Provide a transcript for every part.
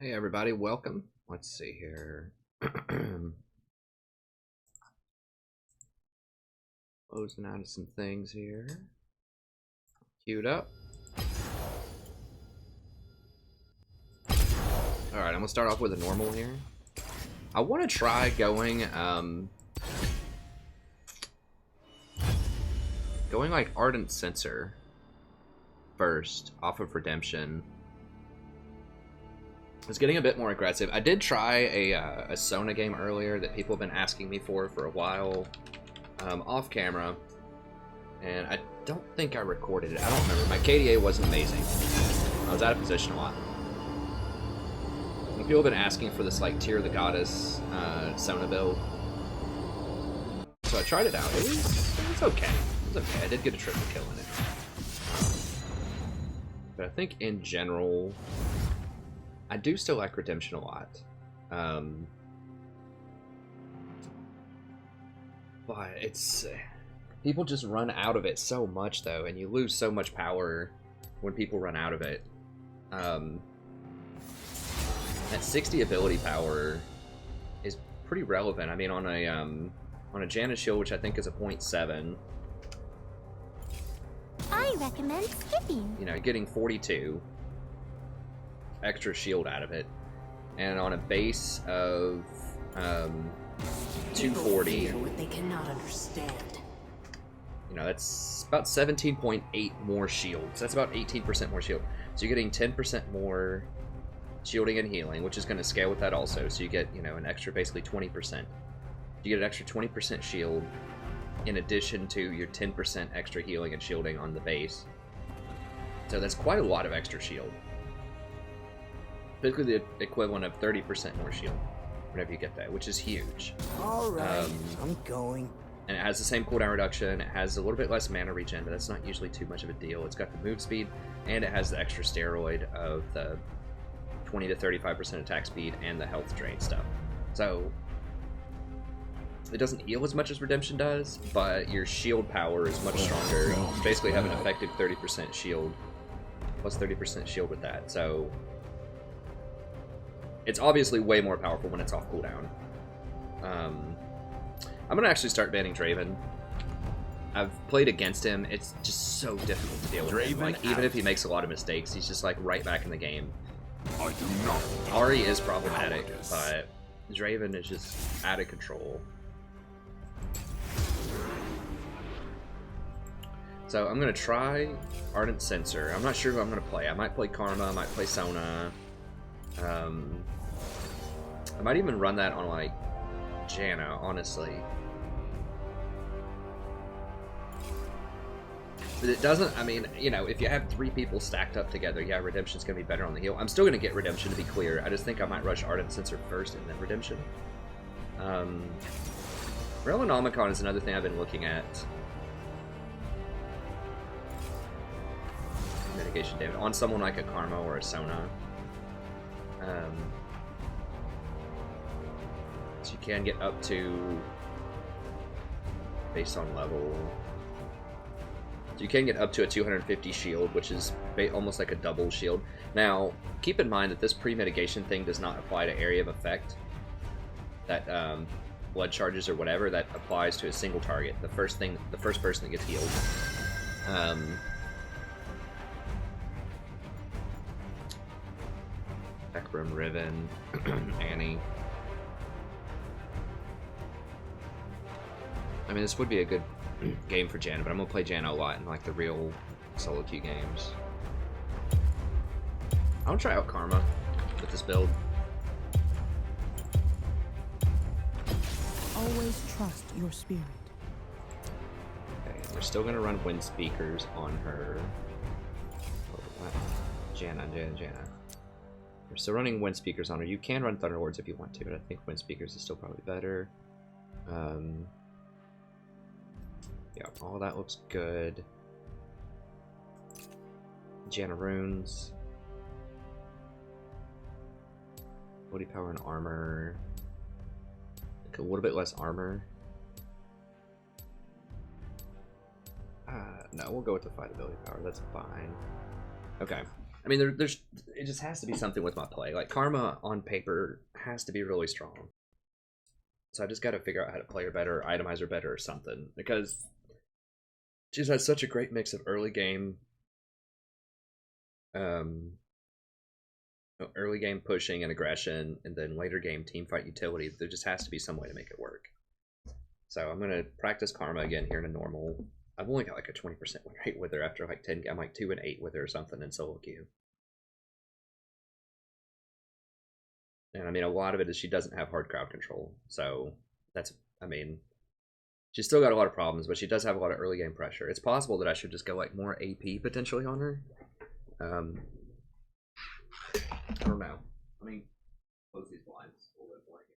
Hey everybody, welcome. Let's see here. Closing out of some things here. Queued up. Alright, I'm gonna start off with a normal here. I want to try going like Ardent Sensor first off of Redemption. I was getting a bit more aggressive. I did try a Sona game earlier that people have been asking me for a while, off camera, and I don't think I recorded it. I don't remember. My KDA wasn't amazing. I was out of position a lot. And people have been asking for this like Tear of the Goddess Sona build, so I tried it out. It was okay. It was okay. I did get a triple kill in it, but I think in general, I do still like Redemption a lot. But it's... people just run out of it so much, though, and you lose so much power when people run out of it. That 60 ability power is pretty relevant. I mean, on a Janna shield, which I think is a 0.7... I recommend skipping. You know, getting 42... extra shield out of it, and on a base of 240, what they cannot understand. You know, that's about 17.8 more shields. That's about 18% more shield. So you're getting 10% more shielding and healing, which is going to scale with that also. So you get, you know, an extra basically 20%. You get an extra 20% shield in addition to your 10% extra healing and shielding on the base. So that's quite a lot of extra shield. Basically the equivalent of 30% more shield whenever you get that, which is huge. Alright, I'm going. And it has the same cooldown reduction, it has a little bit less mana regen, but that's not usually too much of a deal. It's got the move speed, and it has the extra steroid of the 20 to 35% attack speed and the health drain stuff. So it doesn't heal as much as Redemption does, but your shield power is much stronger. You basically have an effective 30% shield, plus 30% shield with that. So it's obviously way more powerful when it's off cooldown. I'm gonna actually start banning Draven. I've played against him. It's just so difficult to deal with him. Like, even if he makes a lot of mistakes, he's just like right back in the game. I do not. Ahri is problematic, but Draven is just out of control. So I'm gonna try Ardent Sensor. I'm not sure who I'm gonna play. I might play Karma. I might play Sona. I might even run that on, like, Janna, honestly. But it doesn't, I mean, you know, if you have 3 people stacked up together, yeah, Redemption's going to be better on the heal. I'm still going to get Redemption, to be clear. I just think I might rush Ardent Sensor first and then Redemption. Relinomicon is another thing I've been looking at. Mitigation damage on someone like a Karma or a Sona. So you can get up to, based on level, so you can get up to a 250 shield, which is almost like a double shield. Now, keep in mind that this pre-mitigation thing does not apply to area of effect. That blood charges or whatever, that applies to a single target. The first person that gets healed. Backroom Riven, Annie. I mean, this would be a good game for Janna, but I'm gonna play Janna a lot in like the real solo queue games. I want to try out Karma with this build. Always trust your spirit. Okay, we're still gonna run Wind Speakers on her. Oh, what? Janna. We're still running Wind Speakers on her. You can run Thunder Lords if you want to, but I think Wind Speakers is still probably better. Yeah, all that looks good. Janna runes. Body power and armor. Like a little bit less armor. No, we'll go with the fight ability power. That's fine. Okay. I mean, there's it just has to be something with my play. Like Karma on paper has to be really strong. So I just got to figure out how to play her better, itemize her better, or something. Because she's had such a great mix of early game pushing and aggression, and then later game team fight utility. There just has to be some way to make it work. So I'm gonna practice Karma again here in a normal. I've only got like a 20% win rate with her after like 10. I'm like 2-8 with her or something in solo queue. And I mean, a lot of it is she doesn't have hard crowd control. So that's, I mean, she's still got a lot of problems, but she does have a lot of early game pressure. It's possible that I should just go like more AP potentially on her. I don't know. Let me close these blinds a little bit more here.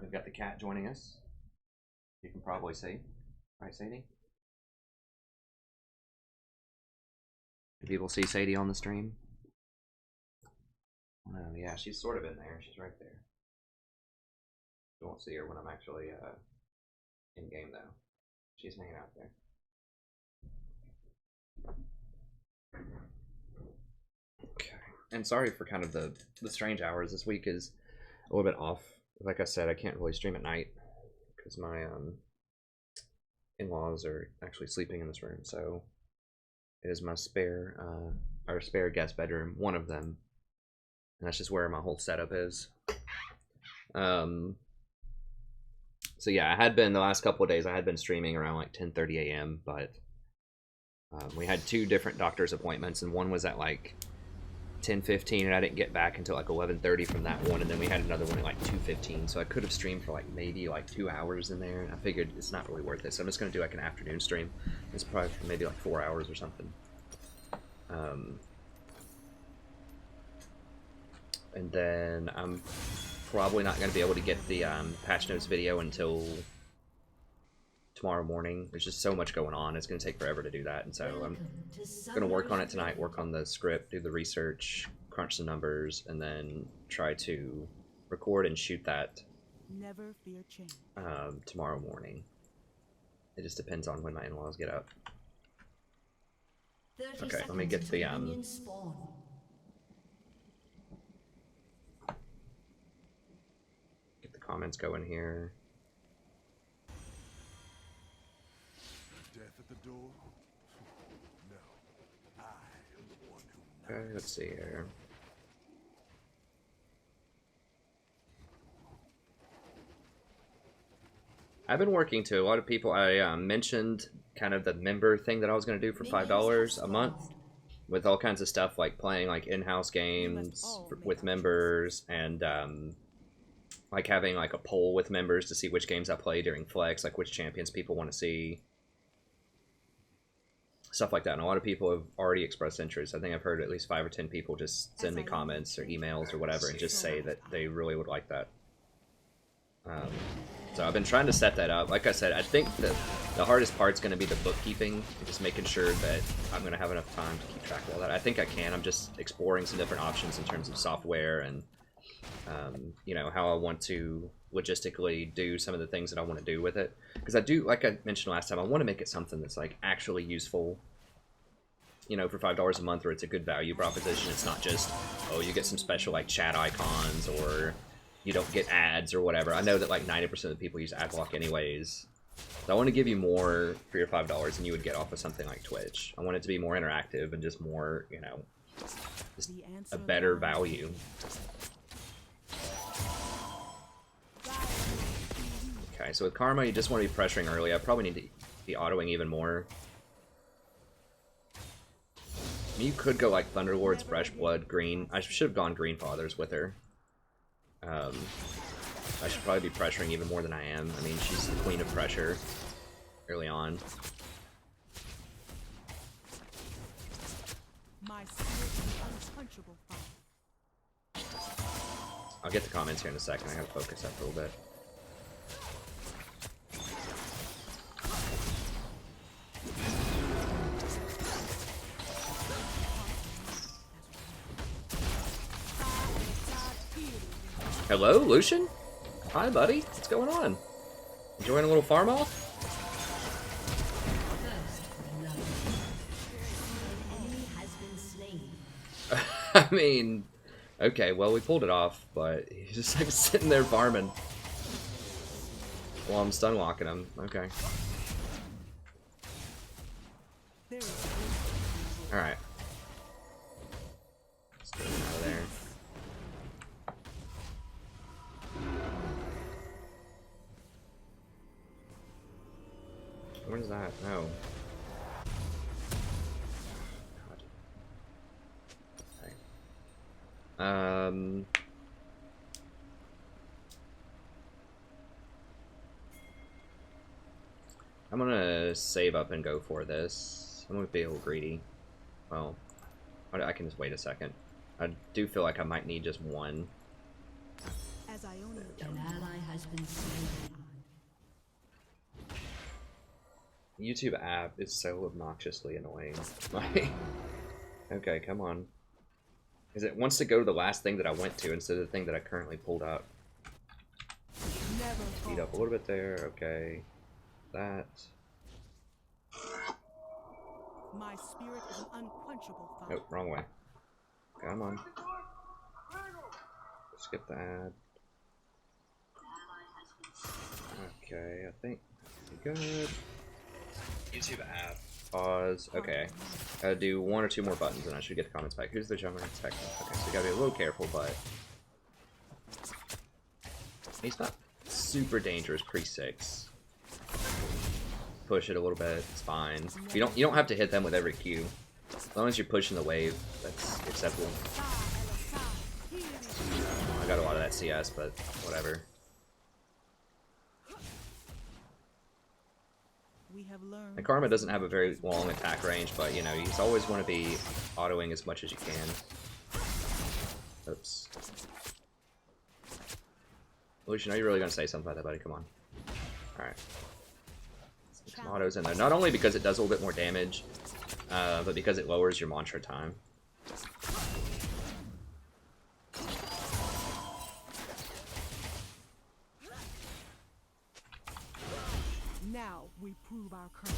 We've got the cat joining us. You can probably see. Right, Sadie? Do people see Sadie on the stream? Oh, yeah, she's sort of in there. She's right there. You won't see her when I'm actually in game, though. She's hanging out there. Okay. And sorry for kind of the strange hours. This week is a little bit off. Like I said, I can't really stream at night because my in-laws are actually sleeping in this room. So it is my spare guest bedroom, one of them. And that's just where my whole setup is. So yeah, I had been the last couple of days. I had been streaming around like 10:30 a.m. But we had 2 different doctor's appointments, and one was at like 10:15, and I didn't get back until like 11:30 from that one. And then we had another one at like 2:15. So I could have streamed for like maybe like 2 hours in there. And I figured it's not really worth it. So I'm just gonna do like an afternoon stream. It's probably for maybe like 4 hours or something. And then I'm probably not going to be able to get the patch notes video until tomorrow morning. There's just so much going on. It's going to take forever to do that. And so I'm going to work on it tonight, work on the script, do the research, crunch the numbers, and then try to record and shoot that Never fear change. Tomorrow morning. It just depends on when my in-laws get up. Okay, let me get the comments going here. Death at the door? No. I am the one who... Okay, let's see here. I've been working to a lot of people. I mentioned kind of the member thing that I was going to do for $5 a month with all kinds of stuff like playing like in-house games with members and like having like a poll with members to see which games I play during Flex, like which champions people want to see. Stuff like that. And a lot of people have already expressed interest. I think I've heard at least 5 or 10 people just send me comments or emails or whatever and just say that they really would like that. So I've been trying to set that up. Like I said, I think that the hardest part's going to be the bookkeeping and just making sure that I'm going to have enough time to keep track of all that. I think I can. I'm just exploring some different options in terms of software and you know, how I want to logistically do some of the things that I want to do with it. Because I do, like I mentioned last time, I want to make it something that's like actually useful, you know, for $5 a month, where it's a good value proposition. It's not just, oh, you get some special like chat icons or you don't get ads or whatever. I know that like 90% of the people use ad block anyways. So I want to give you more for your $5 than you would get off of something like Twitch. I want it to be more interactive and just more, you know, just a better value. Okay, so with Karma, you just want to be pressuring early. I probably need to be autoing even more. You could go like Thunderlords, Fresh Blood, Green. I should have gone Green Fathers with her. I should probably be pressuring even more than I am. I mean, she's the queen of pressure early on. I'll get the comments here in a second. I gotta focus up a little bit. Hello, Lucian? Hi, buddy. What's going on? Enjoying a little farm off? I mean, okay, well, we pulled it off, but he's just like sitting there farming while I'm stun walking him. Okay. Alright. Let's get him out of there. What is that? No. God. I'm gonna save up and go for this. I'm gonna be a little greedy. Well, I can just wait a second. I do feel like I might need just one. As I own it. An ally has been slain. YouTube app is so obnoxiously annoying. Like, okay, come on. Because it wants to go to the last thing that I went to instead of the thing that I currently pulled up. Never Speed up a little bit there, okay. That. My spirit is an unquenchable fire. Nope, wrong way. Come on. Skip the ad. Okay, I think we're good. YouTube app. Pause. Okay. Gotta do one or two more buttons and I should get the comments back. Who's the jumper? Okay, so you gotta be a little careful, but he's not super dangerous pre-6. Push it a little bit, it's fine. You don't have to hit them with every Q. As long as you're pushing the wave, that's acceptable. I got a lot of that CS, but whatever. We have learned. And Karma doesn't have a very long attack range, but you know, you always want to be autoing as much as you can. Oops. Lucian, are you really going to say something about that, buddy? Come on. Alright. Some autos in there. Not only because it does a little bit more damage, but because it lowers your mantra time. Now we prove our courage.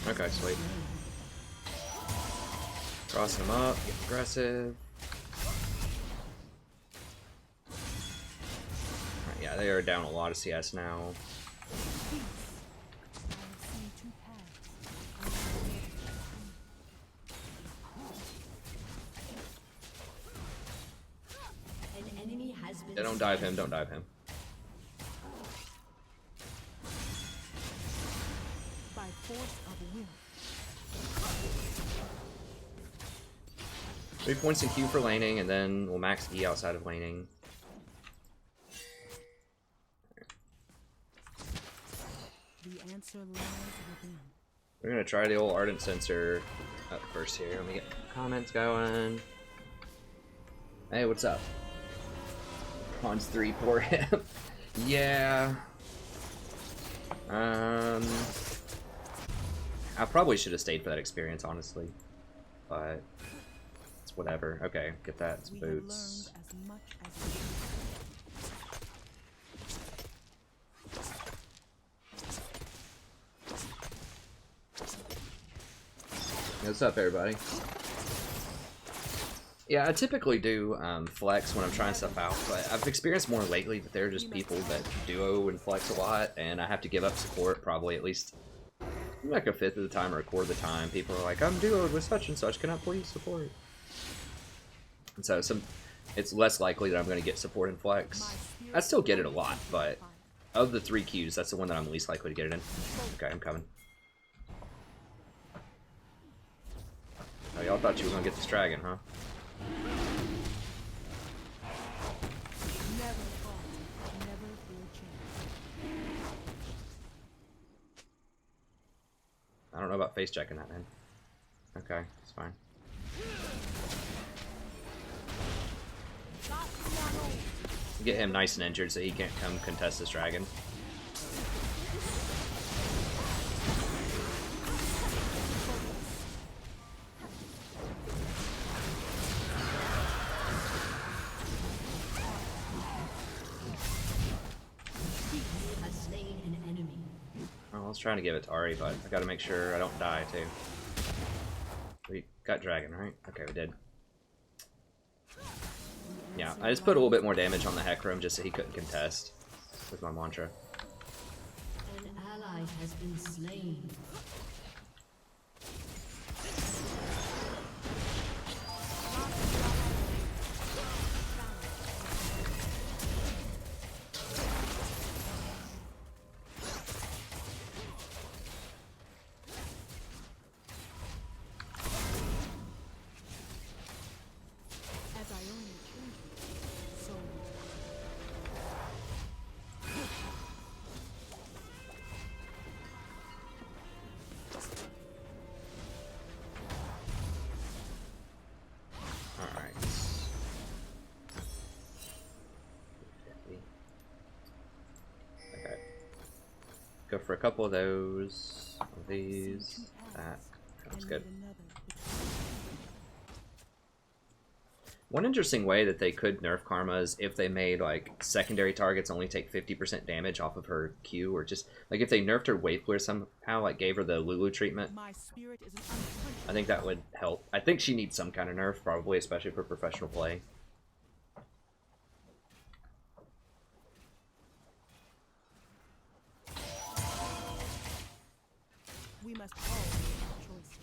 Okay, sweet. Crossing them up, get aggressive. Alright, yeah, they are down a lot of CS now. Yeah, don't dive him, don't dive him. By force of will. 3 points in Q for laning, and then we'll max E outside of laning. The answer lies within. We're gonna try the old Ardent sensor up first here. Let me get comments going. Hey, what's up? Pawns 3, poor him. Yeah. I probably should have stayed for that experience, honestly. But it's whatever. Okay, get that. It's boots. As much as What's up, everybody? Yeah, I typically do flex when I'm trying stuff out, but I've experienced more lately that there are just people that duo and flex a lot, and I have to give up support probably at least like a fifth of the time or a quarter of the time. People are like, I'm duoed with such and such, can I please support? And so it's less likely that I'm going to get support in flex. I still get it a lot, but of the 3 Qs, that's the one that I'm least likely to get it in. Okay, I'm coming. Oh, y'all thought you were going to get this dragon, huh? never fought, never fear change. I don't know about face checking that, man. Okay, it's fine. Get him nice and injured so he can't come contest this dragon. was trying to give it to Ari, but I gotta make sure I don't die too. We got dragon, right? Okay, we did. Yeah, I just put a little bit more damage on the Hecarim just so he couldn't contest with my mantra. An ally has been slain. As I own your children, so Alright. Okay. Go for a couple of those. Of these. That. That's good. One interesting way that they could nerf Karma is if they made like secondary targets only take 50% damage off of her Q, or just like if they nerfed her wave clear somehow, like gave her the Lulu treatment. my spirit is an I think that would help. I think she needs some kind of nerf, probably, especially for professional play. We must all make our choices.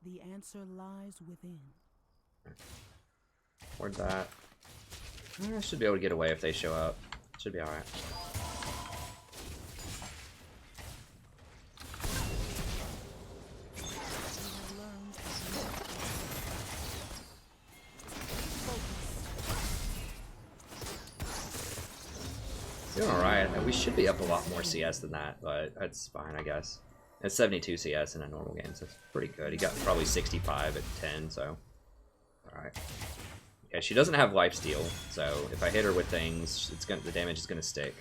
The answer lies within. Or that. I should be able to get away if they show up. Should be alright. We have learned Doing alright. We should be up a lot more CS than that, but that's fine, I guess. It's 72 CS in a normal game, so it's pretty good. He got probably 65 at 10, so alright. Yeah, she doesn't have lifesteal, so if I hit her with things, the damage is gonna stick.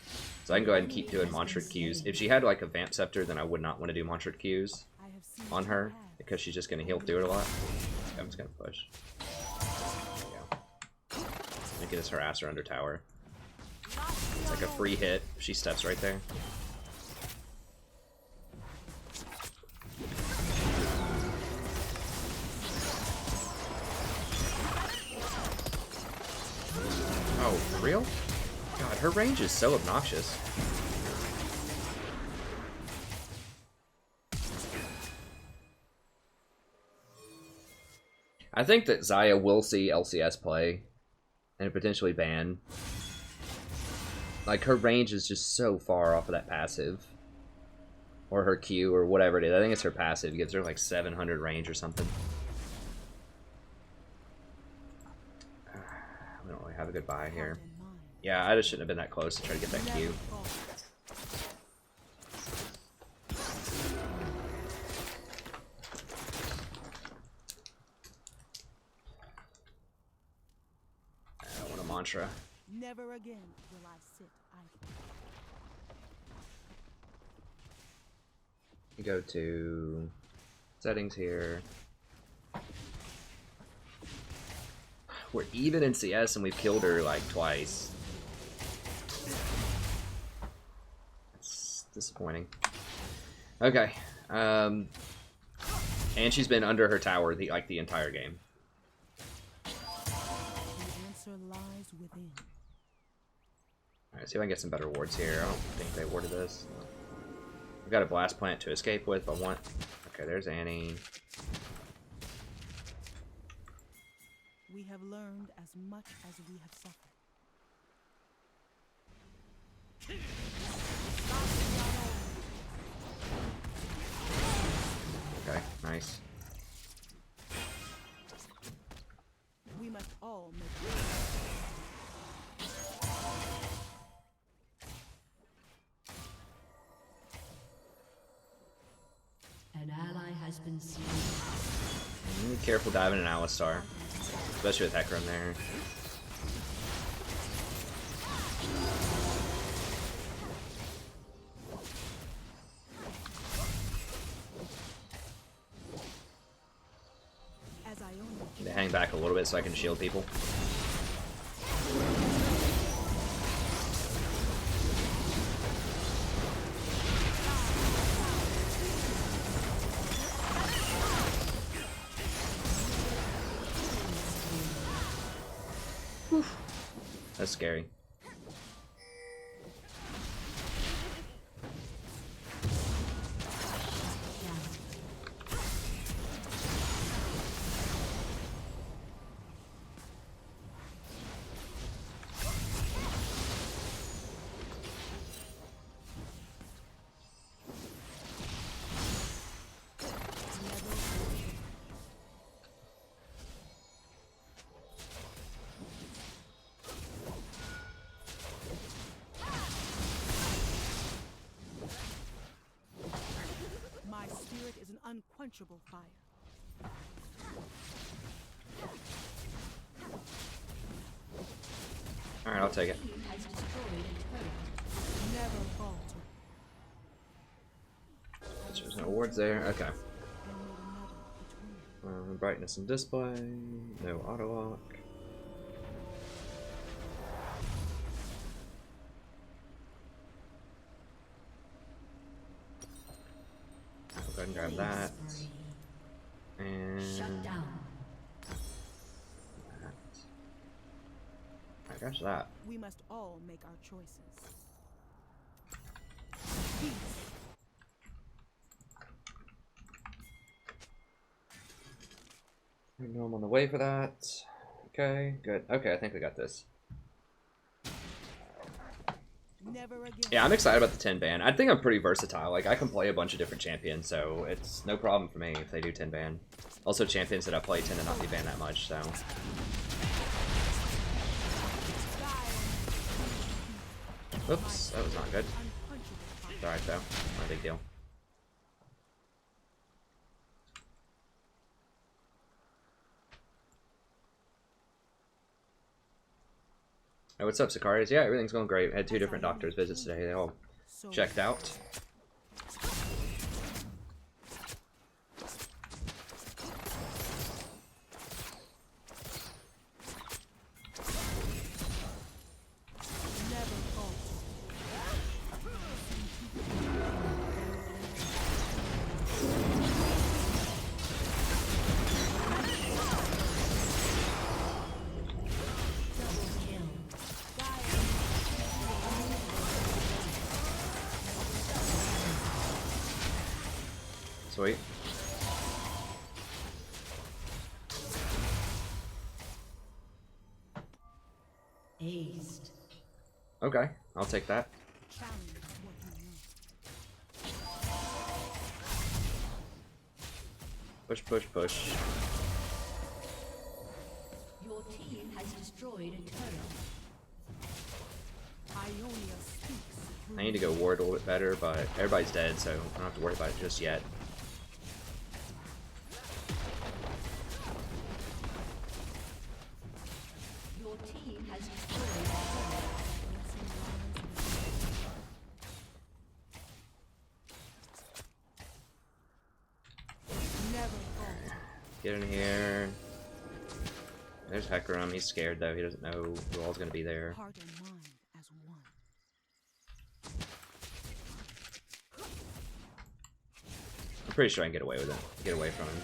So I can go ahead and keep doing Mantra Qs. If she had like a Vamp Scepter, then I would not want to do Mantra Qs I have seen on her, paths. because she's just gonna heal through it a lot. Okay, I'm just gonna push. There we go. Gonna get us harasser under tower. It's like a free hit if she steps right there. Oh, for real? God, her range is so obnoxious. I think that Zyra will see LCS play and potentially ban. Like, her range is just so far off of that passive. Or her Q, or whatever it is. I think it's her passive. It gives her like 700 range or something. We don't really have a good buy here. Yeah, I just shouldn't have been that close to try to get that Q. I want a mantra. Never again will I sit idle. You go to settings here. We're even in CS and we've killed her like twice. It's disappointing. Okay. And she's been under her tower the entire game. The answer lies within. Alright, see if I can get some better wards here. I don't think they warded this. We've got a blast plant to escape with, but want. Okay, there's Annie. We have learned as much as we have suffered. Okay, nice. We must all make An ally has been slain. Be careful diving an Alistar. Especially with Hecarim there. staying back a little bit so I can shield people. That's scary. Unquenchable fire. Alright, I'll take it. Never falter. There's no wards there. Okay. Brightness and display. No auto lock. Go ahead and grab that. And Shut down. I guess that. We must all make our choices. Peace. I know I'm on the way for that. Okay, good. Okay, I think we got this. Never again. Yeah, I'm excited about the 10 ban. I think I'm pretty versatile. Like, I can play a bunch of different champions, so it's no problem for me if they do 10 ban. Also, champions that I play tend to not be banned that much, so. Oops, that was not good. It's alright, though. Not a big deal. Hey, what's up, Sicarius? Yeah, everything's going great. I had 2 different doctor's visits today. They all checked out. Sweet. Aced. Okay, I'll take that. Push, push, push. Your team has destroyed a turret. I need to go ward a little bit better, but everybody's dead, so I don't have to worry about it just yet. Your team has destroyed a turret. Get in here. There's Hecarim. He's scared though. He doesn't know who all's gonna be there. Heart and mind as one. I'm pretty sure I can get away with it. Get away from him.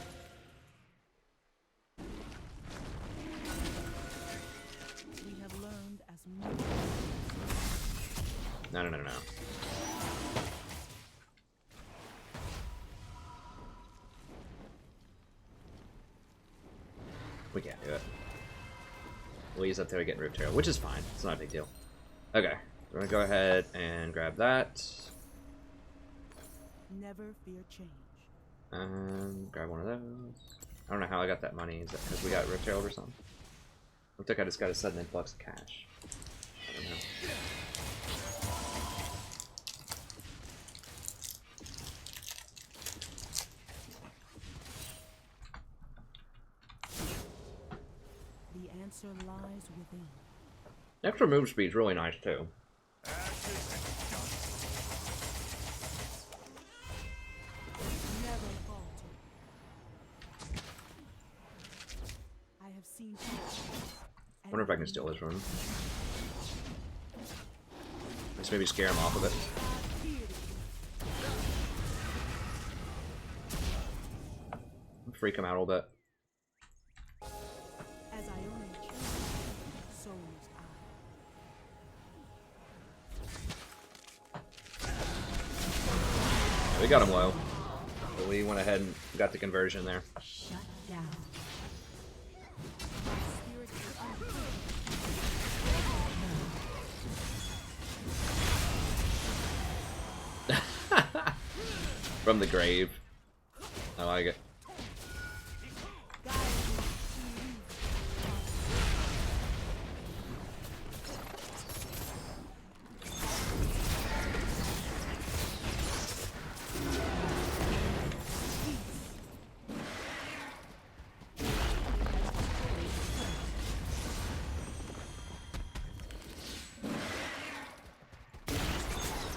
We have learned as much. No, no, no, no. We can't do it. Lee's up there getting Root Trail, which is fine. It's not a big deal. Okay, we're gonna go ahead and grab that. Never fear change. Grab one of those. I don't know how I got that money. Is that because we got Root Trail or something? Looks like I just got a sudden influx of cash. I don't know. Answer lies within. Extra move speed is really nice too. Never falter. I have have seen. I wonder if I can steal this one. Let's maybe scare him off of it. Freak him out a little bit. As I only choose, so was I. We got him low. But we went ahead and got the conversion there. Shut down. From the grave. I like it.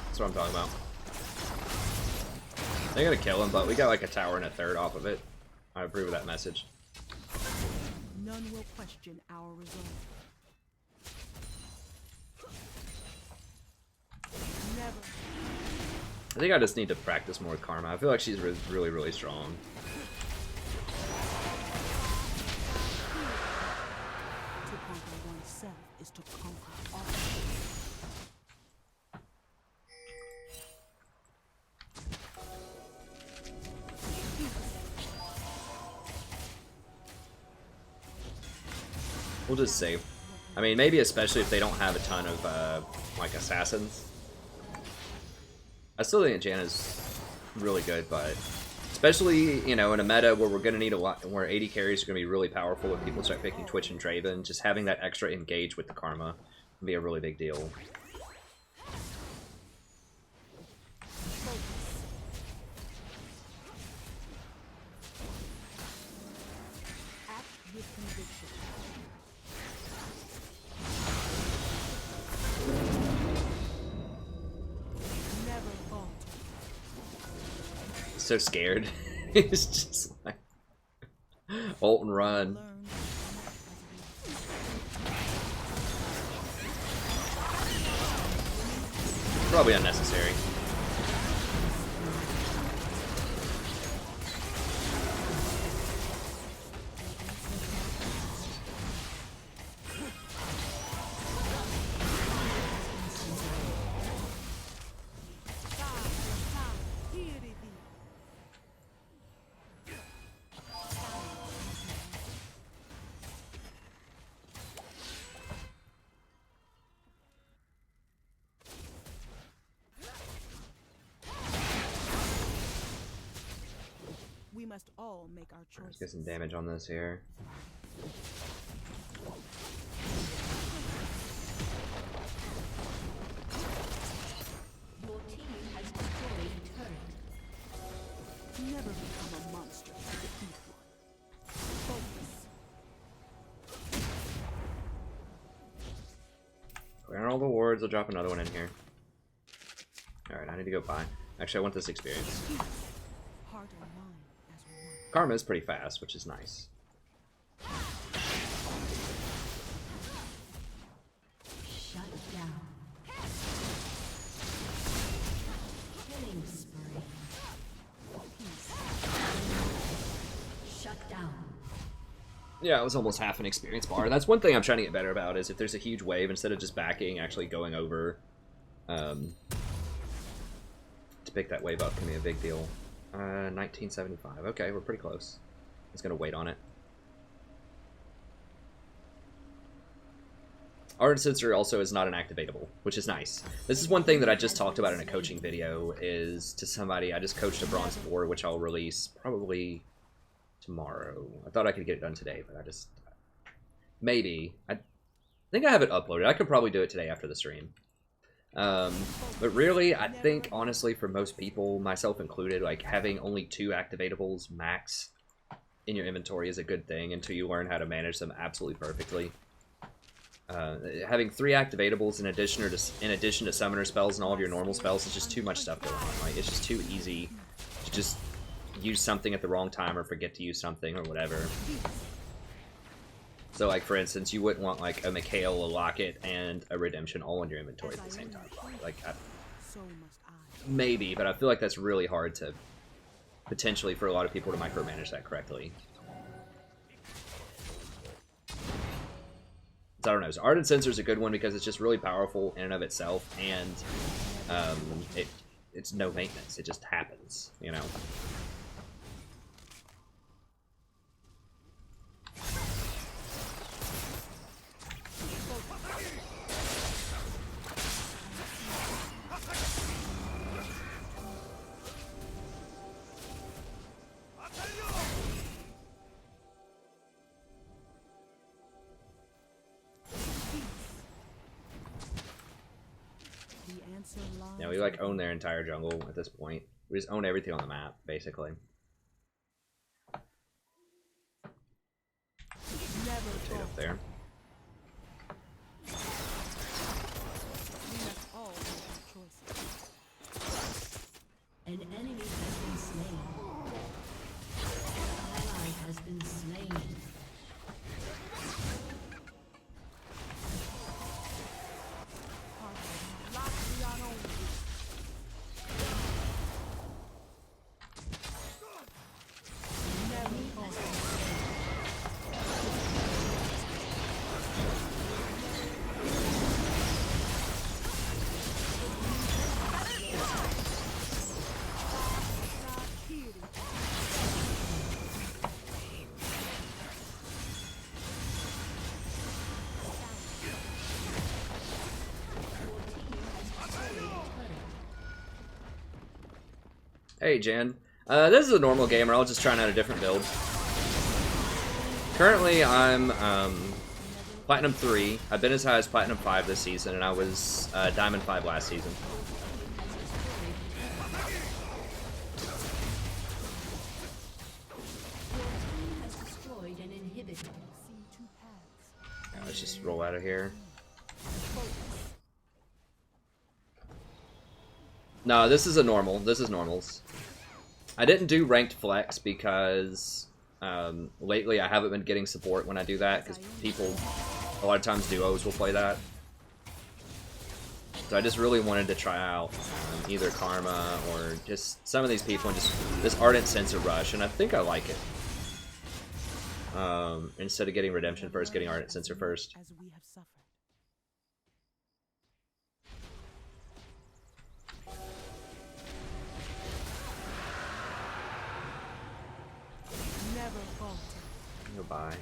That's what I'm talking about. They're gonna kill him, but we got like a tower and a third off of it. I approve of that message. None will question our result. Never. I think I just need to practice more with Karma. I feel like she's really, really strong. To conquer oneself is to conquer all. We'll just save. I mean, maybe especially if they don't have a ton of, like, assassins. I still think Janna's really good, but especially, you know, in a meta where we're going to need a lot, where 80 carries are going to be really powerful when people start picking Twitch and Draven, just having that extra engage with the Karma can be a really big deal. Act with conviction. Never falter. So scared. He's just like ult and run. Learn Probably unnecessary. We must all make our Let's choices. get some damage on this here. Your team has destroyed a turret. Never become a monster to defeat one. Focus. Clearing all the wards, I'll drop another one in here. Alright, I need to go buy. Actually, I want this experience. Heart and mind as one. Karma is pretty fast, which is nice. Shut down. Killing spree. Shut down. Yeah, it was almost half an experience bar. That's one thing I'm trying to get better about, is if there's a huge wave, instead of just backing, actually going over to pick that wave up can be a big deal. 1975. Okay, we're pretty close. It's gonna wait on it. Ardent Sensor also is not an activatable, which is nice. This is one thing that I just talked about in a coaching video, is to somebody, I just coached a Bronze 4, which I'll release probably tomorrow. I thought I could get it done today, but I just... Maybe. I think I have it uploaded. I could probably do it today after the stream. But really, I think, honestly, for most people, myself included, like, having only 2 activatables max in your inventory is a good thing until you learn how to manage them absolutely perfectly. Having 3 activatables in addition to summoner spells and all of your normal spells is just too much stuff going on. Like, it's just too easy to just use something at the wrong time or forget to use something or whatever. So, like, for instance, you wouldn't want, like, a Mikhail, a Locket, and a Redemption all in your inventory at the same time. Like, So must I. maybe, but I feel like that's really hard to, potentially, for a lot of people to micromanage that correctly. So, I don't know. So Ardent Sensor is a good one because it's just really powerful in and of itself, and it's no maintenance. It just happens, you know? Yeah, we like own their entire jungle at this point. We just own everything on the map, basically. Rotate up there. An enemy has been slain. An ally has been slain. Hey, Jan. This is a normal gamer. I'll just trying out a different build. Currently, I'm Platinum 3. I've been as high as Platinum 5 this season, and I was Diamond 5 last season. Yeah, let's just roll out of here. No, this is a normal. This is normals. I didn't do ranked flex because lately I haven't been getting support when I do that because people, a lot of times duos will play that. So I just really wanted to try out either Karma or just some of these people and just this Ardent Sensor Rush, and I think I like it. Instead of getting Redemption first, getting Ardent Sensor first. As we have suffered. Never falter. Goodbye.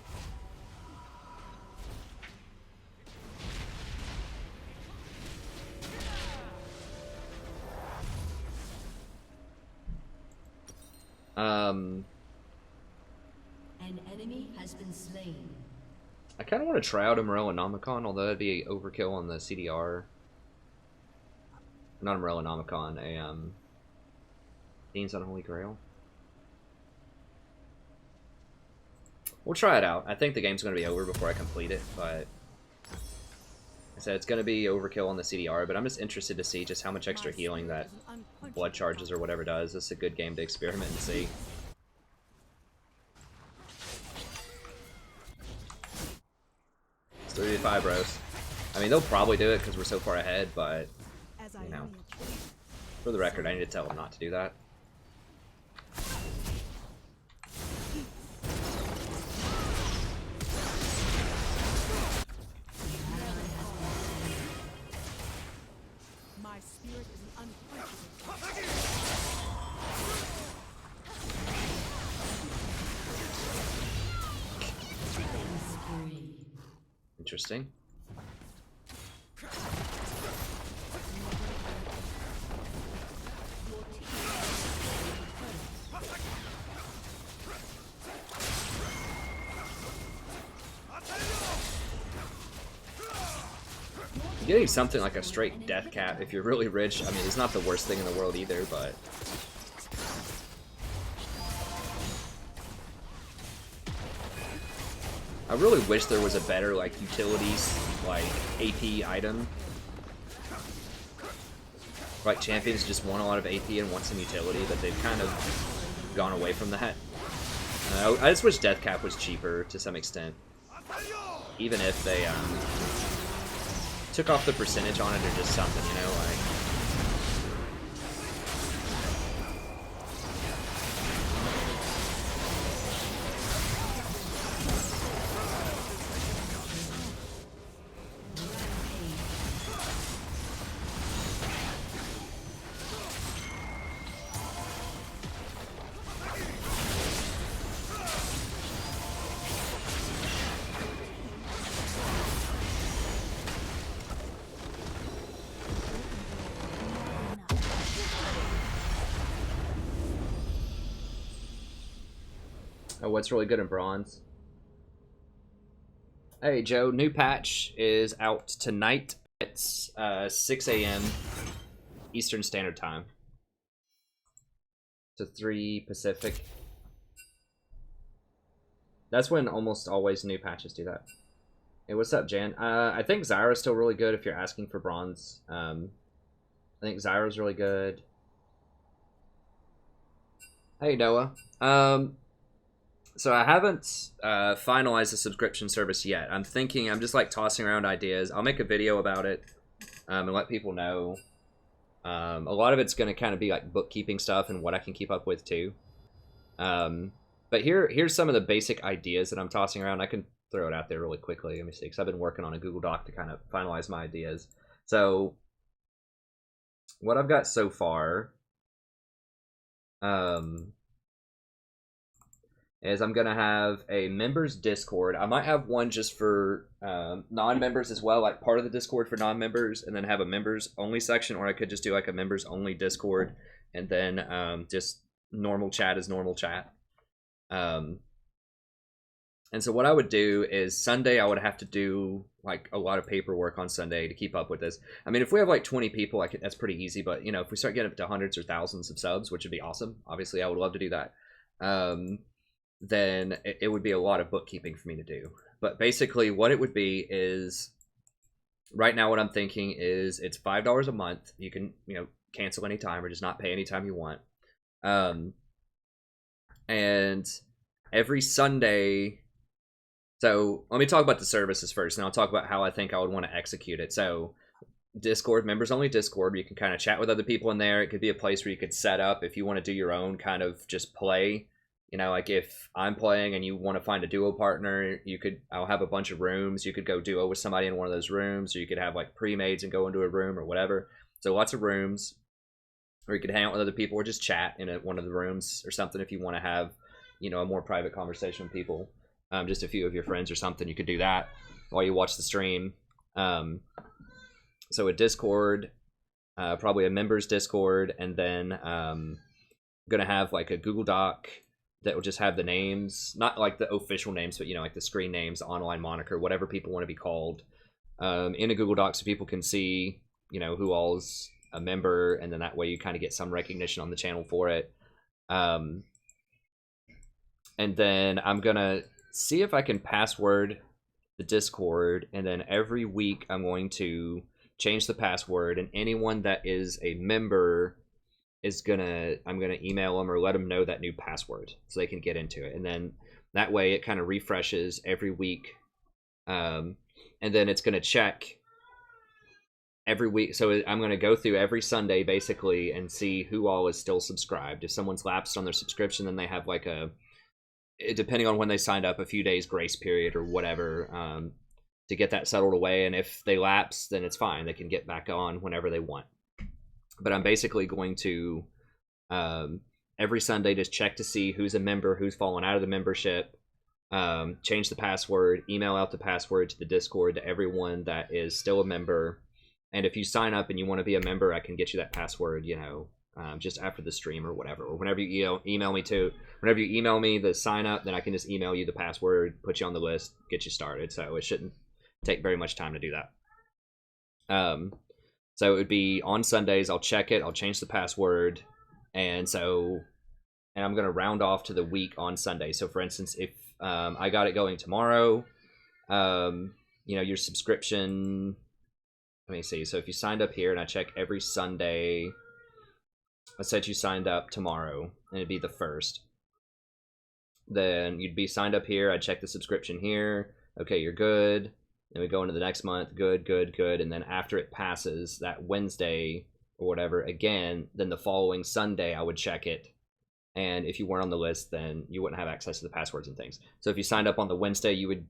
An enemy has been slain. I kind of want to try out a Morellonomicon, although that'd be overkill on the CDR. Not a Morellonomicon, a Dean's Unholy Grail. We'll try it out. I think the game's going to be over before I complete it, but like I said, it's going to be overkill on the CDR, but I'm just interested to see just how much extra healing that blood charges or whatever does. This is a good game to experiment and see. It's 3v5, bros. I mean, they'll probably do it because we're so far ahead, but, you know, for the record, I need to tell them not to do that. My spirit is an unquenchable. Interesting. Getting something like a straight death cap if you're really rich, I mean, it's not the worst thing in the world either, but... I really wish there was a better, like, utilities, like, AP item. Like, champions just want a lot of AP and want some utility, but they've kind of gone away from that. I just wish death cap was cheaper to some extent. even if they took off the percentage on it or just something, you know, like. Oh, what's really good in bronze? Hey, Joe, new patch is out tonight. It's 6 a.m. Eastern Standard Time. To 3 Pacific. That's when almost always new patches do that. Hey, what's up, Jan? I think Zyra's still really good if you're asking for bronze. I think Zyra's really good. Hey, Noah. So I haven't finalized the subscription service yet. I'm thinking, I'm just like tossing around ideas. I'll make a video about it and let people know. A lot of it's going to kind of be like bookkeeping stuff and what I can keep up with too. But here's some of the basic ideas that I'm tossing around. I can throw it out there really quickly. Let me see, because I've been working on a Google Doc to kind of finalize my ideas. So what I've got so far is I'm going to have a members Discord. I might have one just for non-members as well, like part of the Discord for non-members, and then have a members only section, or I could just do like a members only Discord, and then just normal chat is normal chat. And so what I would do is Sunday I would have to do like a lot of paperwork on Sunday to keep up with this. I mean, if we have like 20 people, that's pretty easy, but you know, if we start getting up to hundreds or thousands of subs, which would be awesome, obviously I would love to do that. Then it would be a lot of bookkeeping for me to do. But basically what it would be is, right now what I'm thinking is it's $5 a month. You can, you know, cancel anytime or just not pay anytime you want. And every Sunday, so let me talk about the services first, and I'll talk about how I think I would want to execute it. So Discord, members only Discord, where you can kind of chat with other people in there. It could be a place where you could set up if you want to do your own kind of just play. You know, like if I'm playing and you want to find a duo partner, I'll have a bunch of rooms. You could go duo with somebody in one of those rooms, or you could have like pre-mades and go into a room or whatever. So lots of rooms, or you could hang out with other people or just chat in one of the rooms or something if you want to have, you know, a more private conversation with people. Just a few of your friends or something, you could do that while you watch the stream. So a Discord, probably a members Discord, and then I'm gonna have like a Google Doc that will just have the names, not like the official names, but you know, like the screen names, online moniker, whatever people want to be called, in a Google Doc, so people can see, you know, who all's a member, and then that way you kind of get some recognition on the channel for it. And then I'm gonna see if I can password the Discord, and then every week I'm going to change the password, and anyone that is a member I'm gonna email them or let them know that new password so they can get into it, and then that way it kind of refreshes every week, and then it's gonna check every week. So I'm gonna go through every Sunday basically and see who all is still subscribed. If someone's lapsed on their subscription, then they have like depending on when they signed up, a few days grace period or whatever, to get that settled away. And if they lapse, then it's fine, they can get back on whenever they want. But I'm basically going to every Sunday just check to see who's a member, who's fallen out of the membership, change the password, email out the password to the Discord to everyone that is still a member. And if you sign up and you want to be a member, I can get you that password, you know, just after the stream or whatever, or whenever you email me the sign up, then I can just email you the password, put you on the list, get you started. So it shouldn't take very much time to do that. So it would be on Sundays, I'll check it, I'll change the password, and I'm going to round off to the week on Sunday. So for instance, if I got it going tomorrow, you know, your subscription, let me see, so if you signed up here and I check every Sunday, I said you signed up tomorrow, and it'd be the 1st. Then you'd be signed up here, I'd check the subscription here, okay, you're good. Then we go into the next month, good, good, good. And then after it passes that Wednesday or whatever, again, then the following Sunday I would check it. And if you weren't on the list, then you wouldn't have access to the passwords and things. So if you signed up on the Wednesday, you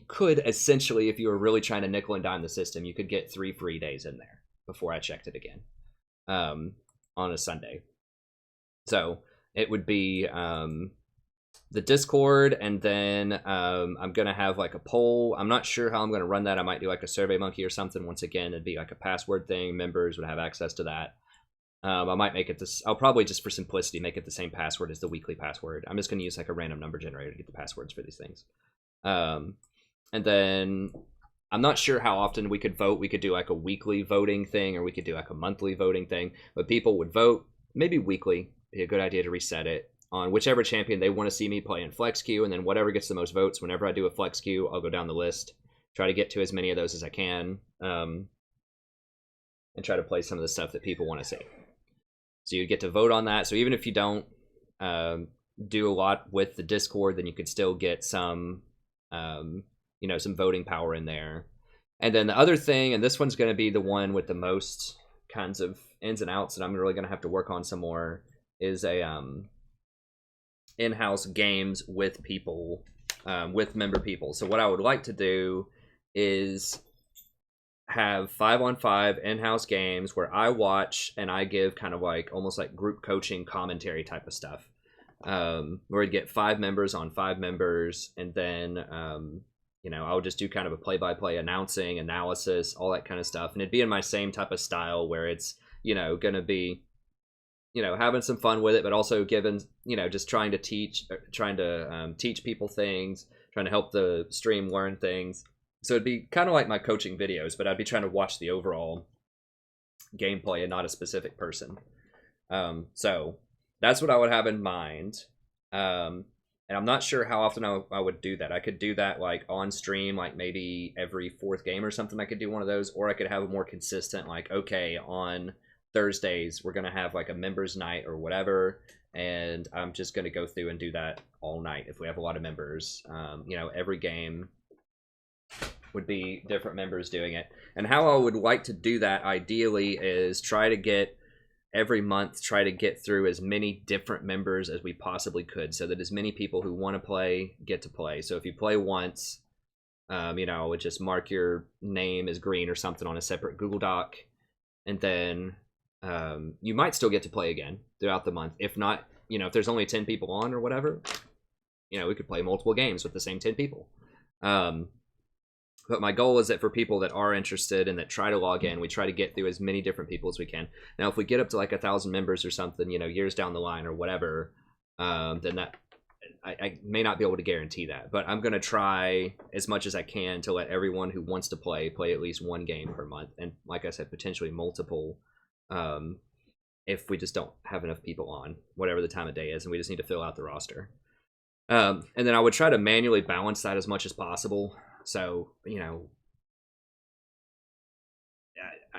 could essentially, if you were really trying to nickel and dime the system, you could get 3 free days in there before I checked it again on a Sunday. So it would be the Discord, and then I'm gonna have like a poll. I'm not sure how I'm gonna run that. I might do like a Survey Monkey or something. Once again, it'd be like a password thing. Members would have access to that. I might make it this. I'll probably, just for simplicity, make it the same password as the weekly password. I'm just gonna use like a random number generator to get the passwords for these things. And then I'm not sure how often we could vote. We could do like a weekly voting thing, or we could do like a monthly voting thing. But people would vote, maybe weekly. Be a good idea to reset it on whichever champion they want to see me play in flex queue, and then whatever gets the most votes. Whenever I do a flex queue, I'll go down the list, try to get to as many of those as I can, and try to play some of the stuff that people want to see. So you get to vote on that. So even if you don't do a lot with the Discord, then you could still get some, you know, some voting power in there. And then the other thing, and this one's going to be the one with the most kinds of ins and outs that I'm really going to have to work on some more, is a in-house games with people, with member people. So what I would like to do is have 5-on-5 in-house games where I watch and I give kind of like almost like group coaching commentary type of stuff, where we'd get 5 members on 5 members, and then you know, I would just do kind of a play-by-play announcing, analysis, all that kind of stuff, and it'd be in my same type of style where it's, you know, gonna be, you know, having some fun with it, but also giving, you know, just trying to teach people things, trying to help the stream learn things. So it'd be kind of like my coaching videos, but I'd be trying to watch the overall gameplay and not a specific person. So that's what I would have in mind. And I'm not sure how often I would do that. I could do that like on stream, like maybe every 4th game or something. I could do one of those, or I could have a more consistent, like, okay, on Thursdays we're gonna have like a members night or whatever, and I'm just gonna go through and do that all night if we have a lot of members. You know, every game would be different members doing it. And how I would like to do that ideally is try to get every month, try to get through as many different members as we possibly could, so that as many people who want to play get to play. So if you play once, you know, I would just mark your name as green or something on a separate Google Doc, and then you might still get to play again throughout the month. If not, you know, if there's only 10 people on or whatever, you know, we could play multiple games with the same 10 people. But my goal is that for people that are interested and that try to log in, we try to get through as many different people as we can. Now, if we get up to like 1,000 members or something, you know, years down the line or whatever, then that I may not be able to guarantee that. But I'm going to try as much as I can to let everyone who wants to play at least one game per month. And like I said, potentially multiple, if we just don't have enough people on, whatever the time of day is, and we just need to fill out the roster. And then I would try to manually balance that as much as possible. So, you know,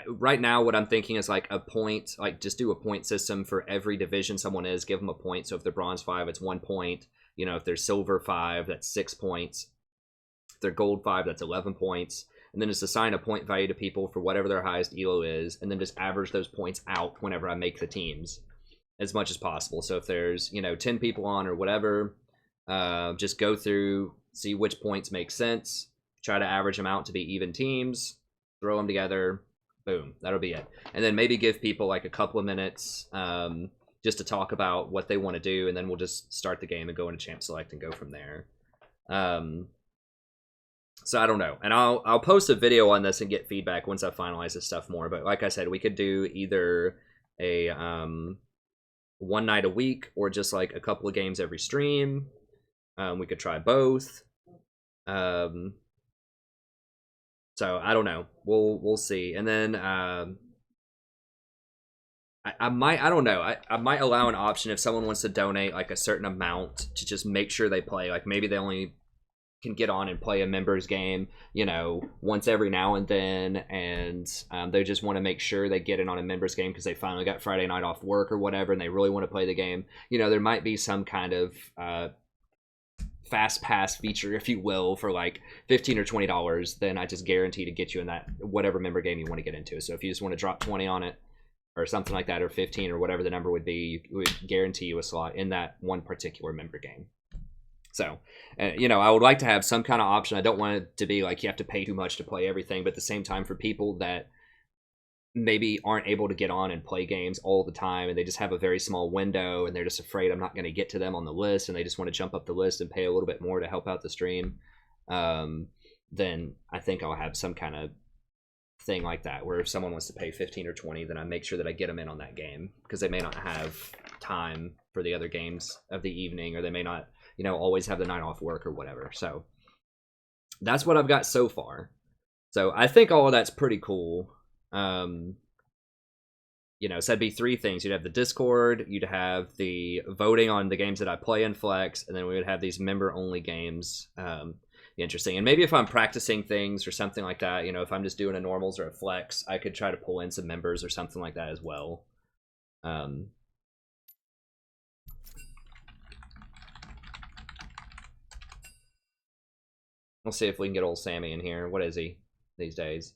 right now what I'm thinking is like a point, like just do a point system for every division someone is, give them a point. So if they're bronze 5, it's 1 point. You know, if they're silver 5, that's 6 points. If they're gold 5, that's 11 points. And then just assign a point value to people for whatever their highest elo is, and then just average those points out whenever I make the teams as much as possible. So if there's, you know, 10 people on or whatever, just go through, see which points make sense, try to average them out to be even teams, throw them together, boom, that'll be it. And then maybe give people like a couple of minutes just to talk about what they want to do, and then we'll just start the game and go into champ select and go from there. So I don't know, and I'll post a video on this and get feedback once I finalize this stuff more. But like I said, we could do either a one night a week or just like a couple of games every stream. We could try both. So I don't know. We'll see. And then I might, I don't know. I might allow an option if someone wants to donate like a certain amount to just make sure they play. Like maybe they only can get on and play a members game, you know, once every now and then, and they just want to make sure they get in on a members game because they finally got Friday night off work or whatever, and they really want to play the game. You know, there might be some kind of fast pass feature, if you will, for like $15 or $20, then I just guarantee to get you in that whatever member game you want to get into. So if you just want to drop 20 on it or something like that, or 15 or whatever the number would be, you would guarantee you a slot in that one particular member game. So, you know, I would like to have some kind of option. I don't want it to be like you have to pay too much to play everything, but at the same time, for people that maybe aren't able to get on and play games all the time, and they just have a very small window, and they're just afraid I'm not going to get to them on the list, and they just want to jump up the list and pay a little bit more to help out the stream, then I think I'll have some kind of thing like that, where if someone wants to pay 15 or 20, then I make sure that I get them in on that game, because they may not have time for the other games of the evening, or they may not, you know, always have the night off work or whatever. So that's what I've got so far. So I think all of that's pretty cool. You know, so that'd be three things. You'd have the Discord, you'd have the voting on the games that I play in Flex, and then we would have these member-only games. Interesting. And maybe if I'm practicing things or something like that, you know, if I'm just doing a normals or a Flex, I could try to pull in some members or something like that as well. We'll see if we can get old Sammy in here. What is he these days?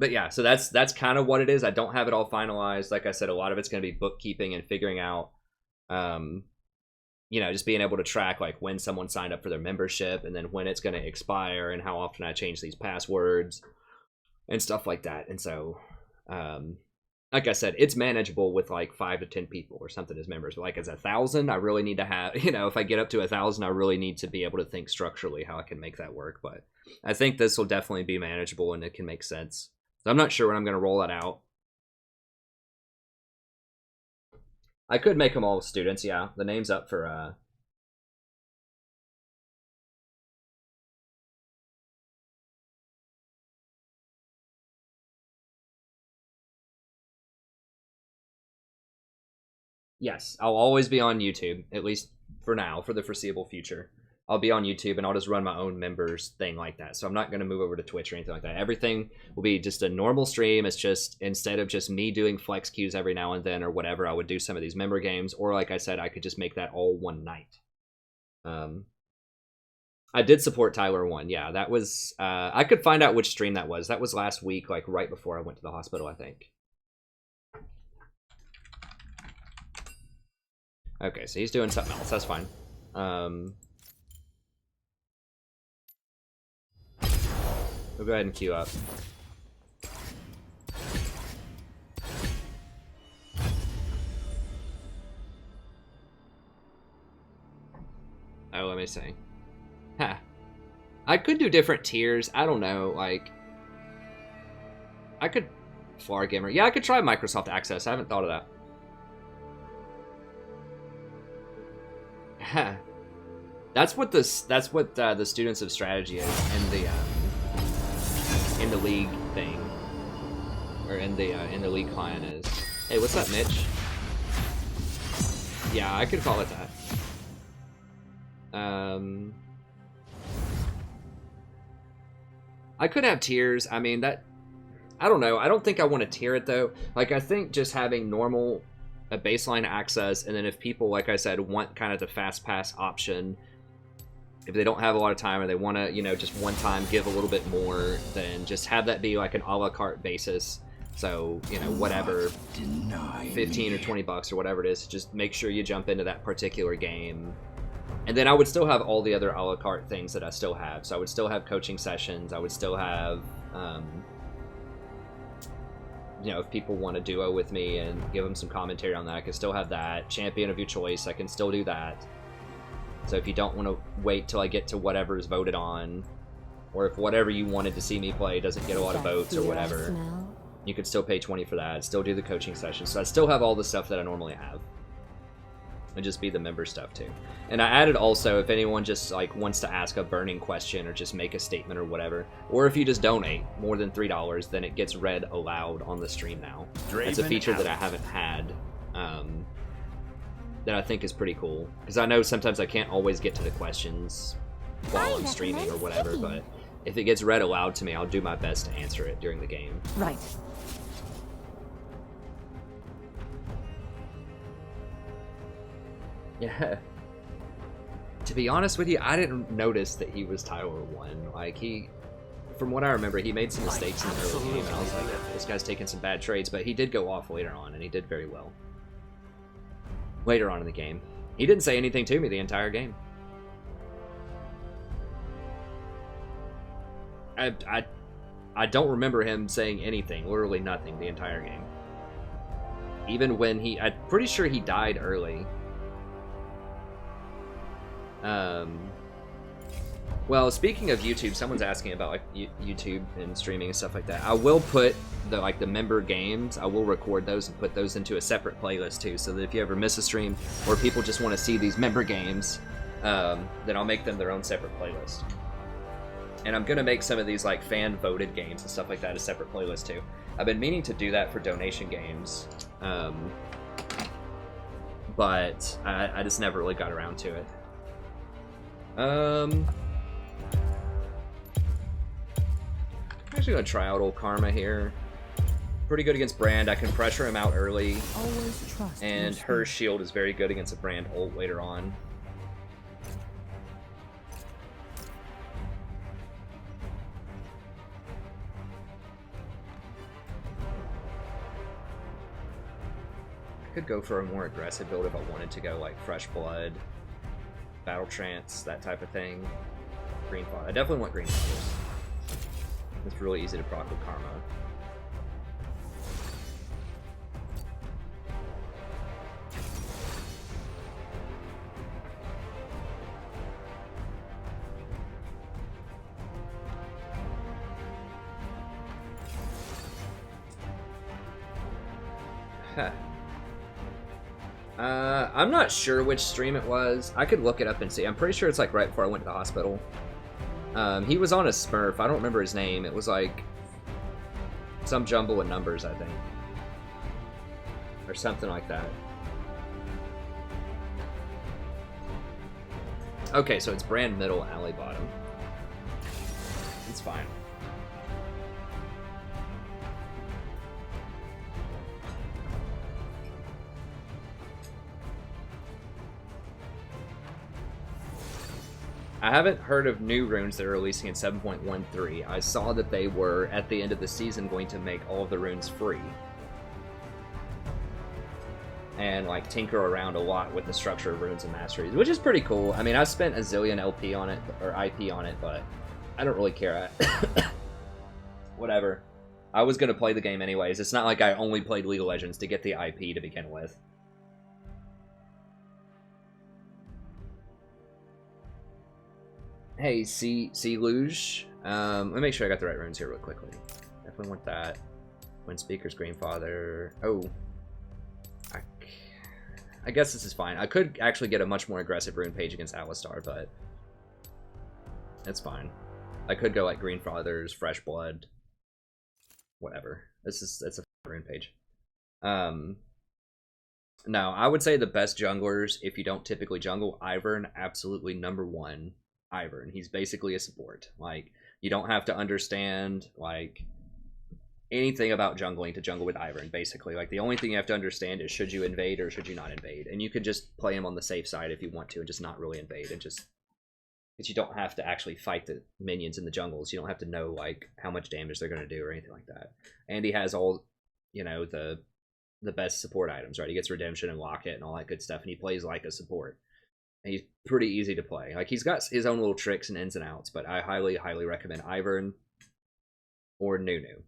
But yeah, so that's kind of what it is. I don't have it all finalized. Like I said, a lot of it's going to be bookkeeping and figuring out, you know, just being able to track like when someone signed up for their membership, and then when it's going to expire, and how often I change these passwords and stuff like that. And so, like I said, it's manageable with like 5 to 10 people or something as members. But like as 1,000, I really need to have, you know, if I get up to 1,000, I really need to be able to think structurally how I can make that work. But I think this will definitely be manageable, and it can make sense. So I'm not sure when I'm going to roll that out. I could make them all students, yeah. The name's up for, yes, I'll always be on YouTube, at least for now, for the foreseeable future. I'll be on YouTube, and I'll just run my own members thing like that. So I'm not going to move over to Twitch or anything like that. Everything will be just a normal stream. It's just, instead of just me doing flex queues every now and then or whatever, I would do some of these member games. Or like I said, I could just make that all one night. I did support Tyler 1. Yeah, that was... I could find out which stream that was. That was last week, like right before I went to the hospital, I think. Okay, so he's doing something else. That's fine. We'll go ahead and queue up. Oh, let me see. Huh. I could do different tiers. I don't know, like... I could... Flar Gamer. Yeah, I could try Microsoft Access. I haven't thought of that. Huh. That's what the Students of Strategy is in the league thing, or in the league client is. Hey, what's up, Mitch? Yeah, I could call it that. I could have tiers. I mean, that, I don't know. I don't think I want to tier it though. Like, I think just having normal, a baseline access, and then if people, like I said, want kind of the fast pass option, if they don't have a lot of time, or they want to, you know, just one time give a little bit more, then just have that be like an a la carte basis. So, you know, whatever, 15 or 20 bucks or whatever it is, just make sure you jump into that particular game. And then I would still have all the other a la carte things that I still have. So I would still have coaching sessions. I would still have, you know, if people want to duo with me and give them some commentary on that, I can still have that. Champion of your choice, I can still do that. So if you don't want to wait till I get to whatever is voted on, or if whatever you wanted to see me play doesn't get a lot of votes or whatever, you could still pay 20 for that, still do the coaching session. So I still have all the stuff that I normally have. And just be the member stuff too. And I added also, if anyone just like wants to ask a burning question or just make a statement or whatever, or if you just donate more than $3, then it gets read aloud on the stream now. That's a feature that I haven't had, that I think is pretty cool. Because I know sometimes I can't always get to the questions while I'm streaming or whatever, but if it gets read aloud to me, I'll do my best to answer it during the game. Right. Yeah. To be honest with you, I didn't notice that he was Tyler 1. Like, from what I remember, he made some mistakes in the early game, and I was like, this guy's taking some bad trades, but he did go off later on, and he did very well. Later on in the game. He didn't say anything to me the entire game. I don't remember him saying anything, literally nothing, the entire game. Even when I'm pretty sure he died early. Well, speaking of YouTube, someone's asking about like YouTube and streaming and stuff like that. I will put the member games. I will record those and put those into a separate playlist too, so that if you ever miss a stream or people just want to see these member games, then I'll make them their own separate playlist. And I'm gonna make some of these like fan voted games and stuff like that a separate playlist too. I've been meaning to do that for donation games, but I just never really got around to it. I'm actually gonna try out old Karma here. Pretty good against Brand. I can pressure him out early, Always trust. and her shield is very good against a Brand ult later on. I could go for a more aggressive build if I wanted to go like Fresh Blood, Battle Trance, that type of thing. Green Fire. I definitely want Green Fires. It's really easy to proc with Karma. Huh. I'm not sure which stream it was. I could look it up and see. I'm pretty sure it's like right before I went to the hospital. He was on a Smurf. I don't remember his name. It was like some jumble of numbers, I think. Or something like that. Okay, so it's Brand middle, alley bottom. It's fine. I haven't heard of new runes that are releasing in 7.13. I saw that they were, at the end of the season, going to make all of the runes free. And, like, tinker around a lot with the structure of runes and masteries, which is pretty cool. I mean, I spent a zillion LP on it, or IP on it, but I don't really care. Whatever. I was going to play the game anyways. It's not like I only played League of Legends to get the IP to begin with. Hey, Luge. Let me make sure I got the right runes here real quickly. Definitely want that. Wind Speaker's Greenfather. Oh. I guess this is fine. I could actually get a much more aggressive rune page against Alistar, but it's fine. I could go like Greenfather's, Fresh Blood, whatever. It's a rune page. No, I would say the best junglers, if you don't typically jungle, Ivern, absolutely #1. Ivern. He's basically a support. Like, you don't have to understand like anything about jungling to jungle with Ivern, basically. Like, the only thing you have to understand is should you invade or should you not invade. And you could just play him on the safe side if you want to and just not really invade, and just because you don't have to actually fight the minions in the jungles. You don't have to know like how much damage they're going to do or anything like that. And he has all, you know, the best support items, right? He gets Redemption and Locket and all that good stuff, and he plays like a support. He's pretty easy to play. Like, he's got his own little tricks and ins and outs, but I highly recommend Ivern or Nunu.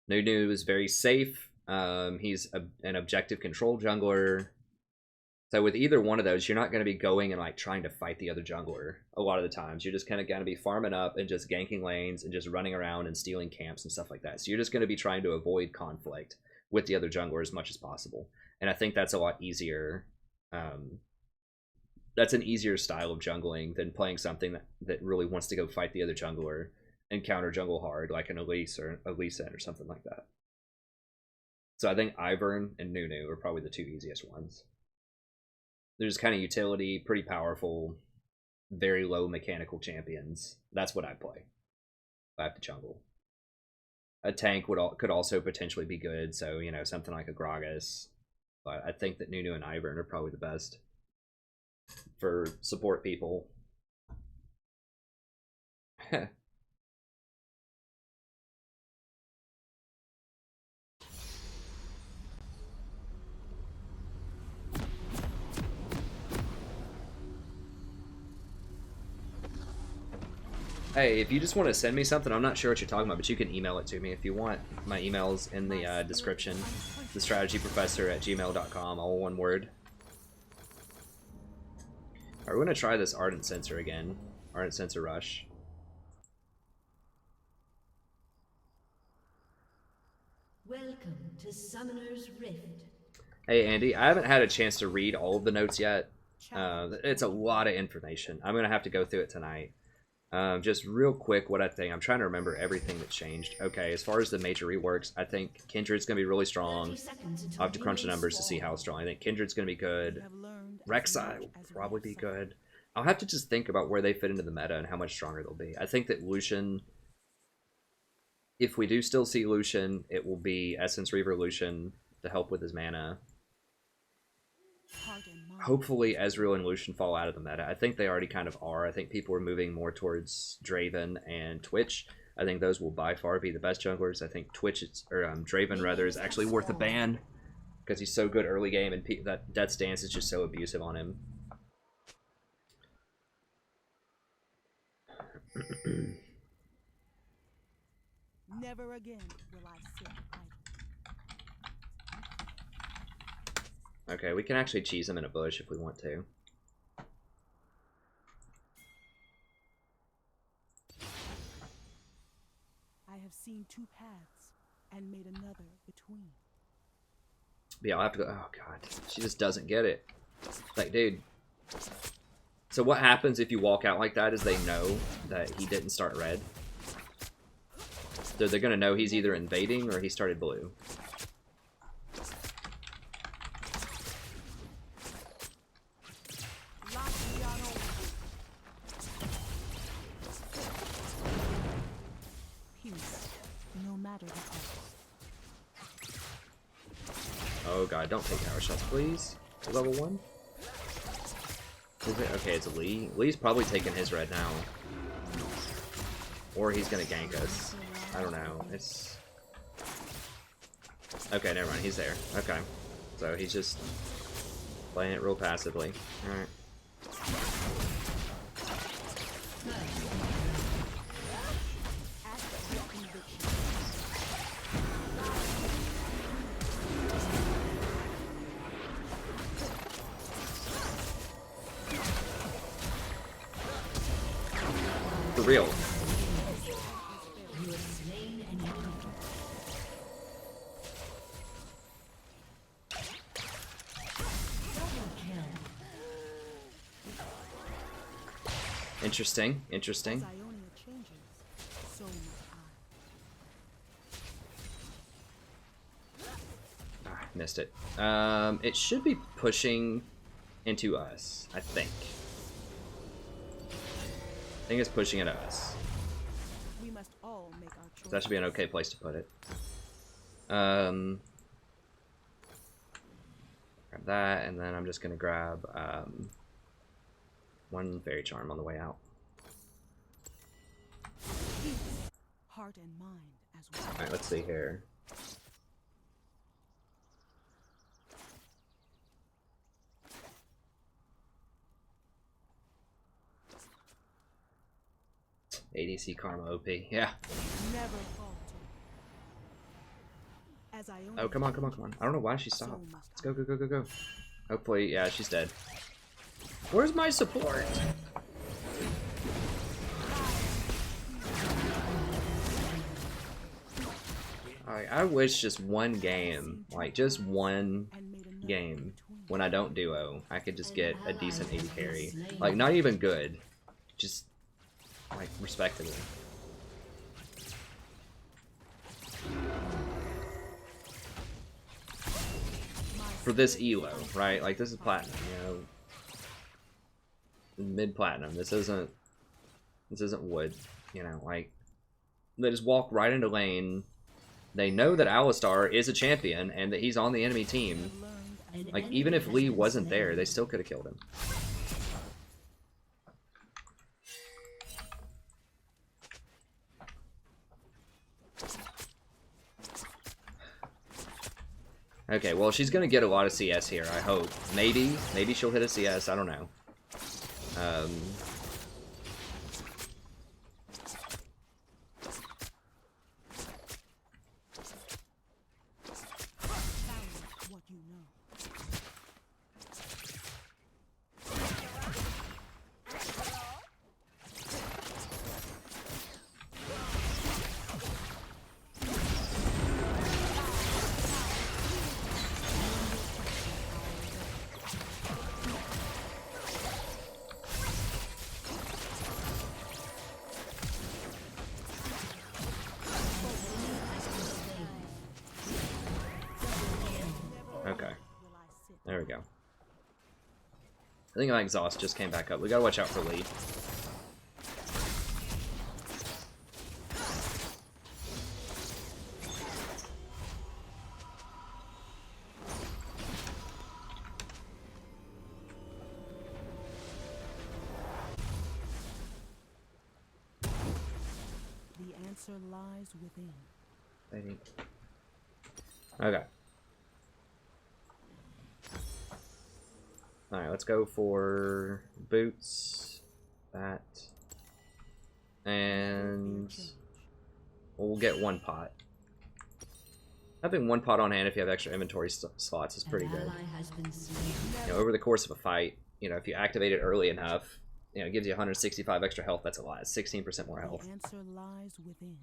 Nunu is very safe. He's an objective control jungler. So with either one of those, you're not going to be going and like trying to fight the other jungler a lot of the times. You're just kind of going to be farming up and just ganking lanes and just running around and stealing camps and stuff like that. So you're just going to be trying to avoid conflict with the other jungler as much as possible. And I think that's a lot easier. That's an easier style of jungling than playing something that really wants to go fight the other jungler and counter jungle hard, like an Elise or a Lee Sin or something like that. So I think Ivern and Nunu are probably the two easiest ones. They're just kind of utility, pretty powerful, very low mechanical champions. That's what I play if I have to jungle. A tank could also potentially be good, so, you know, something like a Gragas. But I think that Nunu and Ivern are probably the best. for support people. Hey, if you just want to send me something, I'm not sure what you're talking about, but you can email it to me if you want. My email's in the description. thestrategyprofessor@gmail.com, all one word. Alright, we're going to try this Ardent Sensor again. Ardent Sensor Rush. Welcome to Summoner's Rift. Hey, Andy, I haven't had a chance to read all of the notes yet. It's a lot of information. I'm going to have to go through it tonight. Just real quick, what I think. I'm trying to remember everything that changed. Okay, as far as the major reworks, I think Kindred's going to be really strong. I'll have to crunch the numbers to see how strong. I think Kindred's going to be good. Rek'Sai will probably be good. I'll have to just think about where they fit into the meta and how much stronger they'll be. I think that Lucian, if we do still see Lucian, it will be Essence Reaver Lucian to help with his mana. Hopefully Ezreal and Lucian fall out of the meta. I think they already kind of are. I think people are moving more towards Draven and Twitch. I think those will by far be the best junglers. I think Draven rather is actually worth a ban because he's so good early game, and that Death Stance is just so abusive on him. Never again will I sit idle. Okay, we can actually cheese him in a bush if we want to. I have seen two paths and made another between. But yeah, I'll have to go. Oh god, she just doesn't get it. Like, dude. So what happens if you walk out like that is they know that he didn't start red. So they're gonna know he's either invading or he started blue. Oh god, don't take tower shots, please. Level 1? Is it? Okay, it's Lee. Lee's probably taking his red now. Or he's gonna gank us. I don't know. It's... Okay, never mind. He's there. Okay. So he's just playing it real passively. Alright. For real. Interesting, interesting. Ah, missed it. It should be pushing into us, I think. I think it's pushing into us. We must all make our choice. That should be an okay place to put it. Grab that, and then I'm just gonna grab one Fairy Charm on the way out. Heart and mind as well. Alright, let's see here. ADC Karma OP, yeah. Never falter. As I Oh, come on, come on, come on. I don't know why she stopped. Let's go, go, go, go, go. Hopefully, yeah, she's dead. Where's my support? Alright, I wish just one game, like just one game, when I don't duo, I could just get a decent AD carry. Like, not even good. Just, like, respectable. For this elo, right? Like, this is platinum, you know. Mid-platinum. This isn't wood, you know, like, they just walk right into lane. They know that Alistar is a champion and that he's on the enemy team. Like, even if Lee wasn't there, they still could have killed him. Okay, well, she's gonna get a lot of CS here, I hope. Maybe she'll hit a CS, I don't know. What you know. Okay. There we go. I think my exhaust just came back up. We gotta watch out for Lee. The answer lies within. Okay. Alright, let's go for boots, that, and we'll get one pot. Having one pot on hand if you have extra inventory slots is pretty good. You know, over the course of a fight, you know, if you activate it early enough, you know, it gives you 165 extra health. That's a lot. It's 16% more health. The answer lies within.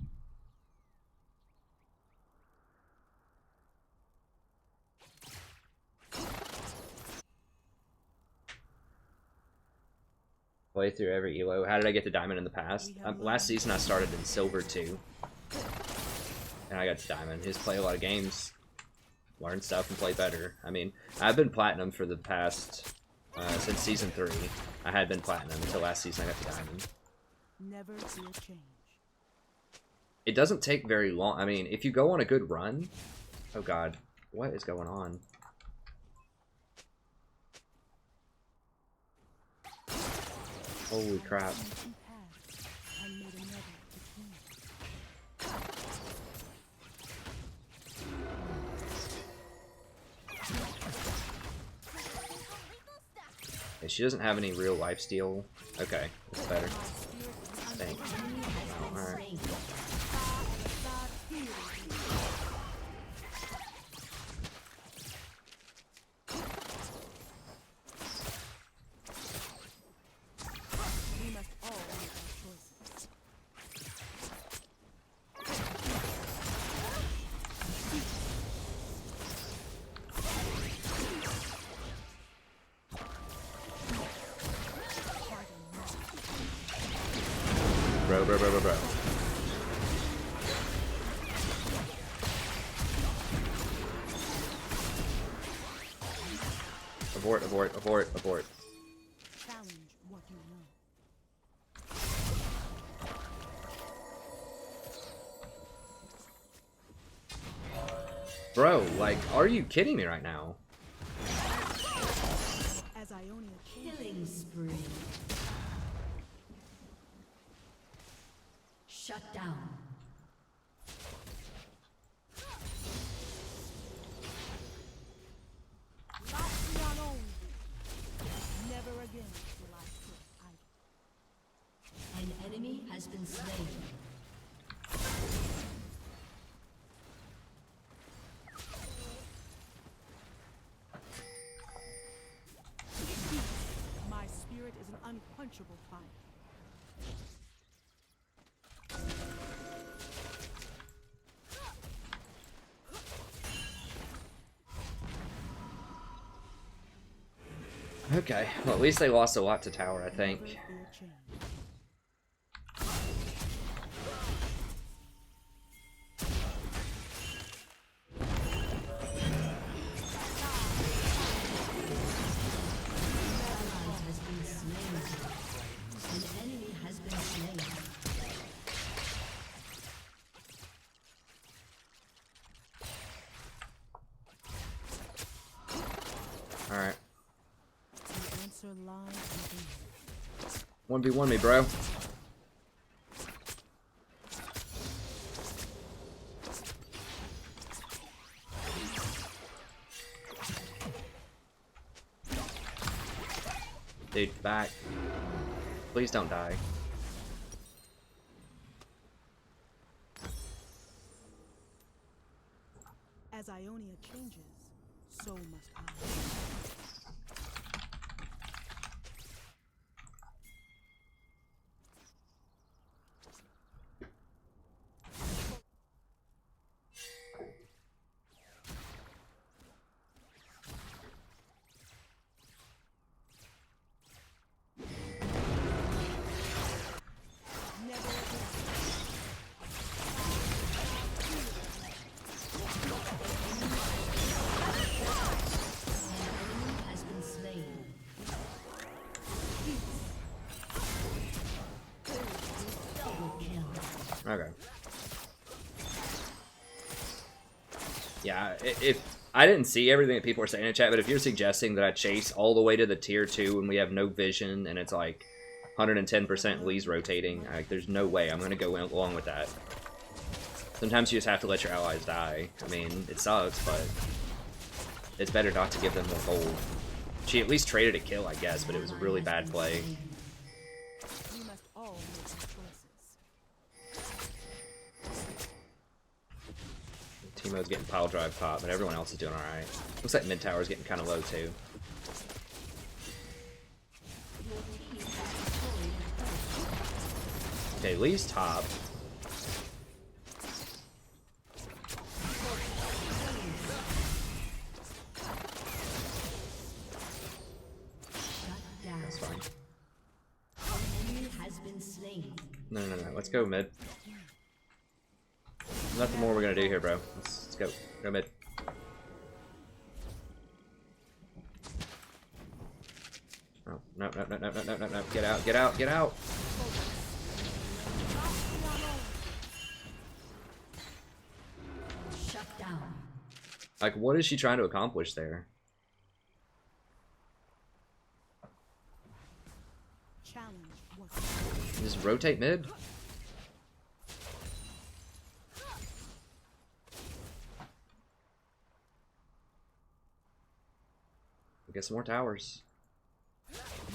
Play through every elo. How did I get to diamond in the past? Last season I started in silver 2. And I got to diamond. Just play a lot of games, learn stuff, and play better. I mean, I've been platinum for the past, since season 3. I had been platinum until last season I got to diamond. Never fear change. It doesn't take very long. I mean, if you go on a good run... Oh god, what is going on? Holy crap. Okay, she doesn't have any real life steal. Okay, that's better. Thank you. Alright. Bro. Abort. Challenge what you know. Bro, like, are you kidding me right now? As Ionia Killing spree. Shut down. Never again will I sit idle. An enemy has been slain. My spirit is an unquenchable fire. Okay, well, at least they lost a lot to tower, I think. Never fear change. Alright. The answer lies within. 1v1 me, bro. Dude, back. Please don't die. As Ionia changes, so must I. Okay. Yeah, if I didn't see everything that people are saying in chat, but if you're suggesting that I chase all the way to the tier 2 and we have no vision and it's like 110% Lee's rotating, like, there's no way I'm going to go along with that. Sometimes you just have to let your allies die. I mean, it sucks, but it's better not to give them more gold. She at least traded a kill, I guess, but it was a really bad play. We must all make our choices. Teemo's getting pile drive pop, but everyone else is doing alright. Looks like mid tower's getting kind of low too. Okay, Lee's top. That's fine. No, no, no. Let's go mid. Nothing more we're gonna do here, bro. Let's go. Go mid. Oh, no, no, no, no, no, no, no, no. Get out, get out, get out! Shut down. Like, what is she trying to accomplish there? Challenge was Just rotate mid? Get some more towers.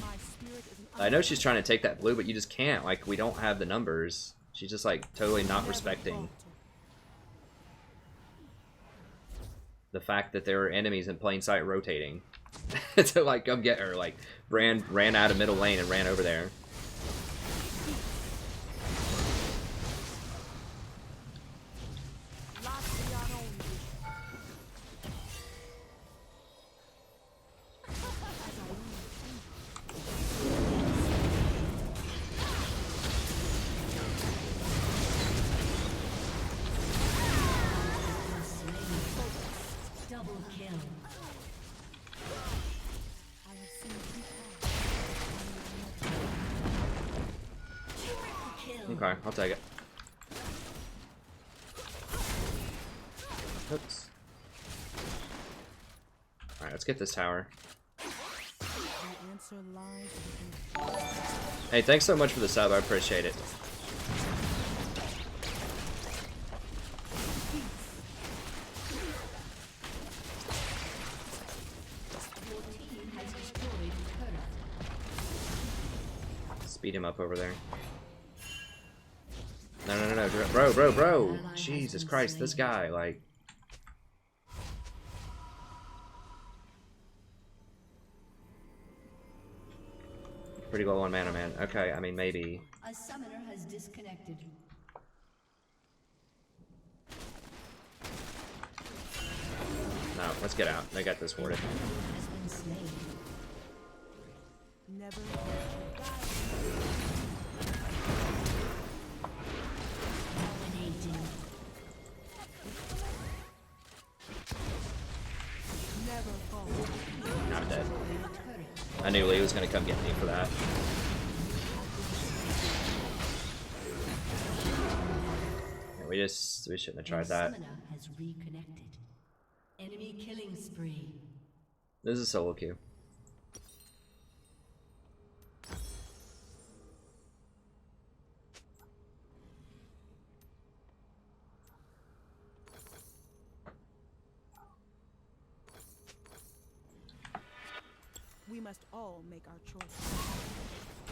my spirit is an I know she's trying to take that blue, but you just can't. Like, we don't have the numbers. She's just, like, totally not respecting the fact that there are enemies in plain sight rotating. To, like, come get her. Like, ran out of middle lane and ran over there. Double kill. I have seen people. Okay, I'll take it. Oops. Alright, let's get this tower. The answer lies within. Hey, thanks so much for the sub. I appreciate it. Your team has destroyed a turret. Speed him up over there. No, no, no, no. Bro, bro, bro. Jesus Christ, this guy, like... Pretty low on mana, man. Okay, I mean, maybe. A summoner has disconnected. No, let's get out. They got this sorted. Has been slain. Never. Dominating. Never fall. I'm dead. I knew Lee was gonna come get me for that. Yeah, we shouldn't have tried that. Summoner has reconnected. Enemy killing spree. This is solo queue. We must all make our choice.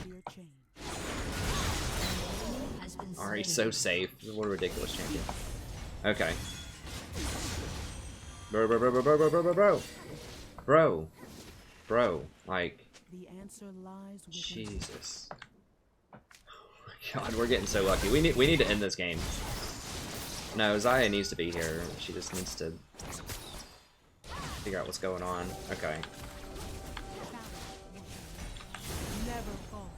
Clear change. Alright, so safe. What a ridiculous champion. Okay. Bro, like, The answer lies within. Jesus. Oh my god, we're getting so lucky. We need to end this game. No, Zyra needs to be here. She just needs to figure out what's going on. Okay. Never falter.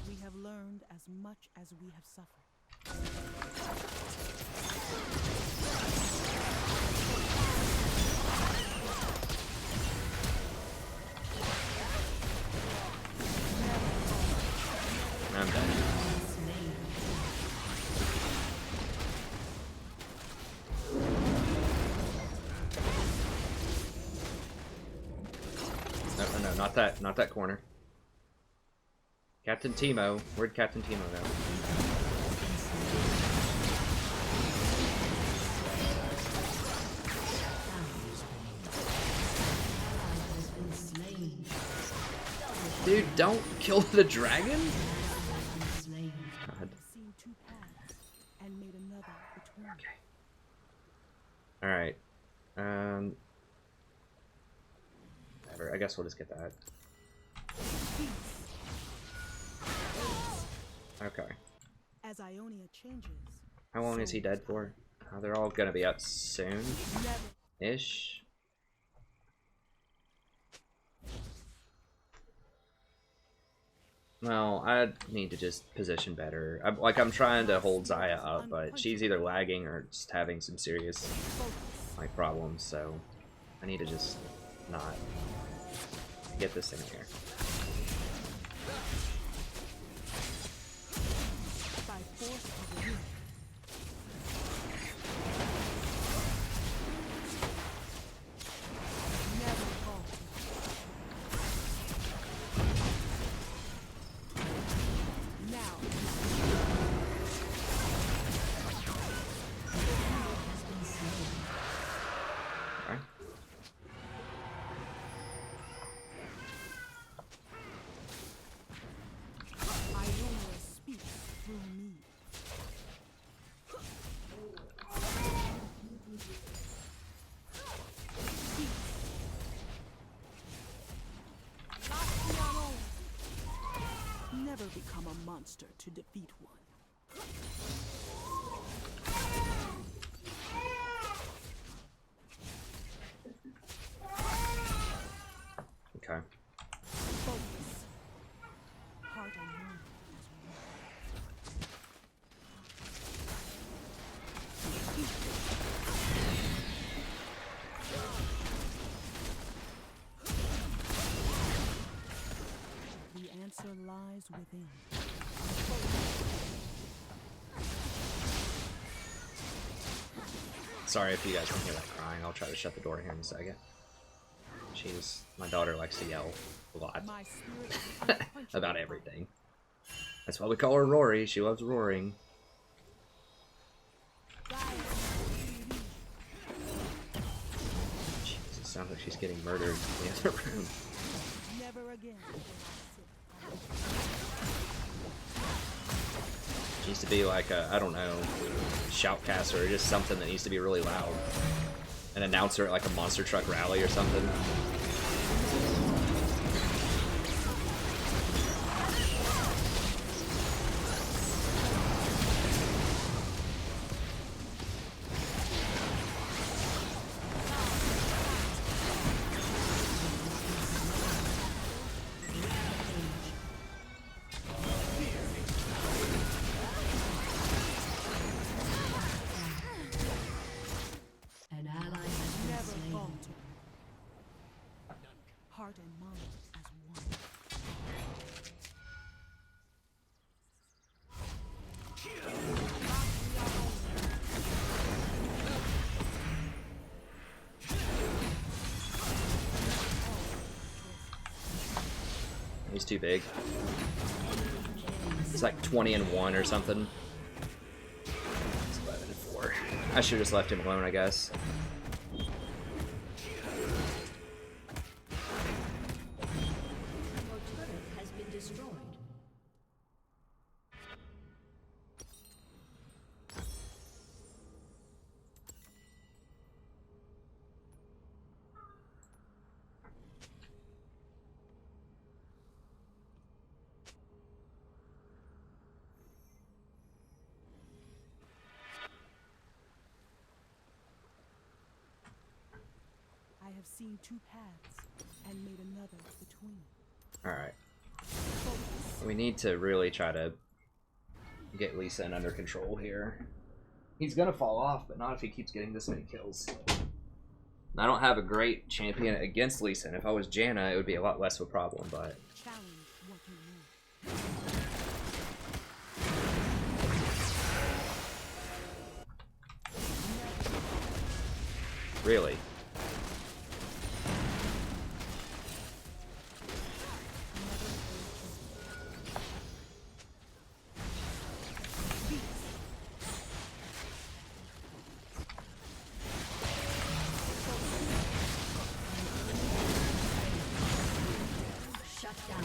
We have learned as much as we have suffered. I'm done. No, not that corner. Captain Timo. Where'd Captain Timo go? Dude, don't kill the dragon? God. Seen two paths and made another between. Alright. Whatever. I guess we'll just get that. Okay. As Ionia changes, How long is he dead for? Oh, they're all gonna be up soon. never Ish. Well, I need to just position better. I'm trying to hold Zyra up, but she's either lagging or just having some serious like problems. So I need to just not get this thing in here. by force of the wind. Never falter. Now, Alright. Ionia speaks through me. Never become a monster to defeat one. Okay. Focus. Heart and mind as one. The answer lies within. Sorry if you guys don't hear that crying. I'll try to shut the door here in a second. My daughter likes to yell a lot My spirit is unquenchable. about everything. That's why we call her Rory. She loves roaring. Jesus, it sounds like she's getting murdered in the other room. Never again will I sit. She needs to be like a, I don't know, shoutcaster or just something that needs to be really loud. An announcer at like a monster truck rally or something. An ally has been Never slain. falter. Heart and mind as one. He's too big. It's like 20-1 or something. It's 11-4. I should have just left him alone, I guess. Your turret has been destroyed. I have seen two paths and made another between. Alright. We need to really try to get Lee Sin under control here. He's gonna fall off, but not if he keeps getting this many kills. I don't have a great champion against Lee Sin. If I was Janna, it would be a lot less of a problem, but... Challenge what you know. Really? Shut down.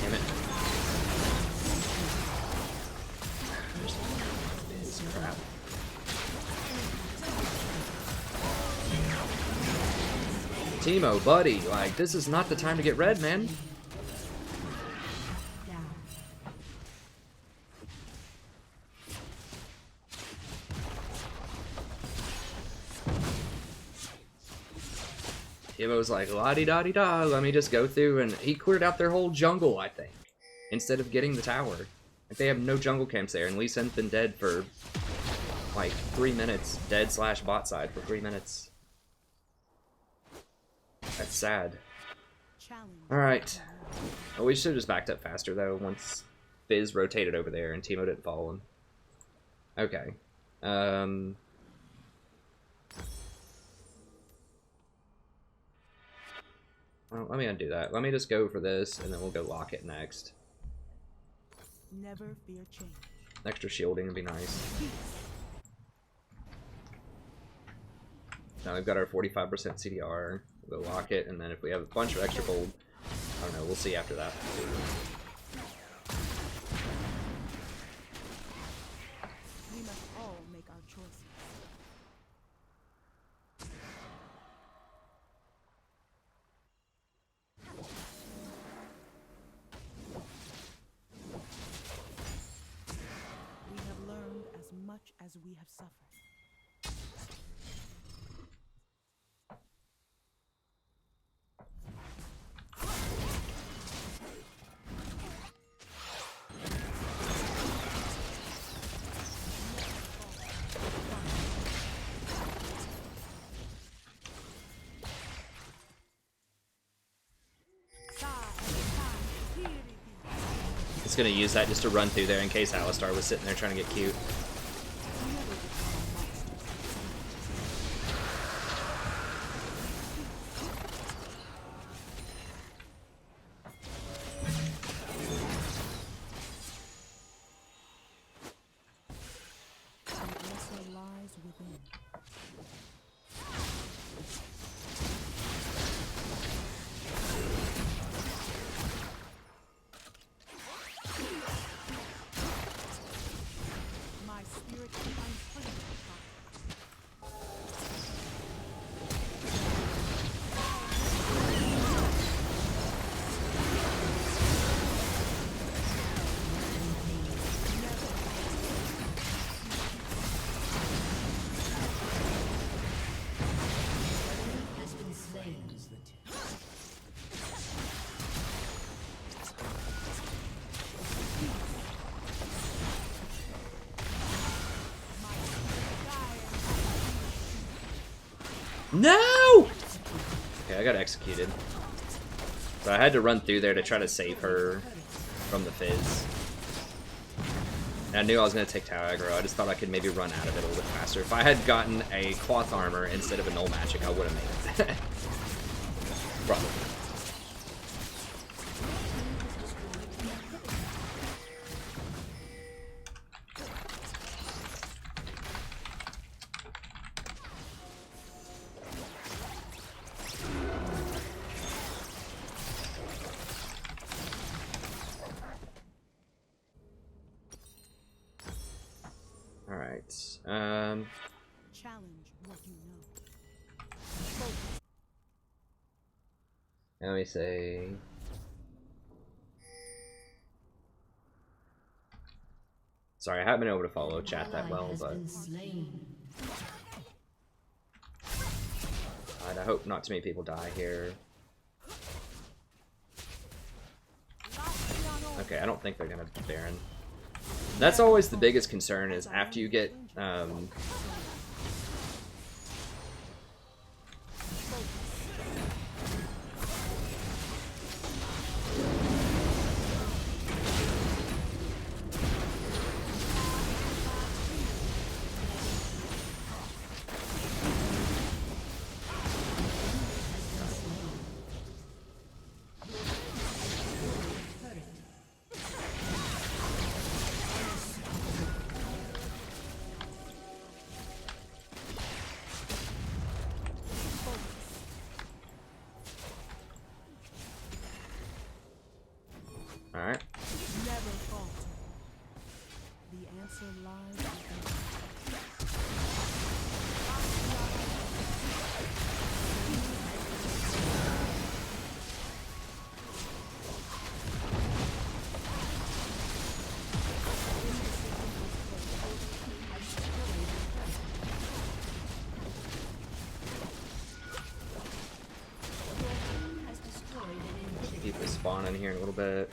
Damn it. Crap. Teemo, buddy, like, this is not the time to get red, man. Teemo's like, la-di-da-di-da, let me just go through, and he cleared out their whole jungle, I think, instead of getting the tower. Like, they have no jungle camps there, and Lee Sin's been dead for, like, 3 minutes. Dead / bot side for 3 minutes. That's sad. Alright. Well, we should have just backed up faster, though, once Fizz rotated over there and Teemo didn't follow him. Okay. Well, let me undo that. Let me just go for this, and then we'll go lock it next. Never fear change. Extra shielding would be nice. Now we've got our 45% CDR. We'll lock it, and then if we have a bunch of extra gold, I don't know, we'll see after that. We must all make our choices. We have learned as much as we have suffered. It's gonna use that just to run through there in case Alistar was sitting there trying to get cute. No! Okay, I got executed. So I had to run through there to try to save her from the fizz. And I knew I was going to take tower aggro. I just thought I could maybe run out of it a little bit faster. If I had gotten a cloth armor instead of a null magic, I would have made it. Probably. Challenge what you know. Let me say. Sorry, I haven't been able to follow chat that well, but I hope not too many people die here. Okay, I don't think they're gonna Baron. That's always the biggest concern, is after you get Alright. Never falter. The answer lies within. People spawn in here in a little bit.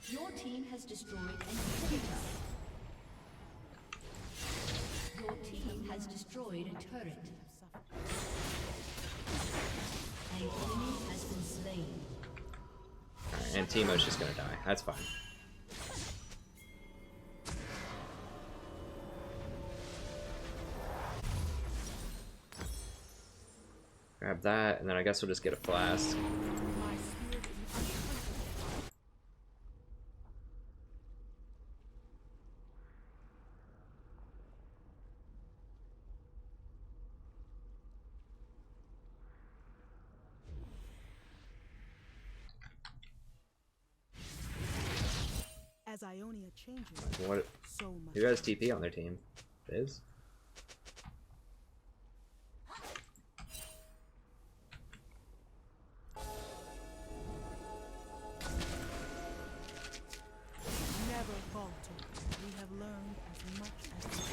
Your team has destroyed an inhibitor. Your team has destroyed a turret. An enemy has been slain. Alright, and Teemo's just gonna die. That's fine. Grab that, and then I guess we'll just get a flask. As Ionia changes, What? so much. Who has TP on their team? Fizz? Never falter. We have learned as much as we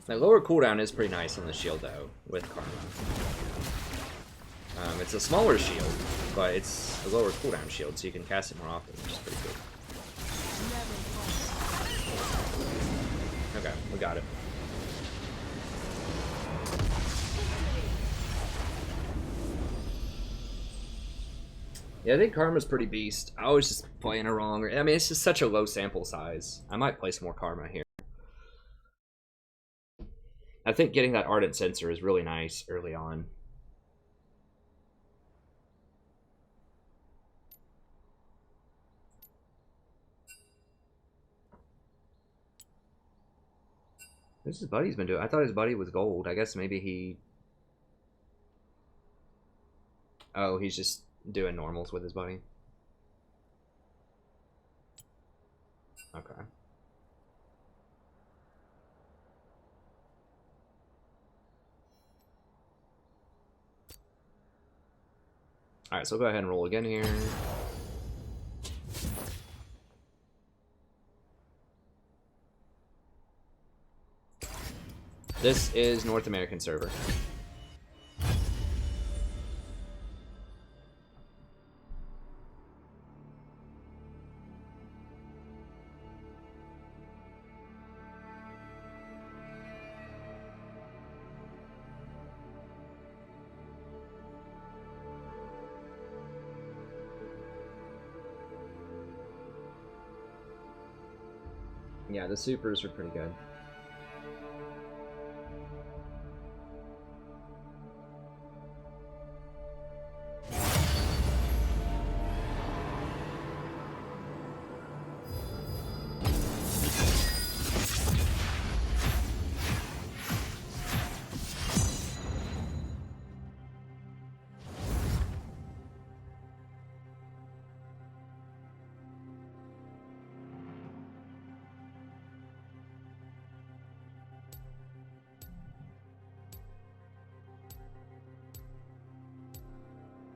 The lower cooldown is pretty nice on the shield though, with Karma. It's a smaller shield, but it's a lower cooldown shield, so you can cast it more often, which is pretty good. Okay, we got it. Yeah, I think Karma's pretty beast. I was just playing her wrong. I mean, it's just such a low sample size. I might play some more Karma here. I think getting that Ardent sensor is really nice early on. What's his buddy's been doing? I thought his buddy was gold. I guess maybe he... Oh, he's just doing normals with his buddy. Okay. Alright, so we'll go ahead and roll again here. This is North American server. Yeah, the supers are pretty good.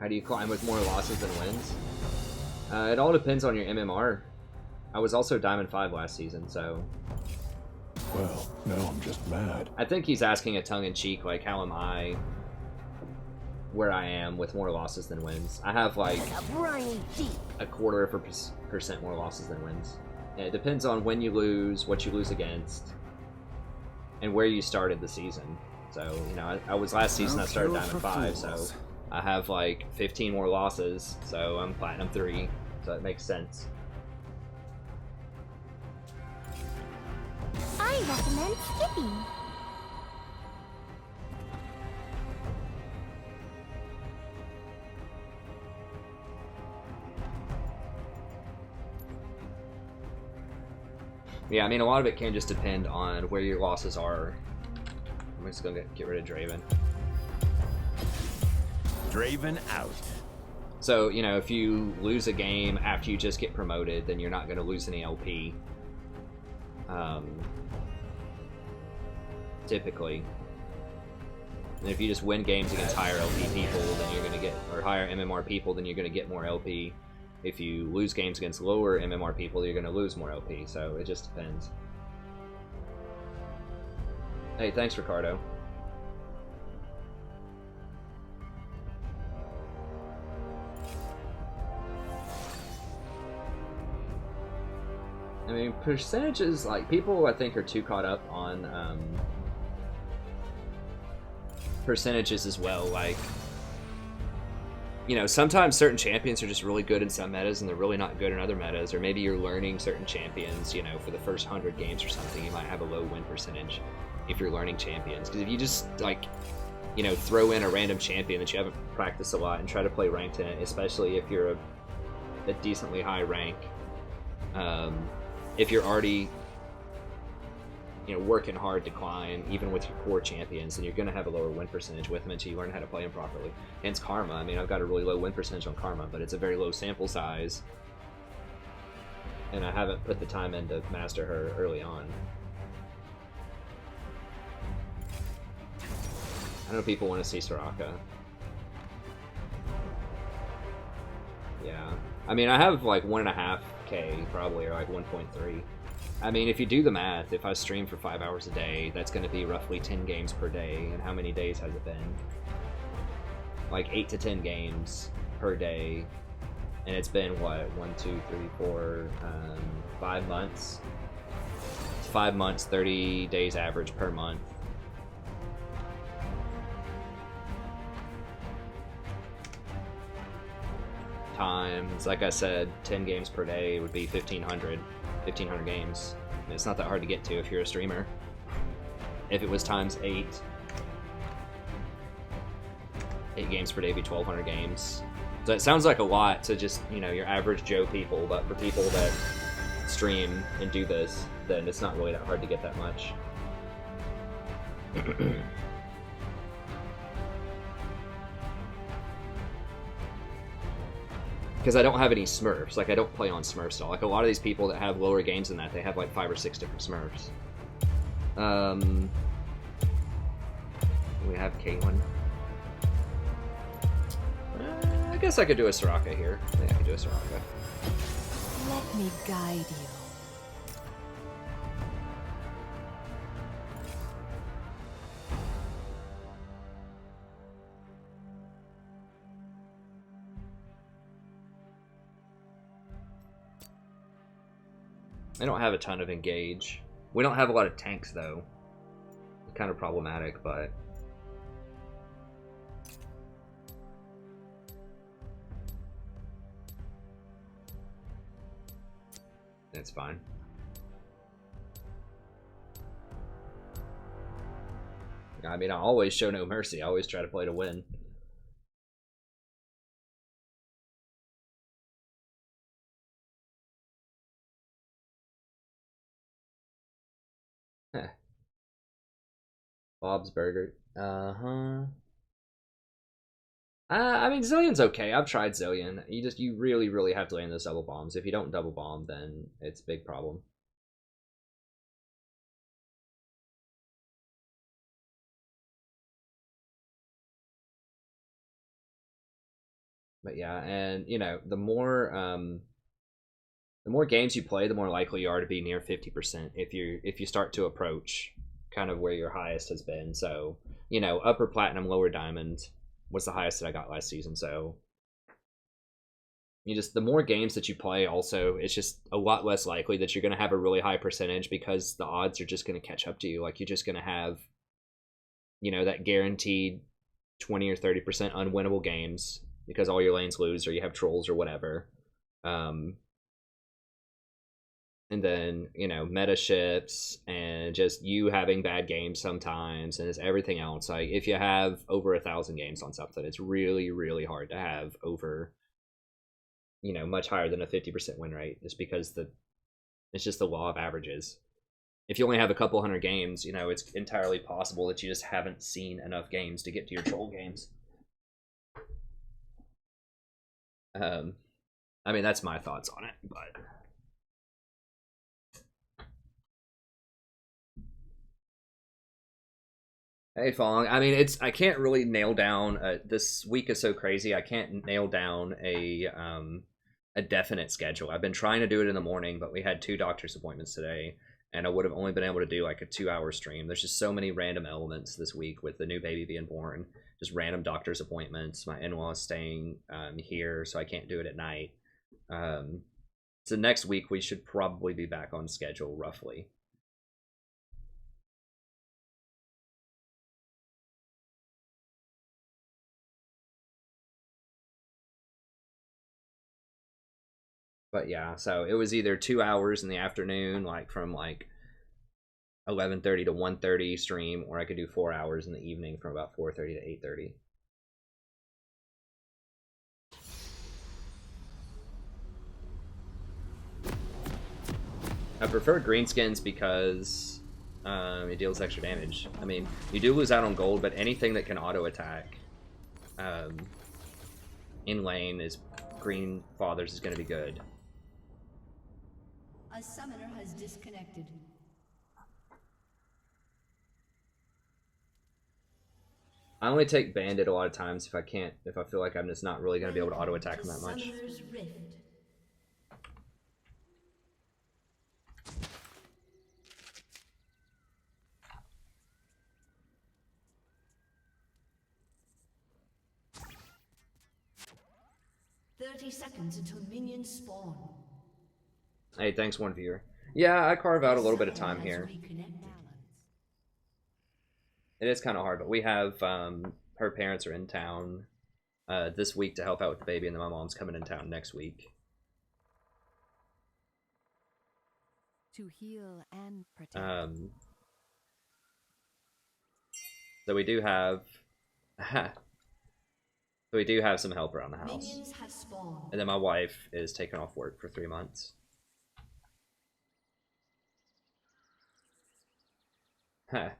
How do you climb with more losses than wins? It all depends on your MMR. I was also Diamond 5 last season, so... Well, now I'm just mad. I think he's asking a tongue-in-cheek, like, how am I where I am with more losses than wins? I have, like, a quarter of a percent more losses than wins. And it depends on when you lose, what you lose against, and where you started the season. So, you know, I was last season, I started Diamond 5, so... I have like 15 more losses, so I'm Platinum 3, so it makes sense. I recommend skipping. Yeah, I mean, a lot of it can just depend on where your losses are. I'm just gonna get rid of Draven. Draven out. So, you know, if you lose a game after you just get promoted, then you're not going to lose any LP. Typically. And if you just win games against higher LP people, then you're going to get, or higher MMR people, then you're going to get more LP. If you lose games against lower MMR people, you're going to lose more LP, so it just depends. Hey, thanks, Ricardo. I mean, percentages, like, people I think are too caught up on percentages as well. Like, you know, sometimes certain champions are just really good in some metas and they're really not good in other metas, or maybe you're learning certain champions, you know, for the first 100 games or something, you might have a low win percentage if you're learning champions. Because if you just, like, you know, throw in a random champion that you haven't practiced a lot and try to play ranked in it, especially if you're a decently high rank, if you're already, you know, working hard to climb, even with your core champions, then you're going to have a lower win percentage with them until you learn how to play them properly. Hence Karma. I mean, I've got a really low win percentage on Karma, but it's a very low sample size, and I haven't put the time in to master her early on. I know people want to see Saraka. Yeah. I mean, I have like 1.5K probably, or like 1.3. I mean, if you do the math, if I stream for 5 hours a day, that's going to be roughly 10 games per day. And how many days has it been? Like 8 to 10 games per day. And it's been, what, 1, 2, 3, 4, 5 months? It's 5 months, 30 days average per month. times, like I said, 10 games per day would be 1,500 games. And it's not that hard to get to if you're a streamer. If it was times 8 games per day would be 1,200 games. So it sounds like a lot to just, you know, your average Joe people, but for people that stream and do this, then it's not really that hard to get that much. Because I don't have any Smurfs. Like, I don't play on Smurfs at all. Like, a lot of these people that have lower games than that, they have like 5 or 6 different Smurfs. We have Caitlyn. I guess I could do a Saraka here. I think I could do a Saraka. Let me guide you. I don't have a ton of engage. We don't have a lot of tanks though. It's kind of problematic, but it's fine. I mean, I always show no mercy. I always try to play to win. Huh. Bob's Burger. I mean, Zillion's okay. I've tried Zillion. You really have to land those double bombs. If you don't double bomb, then it's a big problem. But yeah, and you know, the more games you play, the more likely you are to be near 50% if you start to approach kind of where your highest has been. So, you know, upper platinum, lower diamond was the highest that I got last season. So the more games that you play, also, it's just a lot less likely that you're going to have a really high percentage, because the odds are just going to catch up to you. Like, you're just going to have, you know, that guaranteed 20 or 30% unwinnable games because all your lanes lose, or you have trolls or whatever. And then, you know, meta shifts and just you having bad games sometimes, and it's everything else. Like, if you have over 1,000 games on something, it's really hard to have over, you know, much higher than a 50% win rate, just because it's just the law of averages. If you only have a couple hundred games, you know, it's entirely possible that you just haven't seen enough games to get to your troll games. I mean, that's my thoughts on it, but hey, Fong. I mean, I can't really nail down. This week is so crazy. I can't nail down a definite schedule. I've been trying to do it in the morning, but we had 2 doctor's appointments today, and I would have only been able to do like a 2-hour stream. There's just so many random elements this week with the new baby being born. Just random doctor's appointments. My in-laws staying here, so I can't do it at night. So next week we should probably be back on schedule, roughly. But yeah, so it was either 2 hours in the afternoon, like from like 11:30 to 1:30 stream, or I could do 4 hours in the evening from about 4:30 to 8:30. I prefer greenskins because it deals extra damage. I mean, you do lose out on gold, but anything that can auto attack in lane is green fathers is going to be good. A summoner has disconnected. I only take bandit a lot of times if I feel like I'm just not really going to be able to auto attack them that much. Summoner's Rift. Seconds until minions spawn. Hey, thanks, one viewer. Yeah, I carve out a little bit of time here. It is kind of hard, but we have her parents are in town. this week to help out with the baby, and then my mom's coming in town next week. To heal and protect. So we do have some help around the house. Minions have spawned. And then my wife is taking off work for 3 months. Hey,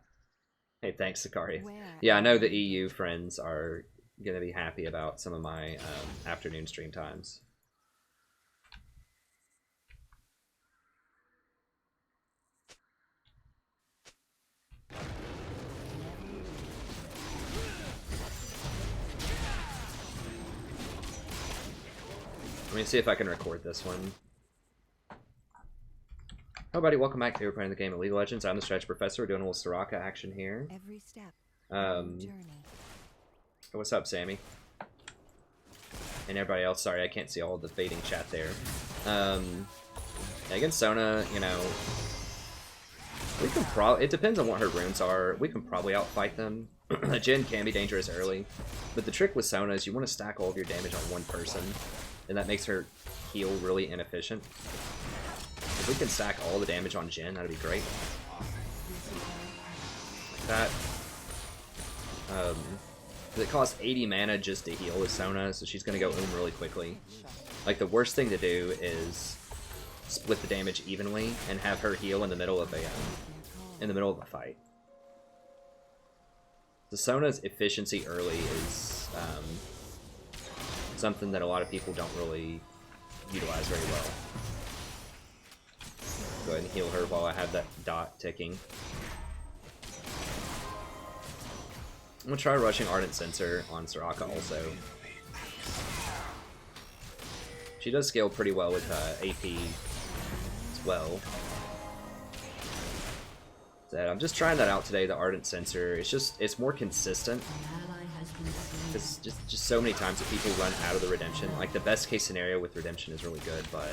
thanks, Sakari. Yeah, I know the EU friends are going to be happy about some of my afternoon stream times. Let me see if I can record this one. Oh, buddy, welcome back. We're playing the game of League of Legends. I'm the Stretch Professor. We're doing a little Saraka action here. Every step. What's up, Sammy? And everybody else. Sorry, I can't see all the fading chat there. Against Sona, you know, we can probably. It depends on what her runes are. We can probably outfight them. Jhin can be dangerous early, but the trick with Sona is you want to stack all of your damage on one person, and that makes her heal really inefficient. If we can stack all the damage on Jhin, that'd be great. Like that. It costs 80 mana just to heal with Sona, so she's gonna go really quickly. Like, the worst thing to do is split the damage evenly and have her heal in the middle of a fight. So Sona's efficiency early is something that a lot of people don't really utilize very well. Go ahead and heal her while I have that dot ticking. I'm gonna try rushing Ardent Sensor on Saraka also. She does scale pretty well with AP as well. So I'm just trying that out today, the Ardent Sensor. It's more consistent. Because just so many times that people run out of the Redemption. Like, the best case scenario with Redemption is really good, but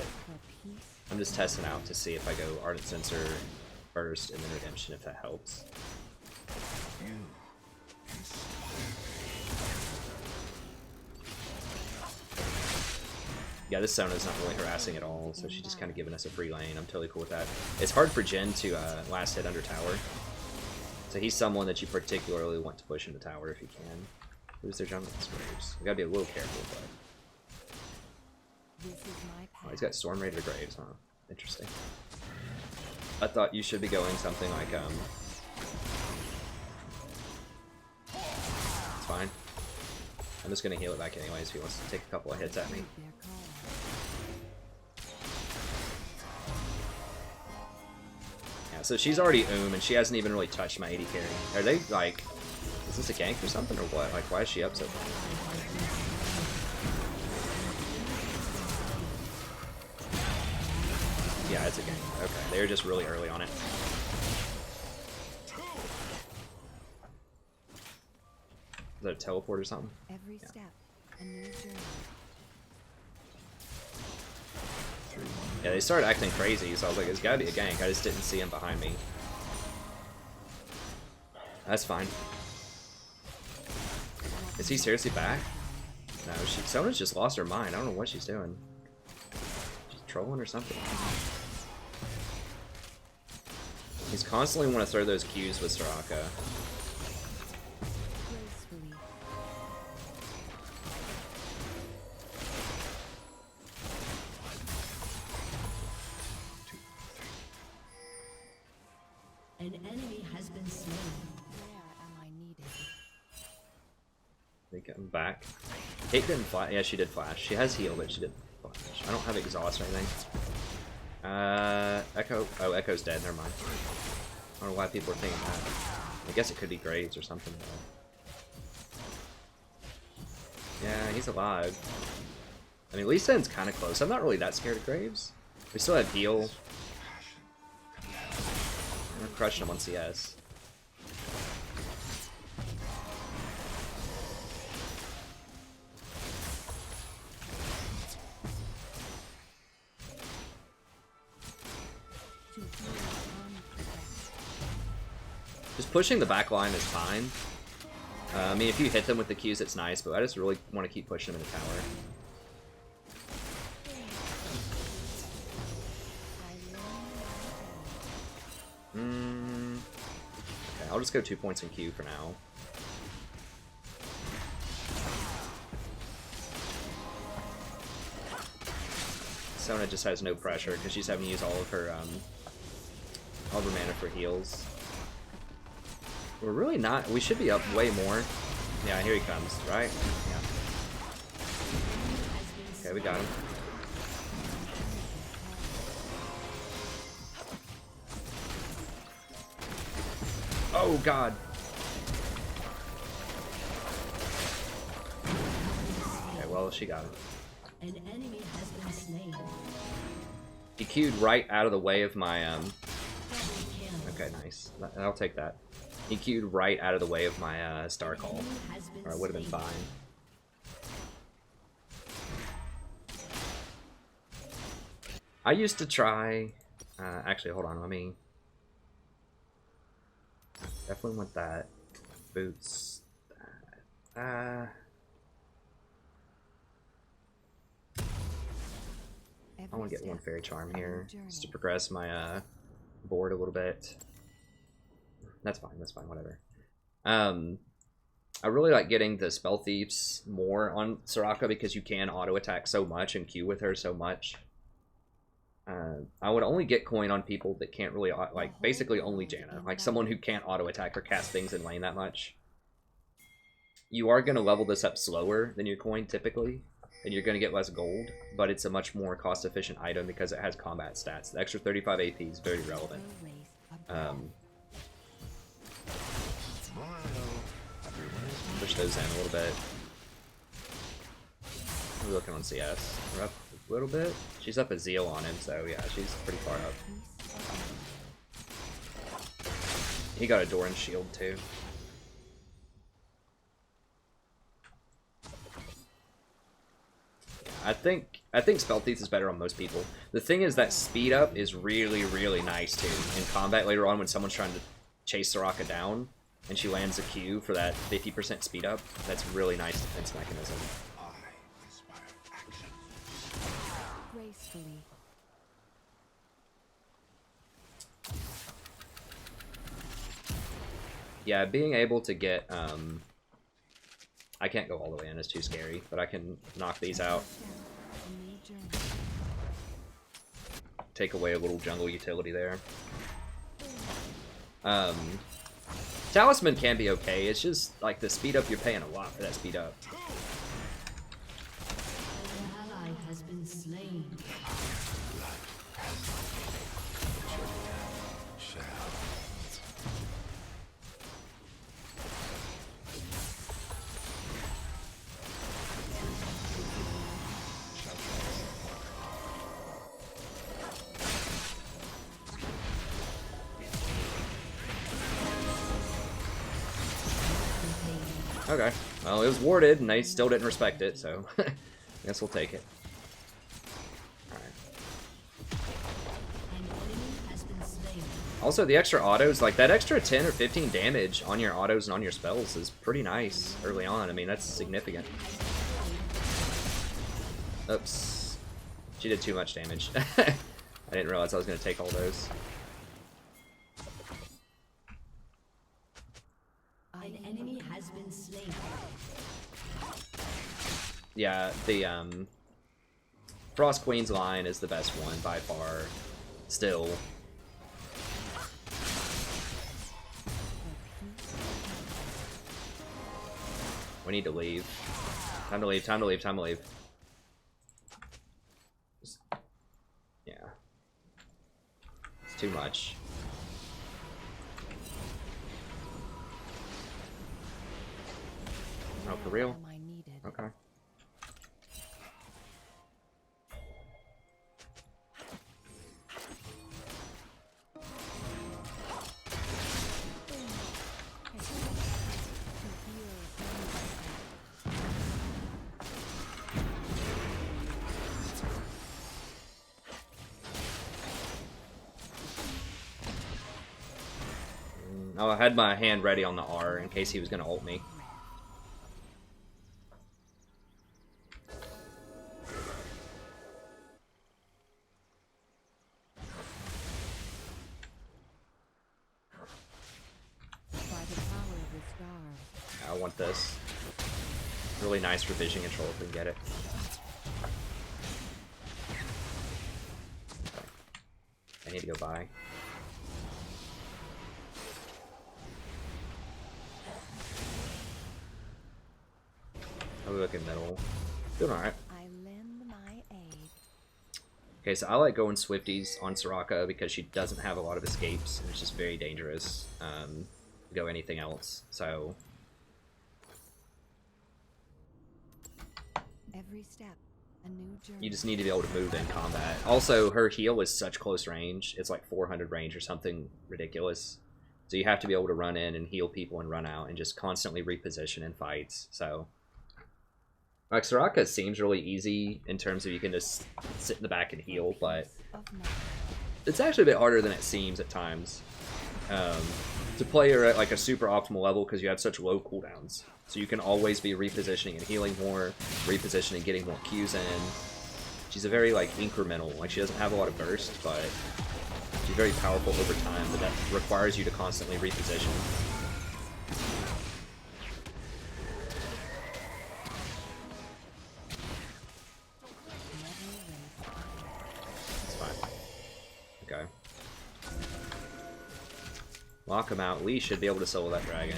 I'm just testing out to see if I go Ardent Sensor first and then Redemption, if that helps. Yeah, this Sona's not really harassing at all, so she's just kind of giving us a free lane. I'm totally cool with that. It's hard for Jhin to last hit under tower. So he's someone that you particularly want to push into tower if you can. Who's their jungle Graves? We gotta be a little careful, but... Oh, he's got Storm Raider Graves, huh? Interesting. I thought you should be going something like, It's fine. I'm just gonna heal it back anyways if he wants to take a couple of hits at me. Yeah, so she's already and she hasn't even really touched my AD carry. Are they, like... Is this a gank or something, or what? Like, why is she up so far? Yeah, it's a gank. Okay, they were just really early on it. Is that a teleport or something? Every step, a new journey. Yeah, they started acting crazy, so I was like, it's gotta be a gank. I just didn't see him behind me. That's fine. Is he seriously back? No, Sona's just lost her mind. I don't know what she's doing. She's trolling or something. He's constantly want to throw those Qs with Saraka. An enemy has been slain. Where am I needed? They get him back. Kate didn't flash. Yeah, she did flash. She has heal, but she didn't flash. I don't have exhaust or anything. Echo. Oh, Echo's dead. Never mind. I don't know why people are thinking that. I guess it could be Graves or something. Yeah, he's alive. I mean, Lee Sin's kind of close. I'm not really that scared of Graves. We still have heal. We're crushing him on CS. Just pushing the back line is fine. I mean, if you hit them with the Qs, it's nice, but I just really want to keep pushing them in the tower. Okay, I'll just go 2 points in Q for now. Sona just has no pressure because she's having to use all of her mana for heals. We're really not. We should be up way more. Yeah, here he comes, right? Yeah. Okay, we got him. Oh god. Okay, well she got him. An enemy has been slain. He queued right out of the way of my Okay, nice. I'll take that. He queued right out of the way of my star call. Or it would have been fine. I used to try actually hold on, let me definitely want that. Boots. I want to get one fairy charm here just to progress my board a little bit. That's fine, whatever. I really like getting the spell thieves more on Saraka because you can auto attack so much and queue with her so much. I would only get coin on people that can't really, like, basically only Janna. Like, someone who can't auto-attack or cast things in lane that much. You are going to level this up slower than your coin, typically, and you're going to get less gold, but it's a much more cost-efficient item because it has combat stats. The extra 35 AP is very relevant. Push those in a little bit. We're looking on CS. We're up a little bit. She's up a Zeal on him, so yeah, she's pretty far up. He got a Doran shield too. Yeah, I think Spell Thief is better on most people. The thing is that speed up is really, really nice too. In combat later on when someone's trying to chase Saraka down and she lands a Q for that 50% speed up, that's really nice defense mechanism. Gracefully. Yeah, being able to get, I can't go all the way in, it's too scary, but I can knock these out. Take away a little jungle utility there. Talisman can be okay, it's just, like, the speed up, you're paying a lot for that speed up. An ally has been slain. Okay, well, it was warded, and they still didn't respect it, so I guess we'll take it. Alright. Also, the extra autos, like, that extra 10 or 15 damage on your autos and on your spells is pretty nice early on. I mean, that's significant. Oops. She did too much damage. I didn't realize I was going to take all those. An enemy has been slain. Yeah, the Frost Queen's line is the best one by far. Still. We need to leave. Time to leave, time to leave, time to leave. Just, yeah. It's too much. Oh, for real? Okay. Oh, I had my hand ready on the R in case he was going to ult me. want this. Really nice for vision control if we can get it. Okay. I need to go by. I'll look in middle. Doing alright. I lend my aid. Okay, so I like going Swifties on Saraka because she doesn't have a lot of escapes, and it's just very dangerous to go anything else. So Every step, a new journey. you just need to be able to move in combat. Also, her heal is such close range. It's like 400 range or something ridiculous. So you have to be able to run in and heal people and run out and just constantly reposition in fights. So like Saraka seems really easy in terms of you can just sit in the back and heal, but it's actually a bit harder than it seems at times to play her at like a super optimal level because you have such low cooldowns. So you can always be repositioning and healing more, repositioning, getting more Qs in. She's a very like incremental, like she doesn't have a lot of burst, but she's very powerful over time, but that requires you to constantly reposition. Okay. Lock him out. We should be able to solo that dragon.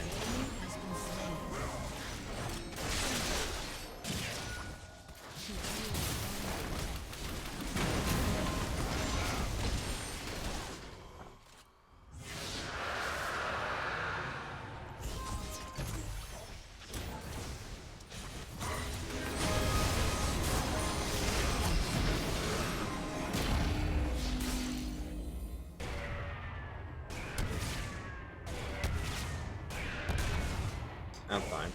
I'm fine.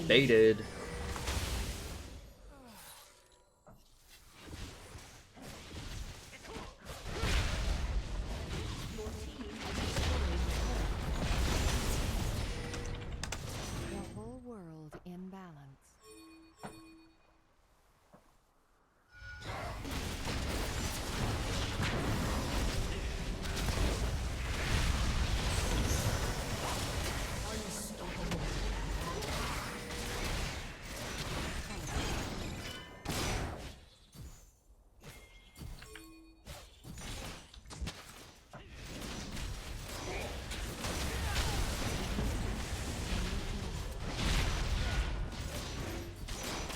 Baited. The whole world in balance.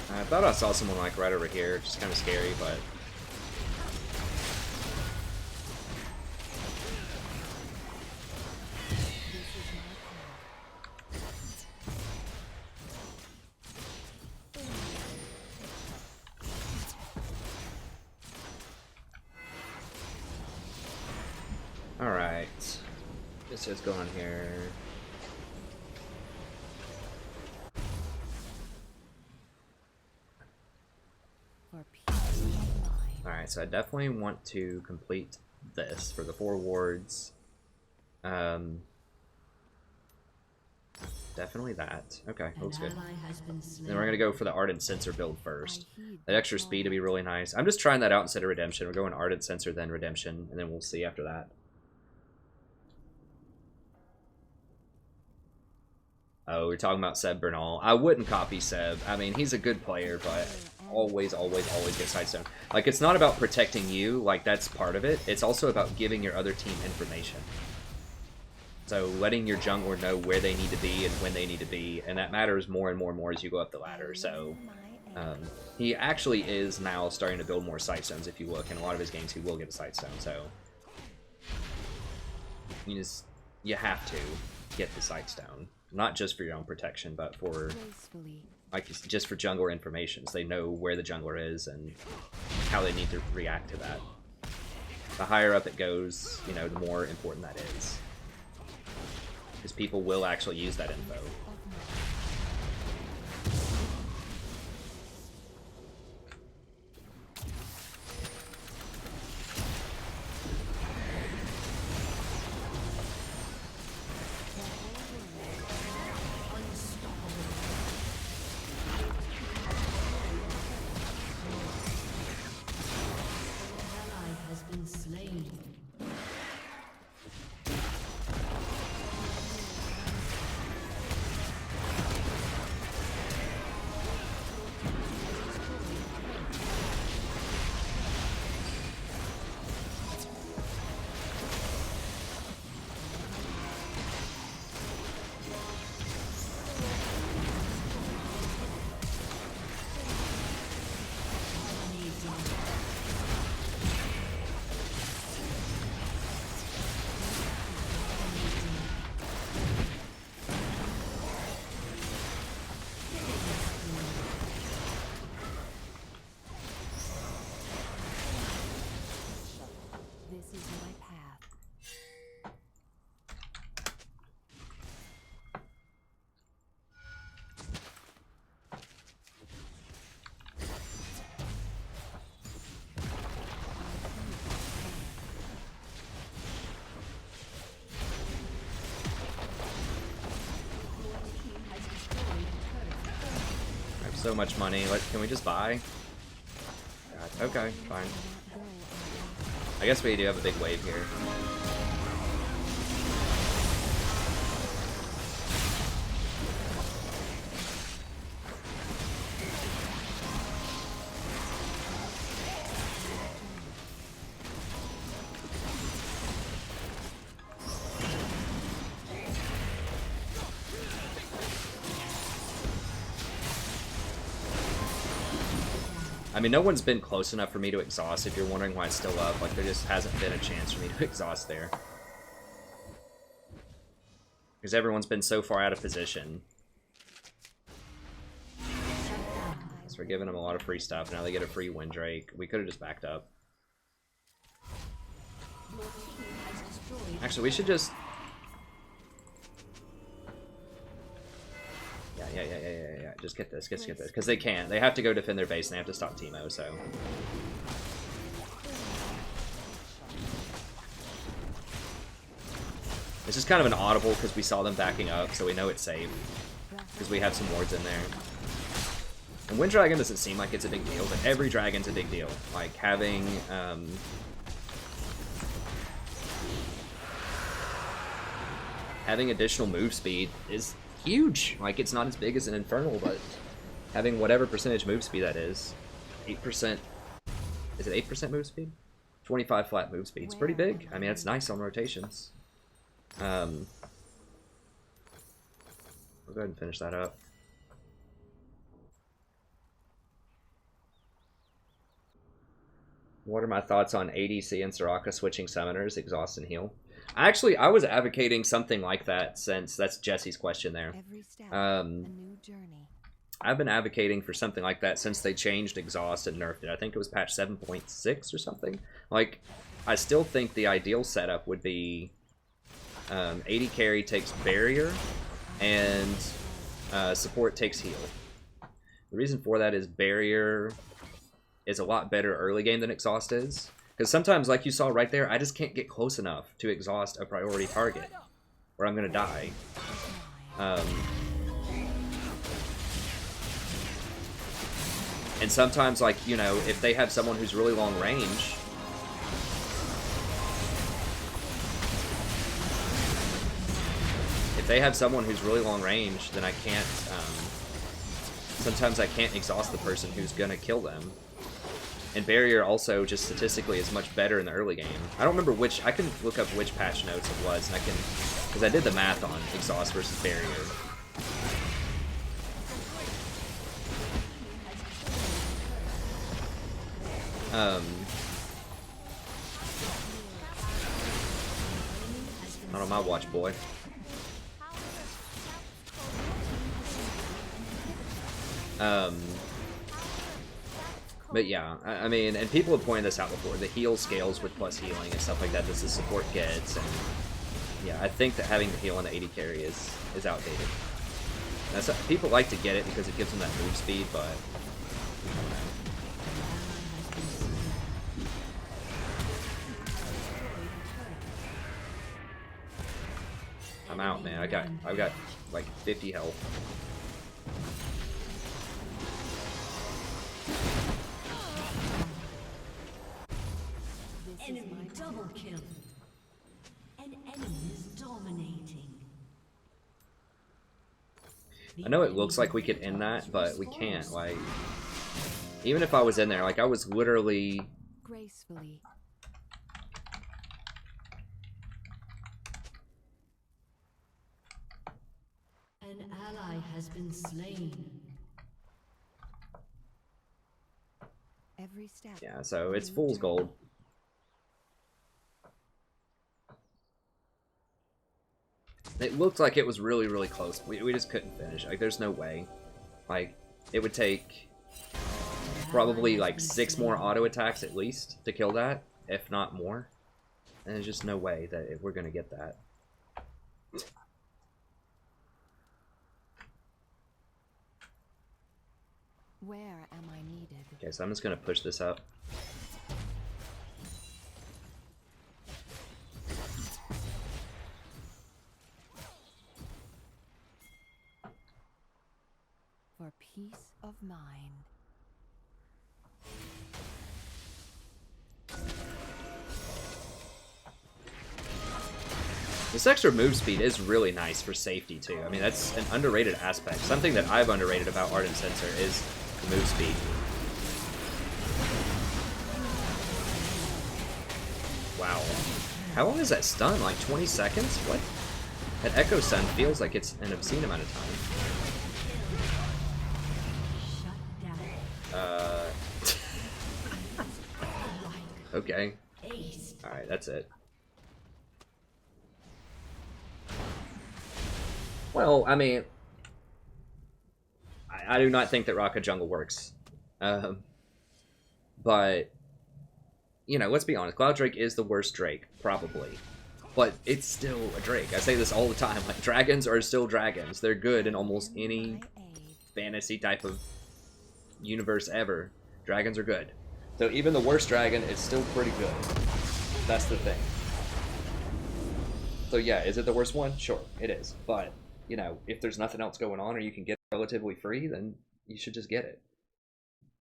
I thought I saw someone like right over here, just kind of scary, but all right. This is going here. Alright, so I definitely want to complete this for the 4 wards. Definitely that. Okay, looks good. Then we're going to go for the Ardent Sensor build first. That extra speed would be really nice. I'm just trying that out instead of Redemption. We're going Ardent Sensor, then Redemption, and then we'll see after that. Oh, we're talking about Seb Bernal. I wouldn't copy Seb. I mean, he's a good player, but always get sidestone. Like, it's not about protecting you. Like, that's part of it. It's also about giving your other team information. So letting your jungler know where they need to be and when they need to be, and that matters more and more and more as you go up the ladder. So he actually is now starting to build more sightstones. If you look in a lot of his games, he will get a sightstone. So you have to get the sightstone, not just for your own protection, but for like just for jungler information, so they know where the jungler is and how they need to react to that. The higher up it goes, you know, the more important that is. Because people will actually use that info. This is my path. I have so much money. Can we just buy? God, okay, fine. I guess we do have a big wave here. I mean, no one's been close enough for me to exhaust, if you're wondering why it's still up. Like, there just hasn't been a chance for me to exhaust there. Because everyone's been so far out of position. So we're giving them a lot of free stuff. Now they get a free Windrake. We could have just backed up. Actually, we should just... Yeah. Just get this, get this. Because they can't. They have to go defend their base and they have to stop Teemo, so... This is kind of an audible because we saw them backing up, so we know it's safe. Because we have some wards in there. And Wind Dragon doesn't seem like it's a big deal, but every dragon's a big deal. Like, having... having additional move speed is huge. Like, it's not as big as an Infernal, but having whatever percentage move speed that is, 8%, is it 8% move speed? 25 flat move speed. It's pretty big. I mean, it's nice on rotations. We'll go ahead and finish that up. What are my thoughts on ADC and Saraka switching summoners, exhaust and heal? I was advocating something like that since that's Jesse's question there. Every step, a new journey. I've been advocating for something like that since they changed exhaust and nerfed it. I think it was patch 7.6 or something. Like, I still think the ideal setup would be AD carry takes barrier and support takes heal. The reason for that is barrier is a lot better early game than exhaust is. Because sometimes, like you saw right there, I just can't get close enough to exhaust a priority target, or I'm gonna die. And sometimes, like, you know, if they have someone who's really long range, then I can't, sometimes I can't exhaust the person who's gonna kill them. And barrier also, just statistically, is much better in the early game. I don't remember which, I can look up which patch notes it was, and I can, because I did the math on exhaust versus barrier. Not on my watch, boy. But yeah, I mean, and people have pointed this out before, the heal scales with plus healing and stuff like that the support gets, and yeah, I think that having the heal on the 80 carry is outdated. That's, people like to get it because it gives them that move speed, but I'm out, man. I've got like 50 health. Enemy double kill. An enemy is dominating. I know it looks like we could end that, but we can't. Like, even if I was in there, like I was literally gracefully. An ally has been slain. Every step. yeah. So it's fool's gold. It looked like it was really, really close. We just couldn't finish. Like, there's no way. Like, it would take probably like 6 more auto attacks at least to kill that, if not more. And there's just no way that we're gonna get that. Where am I needed? Okay, so I'm just gonna push this up. For peace of mind. This extra move speed is really nice for safety too. I mean, that's an underrated aspect. Something that I've underrated about Ardent Sensor is the move speed. Wow. How long is that stun? Like 20 seconds? What? That Echo Stun feels like it's an obscene amount of time. Okay. Alright, that's it. Well, I mean, I do not think that Rocket Jungle works. But, you know, let's be honest. Cloud Drake is the worst Drake, probably. But it's still a Drake. I say this all the time. Like, dragons are still dragons. They're good in almost any fantasy type of universe ever. Dragons are good. So even the worst dragon is still pretty good. That's the thing. So yeah, is it the worst one? Sure, it is. But, you know, if there's nothing else going on or you can get it relatively free, then you should just get it.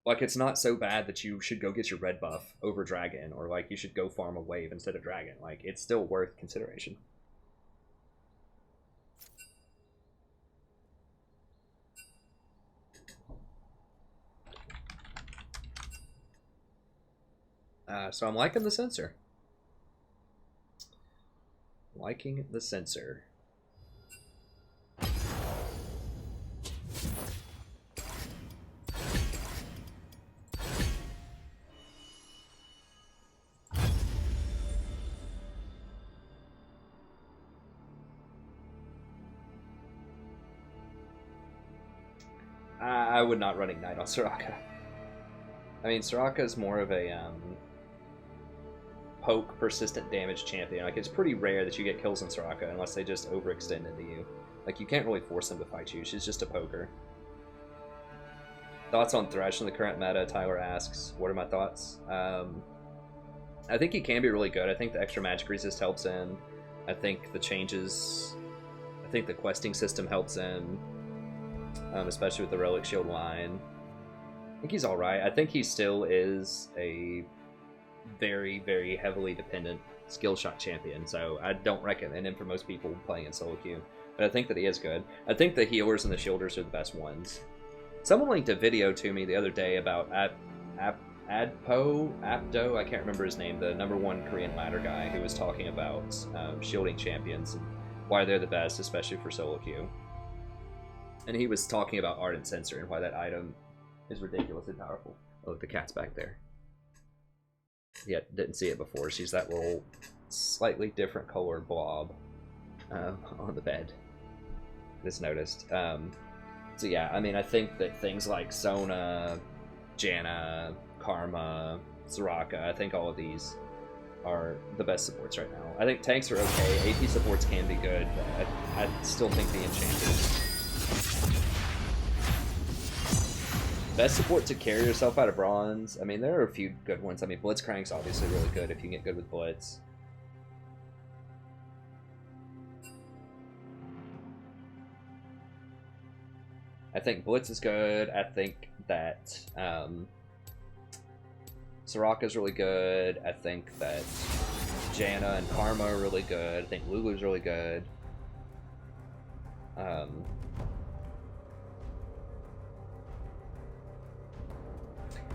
Like, it's not so bad that you should go get your red buff over dragon, or like you should go farm a wave instead of dragon. Like, it's still worth consideration. So I'm liking the sensor. Liking the sensor. I would not run Ignite on Saraka. I mean, Saraka is more of a poke persistent damage champion. Like, it's pretty rare that you get kills on Saraka unless they just overextend into you. Like, you can't really force them to fight you. She's just a poker. Thoughts on Thresh in the current meta? Tyler asks. What are my thoughts? I think he can be really good. I think the extra magic resist helps him. I think the changes... I think the questing system helps him. Especially with the Relic Shield line. I think he's alright. I think he still is a very, very heavily dependent skill shot champion, so I don't recommend him for most people playing in solo queue. But I think that he is good. I think the healers and the shielders are the best ones. Someone linked a video to me the other day about Apto, I can't remember his name, the #1 Korean ladder guy who was talking about shielding champions and why they're the best, especially for solo queue. And he was talking about Ardent Sensor and why that item is ridiculously powerful. Oh, the cat's back there. Yeah, didn't see it before. She's that little slightly different colored blob on the bed. Just noticed. So yeah, I mean, I think that things like Sona, Janna, Karma, Saraka, I think all of these are the best supports right now. I think tanks are okay. AP supports can be good, but I still think the enchanters. Best support to carry yourself out of bronze. I mean, there are a few good ones. I mean, Blitzcrank's obviously really good if you get good with Blitz. I think Blitz is good. I think that Saraka's really good. I think that Janna and Karma are really good. I think Lulu's really good.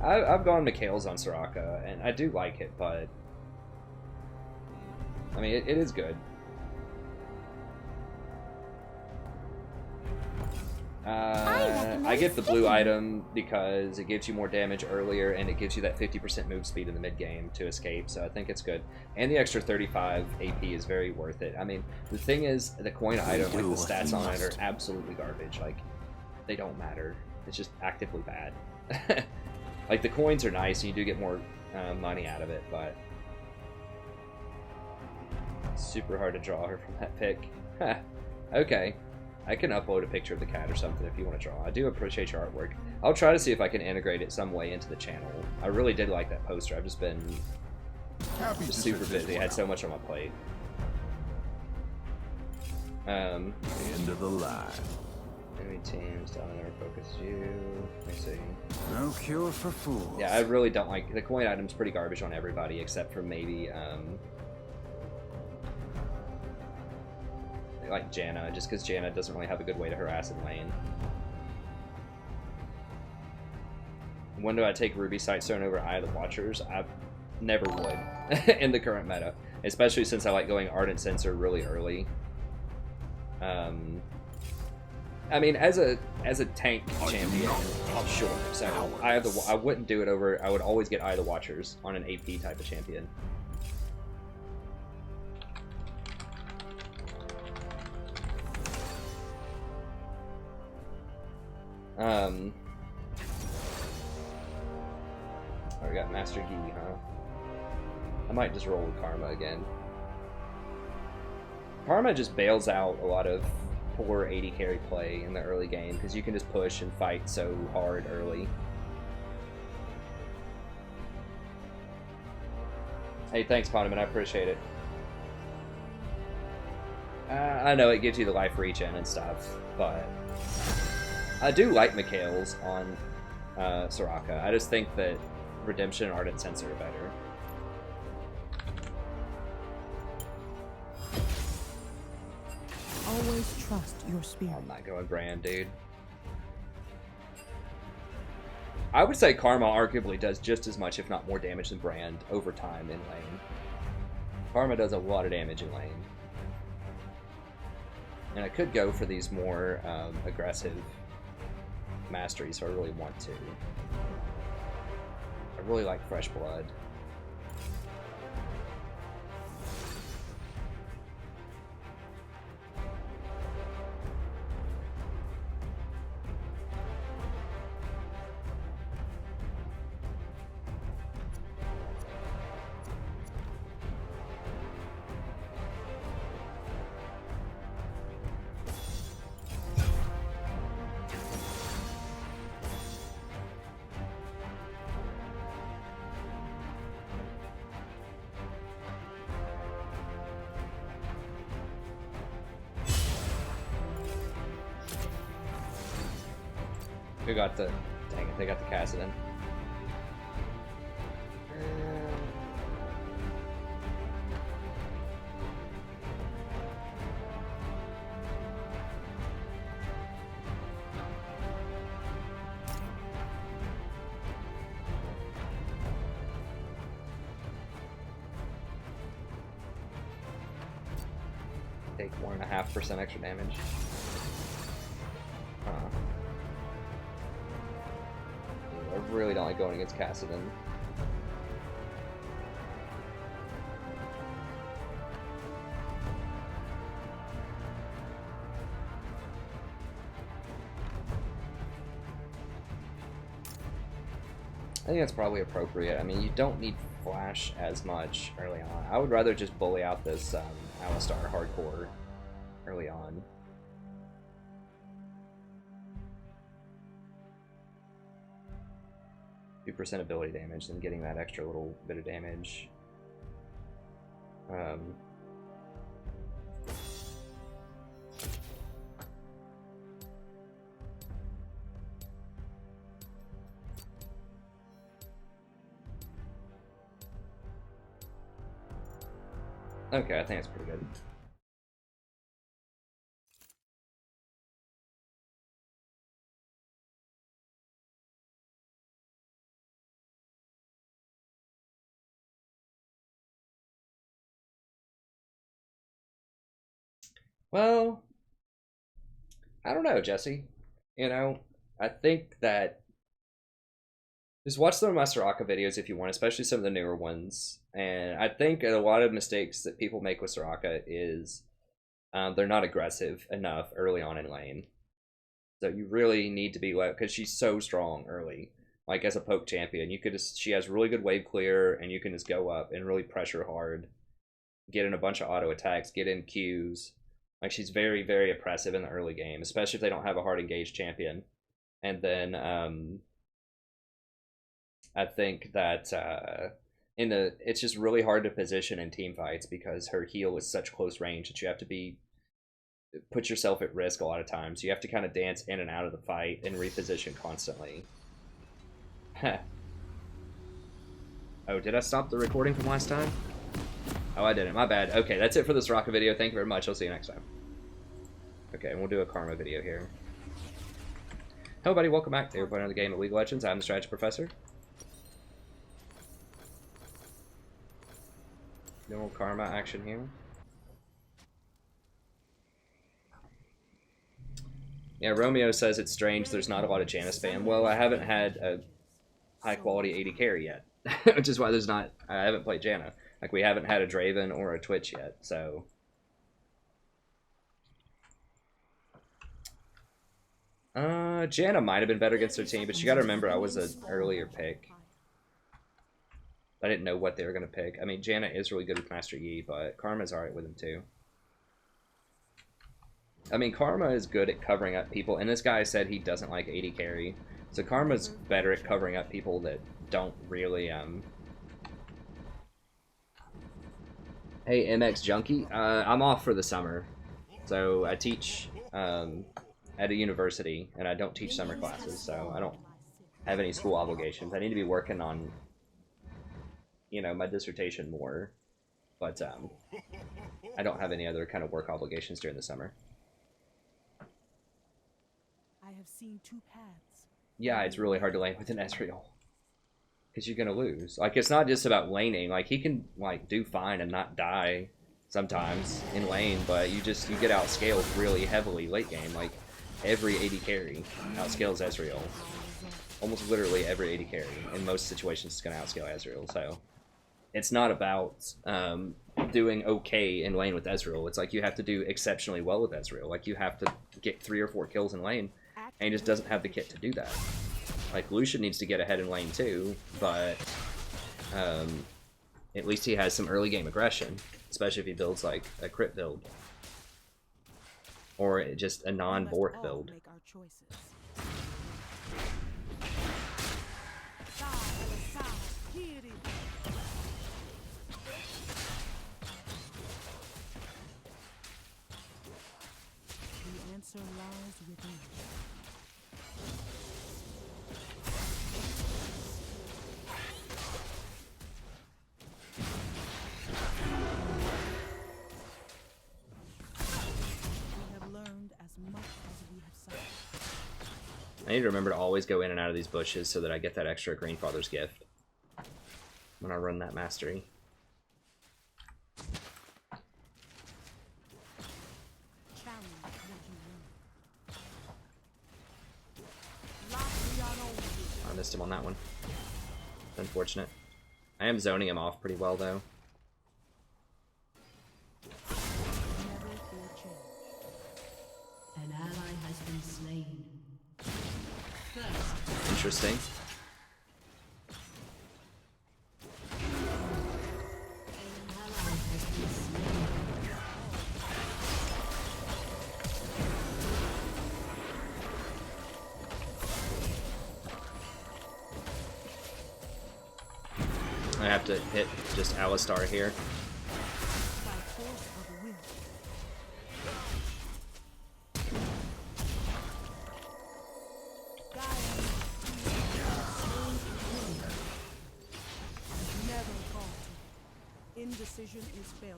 I've gone Mikhail's on Saraka, and I do like it, but I mean, it is good. I get the blue item because it gives you more damage earlier, and it gives you that 50% move speed in the mid game to escape, so I think it's good. And the extra 35 AP is very worth it. I mean, the thing is, the coin item, like the stats on it, are absolutely garbage. Like, they don't matter. It's just actively bad. Like, the coins are nice, and you do get more money out of it, but it's super hard to draw her from that pick. Okay. I can upload a picture of the cat or something if you want to draw. I do appreciate your artwork. I'll try to see if I can integrate it some way into the channel. I really did like that poster. I've just been super busy. I had so much on my plate. End of the line. Enemy teams, style never focuses you. Let me see. No cure for fools. Yeah, I really don't like... The coin item's pretty garbage on everybody except for maybe... like Janna, just because Janna doesn't really have a good way to harass in lane. When do I take Ruby Sightstone over Eye of the Watchers? I never would in the current meta, especially since I like going Ardent Sensor really early. I mean, as a tank champion, sure. So I wouldn't do it over. I would always get Eye of the Watchers on an AP type of champion. Oh, we got Master Yi, huh? I might just roll with Karma again. Karma just bails out a lot of poor 80 carry play in the early game, because you can just push and fight so hard early. Hey, thanks, Potaman, I appreciate it. I know it gives you the life regen and stuff, but... I do like Mikhail's on Saraka. I just think that Redemption and Ardent Sensor are better. Always trust your spirit. I'm not going Brand, dude. I would say Karma arguably does just as much, if not more damage than Brand over time in lane. Karma does a lot of damage in lane. And I could go for these more aggressive mastery, so I really want to. I really like Fresh Blood. Who got the... Dang it, they got the Kassadin. Take 1.5% extra damage. Huh. I really don't like going against Kassadin. I think that's probably appropriate. I mean, you don't need flash as much early on. I would rather just bully out this Alistar hardcore early on. % ability damage than getting that extra little bit of damage. Okay, I think it's pretty good. Well, I don't know, Jesse. You know, I think that just watch some of my Saraka videos if you want, especially some of the newer ones. And I think a lot of mistakes that people make with Saraka is they're not aggressive enough early on in lane. So you really need to be let, because she's so strong early. Like as a poke champion, you could just, she has really good wave clear, and you can just go up and really pressure hard, get in a bunch of auto attacks, get in Qs. Like she's very, very oppressive in the early game, especially if they don't have a hard engaged champion. And then I think that it's just really hard to position in team fights because her heal is such close range that you have to put yourself at risk a lot of times. You have to kind of dance in and out of the fight and reposition constantly. Oh, did I stop the recording from last time? Oh, I didn't. My bad. Okay, that's it for this Saraka video. Thank you very much. I'll see you next time. Okay, and we'll do a Karma video here. Hello, buddy. Welcome back. We're playing another game of League of Legends. I'm the Strategy Professor. No Karma action here. Yeah, Romeo says it's strange there's not a lot of Janna spam. Well, I haven't had a high-quality AD carry yet, which is why there's not... I haven't played Janna. Like, we haven't had a Draven or a Twitch yet, so... Janna might have been better against her team, but you gotta remember I was an earlier pick. I didn't know what they were gonna pick. I mean, Janna is really good with Master Yi, but Karma's alright with him too. I mean, Karma is good at covering up people, and this guy said he doesn't like AD carry. So Karma's better at covering up people that don't really, Hey, MX Junkie, I'm off for the summer. So I teach, at a university, and I don't teach summer classes, so I don't have any school obligations. I need to be working on, you know, my dissertation more, but, I don't have any other kind of work obligations during the summer. I have seen two paths. Yeah, it's really hard to lane with an Ezreal. Because you're gonna lose. Like, it's not just about laning. Like, he can, like, do fine and not die sometimes in lane, but you get outscaled really heavily late game. Like, every AD carry outscales Ezreal. Almost literally every AD carry. In most situations, it's gonna outscale Ezreal, so... It's not about doing okay in lane with Ezreal. It's like you have to do exceptionally well with Ezreal. Like, you have to get 3 or 4 kills in lane, and he just doesn't have the kit to do that. Like, Lucian needs to get ahead in lane too, but at least he has some early game aggression, especially if he builds like a crit build or just a non-Bork build. The answer lies within. I need to remember to always go in and out of these bushes so that I get that extra Greenfather's Gift when I run that mastery. I missed him on that one. Unfortunate. I am zoning him off pretty well though. An ally has been slain. Interesting. I have to hit just Alistar here. By force of will. Never falter. Indecision is failure.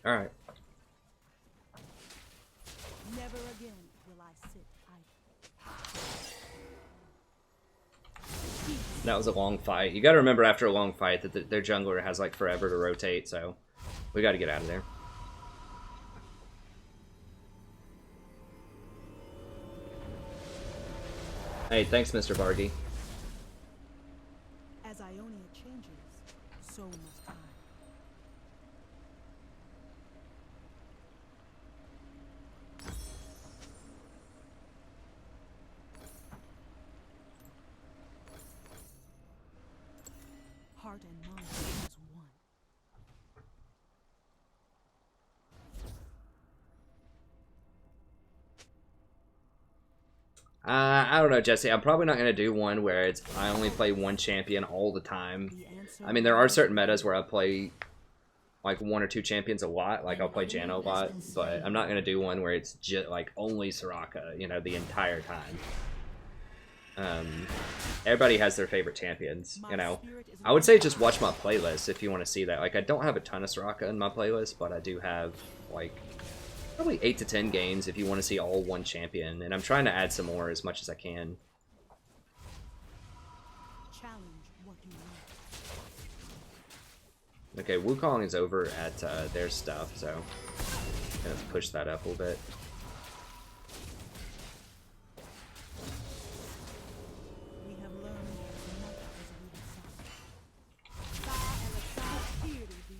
All right. Never again will I sit idle. That was a long fight. You got to remember after a long fight that their jungler has like forever to rotate, so we got to get out of there. Hey, thanks, Mr. Vargy. As Ionia changes, so must I. Heart and mind as one. I don't know, Jesse. I'm probably not going to do one where it's I only play one champion all the time. I mean, there are certain metas where I play like one or two champions a lot. Like I'll play Janna a lot, but I'm not going to do one where it's just like only Saraka, you know, the entire time. Everybody has their favorite champions, you know. I would say just watch my playlist if you want to see that. Like I don't have a ton of Saraka in my playlist, but I do have like probably 8 to 10 games if you want to see all one champion, and I'm trying to add some more as much as I can. Challenge what you want. Okay, Wukong is over at their stuff, so I'm gonna push that up a little bit. We have learned as much as we have suffered. Here to be.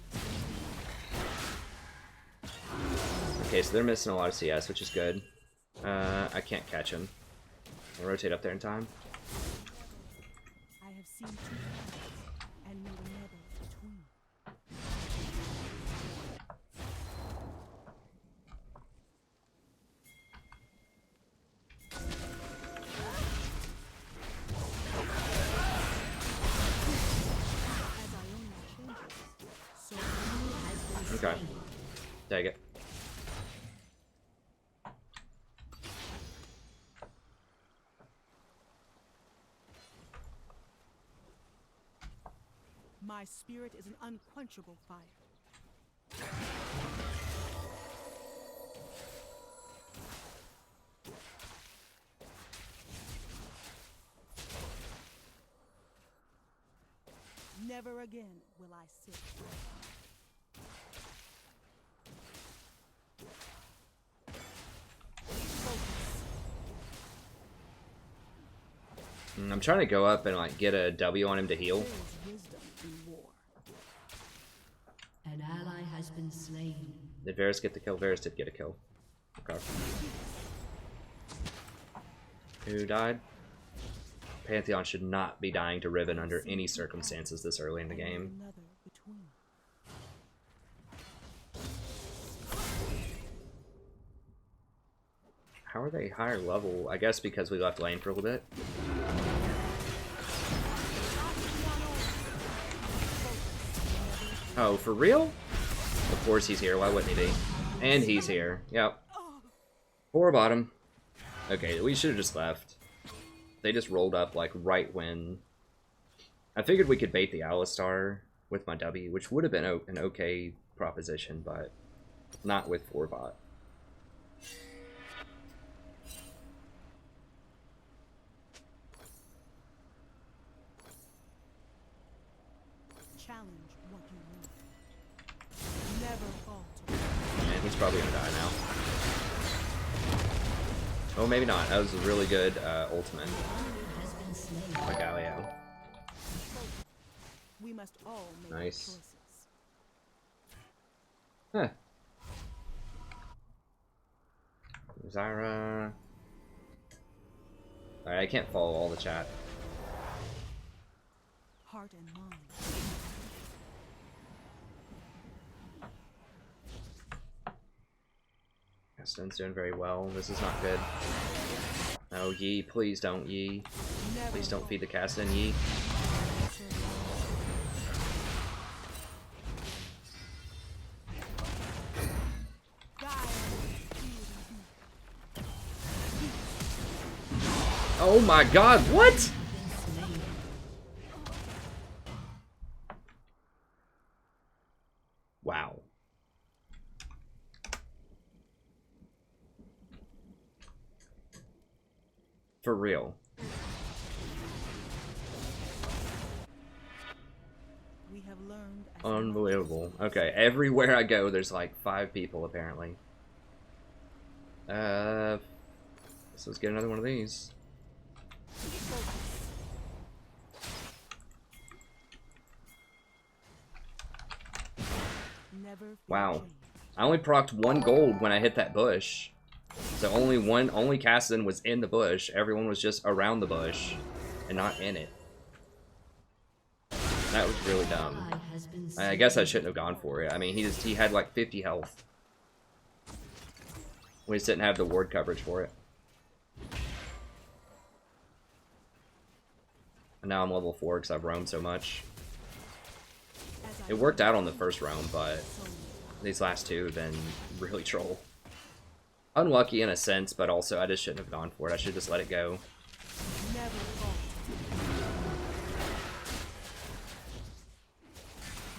Okay, so they're missing a lot of CS, which is good. I can't catch him. I'll rotate up there in time. I have seen two paths and made another between. As Ionia changes, so has been Okay. Take it. my spirit is an unquenchable fire. Never again will I sit. I'm trying to go up and like get a W on him to heal. There is wisdom in war. An ally has been slain. Did Varus get the kill? Varus did get a kill. Okay. Who died? Pantheon should not be dying to Riven under any circumstances this early in the game. Another between. How are they higher level? I guess because we left lane for a little bit. Oh, for real? Of course he's here. Why wouldn't he be? And he's here. Yep. 4 bottom. Okay, we should have just left. They just rolled up like right when... I figured we could bait the Alistar with my W, which would have been an okay proposition, but not with 4 bot. Challenge what you want. Never falter. Man, he's probably gonna die now. Oh, maybe not. That was a really good ultimate by Galio. We must all make Nice. choices. Huh. Zyra. Alright, I can't follow all the chat. Heart and mind. Gaston's doing very well. This is not good. No, Yi, please don't, Yi. Please don't feed the Caston, Yi. Oh my god, what? Wow. For real. We have learned as Unbelievable. Okay, everywhere I go, there's like 5 people apparently. So let's get another one of these. never feel Wow. change. I only procced 1 gold when I hit that bush. So only Caston was in the bush. Everyone was just around the bush and not in it. That was really dumb. I guess I shouldn't have gone for it. I mean, he had like 50 health. We just didn't have the ward coverage for it. And now I'm level 4 because I've roamed so much. It worked out on the first roam, but these last 2 have been really troll. Unlucky in a sense, but also I just shouldn't have gone for it. I should just let it go. Never falter.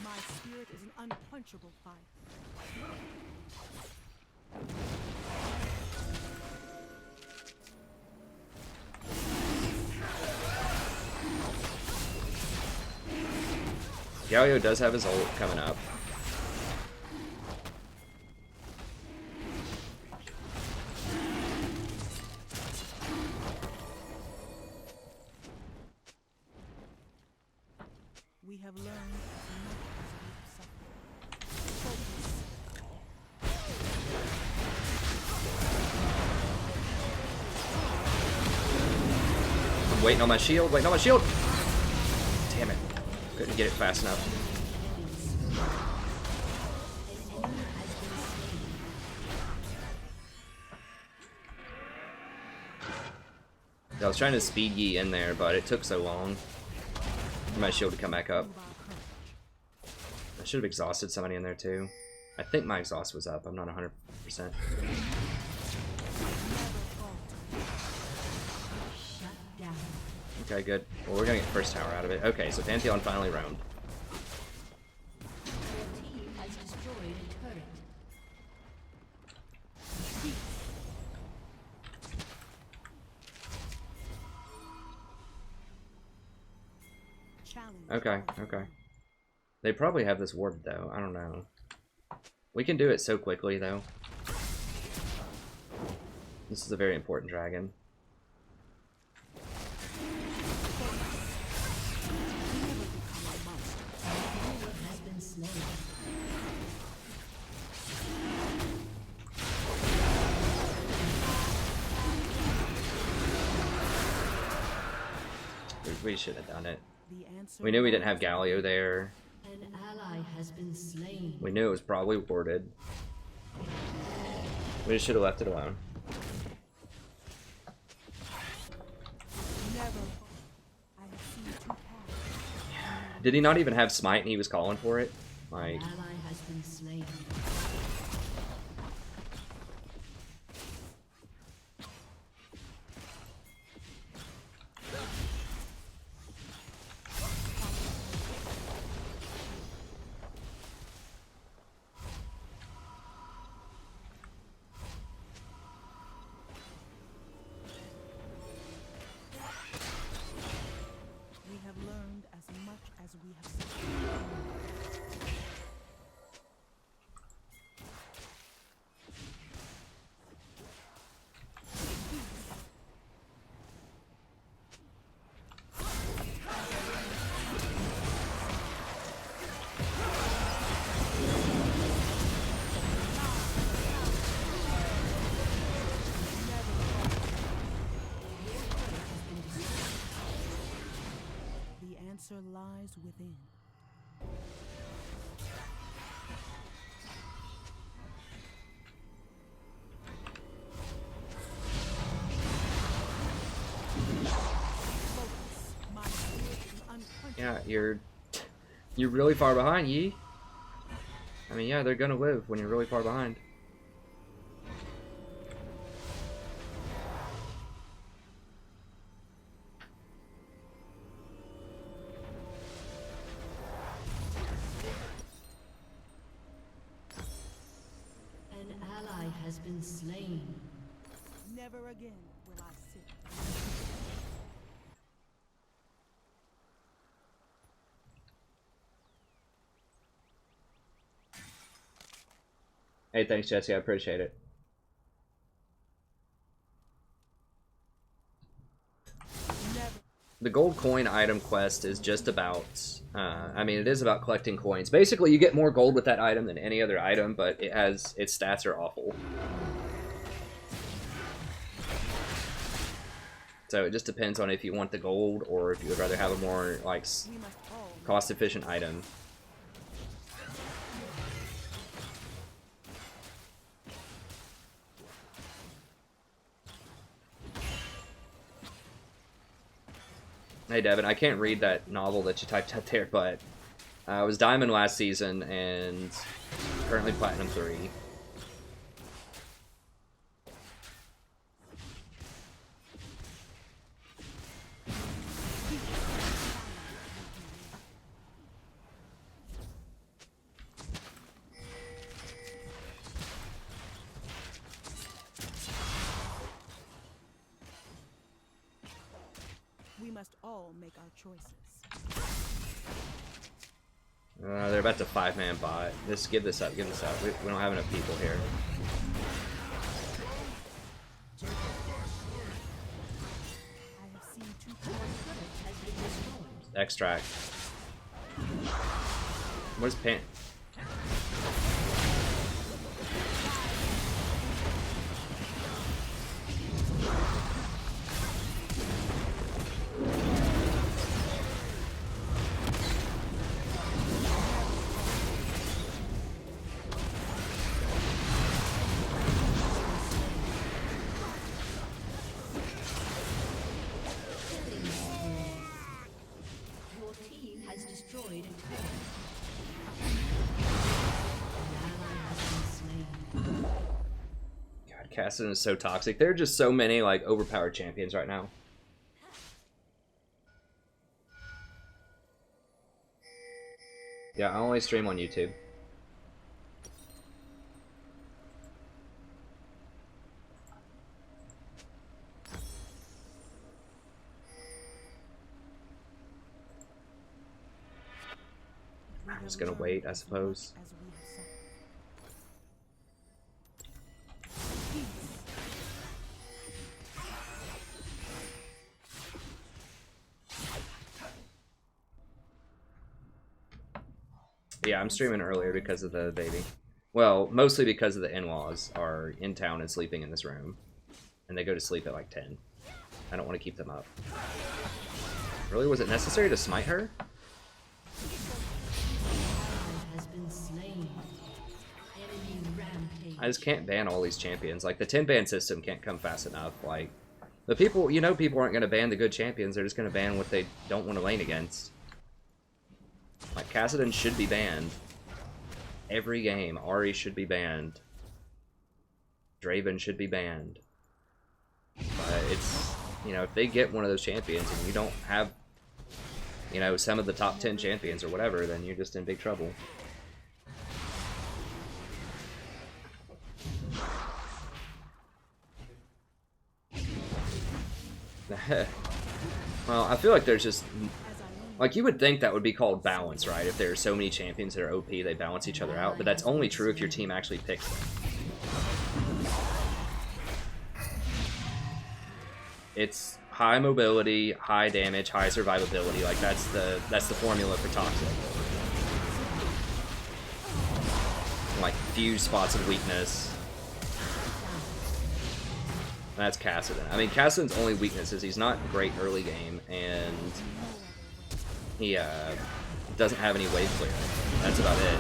My spirit is an unquenchable fire. Galio does have his ult coming up. We have learned as much as we have suffered. I'm waiting on my shield, waiting on my shield! Damn it. Couldn't get it fast enough. I was trying to speed Yi in there, but it took so long for my shield to come back up. I should have exhausted somebody in there too. I think my exhaust was up. I'm not 100%. Okay, good. Well, we're gonna get first tower out of it. Okay, so Pantheon finally roamed. Okay, okay. They probably have this warded though. I don't know. We can do it so quickly though. This is a very important dragon. We should have done it. We knew we didn't have Galio there. An ally has been slain. We knew it was probably warded. We just should have left it alone. Did he not even have smite and he was calling for it? Like, An ally has been slain. We have learned as much as we have suffered. The answer lies within. Yeah, you're really far behind, Yi. I mean, yeah, they're gonna live when you're really far behind. An ally has been slain. Never again will I sit. Hey, thanks, Jesse. I appreciate it. The gold coin item quest is just about, I mean, it is about collecting coins. Basically, you get more gold with that item than any other item, but its stats are awful. So it just depends on if you want the gold or if you would rather have a more, like, cost-efficient item. Hey Devin, I can't read that novel that you typed out there, but I was Diamond last season and currently Platinum 3. We must all make our choices. They're about to 5-man bot. Just give this up, give this up. We don't have enough people here. I have seen two Extract. What is pan? Your team has destroyed a turret. God, Cassidon is so toxic. There are just so many like overpowered champions right now. Yeah, I only stream on YouTube. I'm just gonna wait, I suppose. Yeah, I'm streaming earlier because of the baby. Well, mostly because of the in-laws are in town and sleeping in this room. And they go to sleep at like 10. I don't want to keep them up. Really? Was it necessary to smite her? I just can't ban all these champions. Like, the 10-ban system can't come fast enough. Like, the people, you know, people aren't going to ban the good champions. They're just going to ban what they don't want to lane against. Like, Cassidon should be banned. Every game, Ahri should be banned. Draven should be banned. But it's, you know, if they get one of those champions and you don't have, you know, some of the top 10 champions or whatever, then you're just in big trouble. Well, I feel like there's just... Like, you would think that would be called balance, right? If there are so many champions that are OP, they balance each other out. But that's only true if your team actually picks them. It's high mobility, high damage, high survivability. Like, that's the formula for Toxic. Like, few spots of weakness. That's Cassidon. I mean, Cassidon's only weakness is he's not great early game, and he doesn't have any wave clear. That's about it.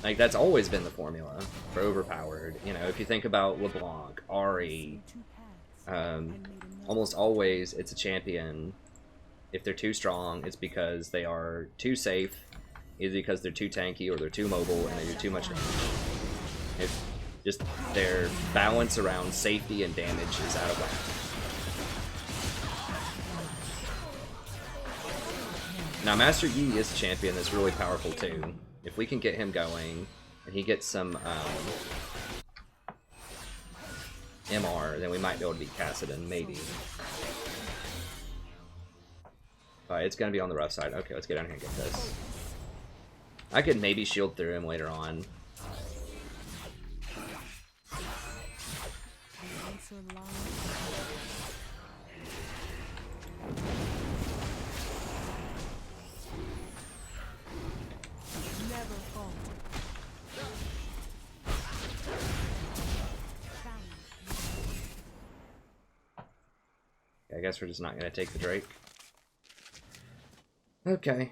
Like, that's always been the formula for overpowered. You know, if you think about LeBlanc, Ahri, almost always it's a champion. If they're too strong, it's because they are too safe, either because they're too tanky or they're too mobile and they do too much damage. If just their balance around safety and damage is out of whack. Now, Master Yi is a champion that's really powerful too. If we can get him going, and he gets some MR, then we might be able to beat Kassadin, maybe. But it's gonna be on the rough side. Okay, let's get down here and get this. I could maybe shield through him later on. I guess we're just not gonna take the Drake. Okay.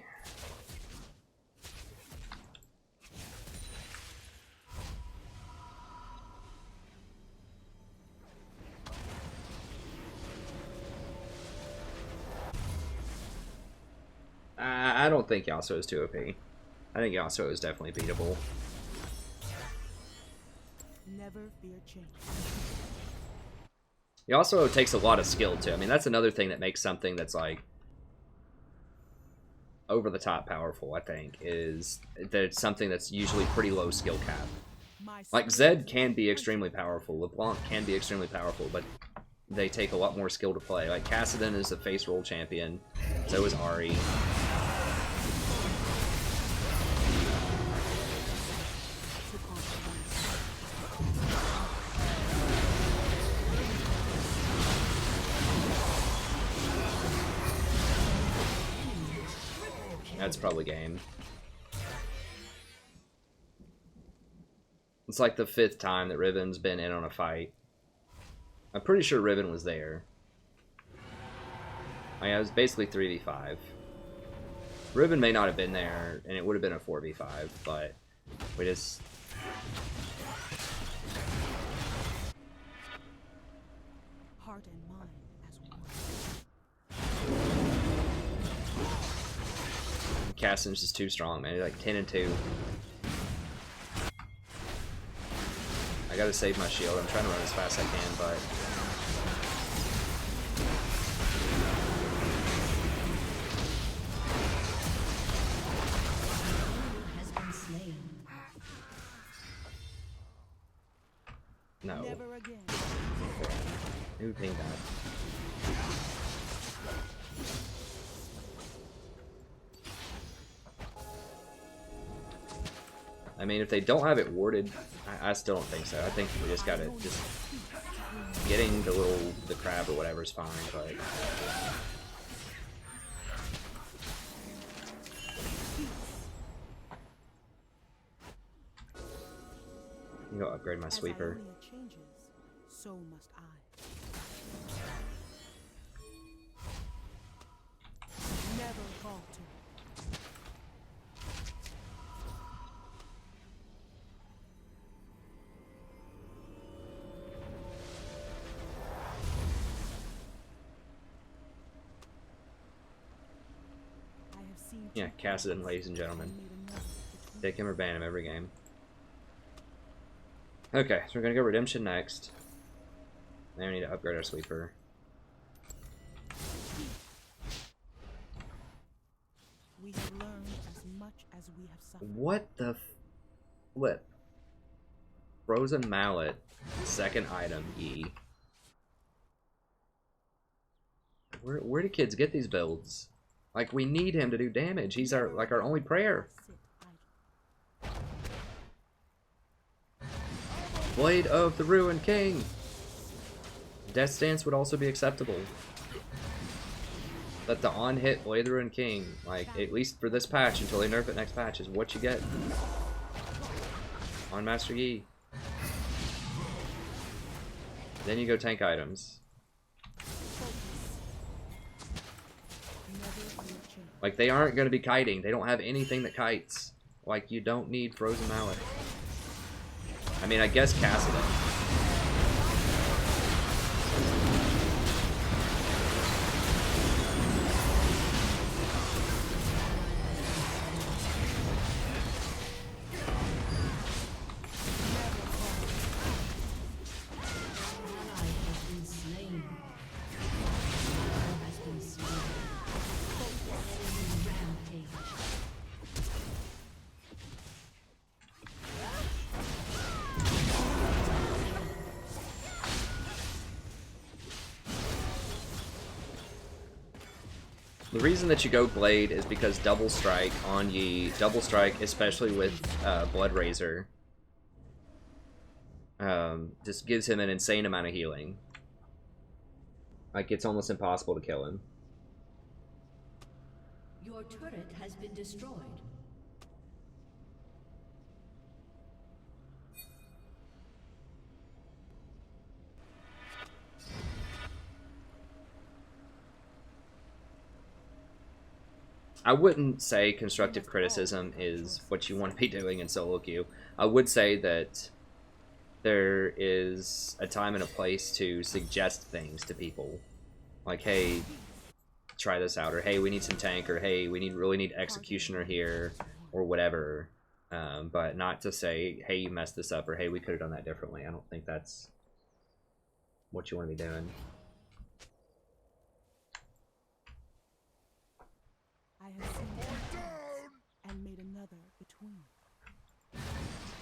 I don't think Yasuo is too OP. I think Yasuo is definitely beatable. Never fear change. Yasuo takes a lot of skill too. I mean, that's another thing that makes something that's like over the top powerful, I think, is that it's something that's usually pretty low skill cap. Like Zed can be extremely powerful, LeBlanc can be extremely powerful, but they take a lot more skill to play. Like Kassadin is a face roll champion, so is Ahri. That's probably game. It's like the 5th time that Riven's been in on a fight. I'm pretty sure Riven was there. I mean, it was basically 3v5. Riven may not have been there, and it would have been a 4v5, but we just... Heart and mind as one. Kassadin's just too strong, man. He's like 10 and 2. I gotta save my shield. I'm trying to run as fast as I can, but... Has been slain. No. Never again. Who pinged that? I mean, if they don't have it warded, I still don't think so. I think we just gotta just getting the crab or whatever is fine, but I'm gonna upgrade my sweeper. As Ionia changes, so must I. Never falter. Yeah, Kassadin, ladies and gentlemen. Take him or ban him every game. Okay, so we're gonna go Redemption next. Then we need to upgrade our sweeper. We have learned as much as we have suffered. What the flip? Frozen Mallet, second item, E. Where do kids get these builds? Like, we need him to do damage. He's our only prayer. Blade of the Ruined King. Death Stance would also be acceptable. But the on-hit Blade of the Ruined King, like, at least for this patch until they nerf it next patch, is what you get on Master Yi. Then you go tank items. Like, they aren't going to be kiting. They don't have anything that kites. Like, you don't need Frozen Mallet. I mean, I guess Kassadin. The reason that you go Blade is because double strike on Yi, double strike, especially with Blood Razor, just gives him an insane amount of healing. Like, it's almost impossible to kill him. Your turret has been destroyed. I wouldn't say constructive criticism is what you want to be doing in solo queue. I would say that there is a time and a place to suggest things to people. Like, hey, try this out, or hey, we need some tank, or hey, we really need executioner here, or whatever. But not to say, hey, you messed this up, or hey, we could have done that differently. I don't think that's what you want to be doing. I have seen one and made another between.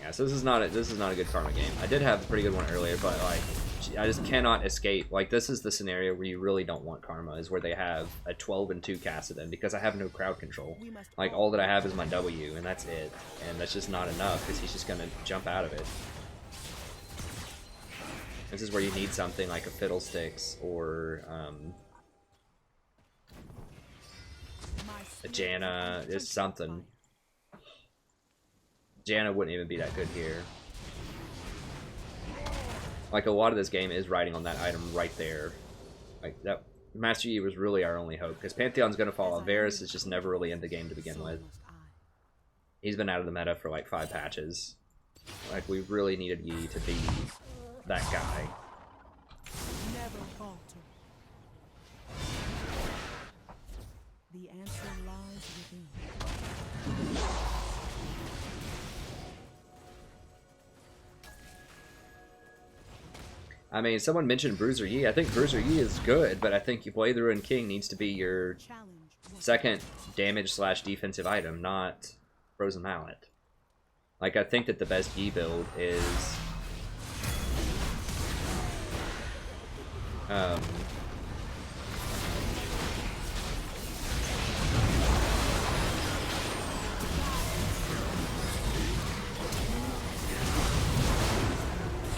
Yeah, so this is not a good karma game. I did have a pretty good one earlier, but like, I just cannot escape. Like, this is the scenario where you really don't want karma, is where they have a 12-2 Kassadin, because I have no crowd control. Like, all that I have is my W, and that's it. And that's just not enough, because he's just gonna jump out of it. This is where you need something like a Fiddlesticks, or a Janna, is something. Janna wouldn't even be that good here. Like, a lot of this game is riding on that item right there. Like, that Master Yi was really our only hope, because Pantheon's gonna fall off. Varus is just never really in the game to begin with. He's been out of the meta for like 5 patches. Like, we really needed Yi to be that guy. Never falter. The answer lies within. I mean, someone mentioned Bruiser Yi. I think Bruiser Yi is good, but I think Blade the Ruined King needs to be your second damage/defensive item, not Frozen Mallet. Like, I think that the best Yi build is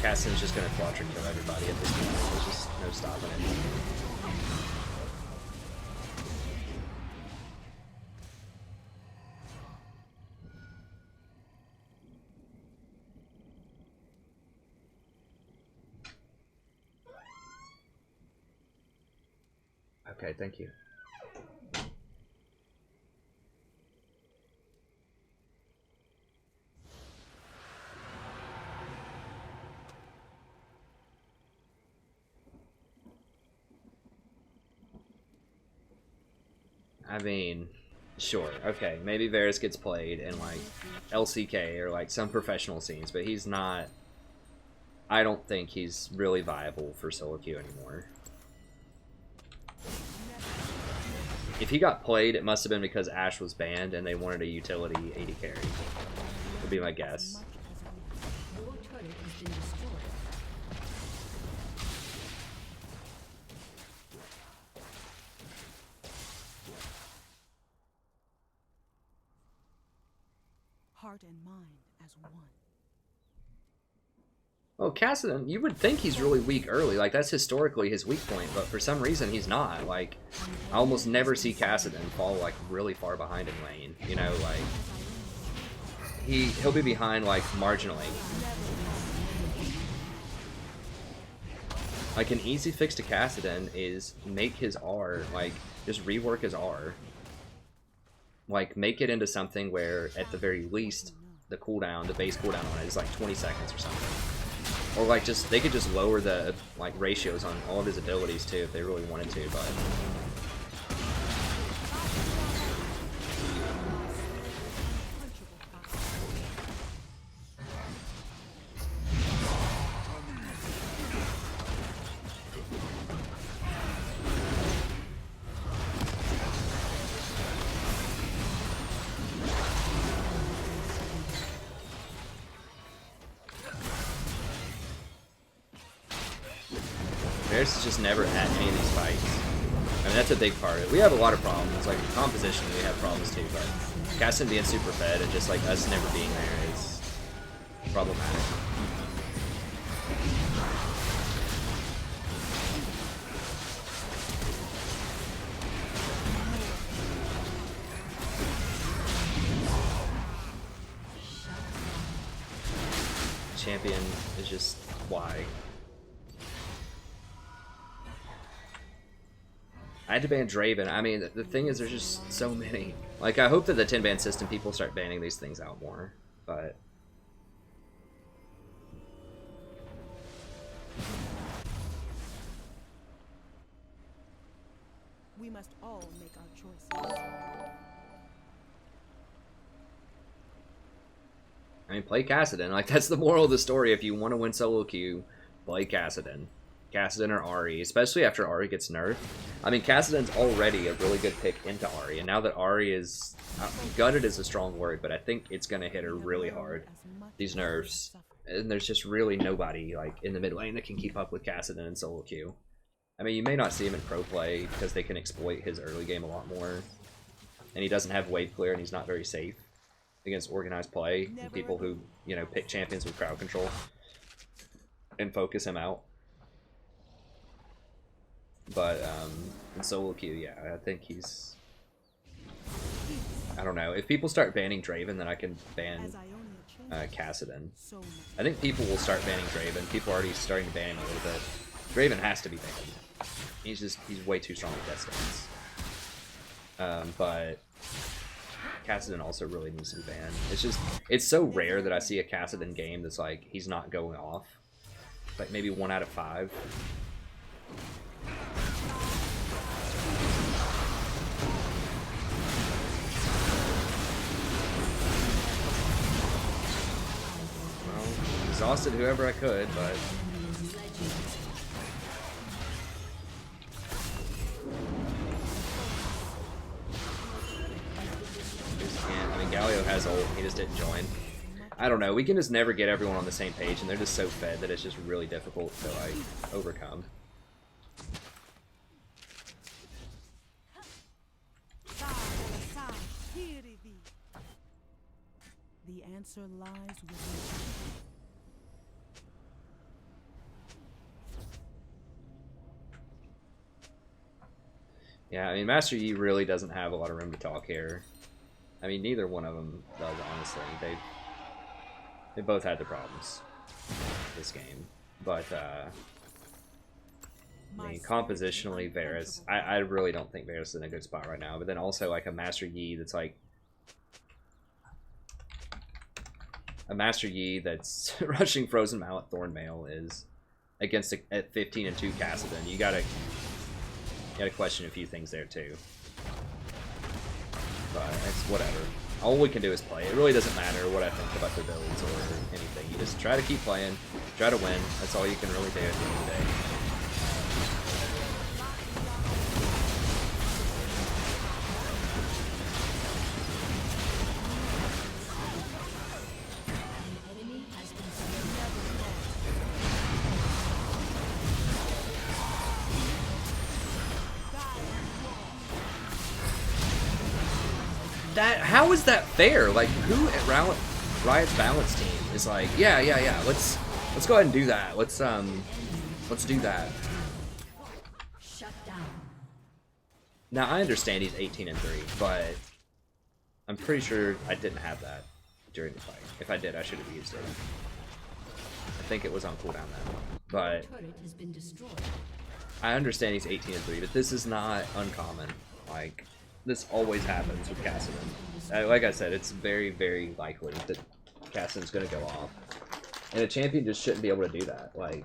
Caston's just gonna quadra kill everybody at this point. There's just no stopping it. Okay, thank you. I mean, sure, okay, maybe Varus gets played in, like, LCK or, like, some professional scenes, but he's not... I don't think he's really viable for solo queue anymore. If he got played, it must have been because Ashe was banned and they wanted a utility AD carry. Would be my guess. Your turret has been destroyed. Heart and mind as one. Well, Kassadin, you would think he's really weak early. Like, that's historically his weak point, but for some reason he's not. Like, I almost never see Kassadin fall, like, really far behind in lane. You know, like, he'll be behind, like, marginally. Like, an easy fix to Kassadin is make his R, like, just rework his R. Like, make it into something where, at the very least, the cooldown, the base cooldown on it is like 20 seconds or something. Or, like, just, they could just lower the, like, ratios on all of his abilities, too, if they really wanted to, but... Varus is just never at any of these fights. mean, that's a big part of it. We have a lot of problems. Like, composition, we have problems too, but Cassidon being super fed and just, like, us never being there is problematic. Champion is just why. I had to ban Draven. I mean, the thing is, there's just so many. Like, I hope that the 10-ban system people start banning these things out more, but We must all make our choices. I mean, play Cassidon. Like, that's the moral of the story. If you want to win solo queue, play Cassidon. Cassidon or Ahri, especially after Ahri gets nerfed. I mean, Cassidon's already a really good pick into Ahri, and now that Ahri is... gutted is a strong word, but I think it's going to hit her really hard. These nerfs. And there's just really nobody, like, in the mid lane that can keep up with Cassidon in solo queue. I mean, you may not see him in pro play, because they can exploit his early game a lot more. And he doesn't have wave clear, and he's not very safe against organized play, and people who, you know, pick champions with crowd control and focus him out. But in solo queue, yeah, I think he's... I don't know. If people start banning Draven, then I can ban Cassidon. I think people will start banning Draven. People are already starting to ban him a little bit. Draven has to be banned. He's way too strong with death stance. But Cassidon also really needs to be banned. It's so rare that I see a Cassidon game that's like, he's not going off. Like maybe 1 out of 5. Well, exhausted whoever I could, but... I mean, Galio has ult, he just didn't join. I don't know, we can just never get everyone on the same page, and they're just so fed that it's just really difficult to, like, overcome. The answer lies within. Yeah, I mean, Master Yi really doesn't have a lot of room to talk here. I mean, neither one of them does, honestly. They both had their problems this game. But, I mean, compositionally, Varus, I really don't think Varus is in a good spot right now. But then also, like, a Master Yi that's, like... A Master Yi that's rushing Frozen Mallet Thornmail is against at 15 and 2 Cassidon. You gotta question a few things there too. But it's whatever. All we can do is play. It really doesn't matter what I think about their builds or anything. You just try to keep playing, try to win. That's all you can really do at the end of the day. How is that fair? Like, who at Riot's balance team is like, yeah, let's go ahead and do that. Let's do that. Shut down. Now I understand he's 18 and 3, but I'm pretty sure I didn't have that during the fight. If I did, I should have used it. I think it was on cooldown then. But Turret has been destroyed. I understand he's 18 and 3, but this is not uncommon. Like, this always happens with Cassidon. Like I said, it's very, very likely that Cassidon's going to go off. And a champion just shouldn't be able to do that. Like,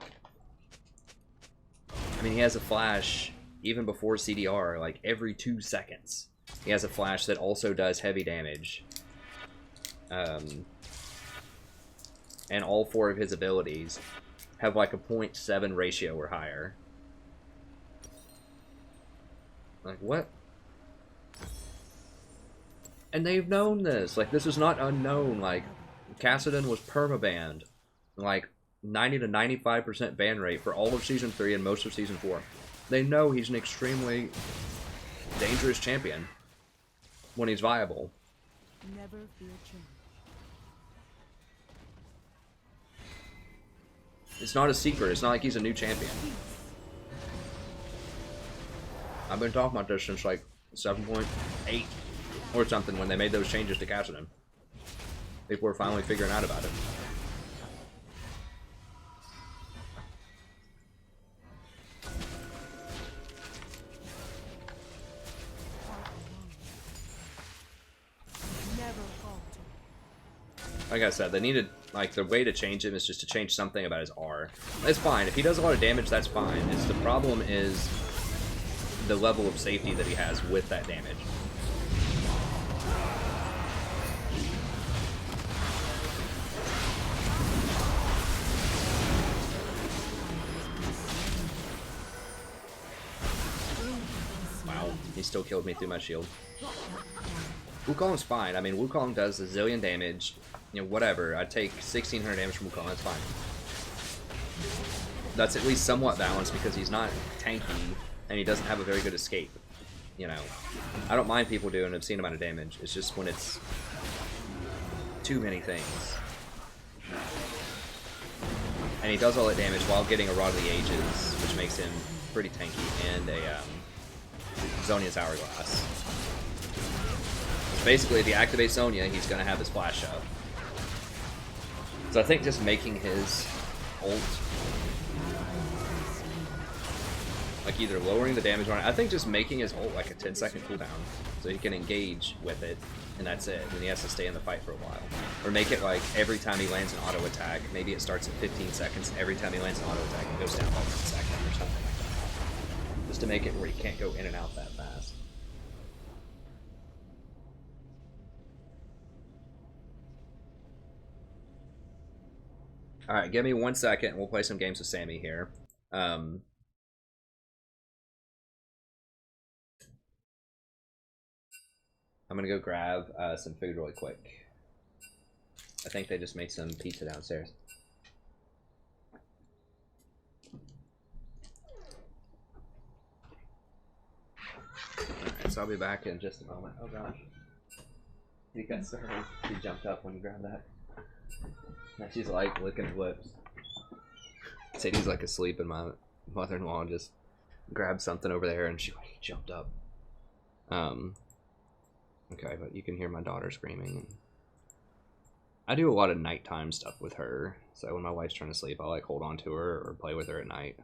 I mean, he has a flash even before CDR, like every 2 seconds. He has a flash that also does heavy damage. And all 4 of his abilities have like a 0.7 ratio or higher. Like, what? And they've known this. Like, this is not unknown. Like, Cassidon was permabanned. Like, 90 to 95% ban rate for all of Season 3 and most of Season 4. They know he's an extremely dangerous champion when he's viable. Never fear change. It's not a secret. It's not like he's a new champion. I've been talking about this since like 7.8 or something when they made those changes to Kassadin. People were finally figuring out about it. Never falter. Like I said, they needed, like, the way to change him is just to change something about his R. It's fine. If he does a lot of damage, that's fine. It's the problem is the level of safety that he has with that damage. Wow, he still killed me through my shield. Wukong's fine. I mean, Wukong does a zillion damage. You know, whatever. I take 1,600 damage from Wukong. That's fine. That's at least somewhat balanced because he's not tanky and he doesn't have a very good escape. You know, I don't mind people doing an obscene amount of damage. It's just when it's too many things. And he does all that damage while getting a Rod of the Ages, which makes him pretty tanky, and a Zhonya's Hourglass. Basically, if he activates Sonya, he's going to have his flash up. So I think just making his ult, like either lowering the damage on it, I think just making his ult like a 10-second cooldown, so he can engage with it, and that's it, and he has to stay in the fight for a while. Or make it like every time he lands an auto attack, maybe it starts at 15 seconds, every time he lands an auto attack, it goes down by 1 second or something like that. Just to make it where he can't go in and out that fast. Alright, give me 1 second. We'll play some games with Sammy here. I'm gonna go grab some food really quick. I think they just made some pizza downstairs. Alright, so I'll be back in just a moment. Oh gosh. You got so he jumped up when you grabbed that. Now she's like licking her lips. Sadie's like asleep, and my mother-in-law just grabbed something over there and she like jumped up. Okay, but you can hear my daughter screaming. I do a lot of nighttime stuff with her, so when my wife's trying to sleep, I'll like hold on to her or play with her at night.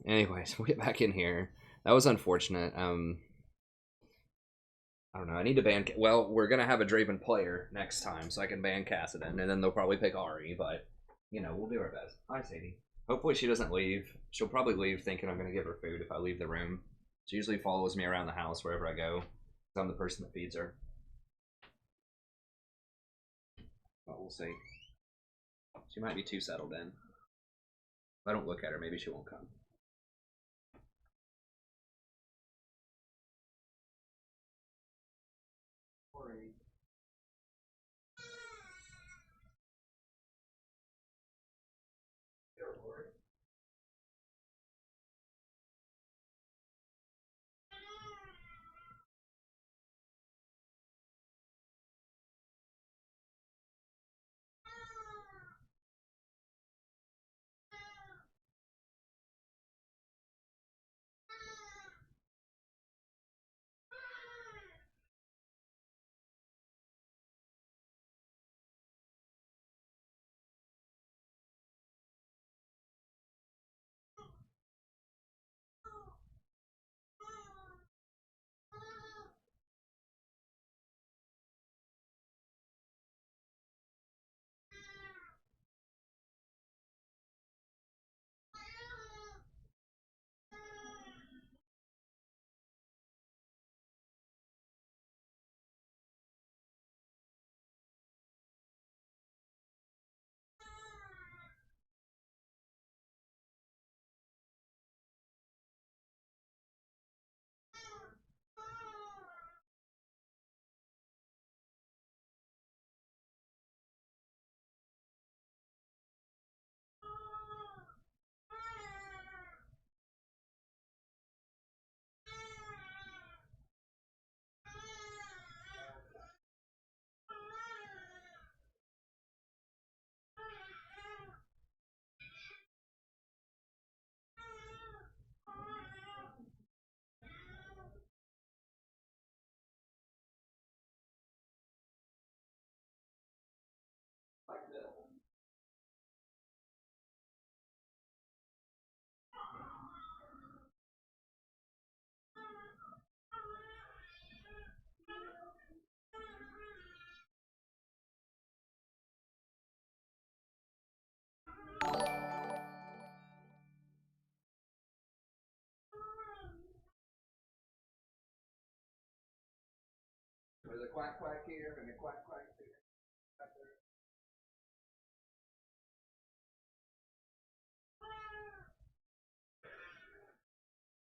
Anyways, we'll get back in here. That was unfortunate. I don't know. I need to ban. Well, we're gonna have a Draven player next time, so I can ban Kassadin, and then they'll probably pick Ari. But you know, we'll do our best. Hi, Sadie. Hopefully, she doesn't leave. She'll probably leave thinking I'm gonna give her food if I leave the room. She usually follows me around the house wherever I go. I'm the person that feeds her. But we'll see. She might be too settled in. If I don't look at her, maybe she won't come. quack quack here and a quack quack there.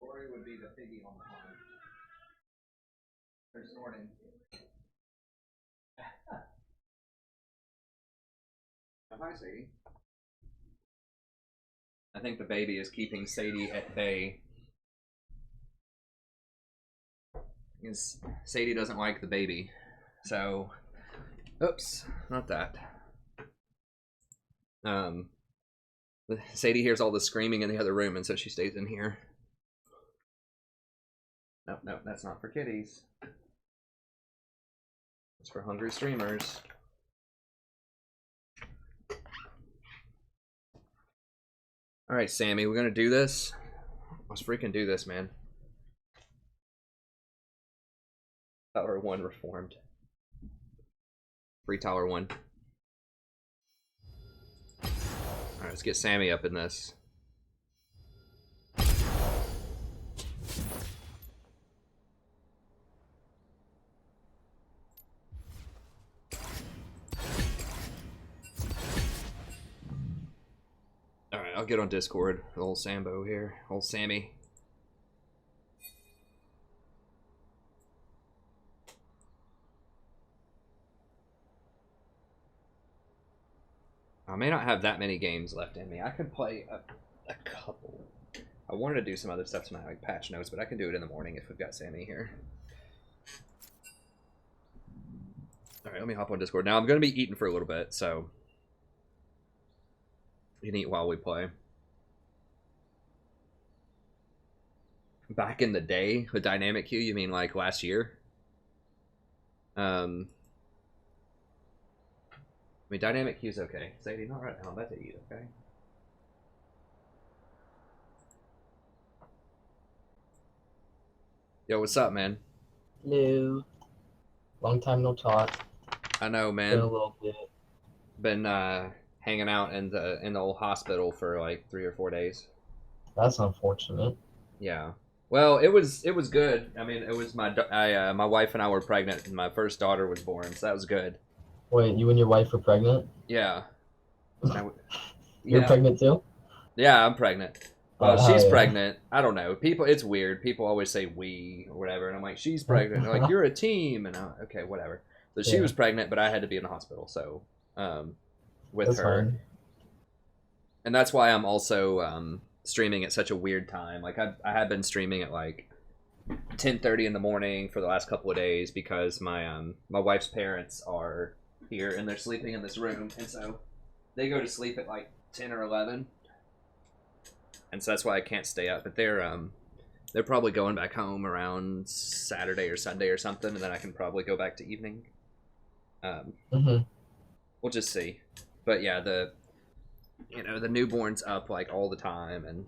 Corey would be the piggy on the farm. They're snorting. Hi, Sadie. I think the baby is keeping Sadie at bay. Because Sadie doesn't like the baby. So, oops, not that. Sadie hears all the screaming in the other room, and so she stays in here. Nope, nope, that's not for kitties. It's for hungry streamers. Alright, Sammy, we're gonna do this. Let's freaking do this, man. Tower 1 reformed. Free Tower 1. Alright, let's get Sammy up in this. Alright, I'll get on Discord with old Sambo here. Old Sammy. I may not have that many games left in me. I could play a couple. I wanted to do some other stuff tonight, like patch notes, but I can do it in the morning if we've got Sammy here. Alright, let me hop on Discord. Now, I'm going to be eating for a little bit, so you can eat while we play. Back in the day with Dynamic Queue, you mean like last year? I mean, Dynamic Queue's okay. Sadie, not right now. I'm about to eat, okay? Yo, what's up, man? Hello. Long time no talk. I know, Been man. a little bit. Been hanging out in the old hospital for like 3 or 4 days. That's unfortunate. Yeah. Well, it was good. I mean, it was my wife and I were pregnant, and my first daughter was born, so that was good. Wait, you and your wife are pregnant? Yeah. You're Yeah. pregnant too? Yeah, I'm pregnant. Well, Oh, she's yeah. pregnant. I don't know. People, it's weird. People always say we or whatever, and I'm like, she's pregnant. They're like, you're a team, and I'm like, okay, whatever. So she Yeah. was pregnant, but I had to be in the hospital, so with That's her, fine. and that's why I'm also streaming at such a weird time. Like I have been streaming at like 10:30 in the morning for the last couple of days because my wife's parents are here and they're sleeping in this room, and so they go to sleep at like 10 or 11. And so that's why I can't stay up. But they're probably going back home around Saturday or Sunday or something, and then I can probably go back to evening. We'll just see. But yeah, the newborn's up like all the time and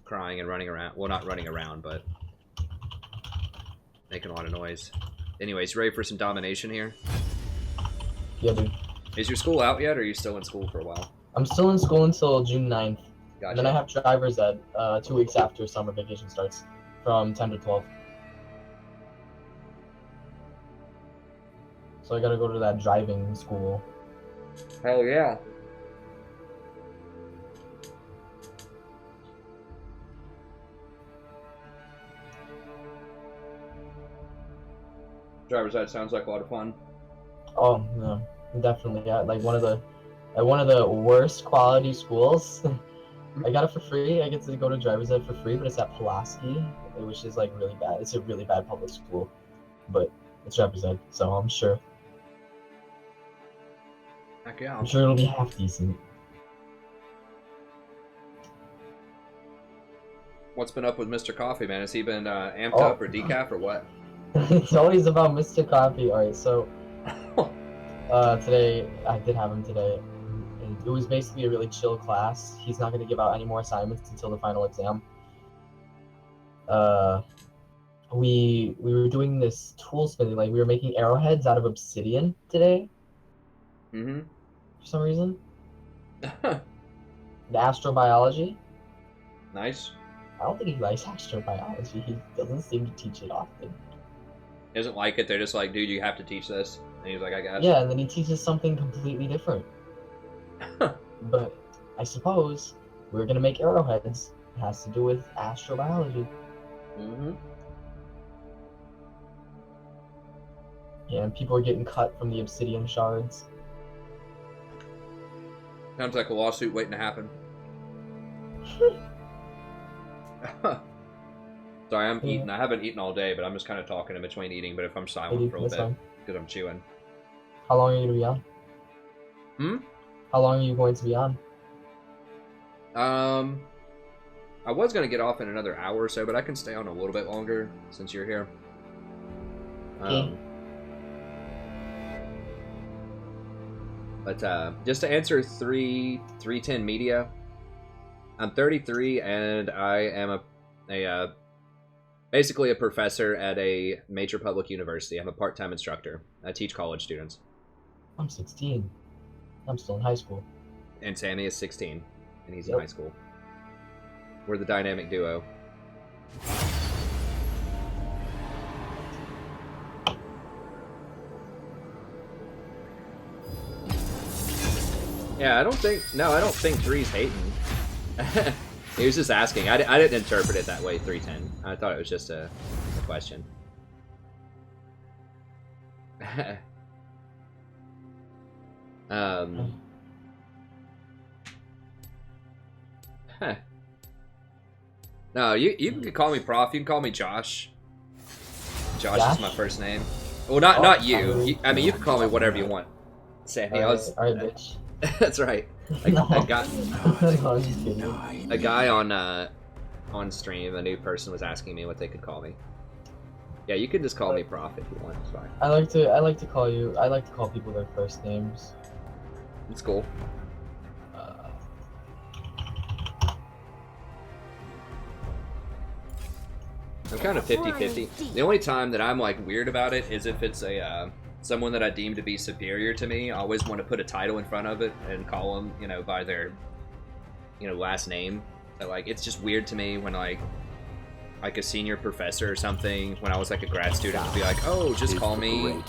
crying and running around. Well, not running around, but making a lot of noise. Anyways, you ready for some domination here? Yeah, dude. Is your school out yet, or are you still in school for a while? I'm still in school until June 9th. Gotcha. And then I have driver's ed 2 weeks after summer vacation starts, from 10 to 12. So I gotta go to that driving school. Hell yeah. Driver's ed sounds like a lot of fun. Oh, no, definitely. Yeah, like one of the worst quality schools. I got it for free. I get to go to driver's ed for free, but it's at Pulaski, which is like really bad. It's a really bad public school, but it's driver's ed, so I'm sure. Heck yeah. I'm sure it'll be half decent. What's been up with Mr. Coffee, man? Has he been amped Oh. up or decaf or what? It's always about Mr. Coffee. All right, so today I did have him today. And it was basically a really chill class. He's not going to give out any more assignments until the final exam. We were doing this tool smithing, like we were making arrowheads out of obsidian today. Mm-hmm. For some reason. The astrobiology. Nice. I don't think he likes astrobiology. He doesn't seem to teach it often. isn't like it. They're just like, dude, you have to teach this. And he's like, I got it. Yeah, and then he teaches something completely different. But I suppose we're gonna make arrowheads. It has to do with astrobiology. Mm-hmm. Yeah, and people are getting cut from the obsidian shards. Sounds like a lawsuit waiting to happen. Sorry, I'm eating. I haven't eaten all day, but I'm just kind of talking in between eating. But if I'm silent for a That's bit, fine. because I'm chewing. How long are you gonna be on? Hmm? How long are you going to be on? I was gonna get off in another hour or so, but I can stay on a little bit longer since you're here. But just to answer 310 Media, I'm 33 and I am basically a professor at a major public university. I'm a part-time instructor. I teach college students. I'm 16. I'm still in high school. And Sammy is 16, and he's Yep. in high school. We're the dynamic duo. Yeah, I don't think 3's hating. He was just asking. I didn't interpret it that way, 310. I thought it was just a question. Huh. No, you can call me Prof. You can call me Josh. Josh is my first name. Well, not you. I mean, you can call me whatever you want. Sammy, Alright, bitch. That's right. A guy on stream, a new person was asking me what they could call me. Yeah, you can just call me Prof if you want. It's fine. I like to call people their first names. It's cool. I'm kind of 50-50. The only time that I'm like weird about it is if it's a someone that I deem to be superior to me. I always want to put a title in front of it and call them, by their, last name. So, like, it's just weird to me when like a senior professor or something, when I was like a grad student, would be like, oh, just call me,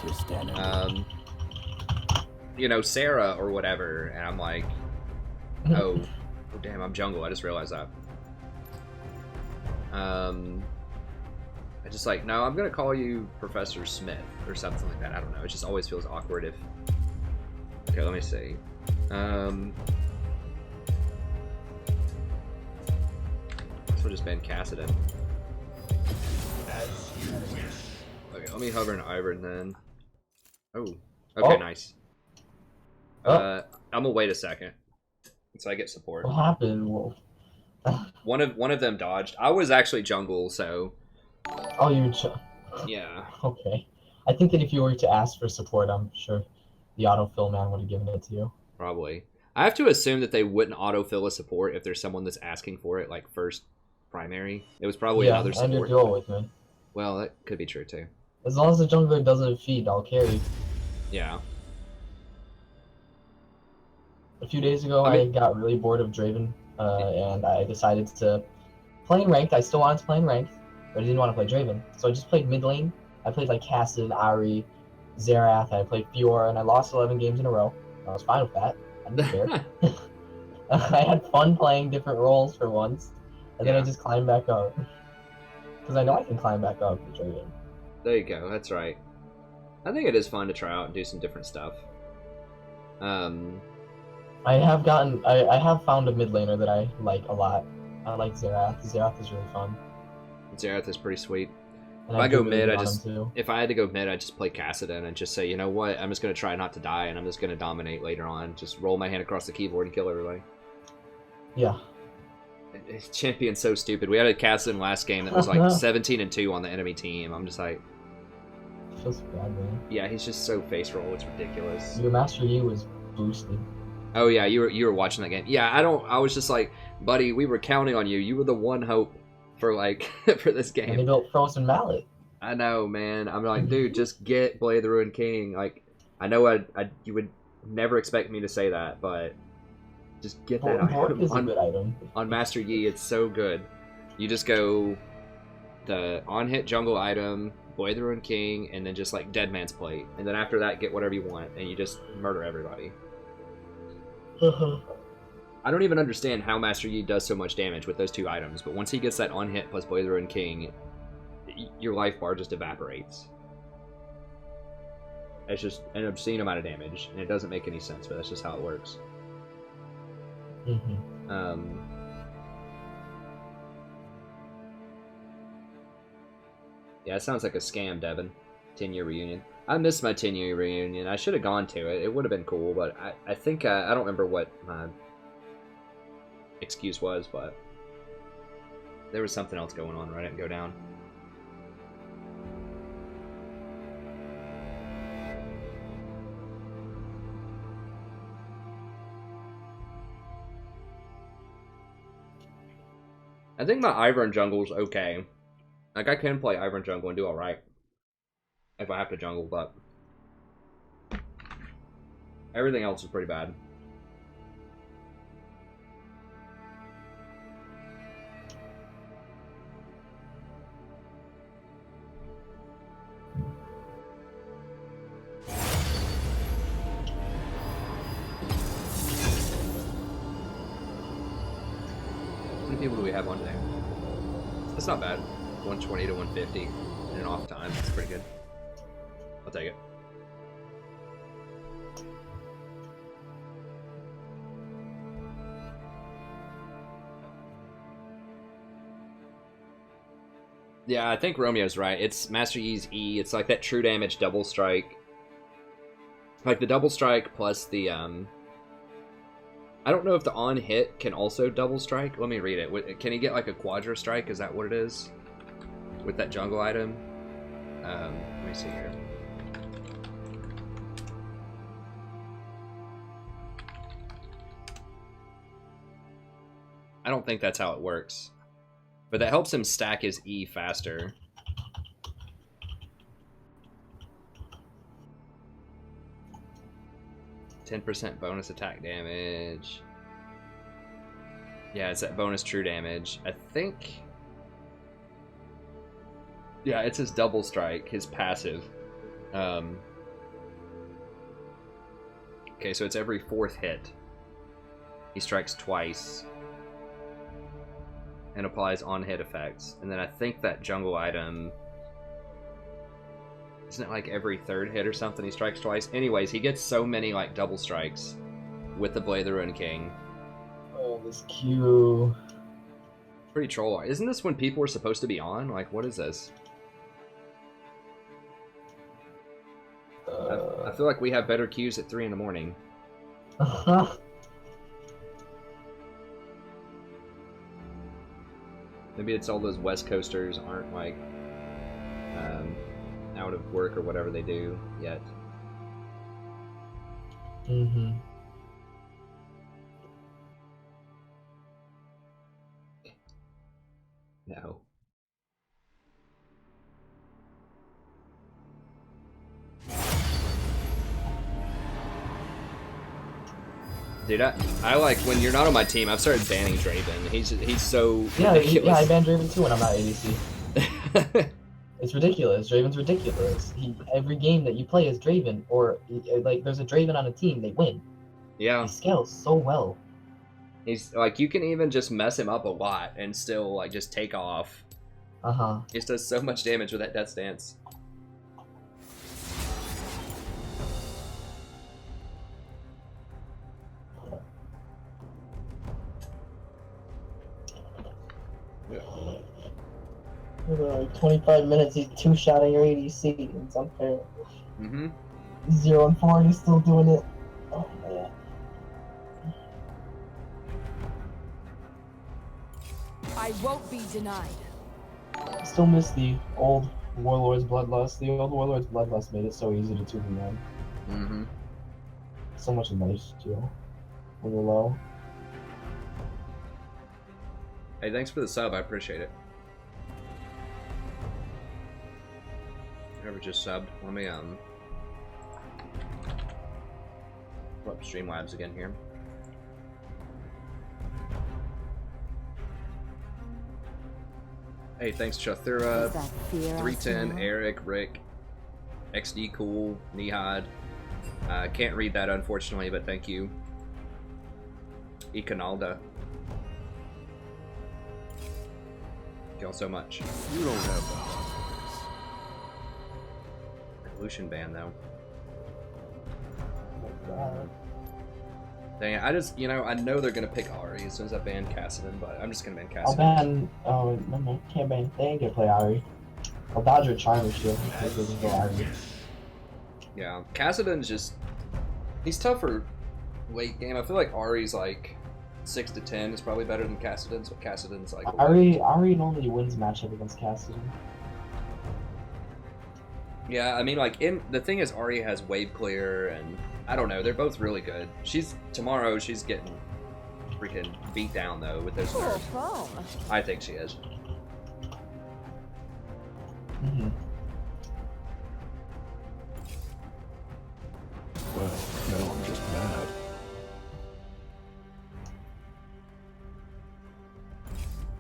Sarah or whatever, and I'm like, oh damn, I'm jungle. I just realized that. I just like, no, I'm gonna call you Professor Smith or something like that. I don't know. It just always feels awkward if. Okay, let me see. This would just been Cassidon. Okay, let me hover an Ivern then. Oh, okay, nice. I'm gonna wait a second so I get support. What happened? Wolf? One of them dodged. I was actually jungle, so. Oh, Yeah. Okay. I think that if you were to ask for support, I'm sure the autofill man would have given it to you. Probably. I have to assume that they wouldn't autofill a support if there's someone that's asking for it, like first primary. It was probably another support. And you're dual with me. Well, that could be true too. As long as the jungler doesn't feed, I'll carry. Yeah. A few days ago, I got really bored of Draven, and I decided to play in ranked. I still wanted to play in ranked, but I didn't want to play Draven. So I just played mid lane. I played like Cassid, Ari, Xerath, I played Fiora, and I lost 11 games in a row. I was fine with that. I didn't care. I had fun playing different roles for once, and then I just climbed back up. Because I know I can climb back up with Draven. There you go, that's right. I think it is fun to try out and do some different stuff. I have found a mid laner that I like a lot. I like Xerath. Xerath is really fun. Xerath is pretty sweet. And If I go really mid, good if I had to go mid, I'd just play Cassidon and just say, you know what, I'm just going to try not to die, and I'm just going to dominate later on. Just roll my hand across the keyboard and kill everybody. Yeah. Champion's so stupid. We had a Cassidon last game that was like 17-2 on the enemy team. I'm just like... Feels bad, man. Yeah, he's just so face roll, it's ridiculous. Your Master Yi was boosted. Oh yeah, you were watching that game. Yeah, I was just like, buddy, we were counting on you. You were the one hope for like for this game. And they built Frozen Mallet. I know, man. I'm like, dude, just get Blade of the Ruined King. Like, I know you would never expect me to say that, but just get that item. Is a good item. On Master Yi, it's so good. You just go the on-hit jungle item, Boy the Ruined King, and then just like Dead Man's Plate. And then after that, get whatever you want, and you just murder everybody. I don't even understand how Master Yi does so much damage with those 2 items, but once he gets that on hit plus Boy the Ruined King, your life bar just evaporates. It's just an obscene amount of damage, and it doesn't make any sense, but that's just how it works. Yeah, it sounds like a scam, Devin. 10-year reunion. I missed my 10-year reunion. I should have gone to it. It would have been cool, but I think, I don't remember what my excuse was, but there was something else going on, right? I didn't go down. I think my Ivern jungle's okay. Like, I can play Ivern jungle and do alright. If I have to jungle, but everything else is pretty bad. How many people do we have on there? That's not bad. 120 to 150 in an off time. That's pretty good. I'll take it. Yeah, I think Romeo's right. It's Master Yi's E. It's like that true damage double strike. Like the double strike plus the I don't know if the on hit can also double strike. Let me read it. Can he get like a quadra strike? Is that what it is? With that jungle item? Let me see here. I don't think that's how it works. But that helps him stack his E faster. %10 bonus attack damage. Yeah, it's that bonus true damage. I think... Yeah, it's his double strike, his passive. Okay, so it's every 4th hit. He strikes twice. And applies on-hit effects. And then I think that jungle item... Isn't it like every 3rd hit or something he strikes twice? Anyways, he gets so many like double strikes with the Blade of the Ruined King. Oh, this Q. Pretty troll. Isn't this when people were supposed to be on? Like, what is this? I feel like we have better queues at 3 in the morning. Maybe it's all those West Coasters aren't like out of work or whatever they do yet. Mm-hmm. No. Dude, I like when you're not on my team. I've started banning Draven. He's so ridiculous. I ban Draven too when I'm not ADC. It's ridiculous. Draven's ridiculous. Every game that you play is Draven, or like there's a Draven on a team, they win. Yeah. He scales so well. He's like you can even just mess him up a lot and still like just take off. He just does so much damage with that Death Stance. Like 25 minutes, he's 2-shotting your ADC. It's unfair. 0 and 4, he's still doing it. Oh man. I won't be denied. I still miss the old Warlord's Bloodlust. The old Warlord's Bloodlust made it so easy to 2v1. So much nice too. When you're low. Hey, thanks for the sub. I appreciate it. Whoever just subbed, let me pull up Streamlabs again here. Hey, thanks, Is Chathura, that fear I 310, feel? Eric, Rick, XD Cool, Nihad. Can't read that unfortunately, but thank you. Econalda. Thank y'all so much. You don't have the heart for Evolution ban though. God. Dang it, I just, you know, I know they're gonna pick Ari as soon as I ban Cassidon, but I'm just gonna ban I'll Cassidon. ban. Oh, no, can't ban. They ain't gonna play Ari. I'll dodge your Charmer Shield. They can go Ari. Yeah, Cassidon's just, he's tough for late game. I feel like Ari's like 6 to 10 is probably better than Cassidon's, but Cassidon's like Ari normally wins matchup against Cassidy. yeah, I mean like the thing is Ari has wave clear and I don't know, they're both really good. Tomorrow she's getting freaking beat down though with those Cool nerfs. foam. I think she is. Mm-hmm. Well, now I'm just mad.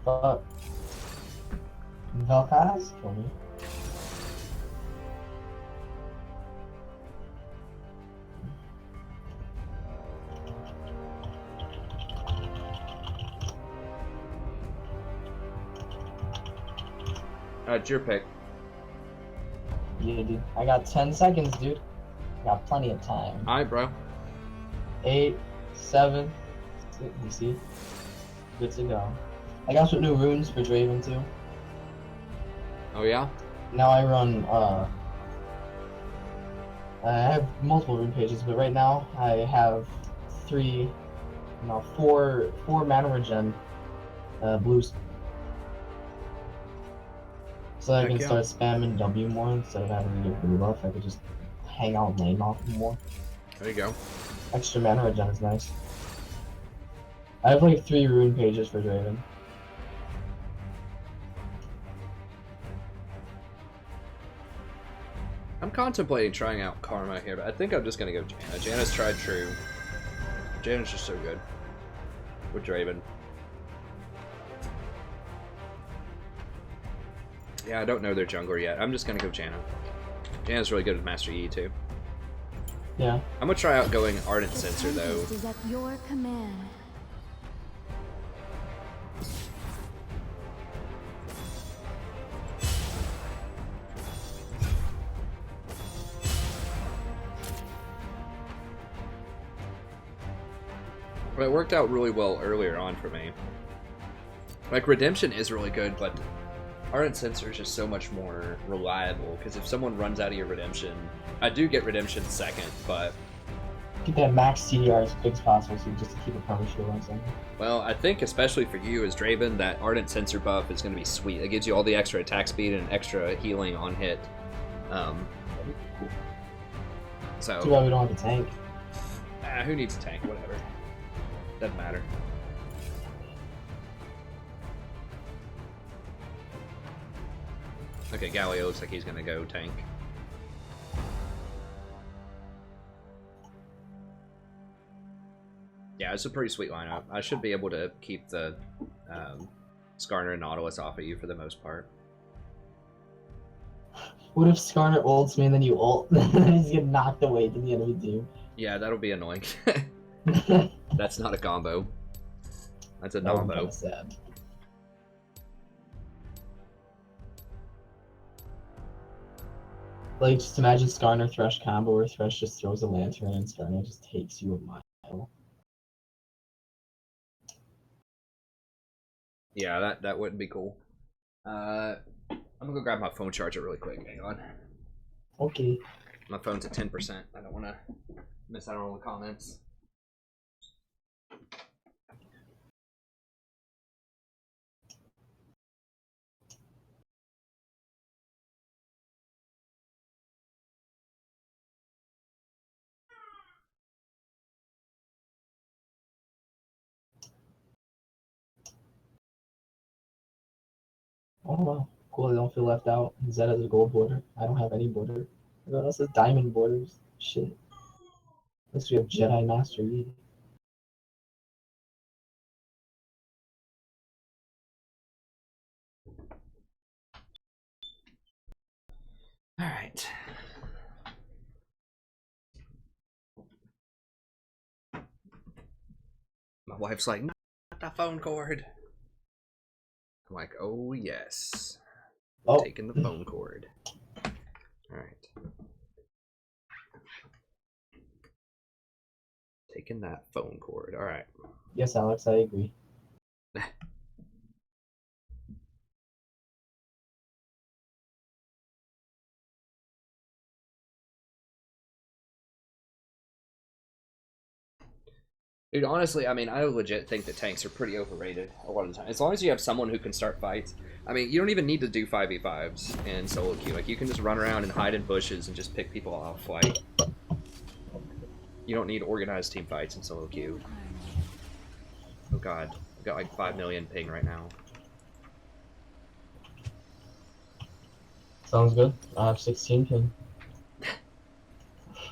Fuck. Vel'Koz? Kill me. It's your pick. Yeah, dude. I got 10 seconds, dude. Got plenty of time. Alright, bro. 8, 7, 6, you see? Good to go. I got some new runes for Draven too. Oh yeah? Now I run, I have multiple rune pages, but right now I have 4 mana regen, blues. So I Heck can yeah. start spamming W more instead of having to get blue buff. I could just hang out lane off more. There you go. Extra mana regen is nice. I have like 3 rune pages for Draven. I'm contemplating trying out Karma here, but I think I'm just gonna go Janna. Janna's tried true. Janna's just so good. With Draven. Yeah, I don't know their jungler yet. I'm just gonna go Janna. Janna's really good with Master E too. Yeah. I'm gonna try out going Ardent The Sensor though. Tempest is at your command. But it worked out really well earlier on for me. Like, Redemption is really good, but Ardent Sensor is just so much more reliable, because if someone runs out of your Redemption, I do get Redemption second, but, Get that max CDR as quick as possible so just to keep a perma shield on something. well, I think especially for you as Draven, that Ardent Sensor buff is going to be sweet. It gives you all the extra attack speed and extra healing on hit. So, Too bad we don't have a tank. who needs a tank? Whatever. Doesn't matter. Okay, Galio looks like he's gonna go tank. Yeah, it's a pretty sweet lineup. I should be able to keep the Skarner and Nautilus off of you for the most part. What if Skarner ults me and then you ult? He's getting knocked away to the enemy team. Yeah, that'll be annoying. That's not a combo. That's a That would be nombo. kinda sad. Like, just imagine Skarner Thresh combo where Thresh just throws a lantern and Skarner just takes you a mile. Yeah, that wouldn't be cool. I'm gonna go grab my phone charger really quick. Hang on. Okay. My phone's at 10%. I don't want to miss out on all the comments. Oh wow. Cool, I don't feel left out. Zed has a gold border. I don't have any border. Everyone else has diamond borders. Shit. At least we have Jedi Master Yi. All right. My wife's like, not the phone cord. I'm like, oh yes. Oh. Taking the phone cord. All right. Taking that phone cord. All right. Yes, Alex, I agree. Dude, honestly, I mean, I legit think that tanks are pretty overrated a lot of the time. As long as you have someone who can start fights. I mean, you don't even need to do 5v5s in solo queue. Like, you can just run around and hide in bushes and just pick people off. Like, you don't need organized team fights in solo queue. Oh god, I've got like 5 million ping right now. Sounds good. I have 16 ping.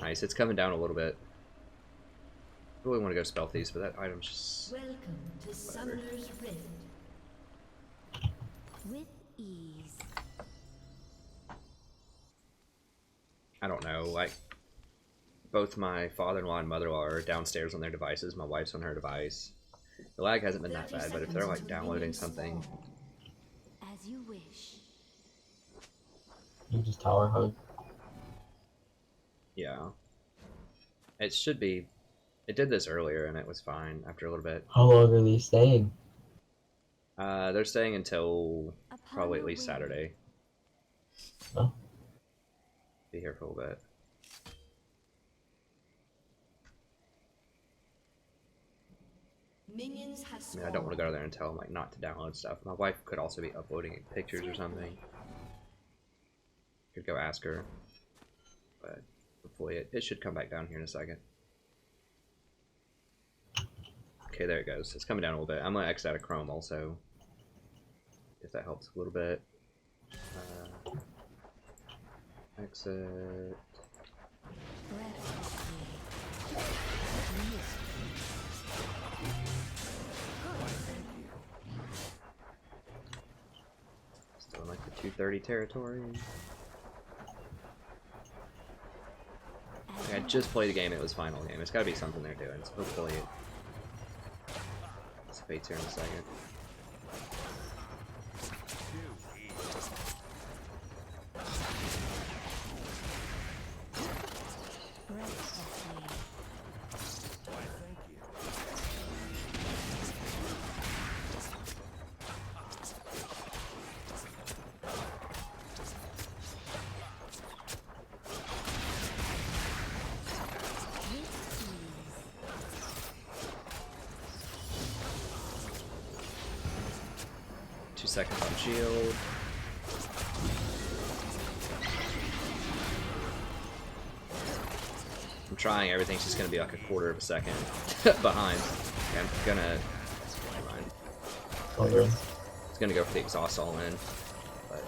Nice, it's coming down a little bit. I really want to go spell thieves, but that item's just... Welcome to Summoner's Rift. With ease. I don't know, like... Both my father-in-law and mother-in-law are downstairs on their devices. My wife's on her device. The lag hasn't been that bad, but if they're like downloading something... As you wish. You just tower hug. Yeah. It should be... It did this earlier and it was fine after a little bit. How long are they staying? They're staying until probably at least Saturday. Oh. Be here for a little bit. Minions have I mean, I don't want to go there and tell them like not to download stuff. My wife could also be uploading pictures or something. Could go ask her, but hopefully it should come back down here in a second. Okay, there it goes. It's coming down a little bit. I'm gonna exit out of Chrome also, if that helps a little bit. Exit. Still in like the 230 territory. Like, I just played the game, it was final game. It's gotta be something they're doing, so hopefully it dissipates here in a second. Seconds on shield. I'm trying, everything's just gonna be like a quarter of a second behind. Okay, I'm gonna... Never mind. Okay. It's gonna go for the exhaust all in. But...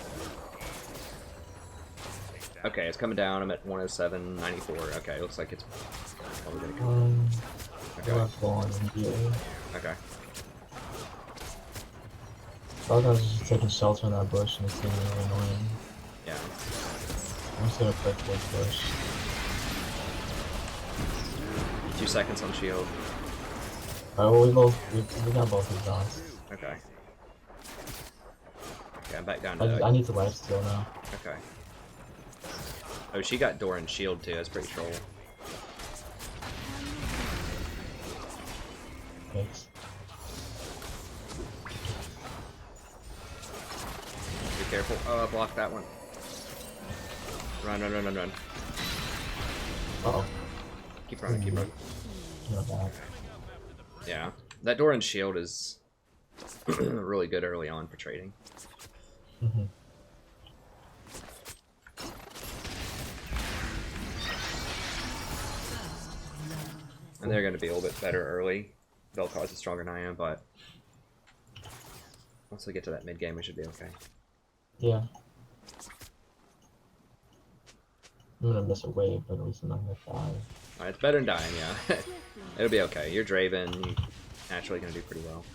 Okay, it's coming down. I'm at 107.94. Okay, looks like it's probably gonna come. Okay. I was just taking shelter in that bush and it's getting really annoying. Yeah. I'm just gonna click this bush. 2 seconds on shield. Alright, well we got both exhausts. Okay. Okay, I'm back down I to... need to life steal now. Okay. Oh, she got door and shield too, that's pretty troll. Thanks. Be careful. Oh, I blocked that one. Run, run, run, run, run. Uh-oh. Keep running, keep running. Not bad. Yeah. That door and shield is really good early on for trading. Mm-hmm. And they're going to be a little bit better early. Vel'Koz is stronger than I am, but once we get to that mid game, we should be okay. Yeah. I'm gonna miss a wave, but at least I'm not gonna die. Alright, it's better than dying, yeah. It'll be okay. You're Draven, you're naturally going to do pretty well.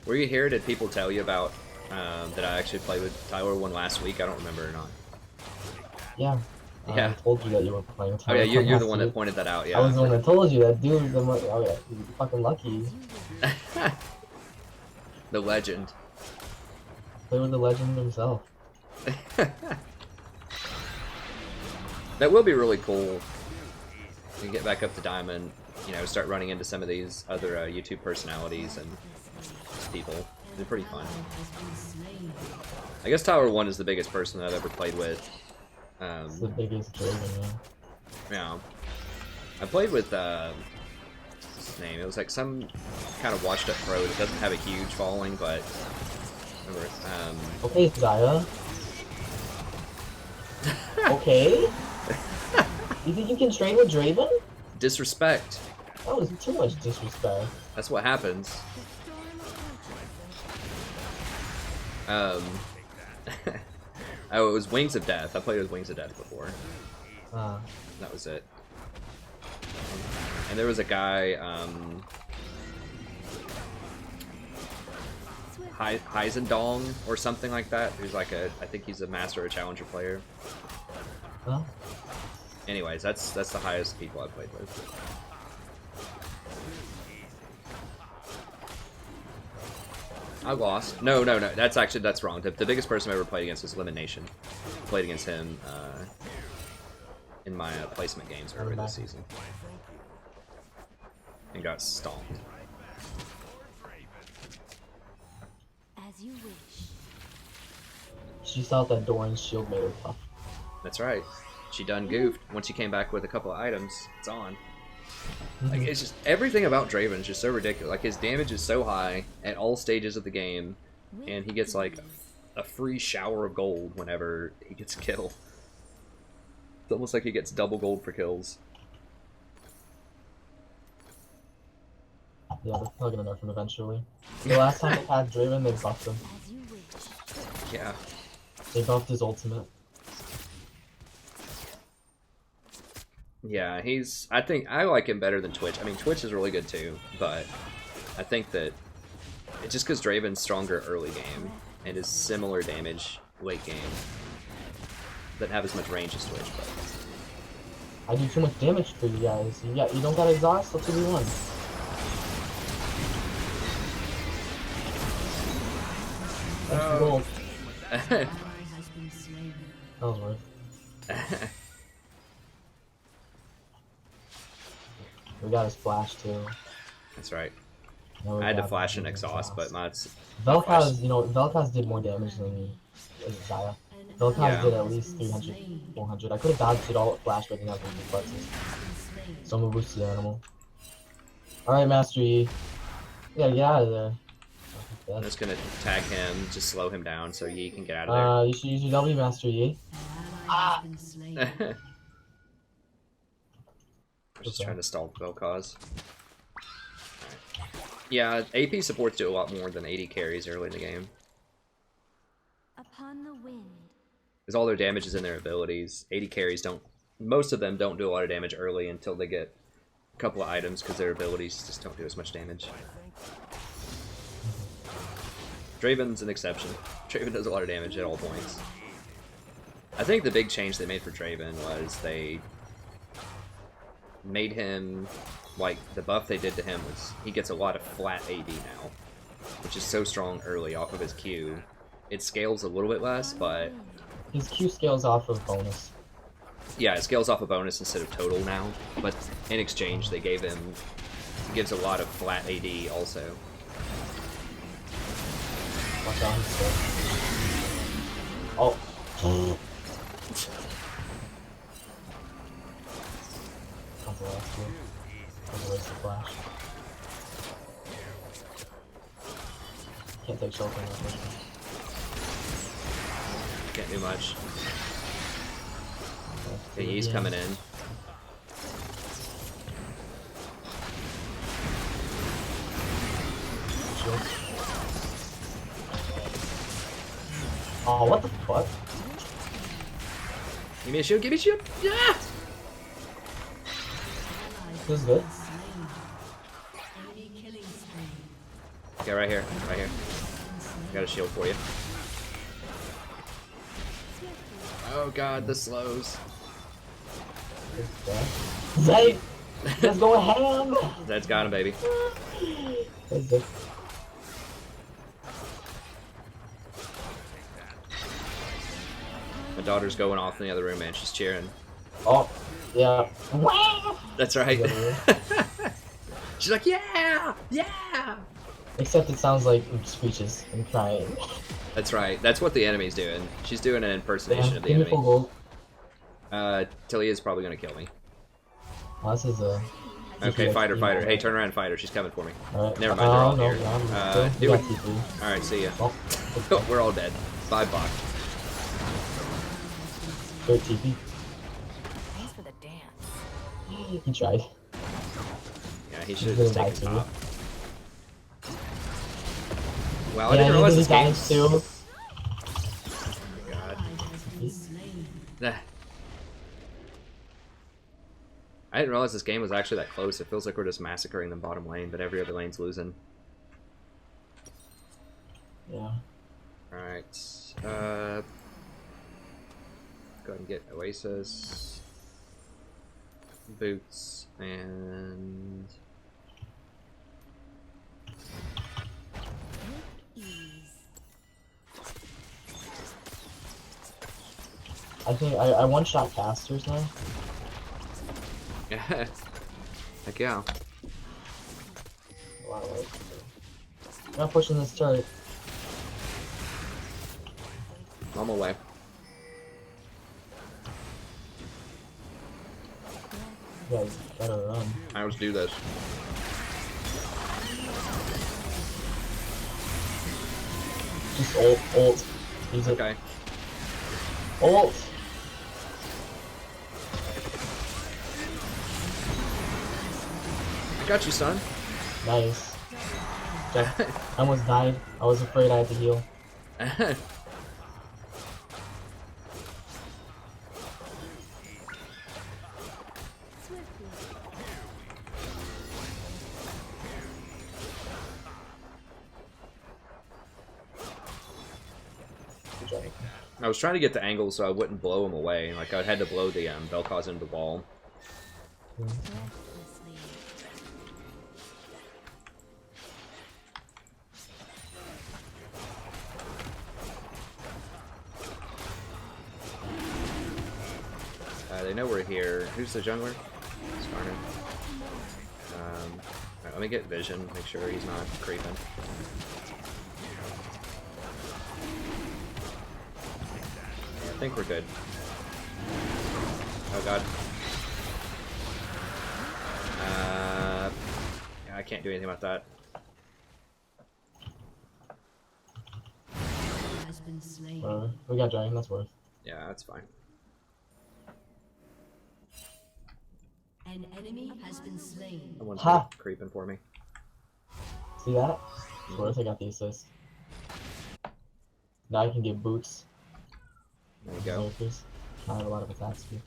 Were you here? Did people tell you about that I actually played with Tyler one last week? I don't remember or not. Yeah. Yeah. I told you that you were playing. Oh yeah, you're the last one that week. pointed that out. Yeah. I was the one that told you that, dude. Oh yeah, you're fucking lucky. The legend. Play with the legend himself. That will be really cool. You get back up to Diamond, you know, start running into some of these other YouTube personalities and just people. They're pretty fun. I guess Tower 1 is the biggest person that I've ever played with. It's the biggest dragon, yeah. Yeah. I played with, what's his name? It was like some kind of washed up pro that doesn't have a huge following, but... Remember, Okay, Zyra. Okay? You think you can train with Draven? Disrespect. That was too much disrespect. That's what happens. Oh, it was Wings of Death. I played with Wings of Death before. That was it. And there was a guy, Heisendong or something like that, who's like I think he's a master or challenger player. Huh? Anyways, that's the highest people I've played with. I lost. No, that's wrong. The biggest person I ever played against was Elimination. I played against him in my placement games earlier this season. And got stomped. As you wish. She thought that Doran's shield made her tough. That's right. She done goofed. Once she came back with a couple of items, it's on. Like, it's just, everything about Draven is just so ridiculous. Like, his damage is so high at all stages of the game, and he gets, like, a free shower of gold whenever he gets a kill. It's almost like he gets double gold for kills. Yeah, they're probably gonna nerf him eventually. The last time they had Draven, they buffed him. As you wish. Yeah. They buffed his ultimate. Yeah, I think I like him better than Twitch. I mean, Twitch is really good too, but I think that it's just because Draven's stronger early game and is similar damage late game. Doesn't have as much range as Twitch, but I do too much damage for you guys. You don't got exhaust, let's 2v1. That's gold. That was worth. We got his flash too. That's right. No, I had to flash an exhaust, but my Vel'Koz, you know, Vel'Koz did more damage than Zyra. Vel'Koz Yeah. did at least 300, 400. I could have dodged it all at flash, but I didn't have any reflexes. So I'm gonna boost the animal. Alright, Master Yi. You gotta get out of there. I'm just gonna tag him, just slow him down so Yi can get out of You should use your W, Master Yi. there. Just trying to stall Vel'Koz. Yeah, AP supports do a lot more than AD carries early in the game. Upon the wind. Because all their damage is in their abilities. AD carries don't, most of them don't do a lot of damage early until they get a couple of items because their abilities just don't do as much damage. Draven's an exception. Draven does a lot of damage at all points. I think the big change they made for Draven was they made him, like, the buff they did to him was he gets a lot of flat AD now, which is so strong early off of his Q. It scales a little bit less, but His Q scales off of bonus. yeah, it scales off a bonus instead of total now. But in exchange, they gave him, he gives a lot of flat AD also. Watch out, he's sick. Oh. That's the last two. That's a waste of flash. Can't take shelter in that person. Can't do much. Okay, he's coming in. Shield. Oh, what the fuck? Give me a shield, give me a shield! Yeah! This is good. Okay, right here. Right here. Got a shield for you. Oh god, the slows. Zay! Let's go ham! Zed's got him, baby. My daughter's going off in the other room, man. She's cheering. Oh, yeah. That's right. She's like, yeah! Yeah! Except it sounds like speeches and crying. That's right. That's what the enemy's doing. She's doing an impersonation of the Give me enemy. full gold. Talia's probably gonna kill me. Oh, this is a... Okay, fight her, fight her. Hey, turn around and fight her. She's coming for me. Alright. Never mind, they're all no, here. no, Do we it. got TP. Alright, see ya. Oh, We're all dead. Bye, bot. good TP. Thanks for the dance. He tried. Yeah, he should have He's just gonna taken die top. Wow, I Yeah, didn't realize he this game. dies too. Oh my god. I didn't realize this game was actually that close. It feels like we're just massacring the bottom lane, but every other lane's losing. Yeah. Alright. Go ahead and get Oasis. Boots. And... I think I one-shot casters now. Yeah. Heck yeah. A lot of work. I'm not pushing this turret. I'm away. You guys gotta run. I let's do this. Just ult. Use it. Okay. Ult! I got you, son. Nice. I almost died. I was afraid I had to heal. I was trying to get the angle so I wouldn't blow him away. Like, I had to blow the Vel'Koz into the wall. They know we're here. Who's the jungler? Skarner. Alright, let me get vision, make sure he's not creeping. I think we're good. Oh god. Yeah, I can't do anything about that. Has been slain. We got dragon, that's worth. Yeah, that's fine. An enemy has been slain. Someone's Ha! creeping for me. See that? It's worth, I got the assist. Now I can get boots. There you go. I have a lot of attack speed.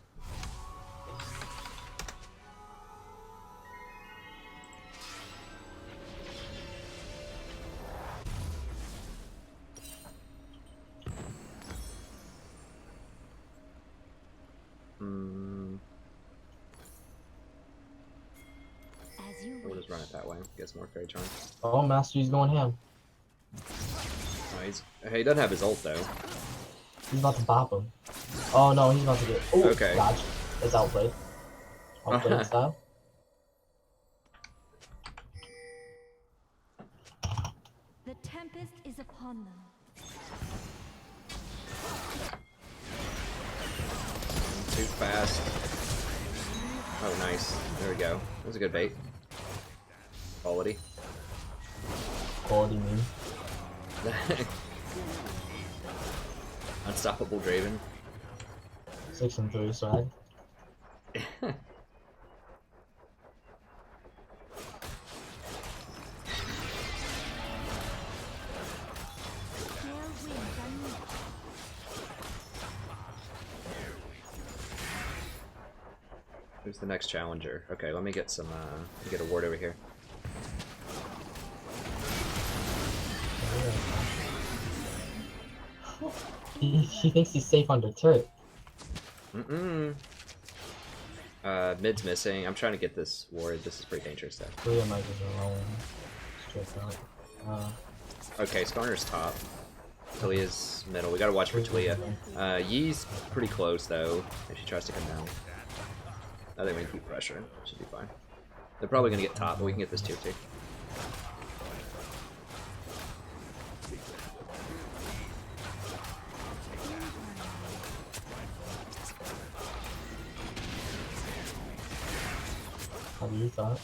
As you We'll just run it that way. Get some more fairy charm. Oh, Master's going ham. Oh, he doesn't have his ult though. He's about to bop him. Oh no, he's about to get. Ooh, Okay. Dodge. It's outplayed. Outplayed style. The tempest is upon them. Too fast. Oh, nice. There we go. That was a good bait. Quality. Quality meme. Unstoppable Draven. 6 and 3 swag. Who's the next challenger? Okay, let me get some, get a ward over here. He thinks he's safe under Taric. Mm-mm. Mid's missing. I'm trying to get this ward. This is pretty dangerous though. Talia might just alone. Straight out. Okay, Skarner's top. Talia's middle. We gotta watch for Talia. Yee's pretty close though, if she tries to come down. I think we can keep pressuring. Should be fine. They're probably gonna get top, but we can get this tier 2. How do you thought?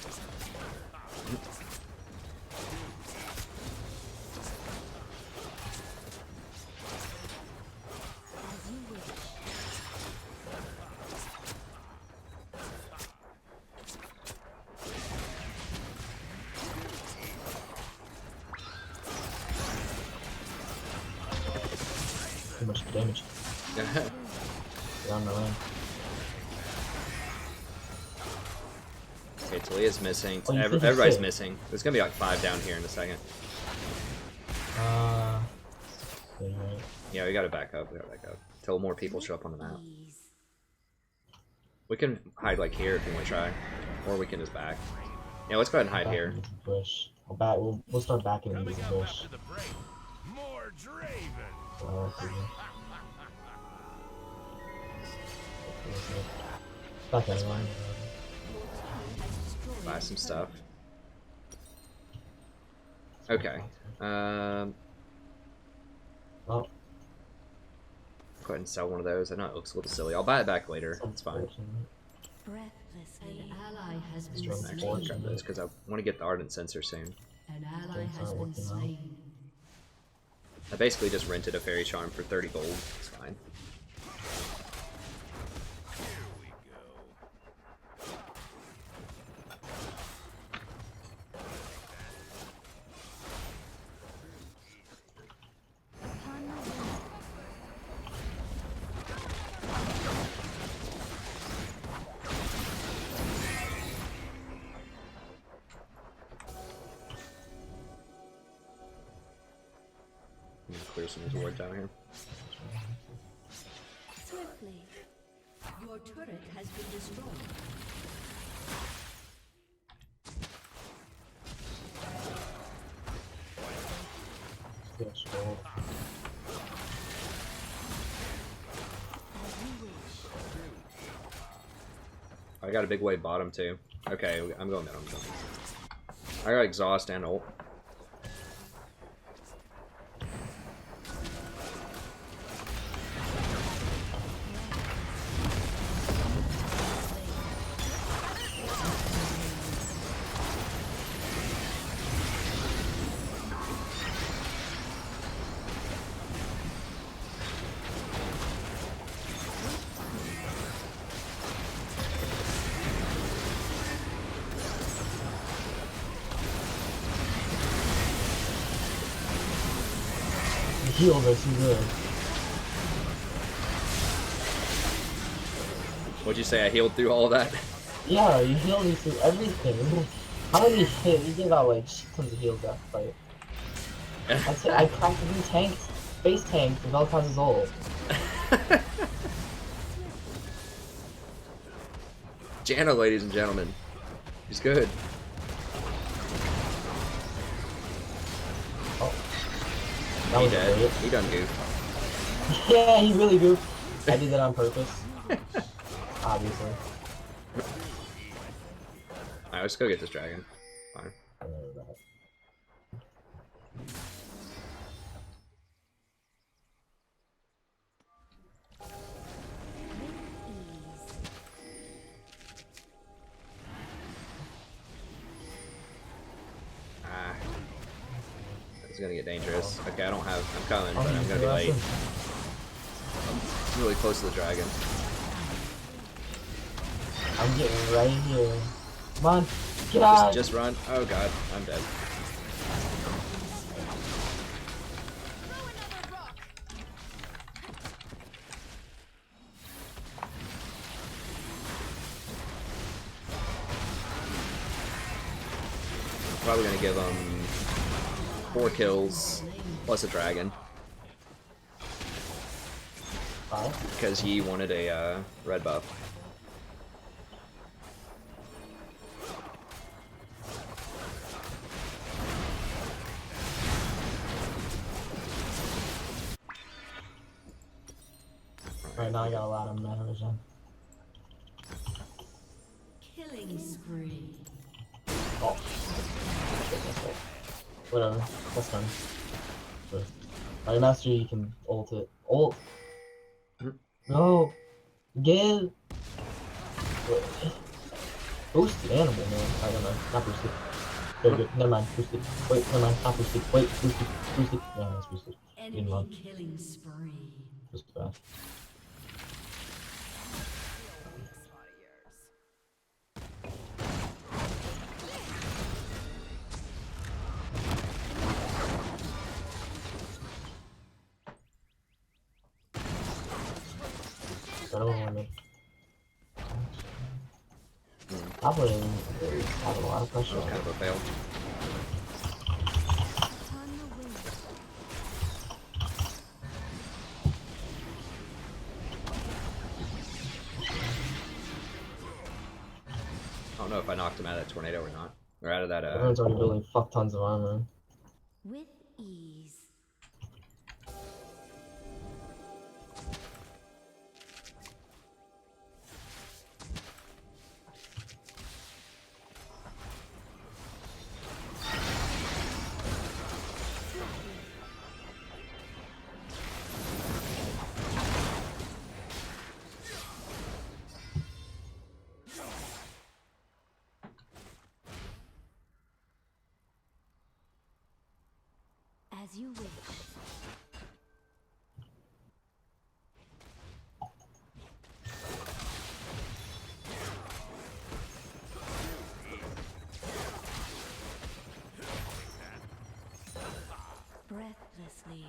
Too much damage. Down the lane. Okay, Talia's missing. Oh, you think he's Everybody's safe? missing. There's gonna be like 5 down here in a second. Yeah, you're right. Yeah, we gotta back up. We gotta back up. Till more people show up on the map. We can hide like here if you want to try. Or we can just back. Yeah, let's go ahead and hide Back here. into the bush. We'll start backing into the bush. More Draven. Back anyway. Buy some stuff. Okay. Oh, Go ahead and sell one of those. I know it looks a little silly. I'll buy it back later. It's fine. Breathlessly. An ally has been Strong Actually, slain. grab those because I want to get the Ardent sensor soon. An ally Things has aren't been working out. slain. I basically just rented a fairy charm for 30 gold. It's fine. I'm gonna clear some of these wards down here. Swiftly. Your turret has been destroyed. yeah, sure. I got a big wave bottom too. Okay, I'm going down. I got exhaust and ult. The heals are too good. What'd you say? I healed through all of that? Yeah, you heal me through everything. How many hits? You give out like shit tons of heals that fight. That's it. I practically tanked, face tanked with Vel'Koz's ult. Janna, ladies and gentlemen. He's good. Oh. That He was dead. great. He done goofed. Yeah, he really goofed. I did that on purpose. Obviously. Alright, let's go get this dragon. Fine. Ah. It's gonna get dangerous. Okay, I don't have... I'm coming, but I'm gonna be late. I'm really close to the dragon. I'm getting right here. Come on, get out! Just run. Oh god, I'm dead. Probably gonna give him 4 kills plus a dragon. Why? Because he wanted a red buff. Right now I got a lot of mana vision. Killing spree. Oh. Whatever. That's fine. Sure. Alright, Master, you can ult it. Ult! No! Give! Boosted animal, man. I don't know. Not boosted. Very good. Never mind. Boosted. Wait, never mind. Not boosted. Wait, boosted. Boosted. Yeah, that's boosted. Didn't love. Enemy killing spree. Just bad. I don't want to. Top lane is having a lot of pressure. Kind of a fail. On the wing. I don't know if I knocked him out of that tornado or not. Or out of that, Everyone's already building fuck tons of armor. With ease. As you wish. Breathlessly.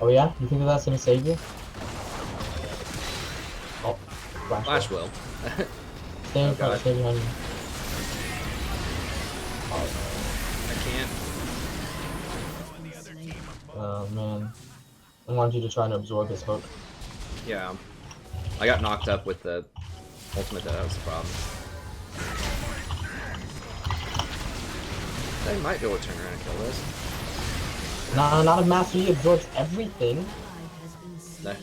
Oh yeah? You think that that's gonna save you? Oh, Flash will. Stay in Oh, front, God. stay behind me. I can't. Oh man. I want you to try and absorb his hook. Yeah. I got knocked up with the ultimate though, that was the problem. They might be able to turn around and kill this. Nah, not a master, he absorbs everything. No.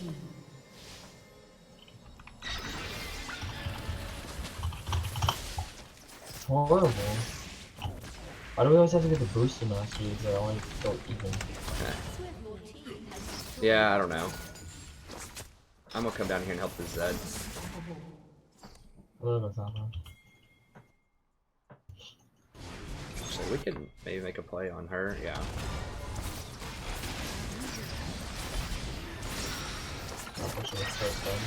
It's horrible. Why do we always have to get the booster masters? They always go even. Yeah, I don't know. I'm gonna come down here and help this Zed. I'm gonna go top one. So we could maybe make a play on her, yeah. I wish it was so fun.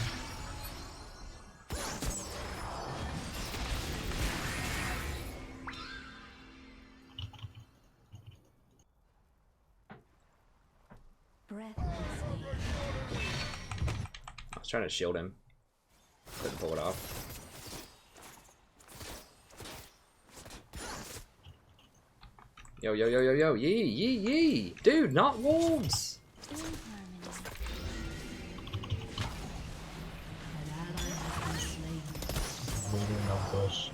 Breathlessly. I was trying to shield him. Couldn't pull it off. Yo, yo, yo, yo, yo, yee, yee, yee! Dude, not wolves! In harmony. Waiting in the bush.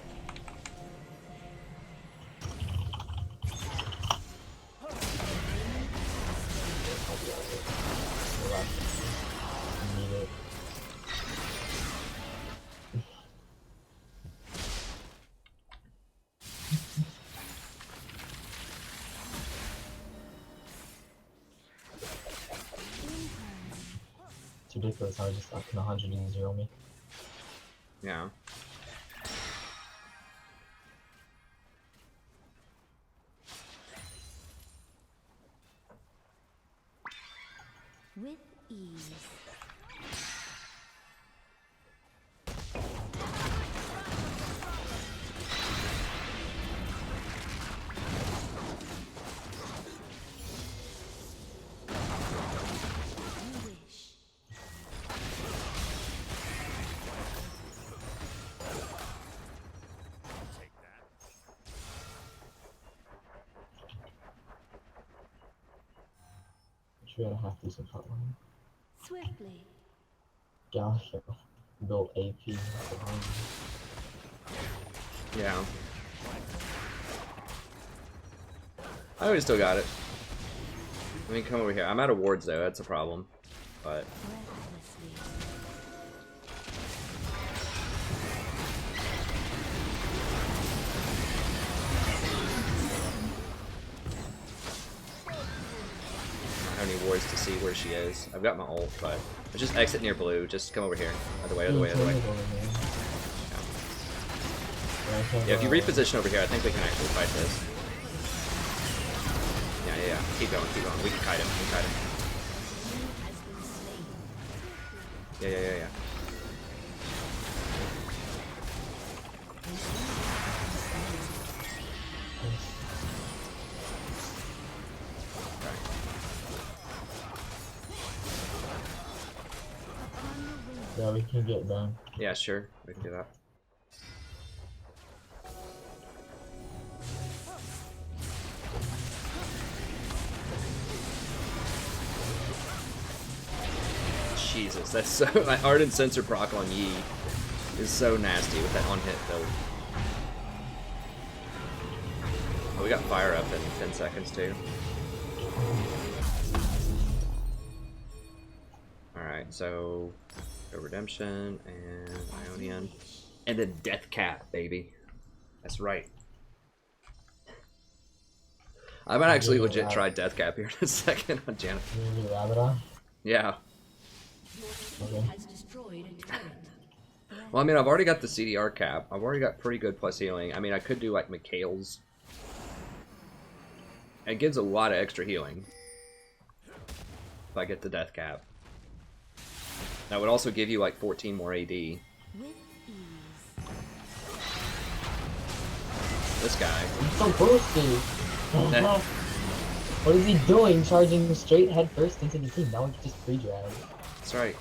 Need it. It's ridiculous how I just can 100 me. Yeah. With ease. You wish. Sure, I have decent front line. Swiftly. Gosh, built AP. Yeah. I always still got it. Let me come over here. I'm out of wards though, that's a problem. But Breathlessly. I don't need wards to see where she is. I've got my ult, but let's just exit near blue. Just come over here. Other way, other way, other way. Yeah, if you reposition over here, I think we can actually fight this. Yeah. Keep going, keep going. We can kite him, we can kite him. Yeah. Yeah, we can get down. Yeah, sure. We can do that. Jesus, that's so... My Ardent Sensor proc on Yi is so nasty with that on-hit build. Oh, we got fire up in 10 seconds too. Alright, so... Redemption, and Ionian. And then Death Cap, baby. That's right. I might actually legit try Death Cap here in a second on Janna. You need rabbit on? Yeah. Okay. Has destroyed a turret. Well, I mean, I've already got the CDR cap. I've already got pretty good plus healing. I mean, I could do, like, Mikhail's. It gives a lot of extra healing. If I get the death cap. That would also give you, like, 14 more AD. With ease. This guy. He's so boosty! What is he doing? Charging straight head first into the team. Now he can just free drag. That's right.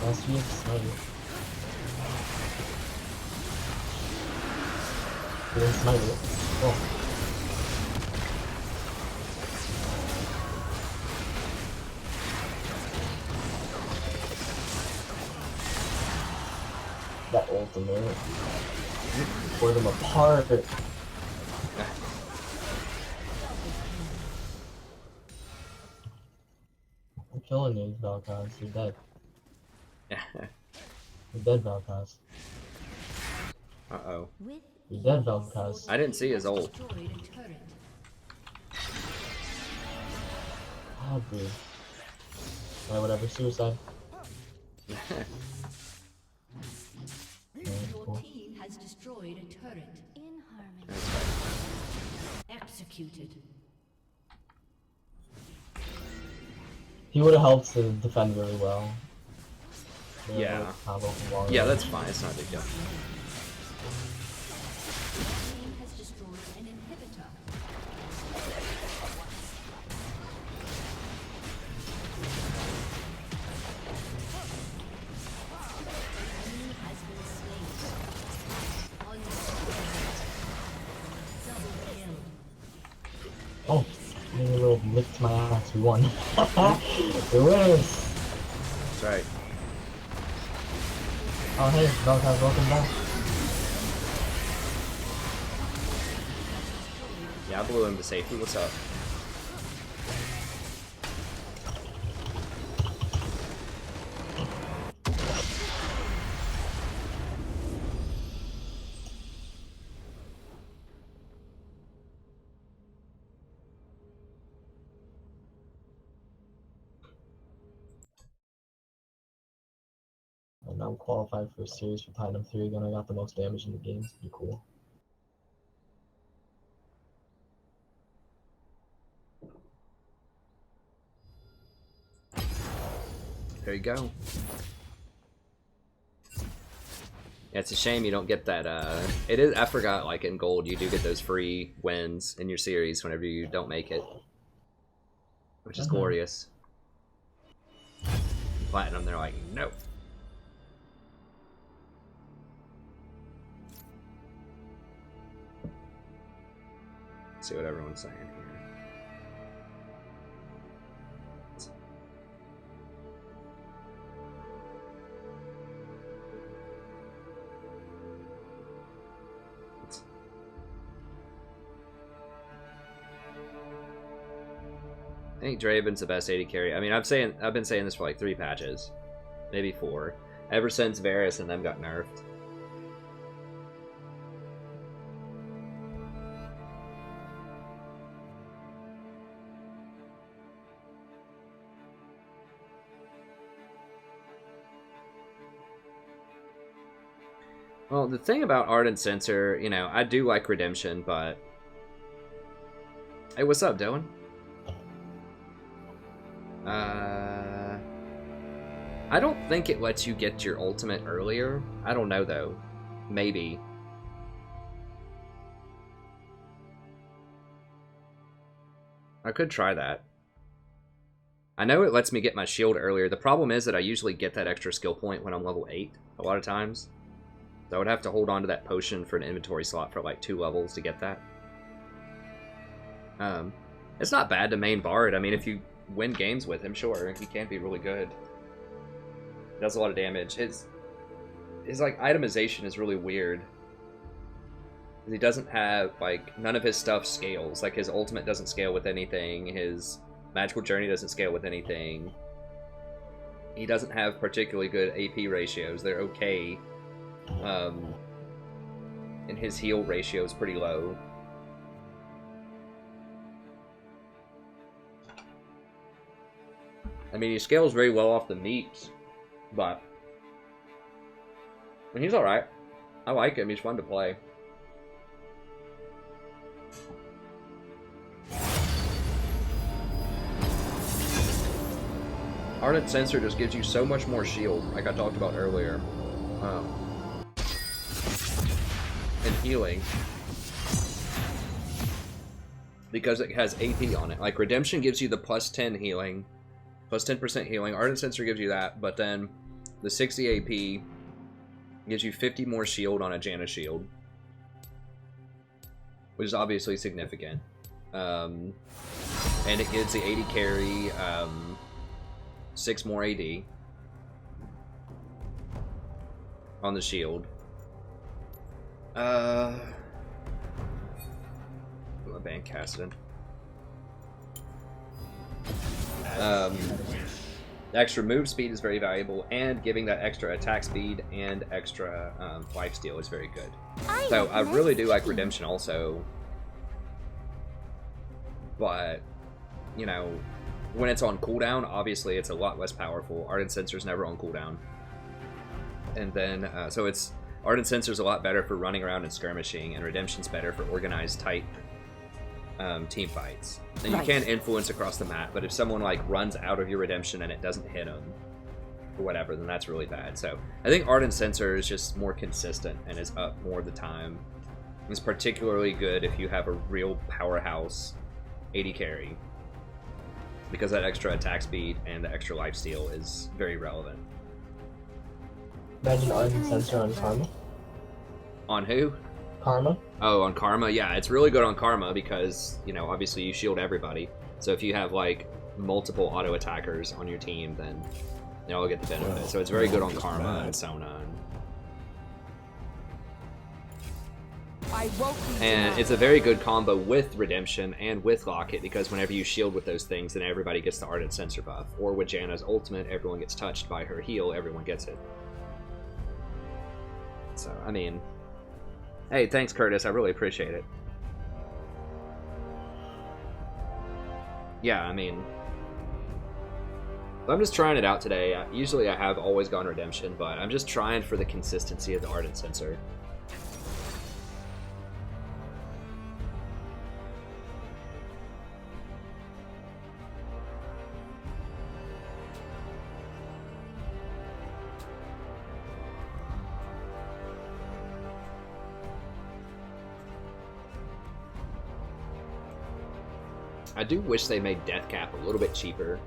Last year, smite. He didn't smite it. Oh. That ultimate. Tore them apart. I'm killing you, Valkaz. You're dead. You're dead, Valkaz. Uh-oh. With You're dead, Valkaz. I didn't see his ult. destroyed a turret. Ah, dude. Alright, whatever. Suicide. Alright, Your cool. team has destroyed a turret. In harmony. That's right. Executed. He would have helped to defend really well. Yeah. Combo from long Yeah, range. that's fine. It's not a big deal. Your team has destroyed an inhibitor. Enemy has been slain. Unstoppable. Double kill. Oh, maybe a little lick to my ass. We won. The winners. That's right. Oh, hey, Valkaz, welcome back. Yeah, I blew him to safety. What's up? And now I'm qualified for a series for Platinum 3 again. I got the most damage in the game. It's pretty cool. There you go. Yeah, it's a shame you don't get that, it is, I forgot, like, in gold, you do get those free wins in your series whenever you don't make it. Which is glorious. Platinum, they're like, no. Let's see what everyone's saying here. think Draven's the best AD carry. I mean, I've been saying this for like 3 patches, maybe 4, ever since Varus and them got nerfed. Well, the thing about Ardent Sensor, you know, I do like Redemption, but... Hey, what's up, Dylan? I don't think it lets you get your ultimate earlier. I don't know, though. Maybe. I could try that. I know it lets me get my shield earlier. The problem is that I usually get that extra skill point when I'm level 8, a lot of times. So I would have to hold on to that potion for an inventory slot for like 2 levels to get that. It's not bad to main Bard. I mean, if you win games with him, sure, he can be really good. Does a lot of damage. His like itemization is really weird. He doesn't have like none of his stuff scales. Like his ultimate doesn't scale with anything. His magical journey doesn't scale with anything. He doesn't have particularly good AP ratios. They're okay. And his heal ratio is pretty low. I mean, he scales very well off the meats, but I mean, he's alright. I like him, he's fun to play. Ardent Sensor just gives you so much more shield, like I talked about earlier. And healing. Because it has AP on it. Like, Redemption gives you the plus 10 healing. Plus 10% healing. Ardent Sensor gives you that, but then the 60 AP gives you 50 more shield on a Janna shield. Which is obviously significant. And it gives the 80 carry 6 more AD on the shield. I'm gonna ban Cassidon. The extra move speed is very valuable, and giving that extra attack speed and extra lifesteal is very good. So I really do like Redemption also, but you know, when it's on cooldown, obviously it's a lot less powerful. Ardent Sensor's never on cooldown, and then so it's Ardent Sensor's a lot better for running around and skirmishing, and Redemption's better for organized type team fights. And you can influence across the map, but if someone like runs out of your Redemption and it doesn't hit them or whatever, then that's really bad. So I think Ardent Sensor is just more consistent and is up more of the time. It's particularly good if you have a real powerhouse AD carry, because that extra attack speed and the extra lifesteal is very relevant. Imagine Ardent Sensor on Karma. On who? Karma? Oh, on Karma, yeah, it's really good on Karma because, you know, obviously you shield everybody. So if you have, like, multiple auto attackers on your team, then they all get the benefit. So it's very good on Karma and Sona. And it's a very good combo with Redemption and with Locket, because whenever you shield with those things, then everybody gets the Ardent Sensor buff. Or with Janna's ultimate, everyone gets touched by her heal, everyone gets it. So, I mean... Hey, thanks, Curtis. I really appreciate it. Yeah, I mean... I'm just trying it out today. Usually I have always gone Redemption, but I'm just trying for the consistency of the Ardent Sensor. I do wish they made Death Cap a little bit cheaper.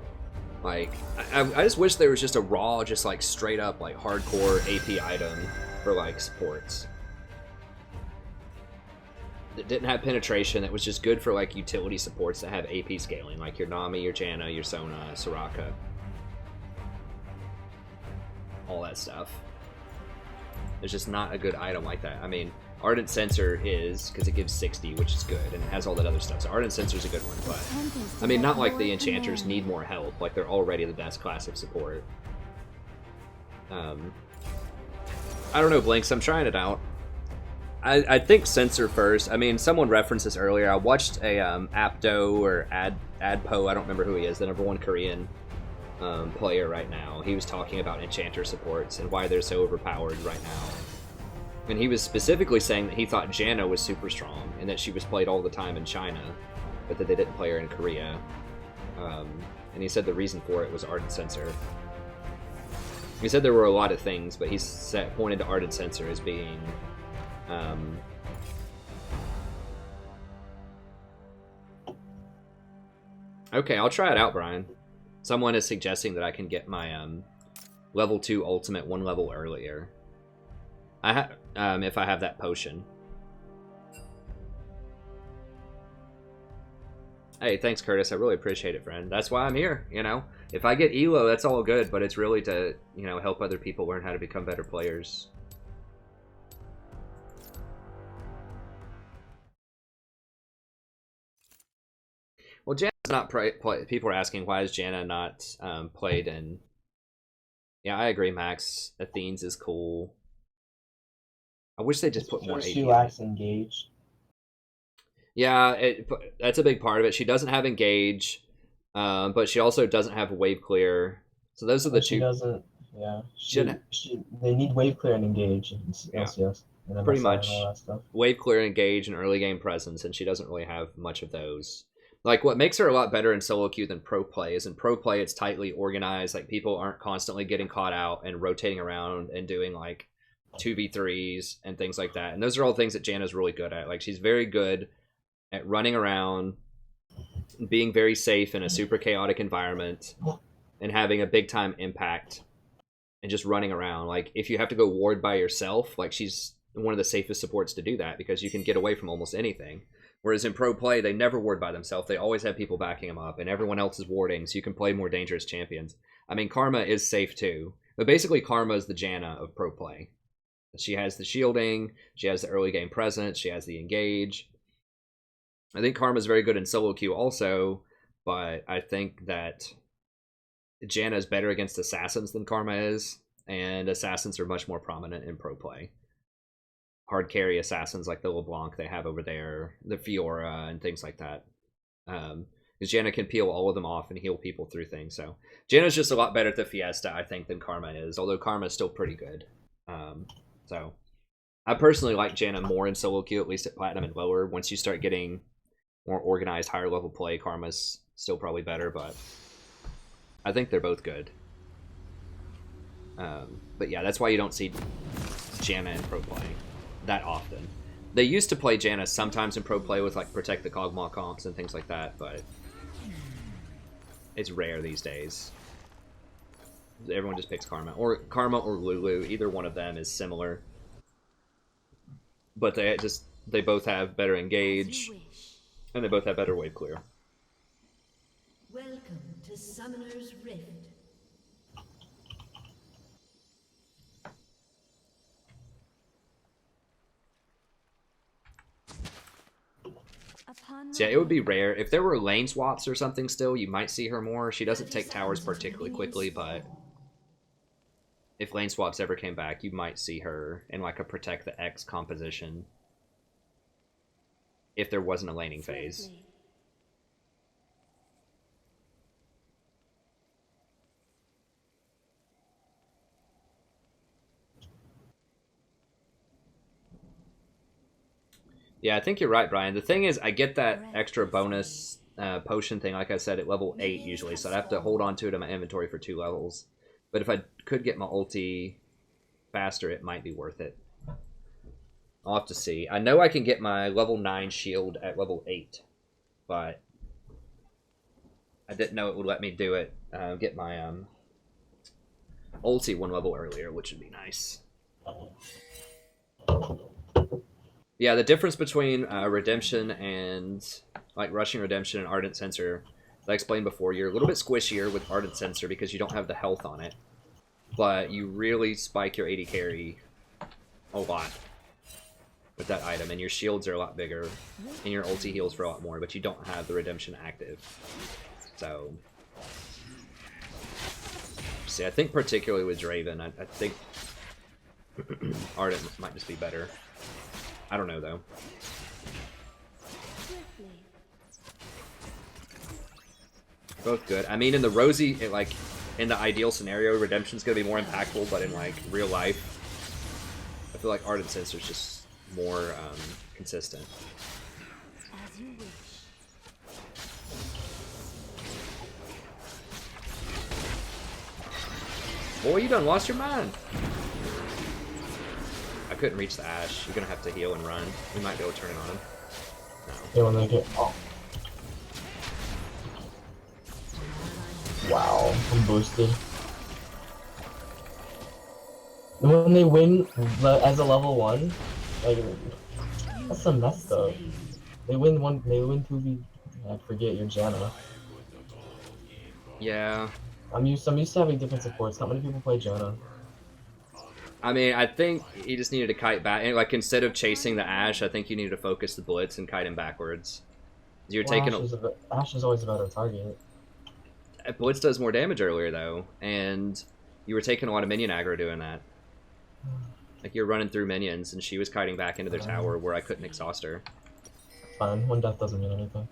Like, I just wish there was just a raw, just like straight up, like hardcore AP item for like supports. That didn't have penetration, that was just good for like utility supports that have AP scaling, like your Nami, your Janna, your Sona, Saraka. All that stuff. There's just not a good item like that. I mean, Ardent Sensor is, because it gives 60, which is good, and it has all that other stuff. So Ardent Sensor is a good one, but I mean, not like the Enchanters need more help. Like, they're already the best class of support. I don't know, Blinks. I'm trying it out. I think Sensor first. I mean, someone referenced this earlier. I watched a Apto or Adpo. I don't remember who he is. The #1 Korean player right now. He was talking about Enchanter supports and why they're so overpowered right now. And he was specifically saying that he thought Janna was super strong and that she was played all the time in China, but that they didn't play her in Korea. And he said the reason for it was Ardent Sensor. He said there were a lot of things, but he pointed to Ardent Sensor as being okay, I'll try it out, Brian. Someone is suggesting that I can get my level 2 ultimate 1 level earlier. If I have that potion. Hey, thanks, Curtis. I really appreciate it, friend. That's why I'm here, you know? If I get ELO, that's all good, but it's really to, you know, help other people learn how to become better players. Well, Janna's not people are asking why is Janna not played in. Yeah, I agree, Max. Athene's is cool. I wish they just put more AD. She lacks engage. Yeah, that's a big part of it. She doesn't have engage, but she also doesn't have wave clear. So those are the two. She doesn't. Yeah. They need wave clear and engage. Yeah. LCS, and pretty MSI much. And all that stuff. Wave clear, engage, and early game presence, and she doesn't really have much of those. Like, what makes her a lot better in solo queue than pro play is in pro play it's tightly organized. Like, people aren't constantly getting caught out and rotating around and doing like 2v3s and things like that. And those are all things that Janna's really good at. Like, she's very good at running around, being very safe in a super chaotic environment, and having a big time impact, and just running around. Like, if you have to go ward by yourself, like, she's one of the safest supports to do that because you can get away from almost anything. Whereas in pro play, they never ward by themselves. They always have people backing them up, and everyone else is warding, so you can play more dangerous champions. I mean, Karma is safe too, but basically Karma is the Janna of pro play. She has the shielding, she has the early game presence, she has the engage. I think Karma's very good in solo queue also, but I think that Janna is better against assassins than Karma is, and assassins are much more prominent in pro play. Hard carry assassins like the LeBlanc they have over there, the Fiora, and things like that. Because Janna can peel all of them off and heal people through things. So Janna's just a lot better at the Fiesta, I think, than Karma is, although Karma is still pretty good. So I personally like Janna more in solo queue, at least at Platinum and lower. Once you start getting more organized, higher level play, Karma's still probably better, but I think they're both good. But yeah, that's why you don't see Janna in pro play that often. They used to play Janna sometimes in pro play with like Protect the Kog'Maw comps and things like that, but it's rare these days. Everyone just picks Karma or Lulu. Either one of them is similar, but they both have better engage and they both have better wave clear. Welcome to Summoner's Rift. So yeah, it would be rare. If there were lane swaps or something still, you might see her more. She doesn't take towers particularly quickly, but if lane swaps ever came back, you might see her in like a Protect the X composition. If there wasn't a laning phase. Yeah, I think you're right, Brian. The thing is, I get that extra bonus potion thing, like I said, at level 8 usually, so I'd have to hold on to it in my inventory for 2 levels. But if I could get my ulti faster, it might be worth it. I'll have to see. I know I can get my level 9 shield at level 8, but I didn't know it would let me do it. Get my ulti 1 level earlier, which would be nice. Yeah, the difference between Redemption and like Rushing Redemption and Ardent Sensor, as I explained before, you're a little bit squishier with Ardent Sensor because you don't have the health on it, but you really spike your AD carry a lot. with that item, and your shields are a lot bigger, and your ulti heals for a lot more, but you don't have the redemption active. So, see, I think particularly with Draven, I think Ardent might just be better. I don't know though. Both good. I mean, in the rosy, like in the ideal scenario, redemption's gonna be more impactful, but in like real life, I feel like Ardent Censor's just more consistent. As you wish. Boy, you done lost your mind. I couldn't reach the Ash. You're gonna have to heal and run. We might be able to turn it on him. No. They want to get. Oh. Wow, I'm boosted. When they win as a level 1, like that's a messed up. They win 2v. I forget your Janna. Yeah. I'm used to having different supports. Not many people play Janna. I mean, I think he just needed to kite back. And like instead of chasing the Ash, I think you needed to focus the Blitz and kite him backwards. You're taking Ash is always a better target. Blitz does more damage earlier though, and you were taking a lot of minion aggro doing that. Like you're running through minions, and she was kiting back into their tower where I couldn't exhaust her. Fine, one death doesn't mean anything.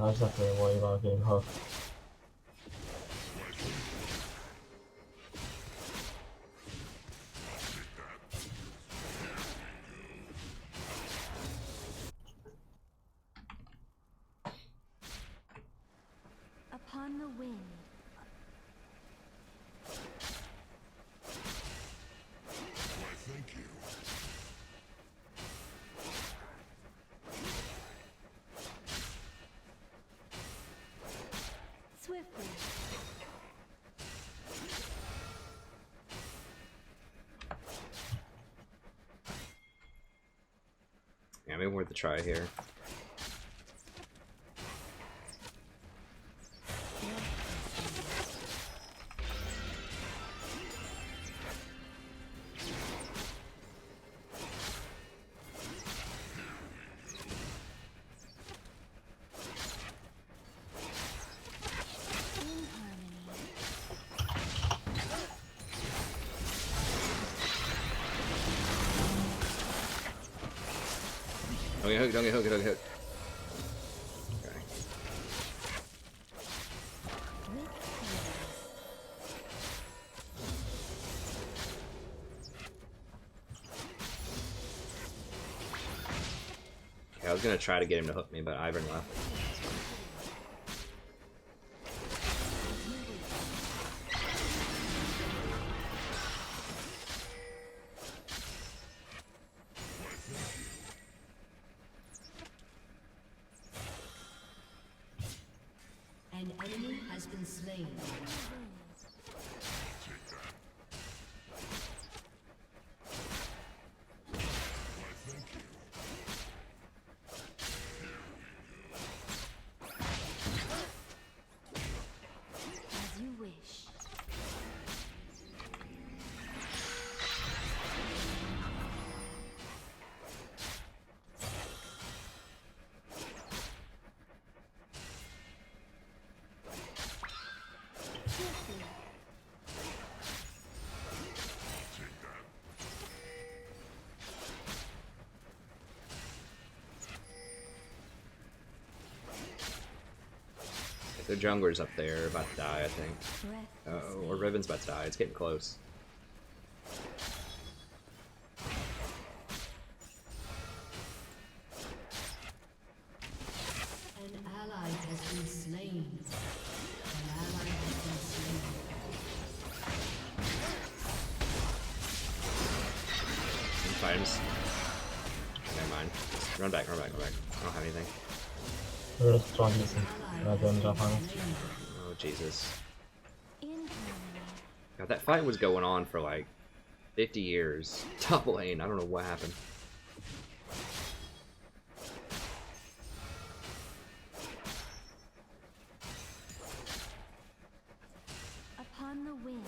I just have to worry about getting hooked. Upon the wind. Thank you. Swiftly. Yeah, maybe worth a try here. Don't get hooked, don't get hooked. Okay. Okay, I was gonna try to get him to hook me, but Ivern left. An enemy has been slain. As you wish. The jungler's up there, about to die, I think. Uh-oh, or Riven's about to die. It's getting close. An ally has been slain. An ally has been slain. Sometimes. Never mind. Run back, run back, run back. I don't have anything. We're just trying to get some damage off on it. Oh, Jesus. God, that fight was going on for like 50 years. Top lane, I don't know what happened. Upon the wind.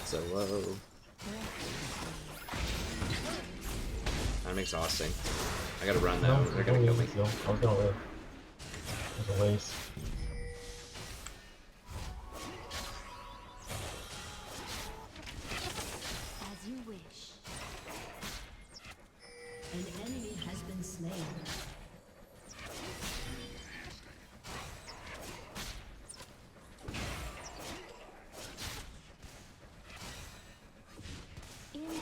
so low. I'm exhausting. I gotta run though. They're gonna kill me. I was gonna live. It was a waste. As you wish. An enemy has been slain. In harmony.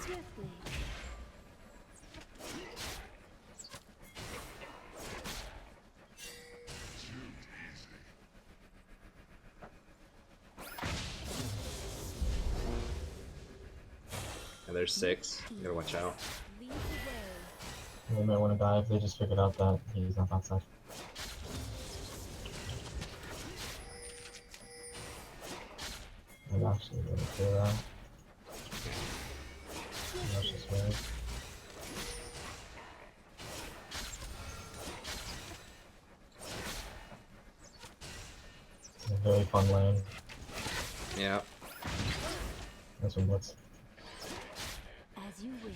Swiftly. And there's 6. You gotta watch out. Lead the way. They might want to die if they just figured out that he's not that side. I'm actually gonna clear that. That's just weird. It's a very fun lane. Yeah. That's what blitz. As you wish.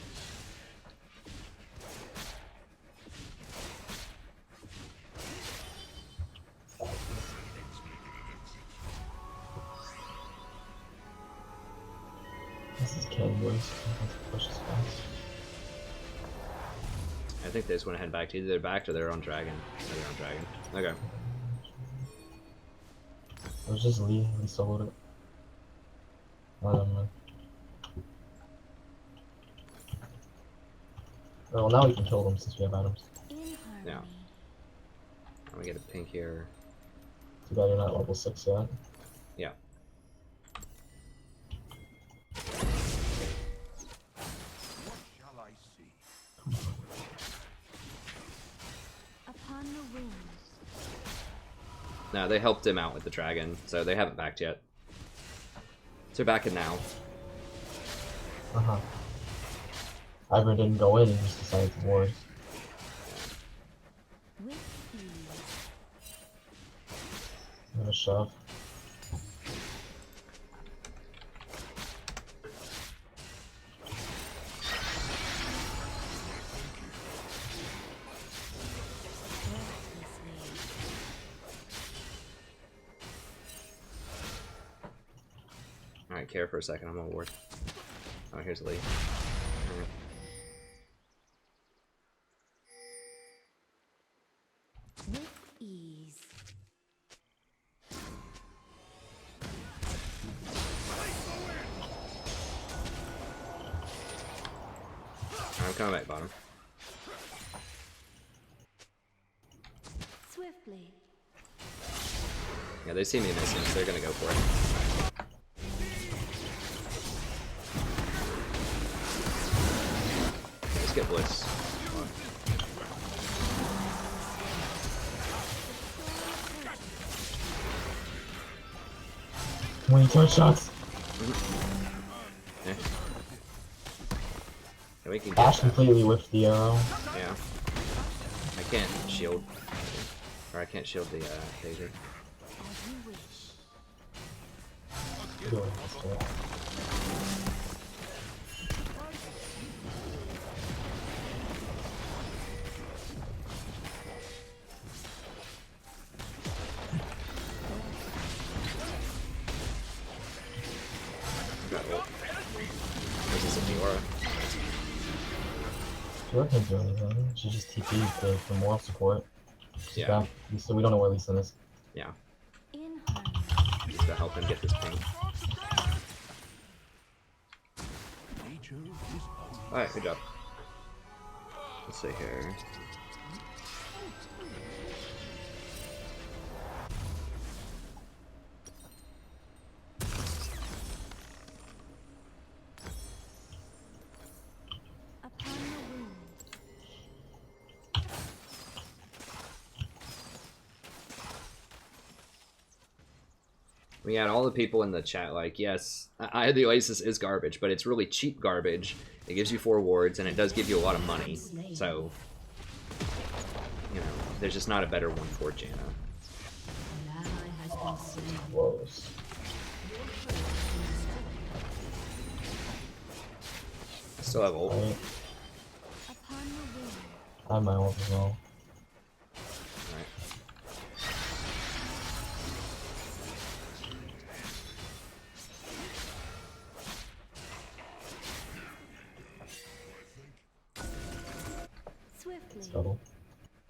This is Ken boys. I have to push this fast. I think they just went ahead back to either they're back or they're on dragon. Oh, they're on dragon. Okay. It was just Lee. He soloed it. Well, now we can kill them since we have items. In harmony. Yeah. I'm gonna get a pink here. Too bad you're not level 6 yet. Yeah. What shall I see? Upon the wind. No, they helped him out with the dragon, so they haven't backed yet. So they're backing now. Uh-huh. Ivor didn't go in and just decided to ward. With ease. I'm gonna shove. Alright, care for a second, I'm gonna ward. Oh, here's Lee. Alright. With ease. I'm coming back bottom. Swiftly. Yeah, they see me missing, so they're gonna go for it. Let's get Blitz. Come on. 20 charge shots! Yeah. Yeah, we can get Ash that. completely whiffed the arrow. Yeah. I can't shield. Or I can't shield the taser. As you wish. Really, let's do it. Got ult. This is a Fiora. Fiora can't do anything. She just TP'd for moral support. She's Yeah. back. So we don't know where Lisa is. Yeah. In harmony. Just to help him get this ping. Nature is Alright, good job. Let's see here. Upon the wind. We had all the people in the chat like, yes, the Oasis is garbage, but it's really cheap garbage. It gives you 4 wards, and it does give you a lot of money. So, you know, there's just not a better one for Janna. Close. I still have ult. Right. Upon your will. I have my ult as well. Alright. Swiftly. Let's go.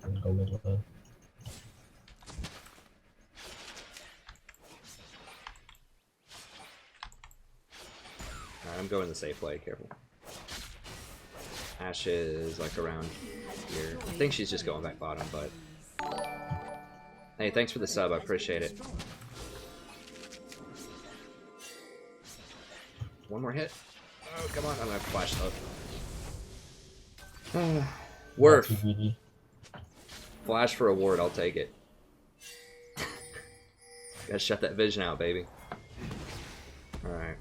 I'm go mid lane. Alright, I'm going the safe way, careful. Ashe is like around here. I think she's just going back bottom, but... Hey, thanks for the sub, I appreciate it. One more hit. Oh, come on, I'm gonna flash up. Worth. Not too greedy. Flash for a ward, I'll take it. Gotta shut that vision out, baby. Alright.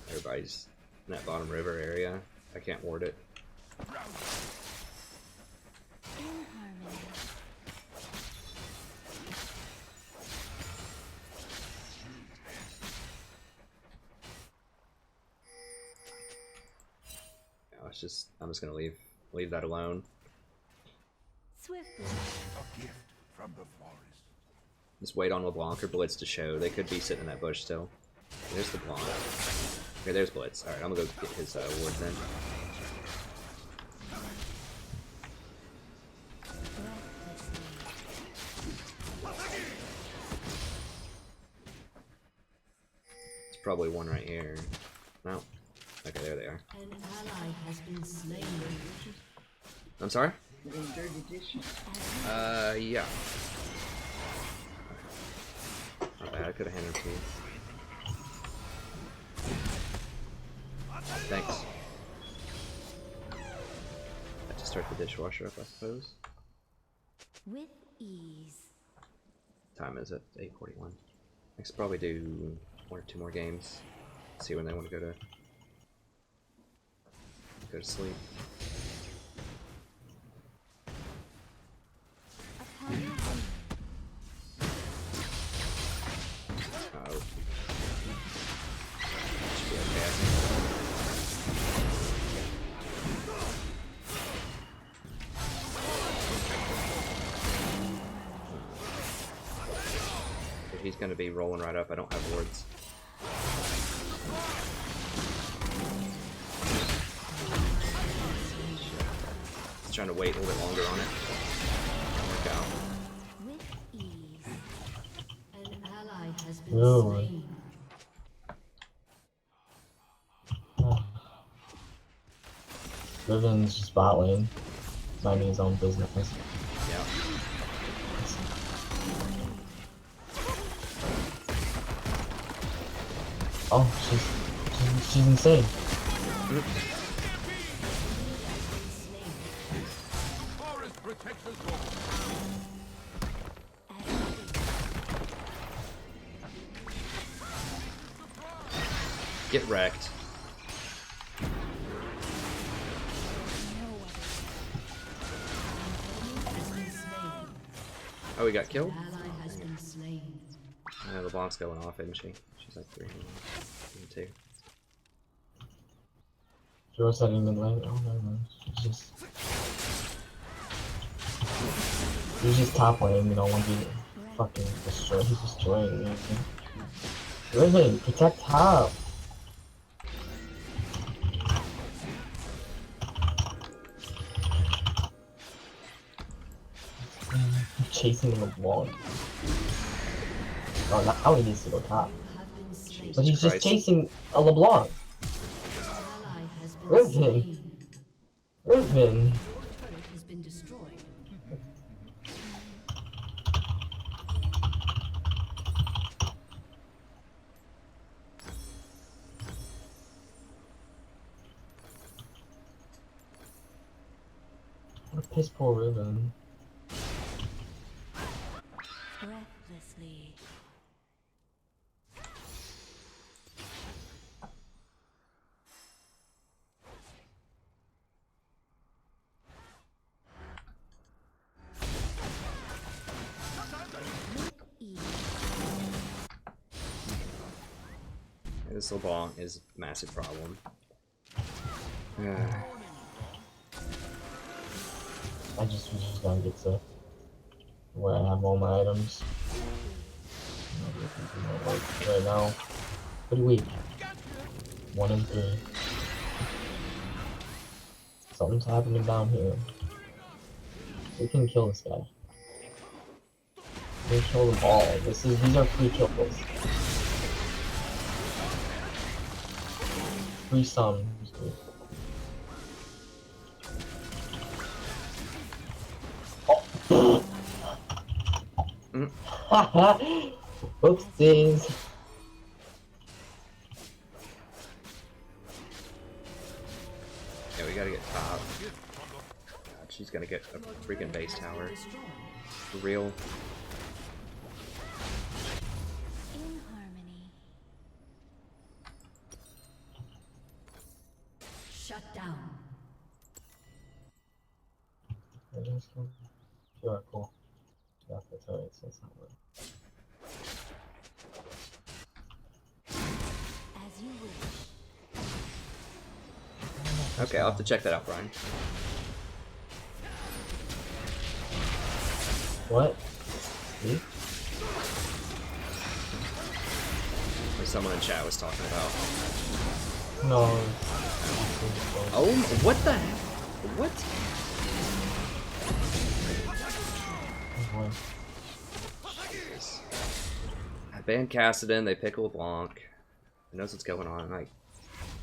Everybody's in that bottom river area. I can't ward it. In harmony. No, it's just, I'm just gonna leave that alone. Swiftly. A gift from the forest. Just wait on LeBlanc or Blitz to show. They could be sitting in that bush still. There's LeBlanc. Okay, there's Blitz. Alright, I'm gonna go get his ward then. It's probably one right here. No. Okay, there they are. An ally has been slain. I'm sorry? Yeah. Not bad, I could've handed him to you. Thanks. Had to start the dishwasher up, I suppose. With ease. Time is at 8:41. I could probably do 1 or 2 more games. See when they want to go to sleep. Upon your will. Oh. Should be okay, I think. If he's gonna be rolling right up, I don't have wards. Just trying to wait a little bit longer on it. Work out. With ease. An ally has been Ooh. slain. Riven's just bot lane. Minding his own business. Yeah. Oh, she's insane. Forest protects us all. Get wrecked. Oh, we got killed? Ally has been slain. Yeah, LeBlanc's going off, isn't she? She's like 3 and 2. Joe's heading in lane. Oh, never mind. He's just top lane, you know, when he fucking destroyed. He's destroying me. Riven, protect top. Chasing LeBlanc. Oh, now he needs to go top. Have been slain. But he's just Christ. chasing a LeBlanc. Ally has been Riven. slain. Riven. Your turret has been destroyed. What a piss poor Riven. Breathlessly. This LeBlanc is a massive problem. We just gotta get to where I have all my items. Like, right now, pretty weak. 1 in 3. Something's happening down here. We can kill this guy. We can kill them all. These are free kills. Free sums. Oh. Oopsies. Yeah, we gotta get top. God, she's gonna get a freaking base tower. For real. In harmony. Shut down. Sure, cool. Yeah, that's alright, so it's not worth As you wish. Okay, I'll have to check that out, Brian. What? See? What someone in chat was talking about. No. Oh, what the heck? What? I banned Cassidon, they pick LeBlanc. Who knows what's going on? Like,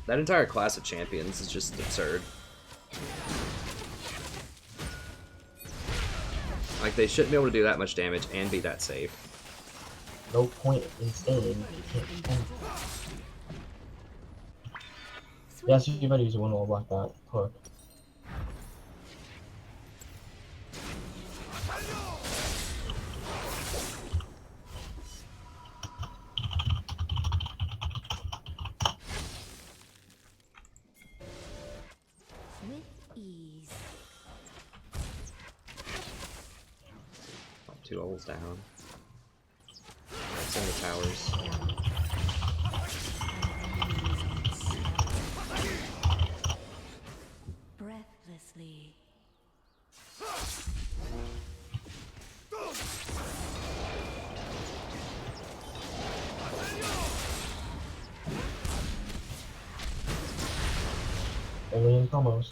that entire class of champions is just absurd. Like, they shouldn't be able to do that much damage and be that safe. No point in staying. Yeah, so you better use a one wall block that hook. With ease. 2 holes down. That's in the towers. Breathlessly. Only in promos.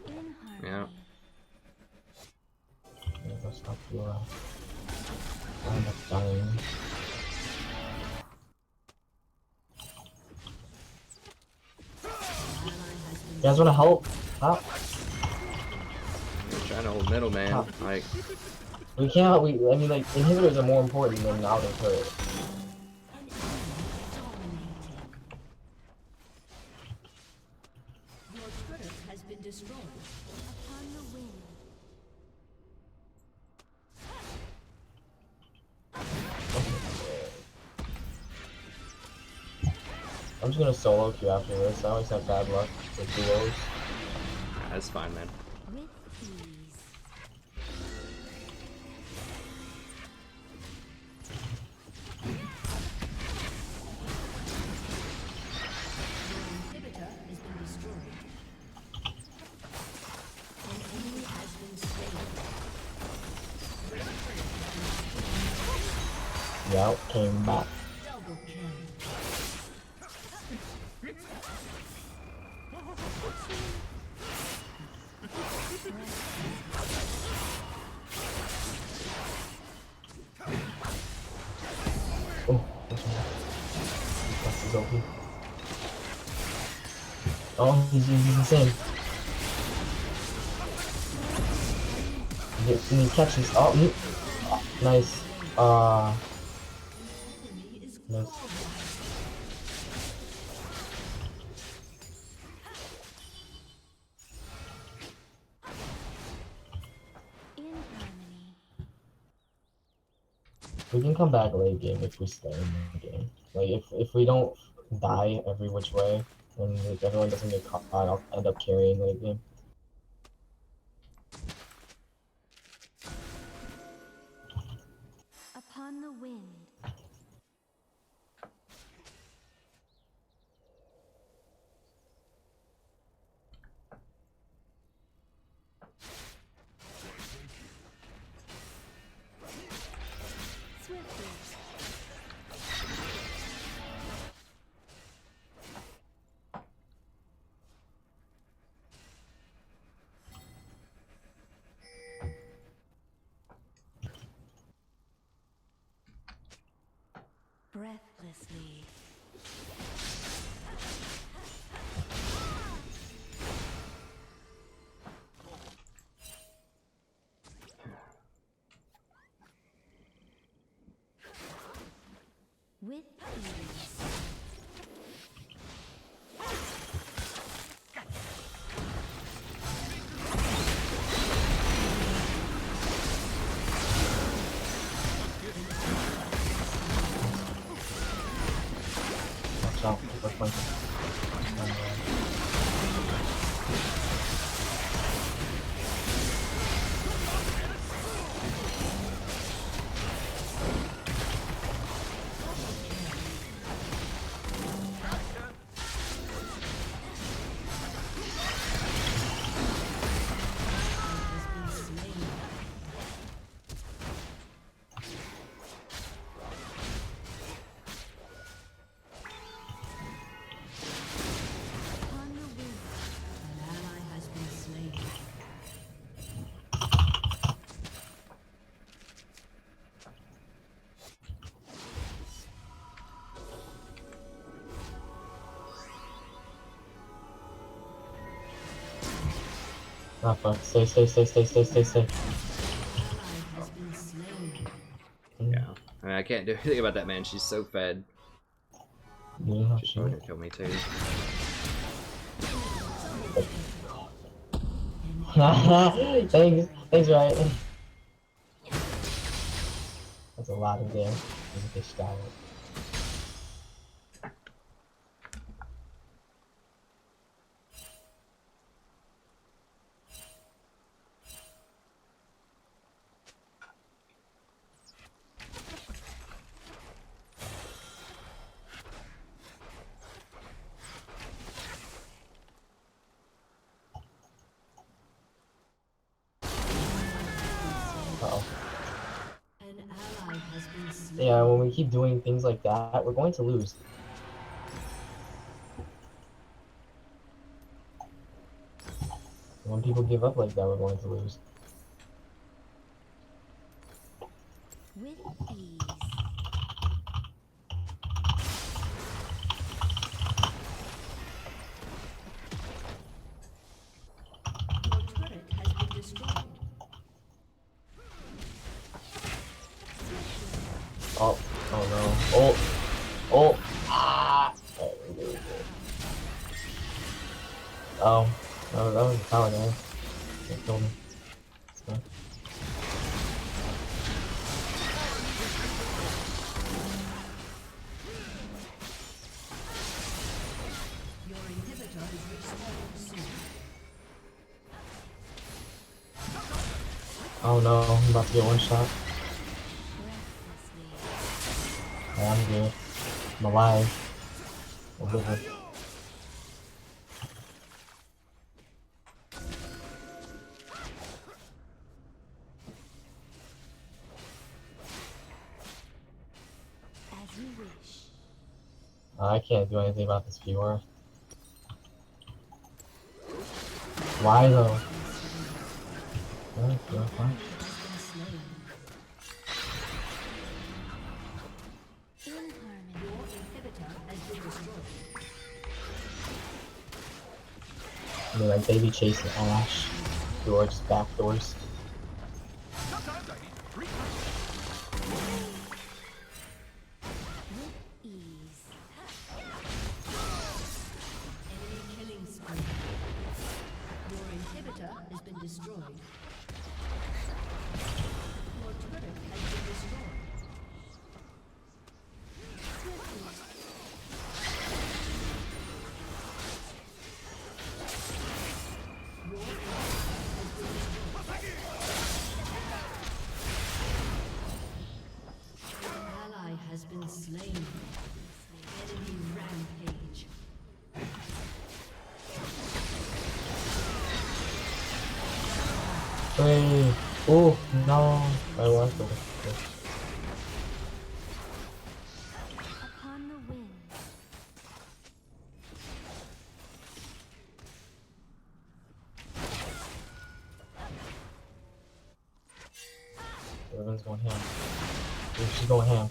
In harmony. Yeah. Yeah, let's stop you. I'm not dying. You guys wanna help? Stop. You're trying to hold middle, man. Like, We can't. I mean, like, inhibitors are more important than outer turret. Your turret has been destroyed. Upon the wind. I'm just gonna solo queue after this. I always have bad luck with duos. that's fine, man. With ease. Inhibitor has been destroyed. An enemy has been slain. Yeah, came back. Double kill. Oh, that's his OP. Oh, he's insane. He catches. Oh, nice. Nice. In harmony. We can come back late game if we stay in the game. Like if we don't die every which way, and if everyone doesn't get caught, I'll end up carrying late game. Upon the wind. breathlessly. With ease. Watch out, keep us fighting. Ah fuck, stay. Yeah. I mean, I can't do anything about that, man. She's so fed. Yeah, She's probably gonna kill me too. thanks, right? That's a lot of damage. There's a fish guy. Uh-oh. Yeah, when we keep doing things like that, we're going to lose. When people give up like that, we're going to lose. With ease. Your turret has been destroyed. Oh no. Oh. Ah. Oh. No, that was a tower guy. They killed me. So. Your inhibitor is respawning soon. Oh no, I'm about to get one shot. Breathlessly. Oh, I'm good. I'm alive. I'm living. As you wish. I can't do anything about this viewer. Why though? Yeah, fine. In harmony. Your inhibitor has been destroyed. I mean, like baby chasing Ash. Doors, back doors. With ease. Enemy killing spree. Your inhibitor has been destroyed. Your turret has been destroyed. Ally has been slain. Enemy rampage. Wait. Oh no. I want to. Upon the wind. Everyone's going ham. Dude, she's going ham.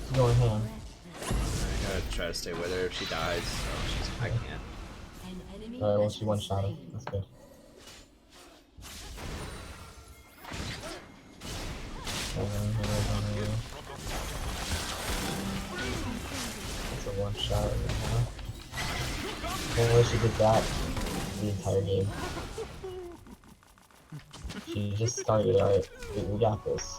She's going ham. I gotta try to stay with her if she dies. So I can't. An enemy Alright, well, has she been one shot him. slain. That's good. That's a one shot. Only she did that the entire game. She just started. Alright, we got this.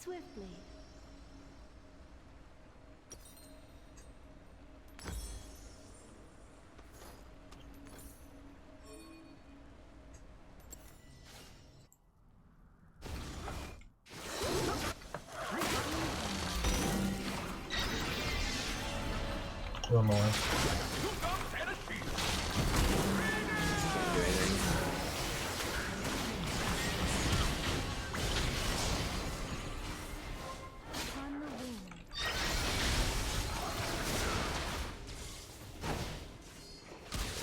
Swiftly. One more. Do anything.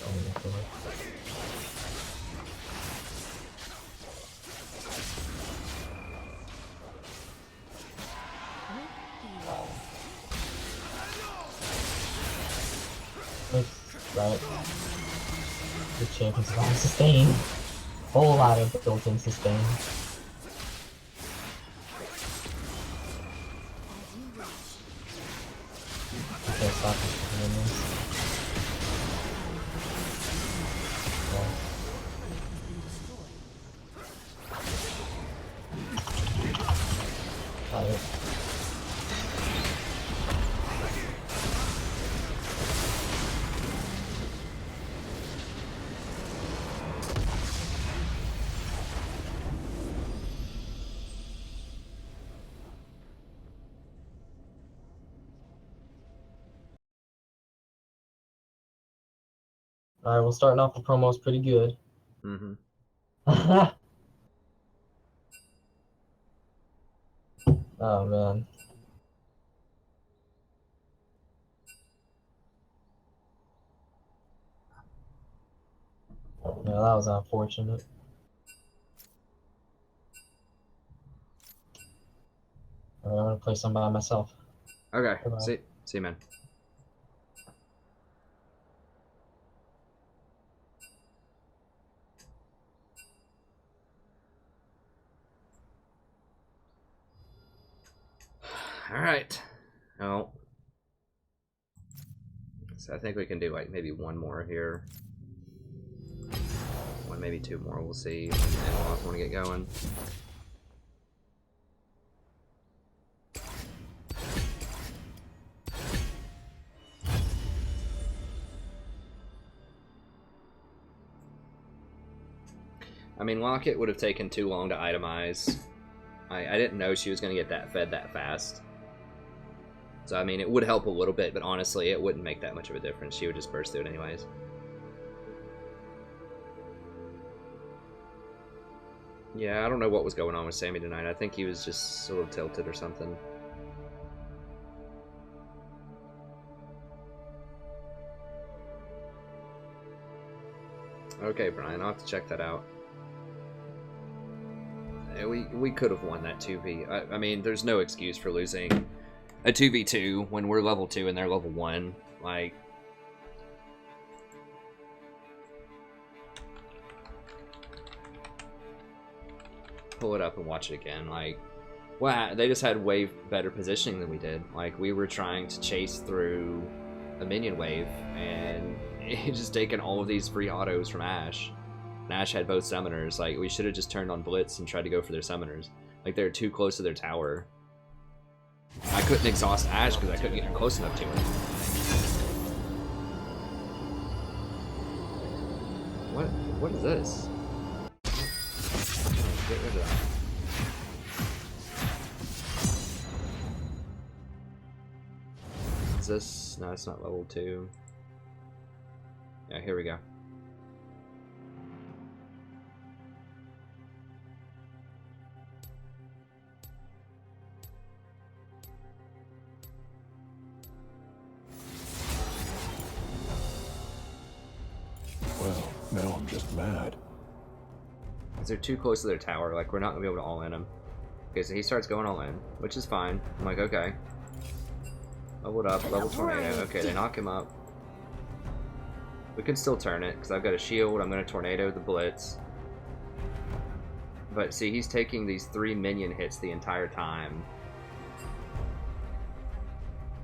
On the wing. Right. The champions have all sustain. Whole lot of built-in sustain. I can't stop this. Got it. Alright, well, starting off the promo's pretty good. Mm-hmm. Oh, man. Yeah, that was unfortunate. Alright, I'm gonna play some by myself. Okay. Bye-bye. See you, man. All right. Oh. So I think we can do like maybe one more here. One, maybe two more. We'll see. And we'll want to get going. I mean, Locket would have taken too long to itemize. I didn't know she was going to get that fed that fast. So, I mean, it would help a little bit, but honestly, it wouldn't make that much of a difference. She would just burst through it anyways. Yeah, I don't know what was going on with Sammy tonight. I think he was just a little tilted or something. Okay, Brian, I'll have to check that out. We could have won that 2v. I mean, there's no excuse for losing a 2v2 when we're level 2 and they're level 1. Like, pull it up and watch it again. Like, wow, they just had way better positioning than we did. Like, we were trying to chase through a minion wave, and it just taken all of these free autos from Ashe. And Ashe had both summoners. Like, we should have just turned on Blitz and tried to go for their summoners. Like, they're too close to their tower. I couldn't exhaust Ashe because I couldn't get close enough to her. What is this? Get rid of that. Is this? No, it's not level 2. Yeah, here we go. mad. Because they're too close to their tower. Like, we're not going to be able to all in them. Okay, so he starts going all in, which is fine. I'm like, okay. Leveled up, level tornado. Okay, they knock him up. We can still turn it, because I've got a shield. I'm going to tornado the blitz. But see, he's taking these 3 minion hits the entire time.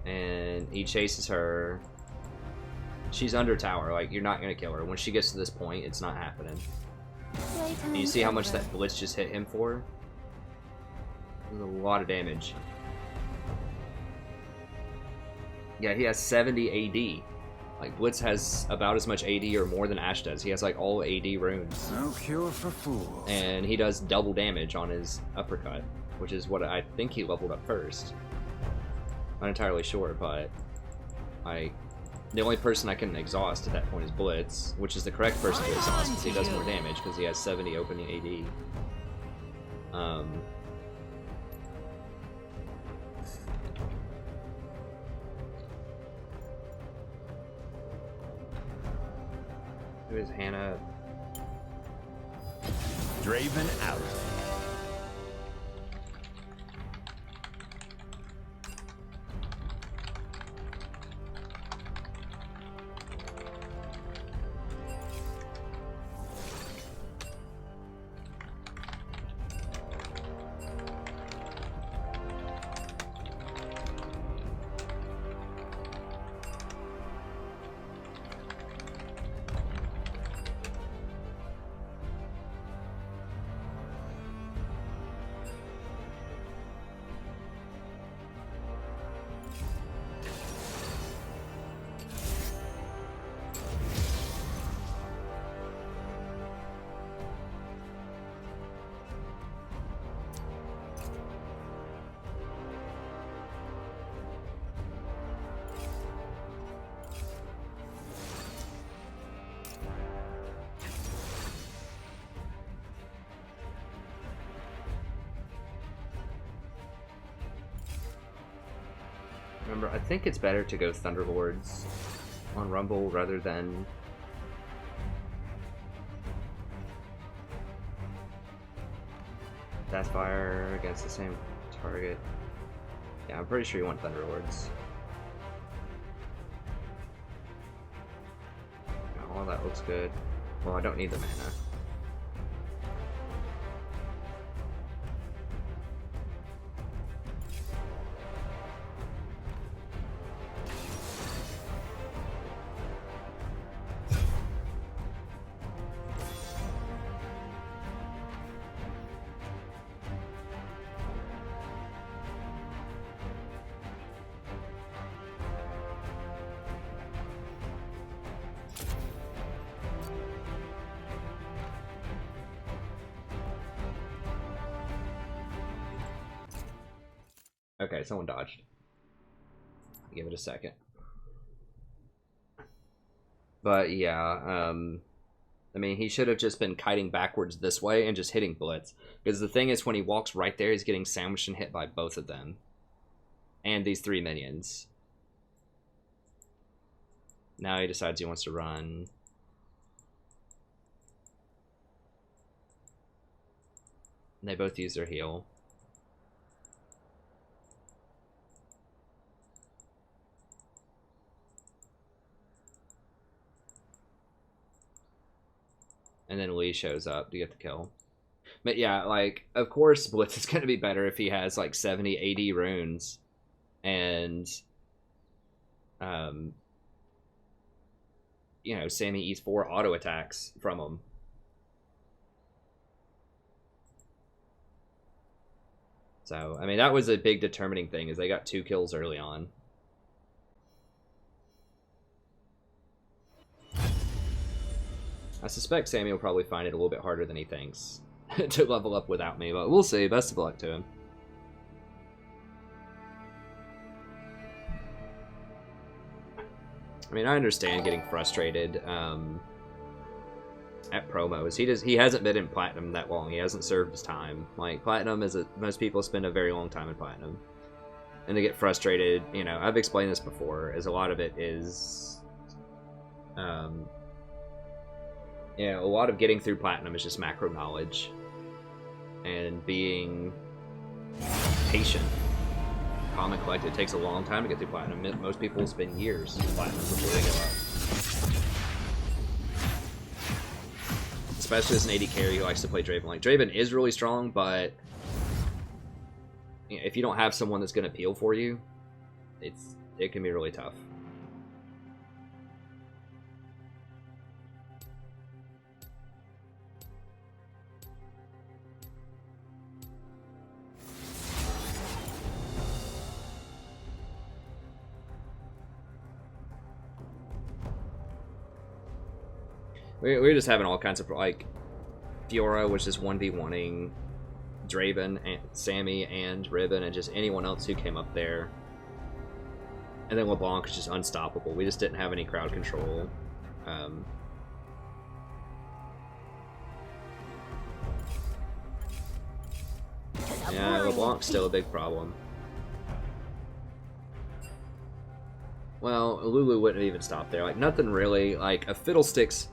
And he chases her. She's under tower. Like, you're not going to kill her. When she gets to this point, it's not happening. And you see how much that blitz just hit him for? There's a lot of damage. Yeah, he has 70 AD. Like, Blitz has about as much AD or more than Ashe does. He has, like, all AD runes. No cure for fools. And he does double damage on his uppercut, which is what I think he leveled up first. Not entirely sure, but the only person I can exhaust at that point is Blitz, which is the correct person to exhaust because he does more damage because he has 70 opening AD. Who is Hannah? Draven out. Remember, I think it's better to go Thunderlords on Rumble rather than Deathfire against the same target. Yeah, I'm pretty sure you want Thunderlords. Oh, that looks good. Well, I don't need the mana. Okay, someone dodged. I'll give it a second. But yeah, I mean, he should have just been kiting backwards this way and just hitting Blitz. Because the thing is, when he walks right there, he's getting sandwiched and hit by both of them. And these 3 minions. Now he decides he wants to run. And they both use their heal. And then Lee shows up to get the kill. But yeah, like, of course Blitz is going to be better if he has, like, 70 AD runes. And, you know, Sammy eats 4 auto attacks from him. So, I mean, that was a big determining thing, is they got 2 kills early on. I suspect Sammy will probably find it a little bit harder than he thinks to level up without me, but we'll see. Best of luck to him. I mean, I understand getting frustrated at promos. He hasn't been in Platinum that long. He hasn't served his time. Like, Platinum is most people spend a very long time in Platinum. And they get frustrated, you know, I've explained this before, as a lot of it is Yeah, a lot of getting through Platinum is just macro knowledge. And being patient. Calm and collected. It takes a long time to get through Platinum. Most people spend years in Platinum before they give up. Especially as an AD carry who likes to play Draven. Like, Draven is really strong, but if you don't have someone that's going to peel for you, it can be really tough. We were just having all kinds of, like, Fiora was just 1v1ing Draven, and Sammy, and Ribbon, and just anyone else who came up there. And then LeBlanc is just unstoppable. We just didn't have any crowd control. Yeah, LeBlanc's still a big problem. Well, Lulu wouldn't even stop there. Like, nothing really. Like, a Fiddlesticks...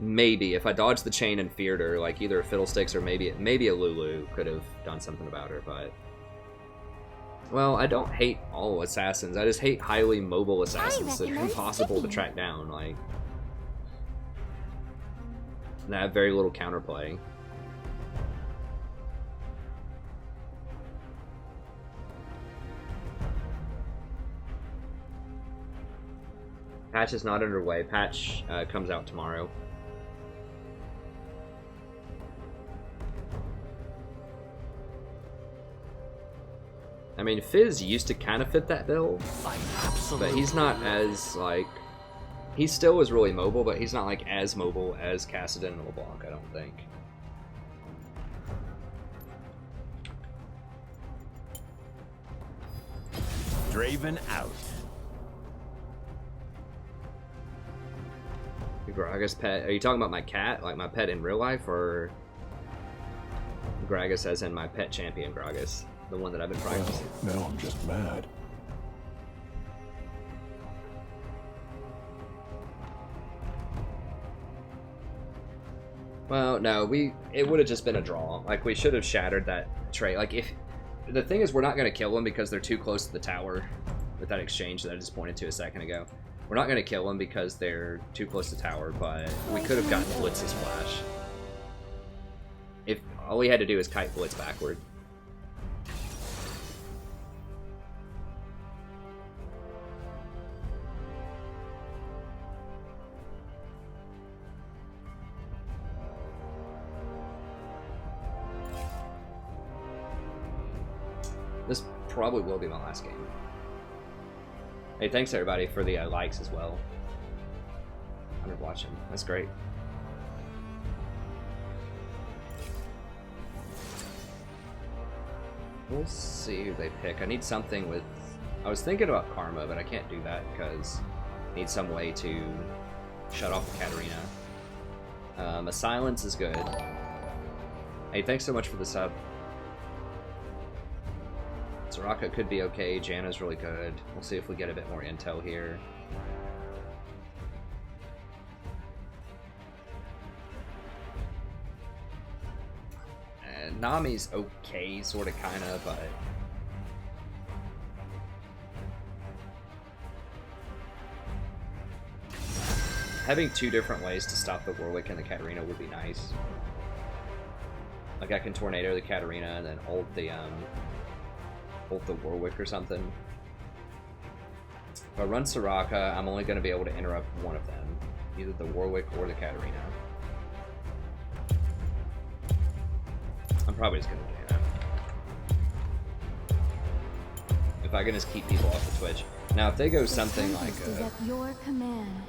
Maybe if I dodged the chain and feared her, like either a Fiddlesticks or maybe a Lulu could have done something about her, but well, I don't hate all assassins. I just hate highly mobile assassins that are impossible to track down, like, and have very little counterplay. Patch is not underway. Patch comes out tomorrow. I mean, Fizz used to kind of fit that bill, but he's not as, like, he still is really mobile, but he's not, like, as mobile as Kassadin and LeBlanc, I don't think. Draven out. Gragas pet, are you talking about my cat, like my pet in real life, or Gragas as in my pet champion Gragas? The one that I've been practicing. Well, now I'm just mad. Well, no, it would have just been a draw. Like, we should have shattered that trait. Like, if the thing is, we're not going to kill them because they're too close to the tower with that exchange that I just pointed to a second ago. We're not going to kill them because they're too close to tower, but we could have gotten Blitz's flash. If all we had to do is kite Blitz backward. This probably will be my last game. Hey, thanks everybody for the likes as well. I'm watching. That's great. We'll see who they pick. I need something with... I was thinking about Karma, but I can't do that because I need some way to shut off the Katarina. A silence is good. Hey, thanks so much for the sub. Saraka could be okay. Janna's really good. We'll see if we get a bit more intel here. And Nami's okay, sort of, kind of, but... having two different ways to stop the Warwick and the Katarina would be nice. Like, I can Tornado the Katarina and then ult the Warwick or something. If I run Saraka, I'm only going to be able to interrupt one of them. Either the Warwick or the Katarina. I'm probably just going to do that. If I can just keep people off the Twitch. Now, if they go something like your command.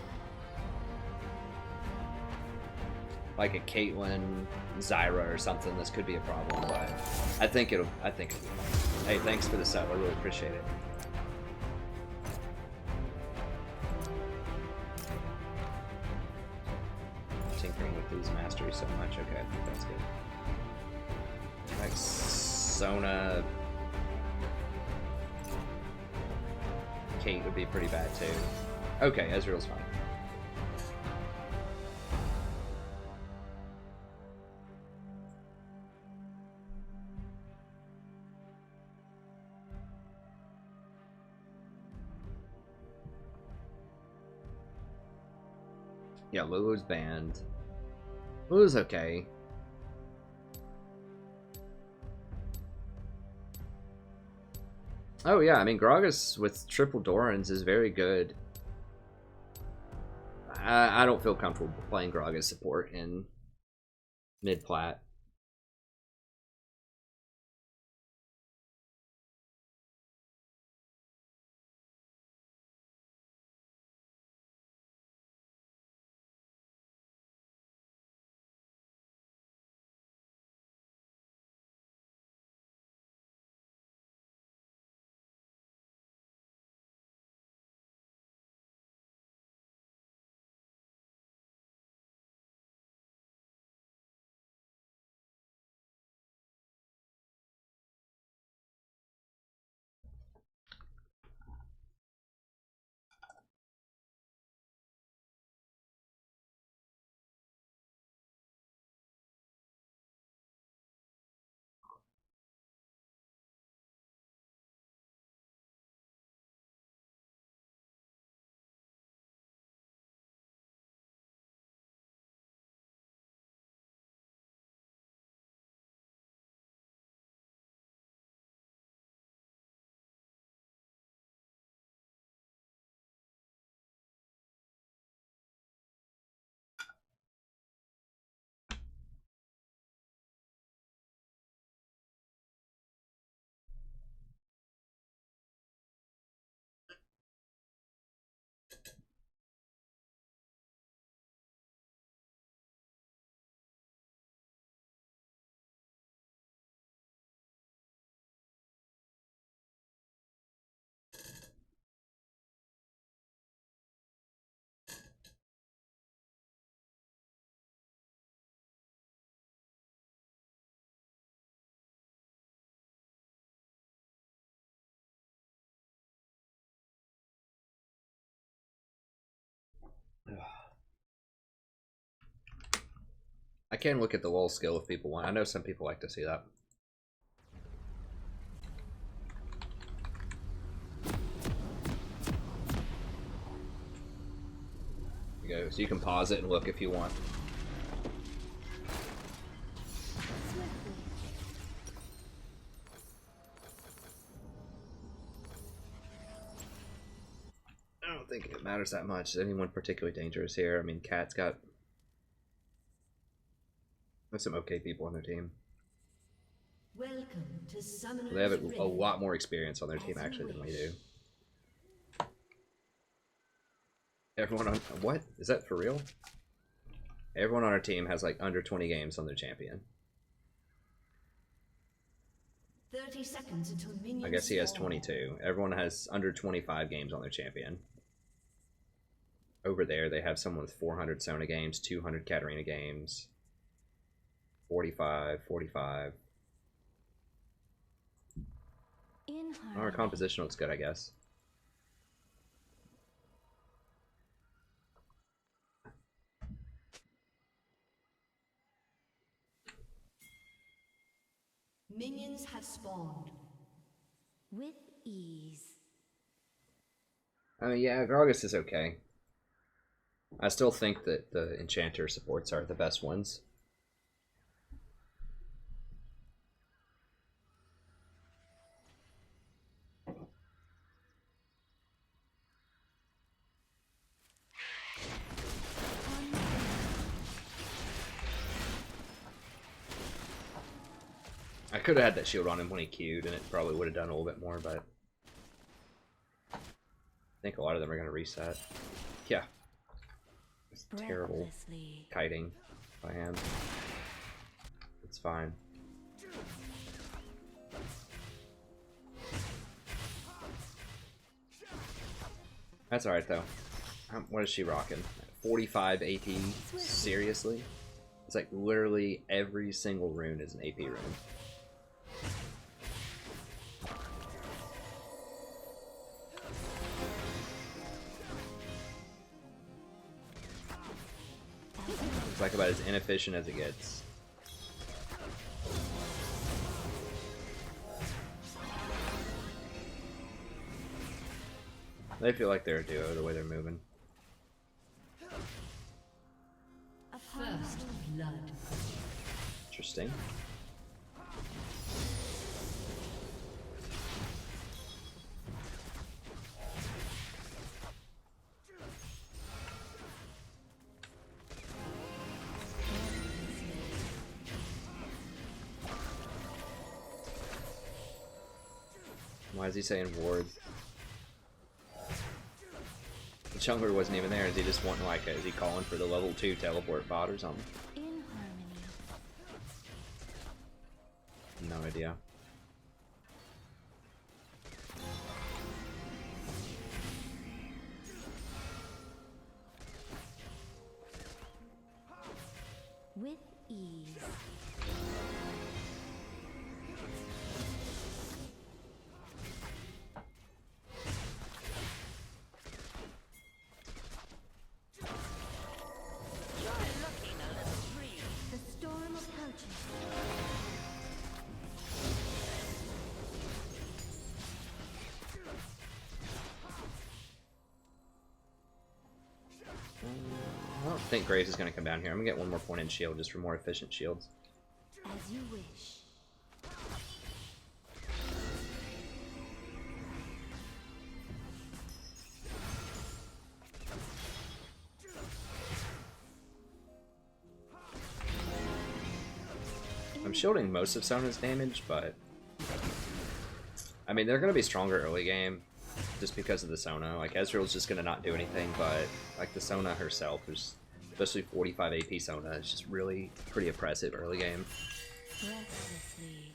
Like a Caitlyn, Zyra or something, this could be a problem, but I think it'll be fine. Hey, thanks for the sub, I really appreciate it. Tinkering with these masteries so much, okay, I think that's good. Like Sona, Kate would be pretty bad too. Okay, Ezreal's fine. Yeah, Lulu's banned. Lulu's okay. Oh yeah, I mean Gragas with triple Dorans is very good. I don't feel comfortable playing Gragas support in mid-plat. I can look at the wall skill if people want. I know some people like to see that. There you go. So you can pause it and look if you want. I don't think it matters that much. Is anyone particularly dangerous here? I mean, Cat's got some okay people on their team. Welcome to Summoner's They have a Rift. lot more experience on their team actually than we do. Everyone on what? Is that for real? Everyone on our team has like under 20 games on their champion. 30 seconds until minions I guess he has spawn. 22. Everyone has under 25 games on their champion. Over there, they have someone with 400 Sona games, 200 Katarina games, 45, 45. In Our harmony. composition looks good, I guess. Minions have spawned. With ease. I mean, yeah, Gragas is okay. I still think that the Enchanter supports are the best ones. I could have had that shield on him when he queued, and it probably would have done a little bit more, but I think a lot of them are going to reset. Yeah. It's terrible Breathlessly. kiting by him. It's fine. That's alright, though. What is she rocking? 45 AP? Seriously? It's like literally every single rune is an AP rune. It's like about as inefficient as it gets. They feel like they're a duo the way they're moving. Interesting. Why is he saying ward? The jungler wasn't even there. Is he just wanting like is he calling for the level 2 teleport bot or something? In harmony. No idea. With ease. The storm approaches. I don't think Graves is going to come down here. I'm going to get one more point in shield just for more efficient shields. As you wish. I'm shielding most of Sona's damage, but I mean, they're going to be stronger early game just because of the Sona. Like, Ezreal's just going to not do anything, but like the Sona herself is, especially 45 AP Sona, is just really pretty oppressive early game. Breathlessly.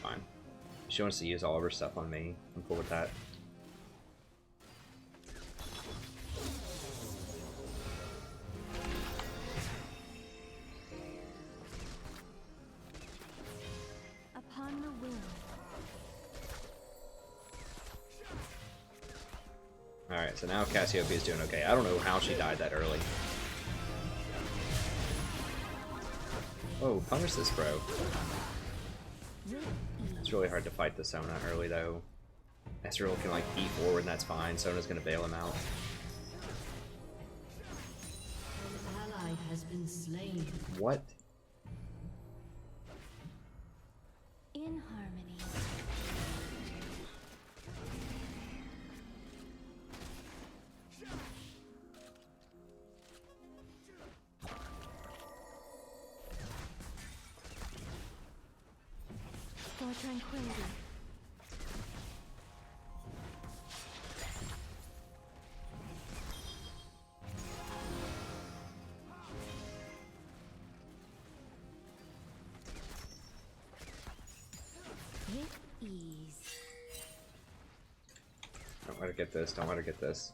Fine. She wants to use all of her stuff on me. I'm cool with that. Upon the wind. Alright, so now Cassiopeia is doing okay. I don't know how she died that early. Oh, punish this, bro. It's really hard to fight the Sona early, though. Ezreal can, like, E forward, and that's fine. Sona's gonna bail him out. An ally has been slain. What? In harmony. For tranquility. With ease. Don't let her get this. Don't let her get this.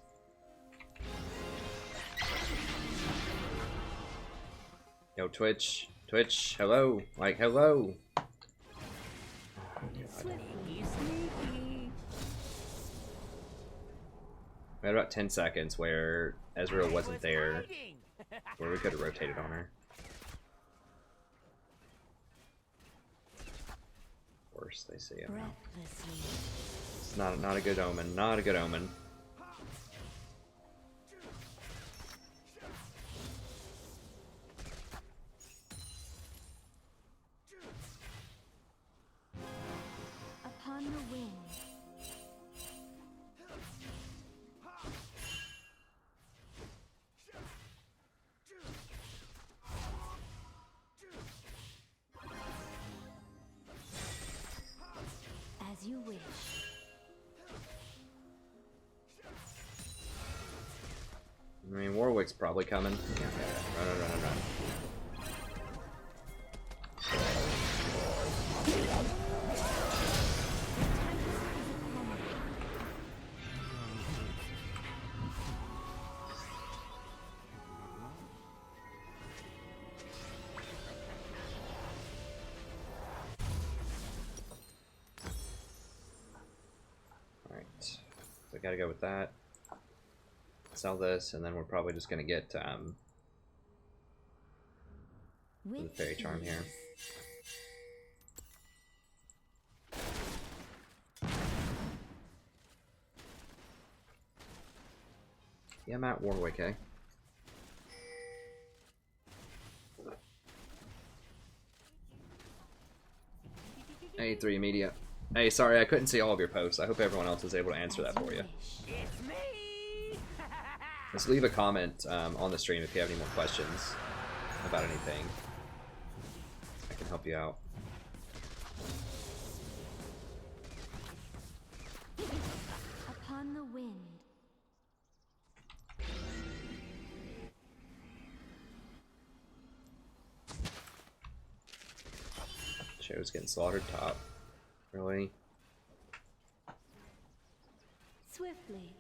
Yo, Twitch. Twitch, hello. Like, hello. Sneaky, sneaky. We had about 10 seconds where Ezreal wasn't there, where we could have rotated on her. Worse, they say. Breathlessly. It's not a good omen. Not a good omen. Upon the wind. As you wish. I mean, Warwick's probably coming. Yeah, run. Alright, so I gotta go with that. Sell this, and then we're probably just gonna get the With Fairy Charm here. ease. Yeah, Matt Warwick, eh? Hey, 3 Media. Hey, sorry, I couldn't see all of your posts. I hope everyone else is able to answer that for you. Just leave a comment on the stream if you have any more questions about anything. I can help you out. Upon the wind. Show's getting slaughtered top. Really? Swiftly.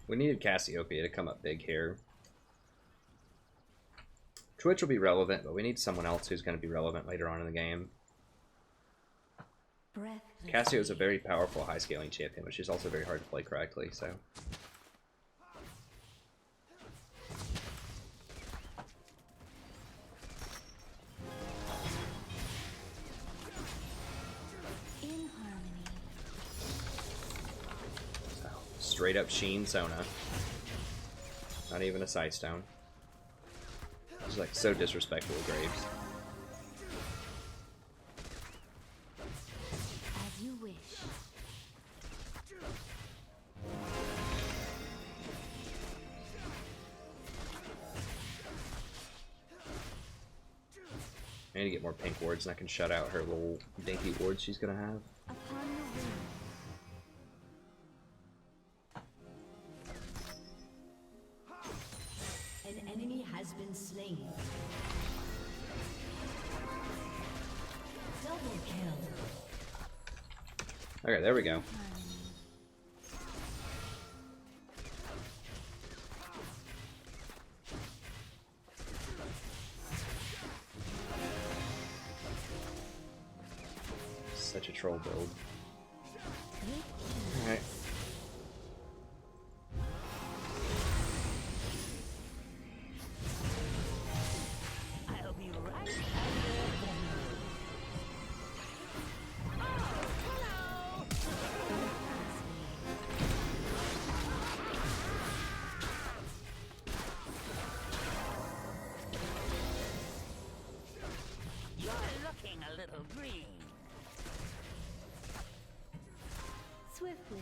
We needed Cassiopeia to come up big here. Twitch will be relevant, but we need someone else who's going to be relevant later on in the game. Cassio is a very powerful high-scaling champion, but she's also very hard to play correctly, so... Straight up Sheen Sona. Not even a sight stone. It's like so disrespectful with Graves. As you wish. I need to get more pink wards and I can shut out her little dinky wards she's gonna have. Upon the wind. An enemy has been slain. Double kill. Okay, there we go. Such a troll build. Alright. I'll be right You're looking a little green. Swiftly.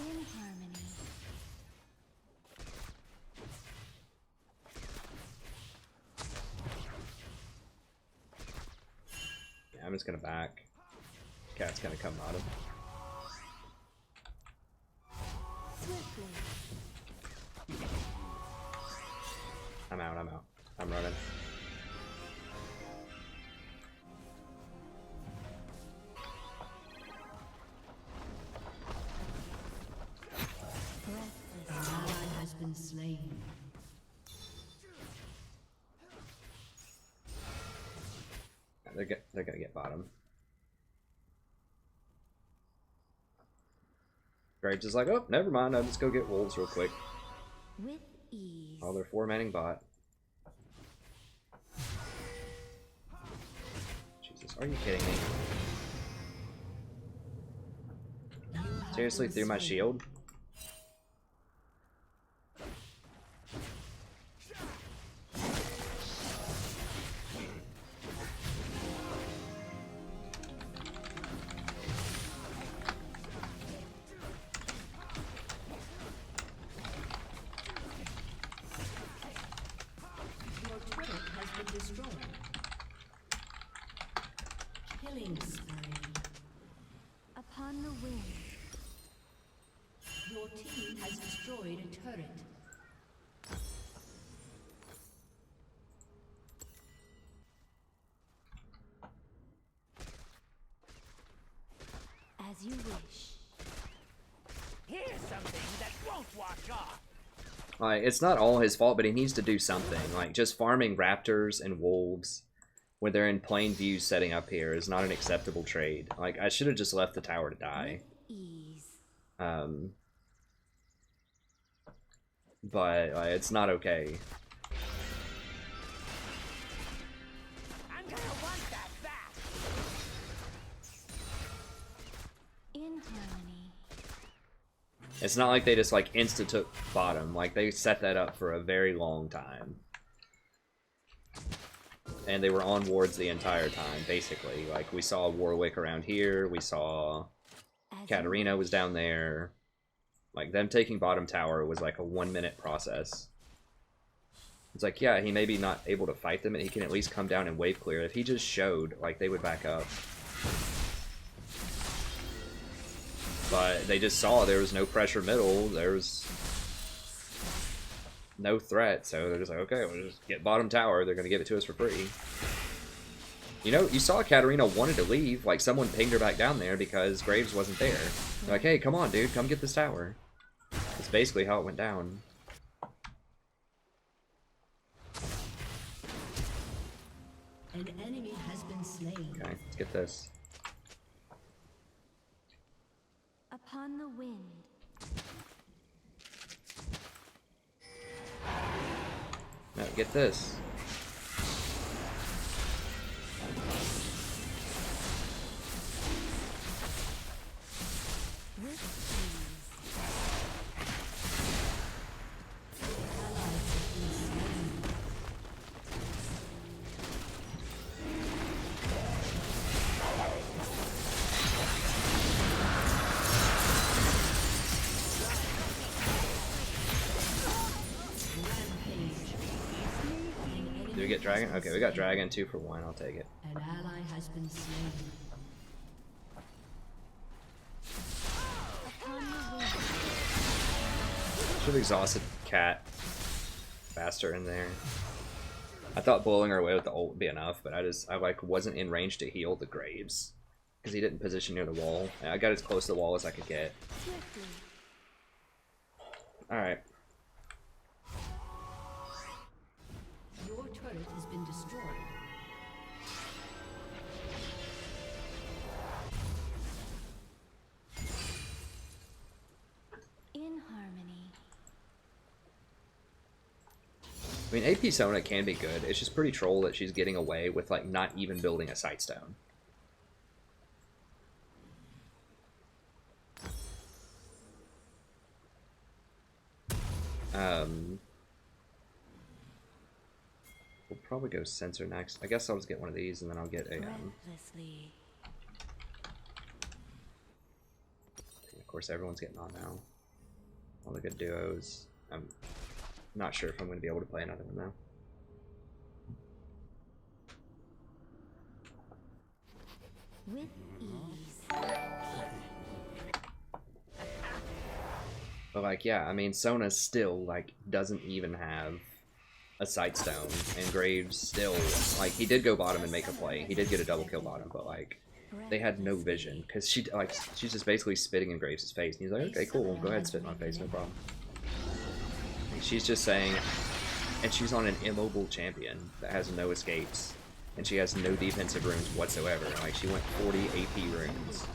In harmony. Yeah, I'm just gonna back. Cat's gonna come bottom. Swiftly. I'm out, I'm out. I'm running. An ally has been slain. Yeah, they're gonna get bottom. Graves is like, oh, never mind, I'll just go get wolves real quick. With ease. Oh, they're 4-manning bot. Jesus, are you kidding me? Seriously, through my shield? Your turret has been destroyed. Killing spree. Upon the wind. Your team has destroyed a turret. As you wish. Here's something that won't wash off. Like, it's not all his fault, but he needs to do something. Like, just farming raptors and wolves when they're in plain view setting up here is not an acceptable trade. Like, I should have just left the tower to die. Ease. But it's not okay. I'm gonna want that back. In harmony. It's not like they just like insta took bottom. Like they set that up for a very long time. And they were on wards the entire time, basically. Like we saw Warwick around here, we saw Katarina was down there. Like them taking bottom tower was like a 1 minute process. It's like, yeah, he may be not able to fight them, and he can at least come down and wave clear. If he just showed, like, they would back up. But they just saw there was no pressure middle, there was no threat, so they're just like, okay, we'll just get bottom tower, they're gonna give it to us for free. You know, you saw Katarina wanted to leave, like someone pinged her back down there because Graves wasn't there. They're like, hey, come on, dude, come get this tower. That's basically how it went down. An enemy has been slain. Okay, let's get this. Upon the wind. No, get this. With ease. Do we get dragon? Okay, we got dragon 2 for 1. I'll take it. An ally has been slain. Upon the wind. Should have exhausted Cat faster in there. I thought blowing her away with the ult would be enough, but I like wasn't in range to heal the Graves because he didn't position near the wall. And I got as close to the wall as I could get. Swiftly. All right. Your turret has been destroyed. In harmony. I mean, AP Sona can be good. It's just pretty troll that she's getting away with like not even building a sightstone. We'll probably go sensor next. I guess I'll just get one of these and then I'll get a Breathlessly. of course everyone's getting on now. All the good duos. I'm not sure if I'm going to be able to play another one though. With ease. But like, yeah, I mean, Sona still like doesn't even have a sightstone, and Graves still like he did go bottom and make a play. He did get a double kill bottom, but like they had no vision because she's just basically spitting in Graves' face, and he's like, okay, cool, go ahead, spit in my face, no problem. And she's just saying, and she's on an immobile champion that has no escapes, and she has no defensive runes whatsoever. Like she went 40 AP runes.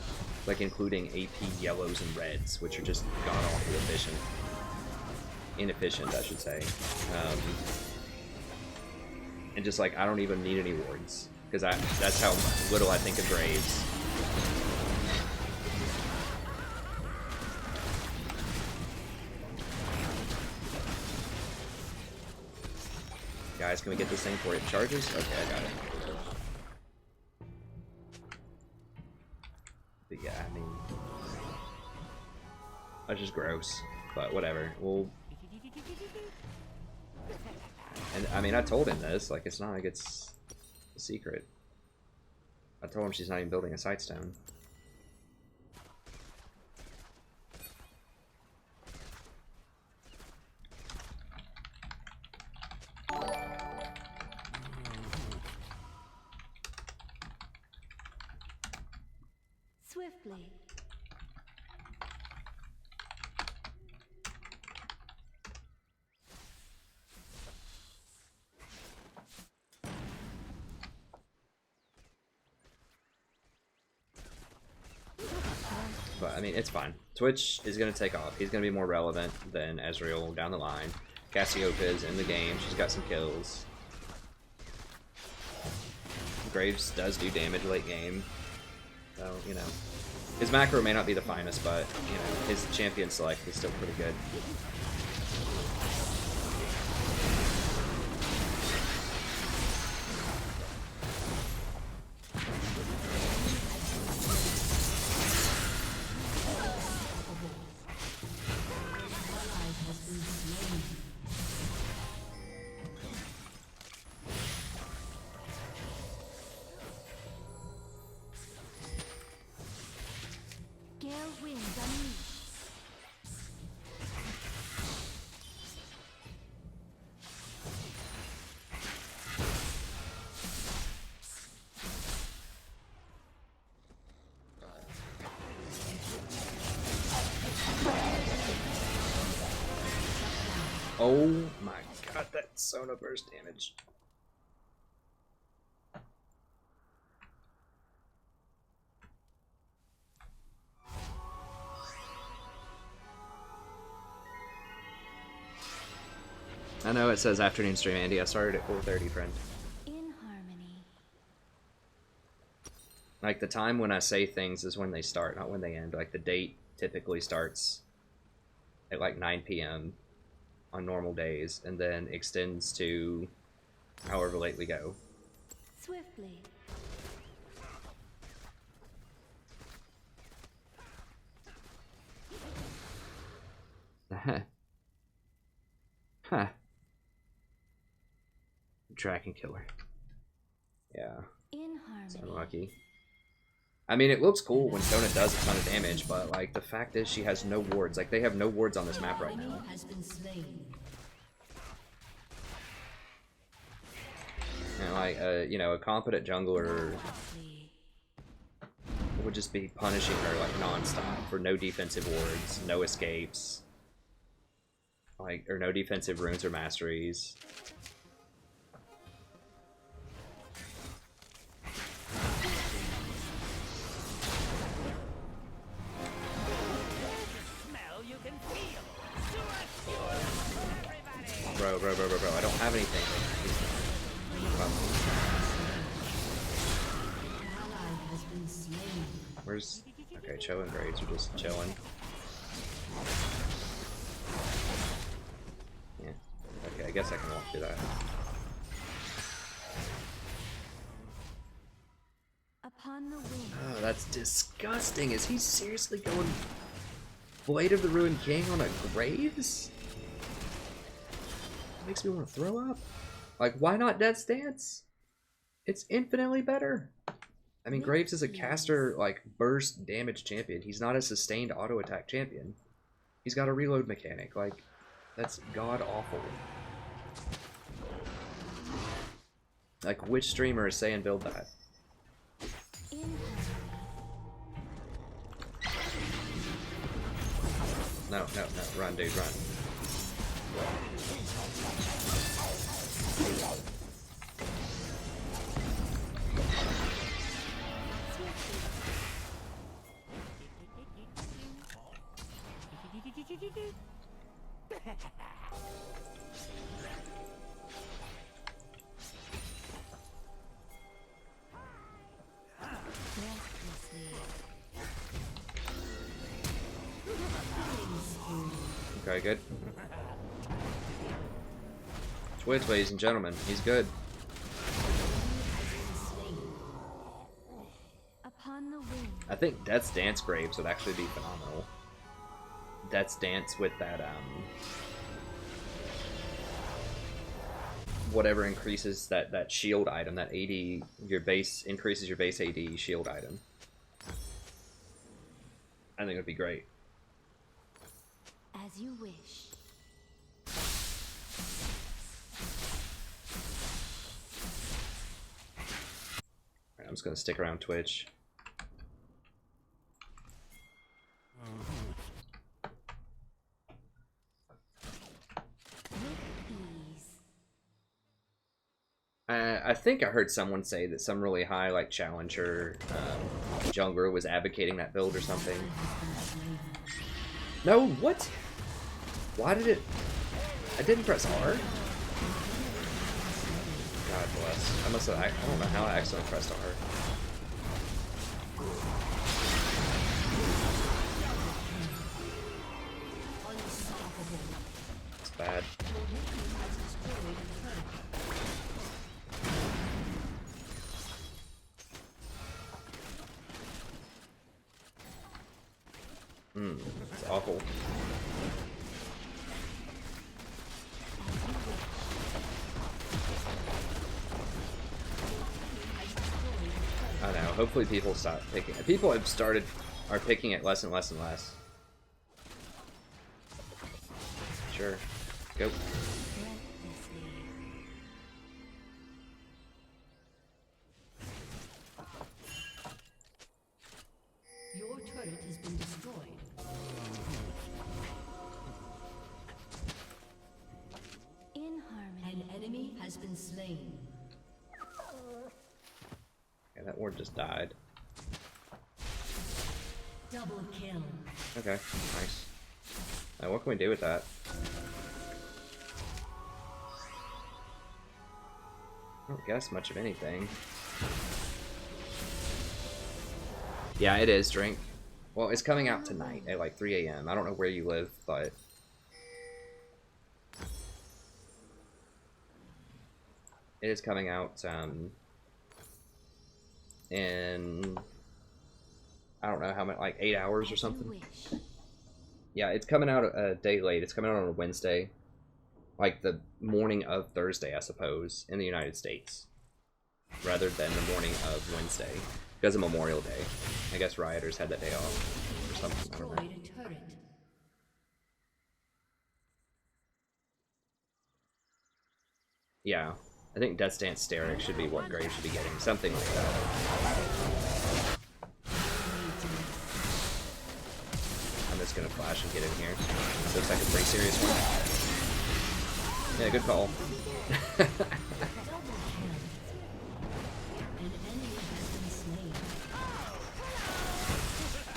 Like including AP yellows and reds, which are just god-awful efficient. Inefficient, I should say. And just like, I don't even need any wards. Because that's how little I think of Graves. Guys, can we get this thing before it charges? Okay, I got it. But yeah, I mean, that's just gross, but whatever. We'll, and I mean, I told him this, like, it's not like it's a secret. I told him she's not even building a sightstone. Swiftly. But I mean, it's fine. Twitch is gonna take off. He's gonna be more relevant than Ezreal down the line. Cassiopeia's in the game. She's got some kills. Graves does do damage late game. So, you know. His macro may not be the finest, but, you know, his champion select is still pretty good. Oh my god, that Sona burst damage. I know it says afternoon stream, Andy. I started at 4:30, friend. In harmony. Like, the time when I say things is when they start, not when they end. Like, the date typically starts at like 9 p.m. on normal days, and then extends to however late we go. Swiftly. Huh. Dragon killer. Yeah. In So harmony. lucky. I mean, it looks cool when Sona does a ton of damage, but like the fact is she has no wards. Like, they have no wards on this map right now. Has been slain. And like, you know, a competent jungler would just be punishing her like non-stop for no defensive wards, no escapes, like, or no defensive runes or masteries. Smell you can feel. Sewer for everybody. Bro, I don't have anything. Ally has been slain. Where's... Okay, Cho and Graves are just chilling. Yeah. Okay, I guess I can walk through that. Upon the wing. Oh, that's disgusting. Is he seriously going Blade of the Ruined King on a Graves? That makes me want to throw up. Like, why not Death's Dance? It's infinitely better. I mean, Graves is a caster, like, burst damage champion. He's not a sustained auto attack champion. He's got a reload mechanic. Like, that's god awful. Like, which streamer is saying build that? In No, run, dude, run. Okay, good. Twitch, ladies and gentlemen, he's good. Upon the wing. I think Death's Dance Graves would actually be phenomenal. Death's Dance with that, whatever increases that shield item, that AD, your base, increases your base AD shield item. I think it would be great. As you wish. Alright, I'm just gonna stick around Twitch. With ease. I I think I heard someone say that some really high, like, challenger jungler was advocating that build or something. No, what? Why did it... I didn't press R? God bless. I must have... I don't know how I accidentally pressed R. It's bad. It's awful. I know. Hopefully people stop picking. People are picking it less and less and less. Sure. Go. Your turret has been destroyed. In harmony. An enemy has been slain. Yeah, that ward just died. Double kill. Okay, nice. Now what can we do with that? I don't guess much of anything. Yeah, it is drink. Well, it's coming out tonight at like 3 a.m. I don't know where you live, but it is coming out in, I don't know how much, like 8 hours or something. Yeah, it's coming out a day late. It's coming out on a Wednesday, like the morning of Thursday, I suppose, in the United States, rather than the morning of Wednesday. Because of Memorial Day. I guess rioters had that day off or something. I don't know. Yeah. I think Death Stance Taric should be what Graves should be getting. Something like that. I'm just gonna flash and get in here. This looks like a pretty serious one. Yeah, good call.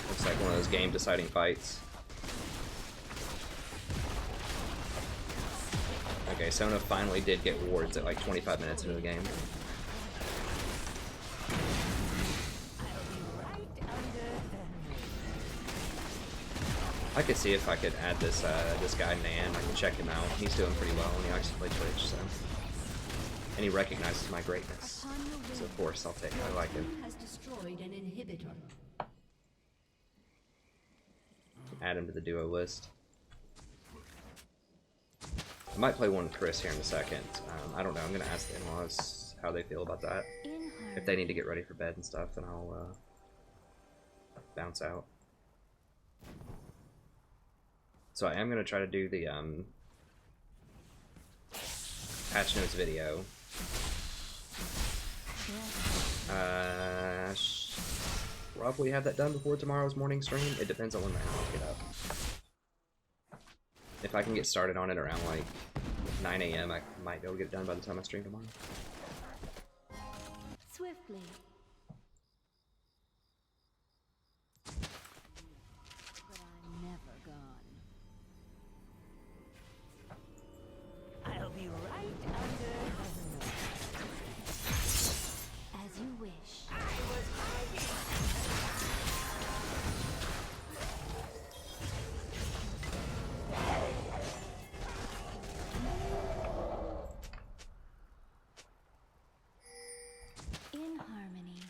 Looks like one of those game-deciding fights. Okay, Sona finally did get wards at like 25 minutes into the game. I could see if I could add this this guy Nan. I can check him out. He's doing pretty well, and he likes to play Twitch, so. And he recognizes my greatness. So of course I'll take it. I like him. Has destroyed an inhibitor. Add him to the duo list. I might play one with Chris here in a second. I don't know. I'm gonna ask the in-laws how they feel about that. If they need to get ready for bed and stuff, then I'll bounce out. So I am gonna try to do the patch notes video. Probably have that done before tomorrow's morning stream. It depends on when my hours get up. If I can get started on it around like 9 a.m., I might be able to get it done by the time I stream tomorrow. Swiftly. But I'm never gone. I'll be right under the As you wish. I was hiding. In harmony.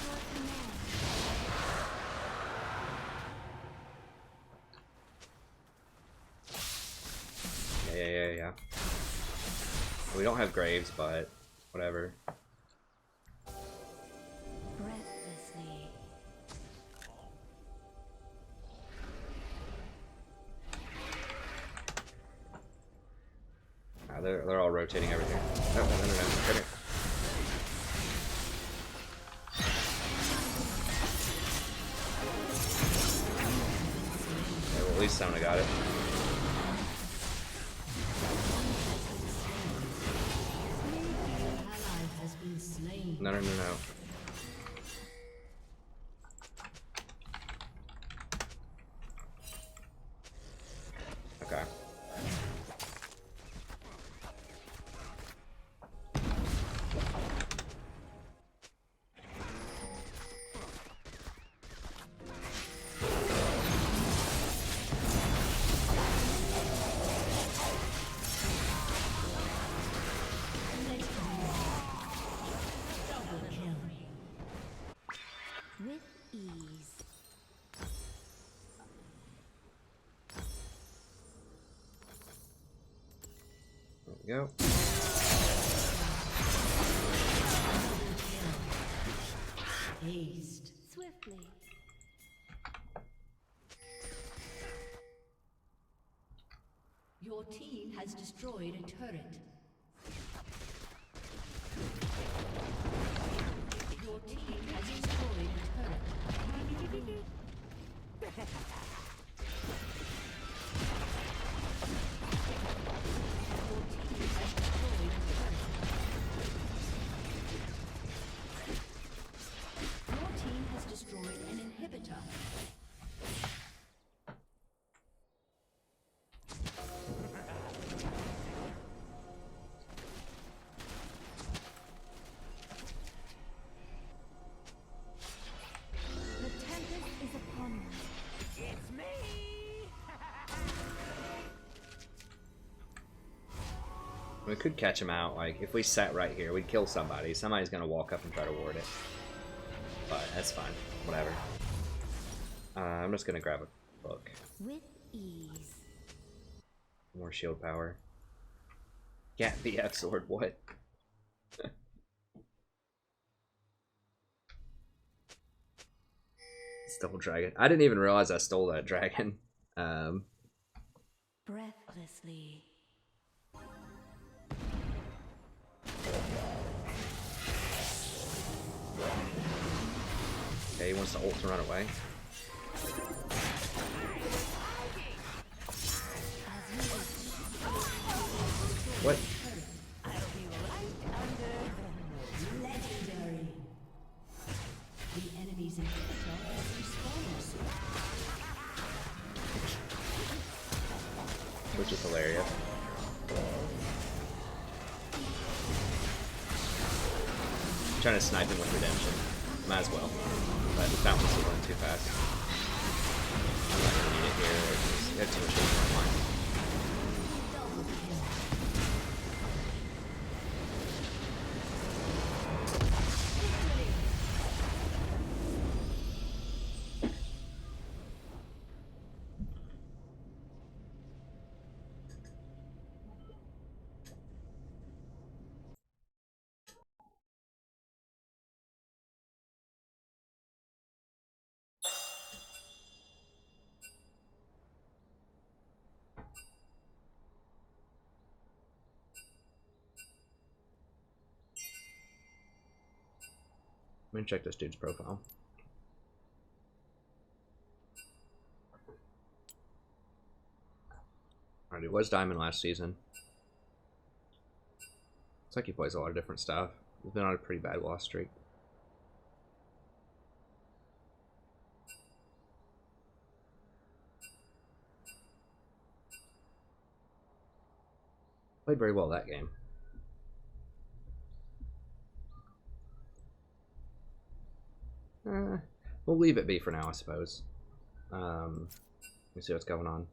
By your command. Yeah. We don't have Graves, but whatever. Breathlessly. They're all rotating over here. No. Come here. least Sona got it. Ally has been slain. No, no, no, no. Okay. With ease. There we go. Aced. Swiftly. Your team has destroyed a turret. Your team has destroyed a turret. Your team has destroyed a turret. Your team has destroyed an inhibitor. The tempest is upon us. It's me! We could catch him out. Like, if we sat right here, we'd kill somebody. Somebody's gonna walk up and try to ward it. But that's fine. Whatever. I'm just gonna grab a book. With ease. More shield power. Cat BF sword, what? Stole dragon. I didn't even realize I stole that dragon. Breathlessly. Okay, he wants to ult to run away. What? I'll be right under them. Legendary. The enemy's inhibitor has respawned. Which is hilarious. I'm trying to snipe him with redemption. Might as well. But the fountain's still going too fast. I'm not gonna need it here. It's too much online. Let me check this dude's profile. Alright, he was Diamond last season. Looks like he plays a lot of different stuff. He's been on a pretty bad loss streak. Played very well that game. We'll leave it be for now, I suppose. Let me see what's going on.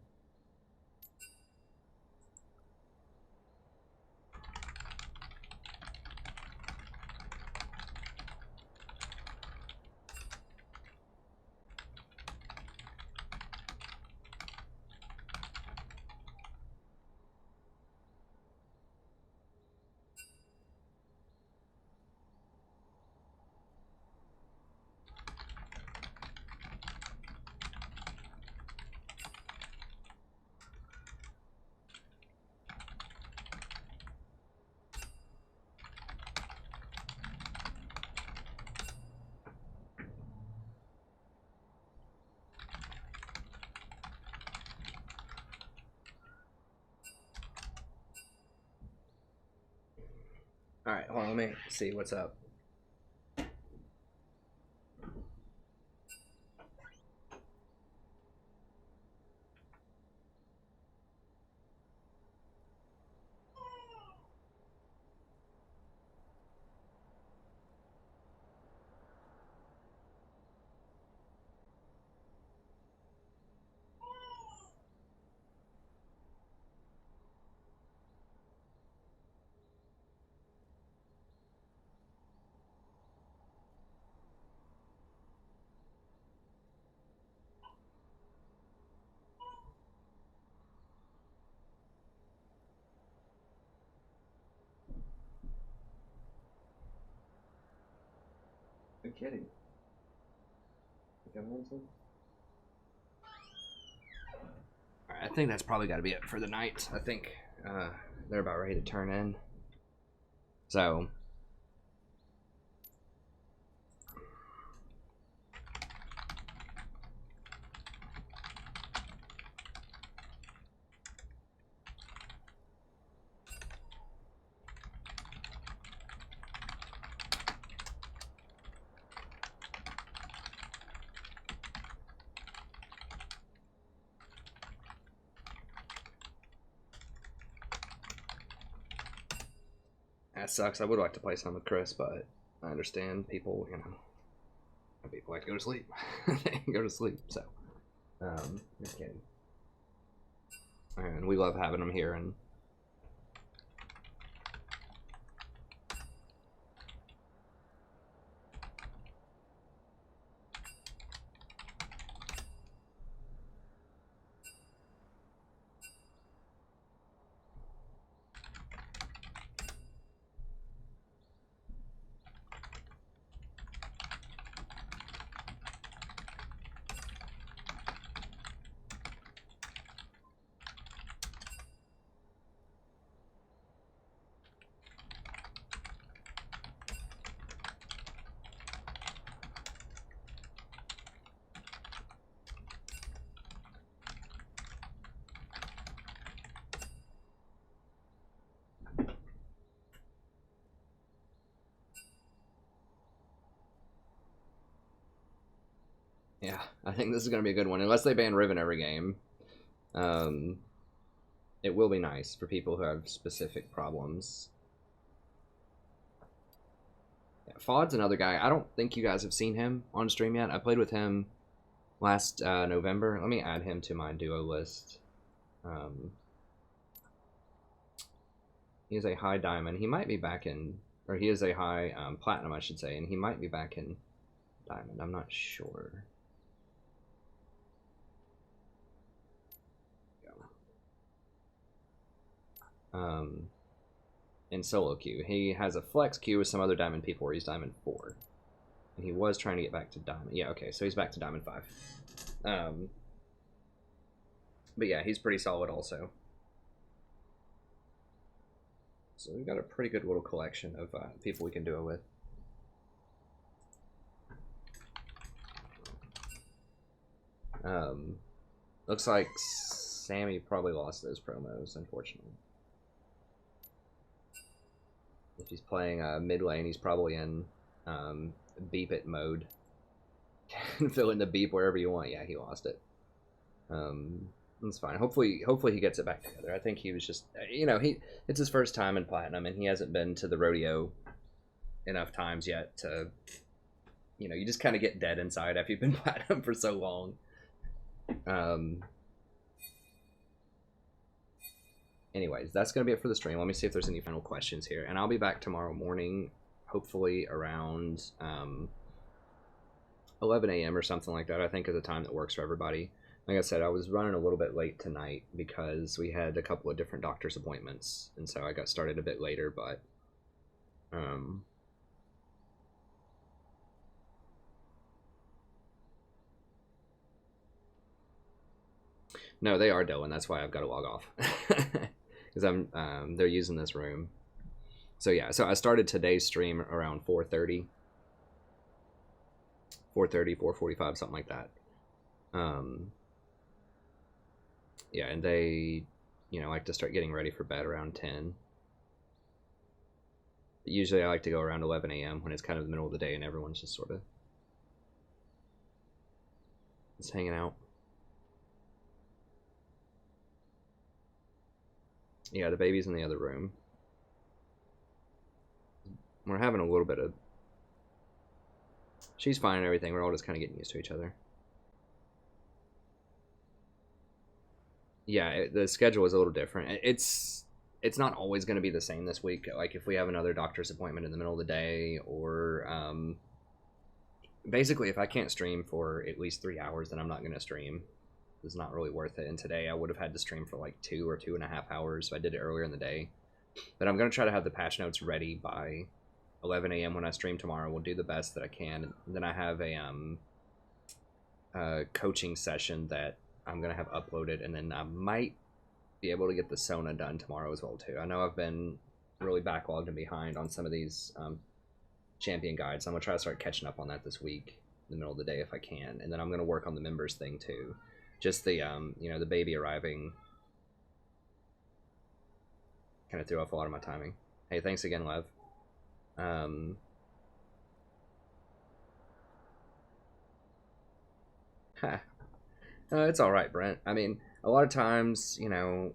Alright, hold on, let me see what's up. Are you kidding? Alright, I think that's probably got to be it for the night. I think they're about ready to turn in. So, that sucks. I would like to play some with Chris, but I understand people, you know, people like to go to sleep. They go to sleep, so just kidding. And we love having them here, and yeah, I think this is going to be a good one. Unless they ban Riven every game, it will be nice for people who have specific problems. Yeah, Fod's another guy. I don't think you guys have seen him on stream yet. I played with him last November. Let me add him to my duo list. He is a high diamond. He might be back in, or he is a high platinum, I should say, and he might be back in diamond. I'm not sure. In solo queue, he has a flex queue with some other diamond people where he's diamond 4, and he was trying to get back to diamond. Yeah, okay, so he's back to diamond 5. But yeah, he's pretty solid also. So we've got a pretty good little collection of people we can do it with. Looks like Sammy probably lost those promos, unfortunately. If he's playing mid lane, he's probably in beep it mode. Fill in the beep wherever you want. Yeah, he lost it. That's fine. Hopefully he gets it back together. I think he was just, you know, it's his first time in platinum, and he hasn't been to the rodeo enough times yet to, you know, you just kind of get dead inside after you've been platinum for so long. Anyways, that's going to be it for the stream. Let me see if there's any final questions here. And I'll be back tomorrow morning, hopefully around 11 a.m. or something like that, I think is a time that works for everybody. Like I said, I was running a little bit late tonight because we had a couple of different doctor's appointments. And so I got started a bit later, but... No, they are Dylan. That's why I've got to log off. Because they're using this room. So yeah, so I started today's stream around 4:30, 4:45, something like that. Yeah, and they, you know, like to start getting ready for bed around 10. Usually I like to go around 11 a.m. when it's kind of the middle of the day and everyone's just sort of just hanging out. Yeah, the baby's in the other room. We're having a little bit of... She's fine and everything. We're all just kind of getting used to each other. Yeah, the schedule is a little different. It's not always going to be the same this week. Like, if we have another doctor's appointment in the middle of the day, or basically, if I can't stream for at least 3 hours, then I'm not going to stream. It's not really worth it. And today I would have had to stream for like 2 or 2.5 hours, so I did it earlier in the day. But I'm going to try to have the patch notes ready by 11 a.m. when I stream tomorrow. We'll do the best that I can. And then I have a coaching session that I'm going to have uploaded, and then I might be able to get the Sona done tomorrow as well too. I know I've been really backlogged and behind on some of these champion guides. I'm going to try to start catching up on that this week in the middle of the day if I can. And then I'm going to work on the members thing too. Just the, you know, the baby arriving kind of threw off a lot of my timing. Hey, thanks again, Lev. It's alright, Brent. I mean, a lot of times, you know,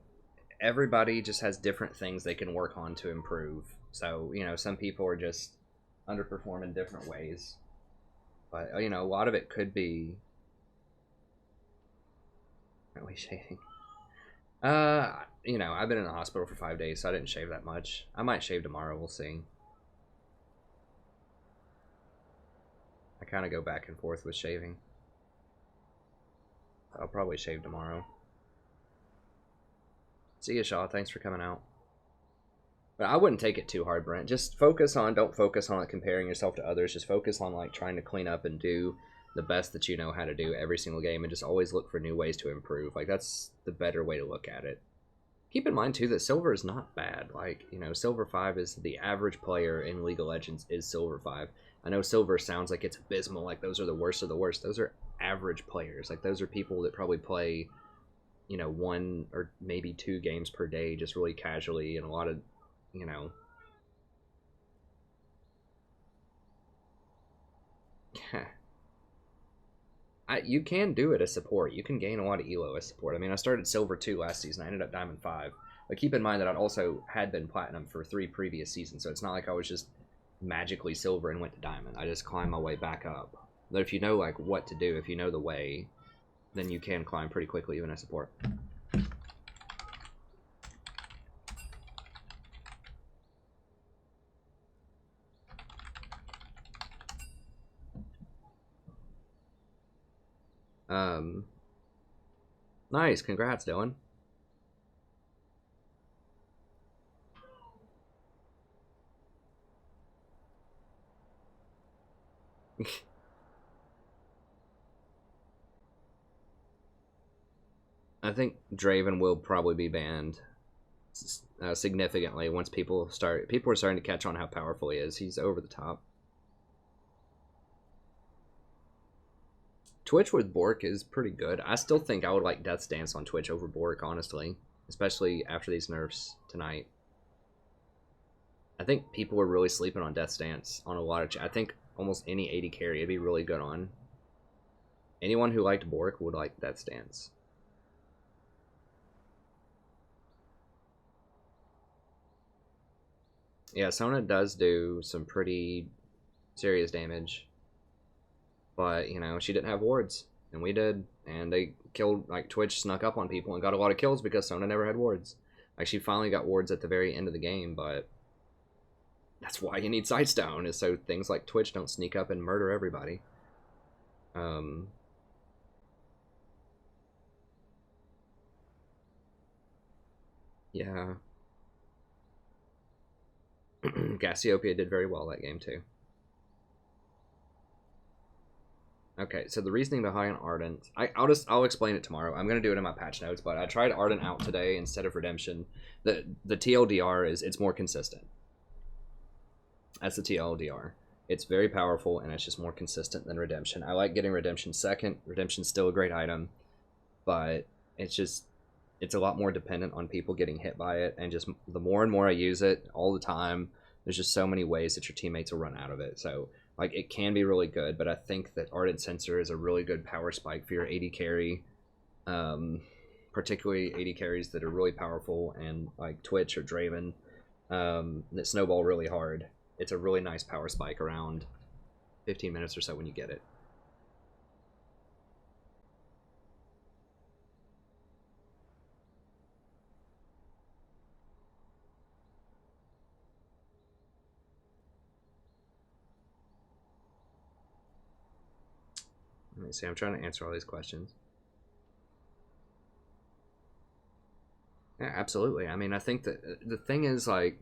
everybody just has different things they can work on to improve. So, you know, some people are just underperform in different ways. But, you know, a lot of it could be... Are we shaving? You know, I've been in the hospital for 5 days, so I didn't shave that much. I might shave tomorrow, we'll see. I kind of go back and forth with shaving. I'll probably shave tomorrow. See ya, Shaw. Thanks for coming out. But I wouldn't take it too hard, Brent. Just focus on, don't focus on like comparing yourself to others. Just focus on like trying to clean up and do the best that you know how to do every single game, and just always look for new ways to improve. Like, that's the better way to look at it. Keep in mind too that silver is not bad. Like, you know, silver 5 is the average player in League of Legends is silver 5. I know silver sounds like it's abysmal, like those are the worst of the worst. Those are average players. Like, those are people that probably play, you know, 1 or maybe 2 games per day just really casually, and a lot of, you know, you can do it as support. You can gain a lot of elo as support. I mean, I started silver 2 last season. I ended up diamond 5. But keep in mind that I also had been platinum for 3 previous seasons, so it's not like I was just magically silver and went to diamond. I just climbed my way back up. But if you know like what to do, if you know the way, then you can climb pretty quickly even as support. Nice, congrats, Dylan. I think Draven will probably be banned significantly once people are starting to catch on how powerful he is. He's over the top. Twitch with Bork is pretty good. I still think I would like Death's Dance on Twitch over Bork, honestly. Especially after these nerfs tonight. I think people are really sleeping on Death's Dance on a lot of... I think almost any 80 carry would be really good on. Anyone who liked Bork would like Death's Dance. Yeah, Sona does do some pretty serious damage. But, you know, she didn't have wards, and we did, and they killed, like, Twitch snuck up on people and got a lot of kills because Sona never had wards. Like, she finally got wards at the very end of the game, but that's why you need Sightstone, is so things like Twitch don't sneak up and murder everybody. Yeah. Cassiopeia did very well that game, too. Okay, so the reasoning behind Ardent, I'll explain it tomorrow. I'm gonna do it in my patch notes, but I tried Ardent out today instead of Redemption. The TLDR is it's more consistent. That's the TLDR. It's very powerful and it's just more consistent than Redemption. I like getting Redemption second. Redemption's still a great item, but it's a lot more dependent on people getting hit by it, and just the more and more I use it all the time, There's just so many ways that your teammates will run out of it. So like it can be really good, but I think that Ardent Sensor is a really good power spike for your AD carry, particularly AD carries that are really powerful and like Twitch or Draven that snowball really hard. It's a really nice power spike around 15 minutes or so when you get it. Let me see, I'm trying to answer all these questions. Yeah, absolutely. I mean, I think that the thing is, like,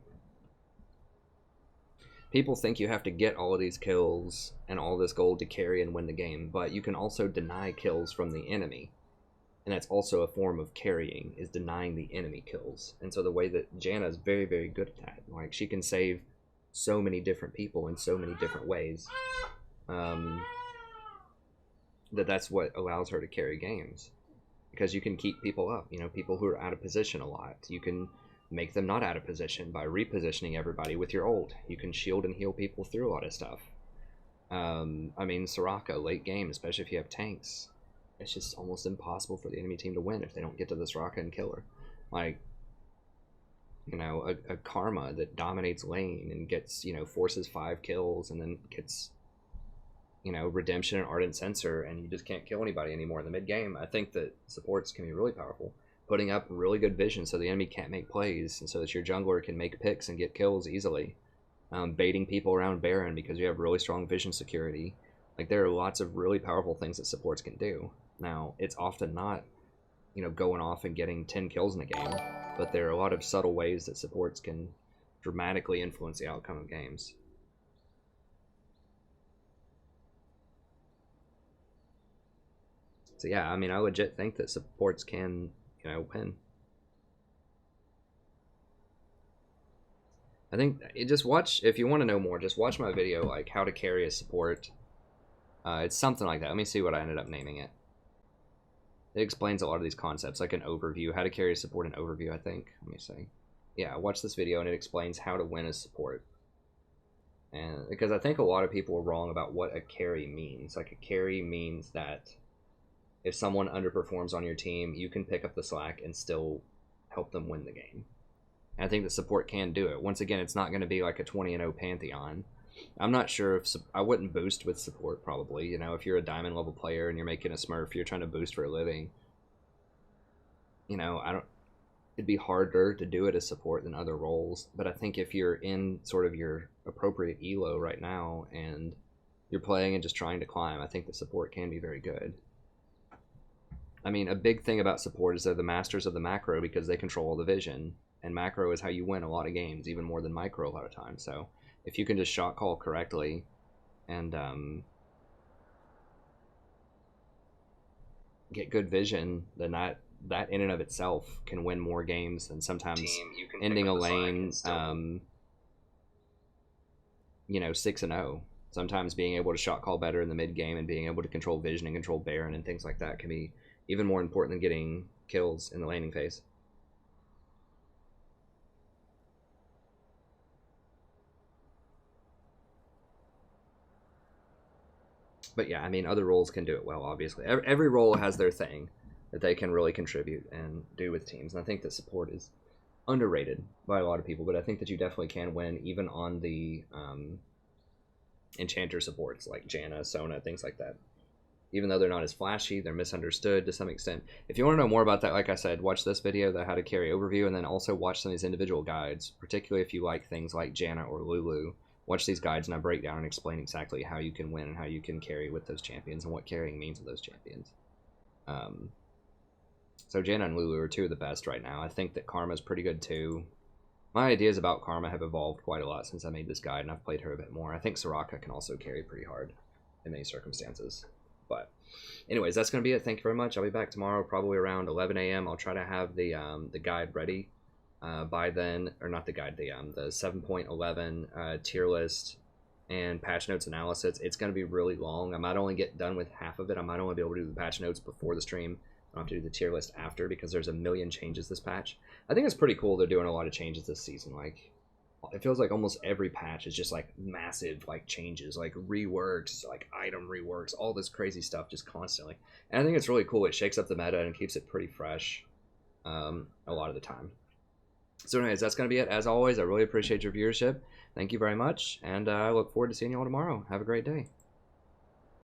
people think you have to get all of these kills and all this gold to carry and win the game, but you can also deny kills from the enemy. And that's also a form of carrying, is denying the enemy kills. And so the way that Janna is very, very good at that. Like, she can save so many different people in so many different ways. That's what allows her to carry games. Because you can keep people up, you know, people who are out of position a lot. You can make them not out of position by repositioning everybody with your ult. You can shield and heal people through a lot of stuff. I mean, Saraka, late game, especially if you have tanks, it's just almost impossible for the enemy team to win if they don't get to the Saraka and kill her. Like, you know, a Karma that dominates lane and gets, you know, forces 5 kills and then gets, you know, Redemption and Ardent Sensor, and you just can't kill anybody anymore in the mid game. I think that supports can be really powerful. Putting up really good vision so the enemy can't make plays, and so that your jungler can make picks and get kills easily. Baiting people around Baron because you have really strong vision security. Like, there are lots of really powerful things that supports can do. Now, it's often not, you know, going off and getting 10 kills in a game, but there are a lot of subtle ways that supports can dramatically influence the outcome of games. So yeah, I mean, I legit think that supports can, you know, win. I think just watch, if you want to know more, just watch my video, like how to carry a support. It's something like that. Let me see what I ended up naming it. It explains a lot of these concepts, like an overview, how to carry a support, an overview, I think. Let me see. Yeah, watch this video and it explains how to win a support. And because I think a lot of people are wrong about what a carry means. Like, a carry means that if someone underperforms on your team, you can pick up the slack and still help them win the game. And I think the support can do it. Once again, it's not going to be like a 20-0 Pantheon. I'm not sure if I wouldn't boost with support, probably. You know, if you're a diamond level player and you're making a smurf, you're trying to boost for a living. You know, it'd be harder to do it as support than other roles. But I think if you're in sort of your appropriate elo right now and you're playing and just trying to climb, I think the support can be very good. I mean, a big thing about support is they're the masters of the macro because they control all the vision. And macro is how you win a lot of games, even more than micro a lot of times. So if you can just shot call correctly and get good vision, then that in and of itself can win more games than sometimes ending a lane, you know, 6-0. Sometimes being able to shot call better in the mid game and being able to control vision and control Baron and things like that can be even more important than getting kills in the laning phase. But yeah, I mean, other roles can do it well, obviously. Every role has their thing that they can really contribute and do with teams. And I think that support is underrated by a lot of people, but I think that you definitely can win even on the enchanter supports like Janna, Sona, things like that. Even though they're not as flashy, they're misunderstood to some extent. If you want to know more about that, like I said, watch this video, the how to carry overview, and then also watch some of these individual guides, particularly if you like things like Janna or Lulu. Watch these guides and I break down and explain exactly how you can win and how you can carry with those champions and what carrying means with those champions. So Janna and Lulu are two of the best right now. I think that Karma's pretty good too. My ideas about Karma have evolved quite a lot since I made this guide and I've played her a bit more. I think Saraka can also carry pretty hard in many circumstances. But anyways, that's going to be it. Thank you very much. I'll be back tomorrow probably around 11 a.m. I'll try to have the guide ready by then, or not the guide, the 7.11 tier list and patch notes analysis. It's going to be really long. I might only get done with half of it. I might only be able to do the patch notes before the stream. I'll have to do the tier list after because there's a million changes this patch. I think it's pretty cool they're doing a lot of changes this season. Like, it feels like almost every patch is just like massive like changes, like reworks, like item reworks, all this crazy stuff just constantly. And I think it's really cool. It shakes up the meta and keeps it pretty fresh a lot of the time. So anyways, that's going to be it. As always, I really appreciate your viewership. Thank you very much, and I look forward to seeing you all tomorrow. Have a great day.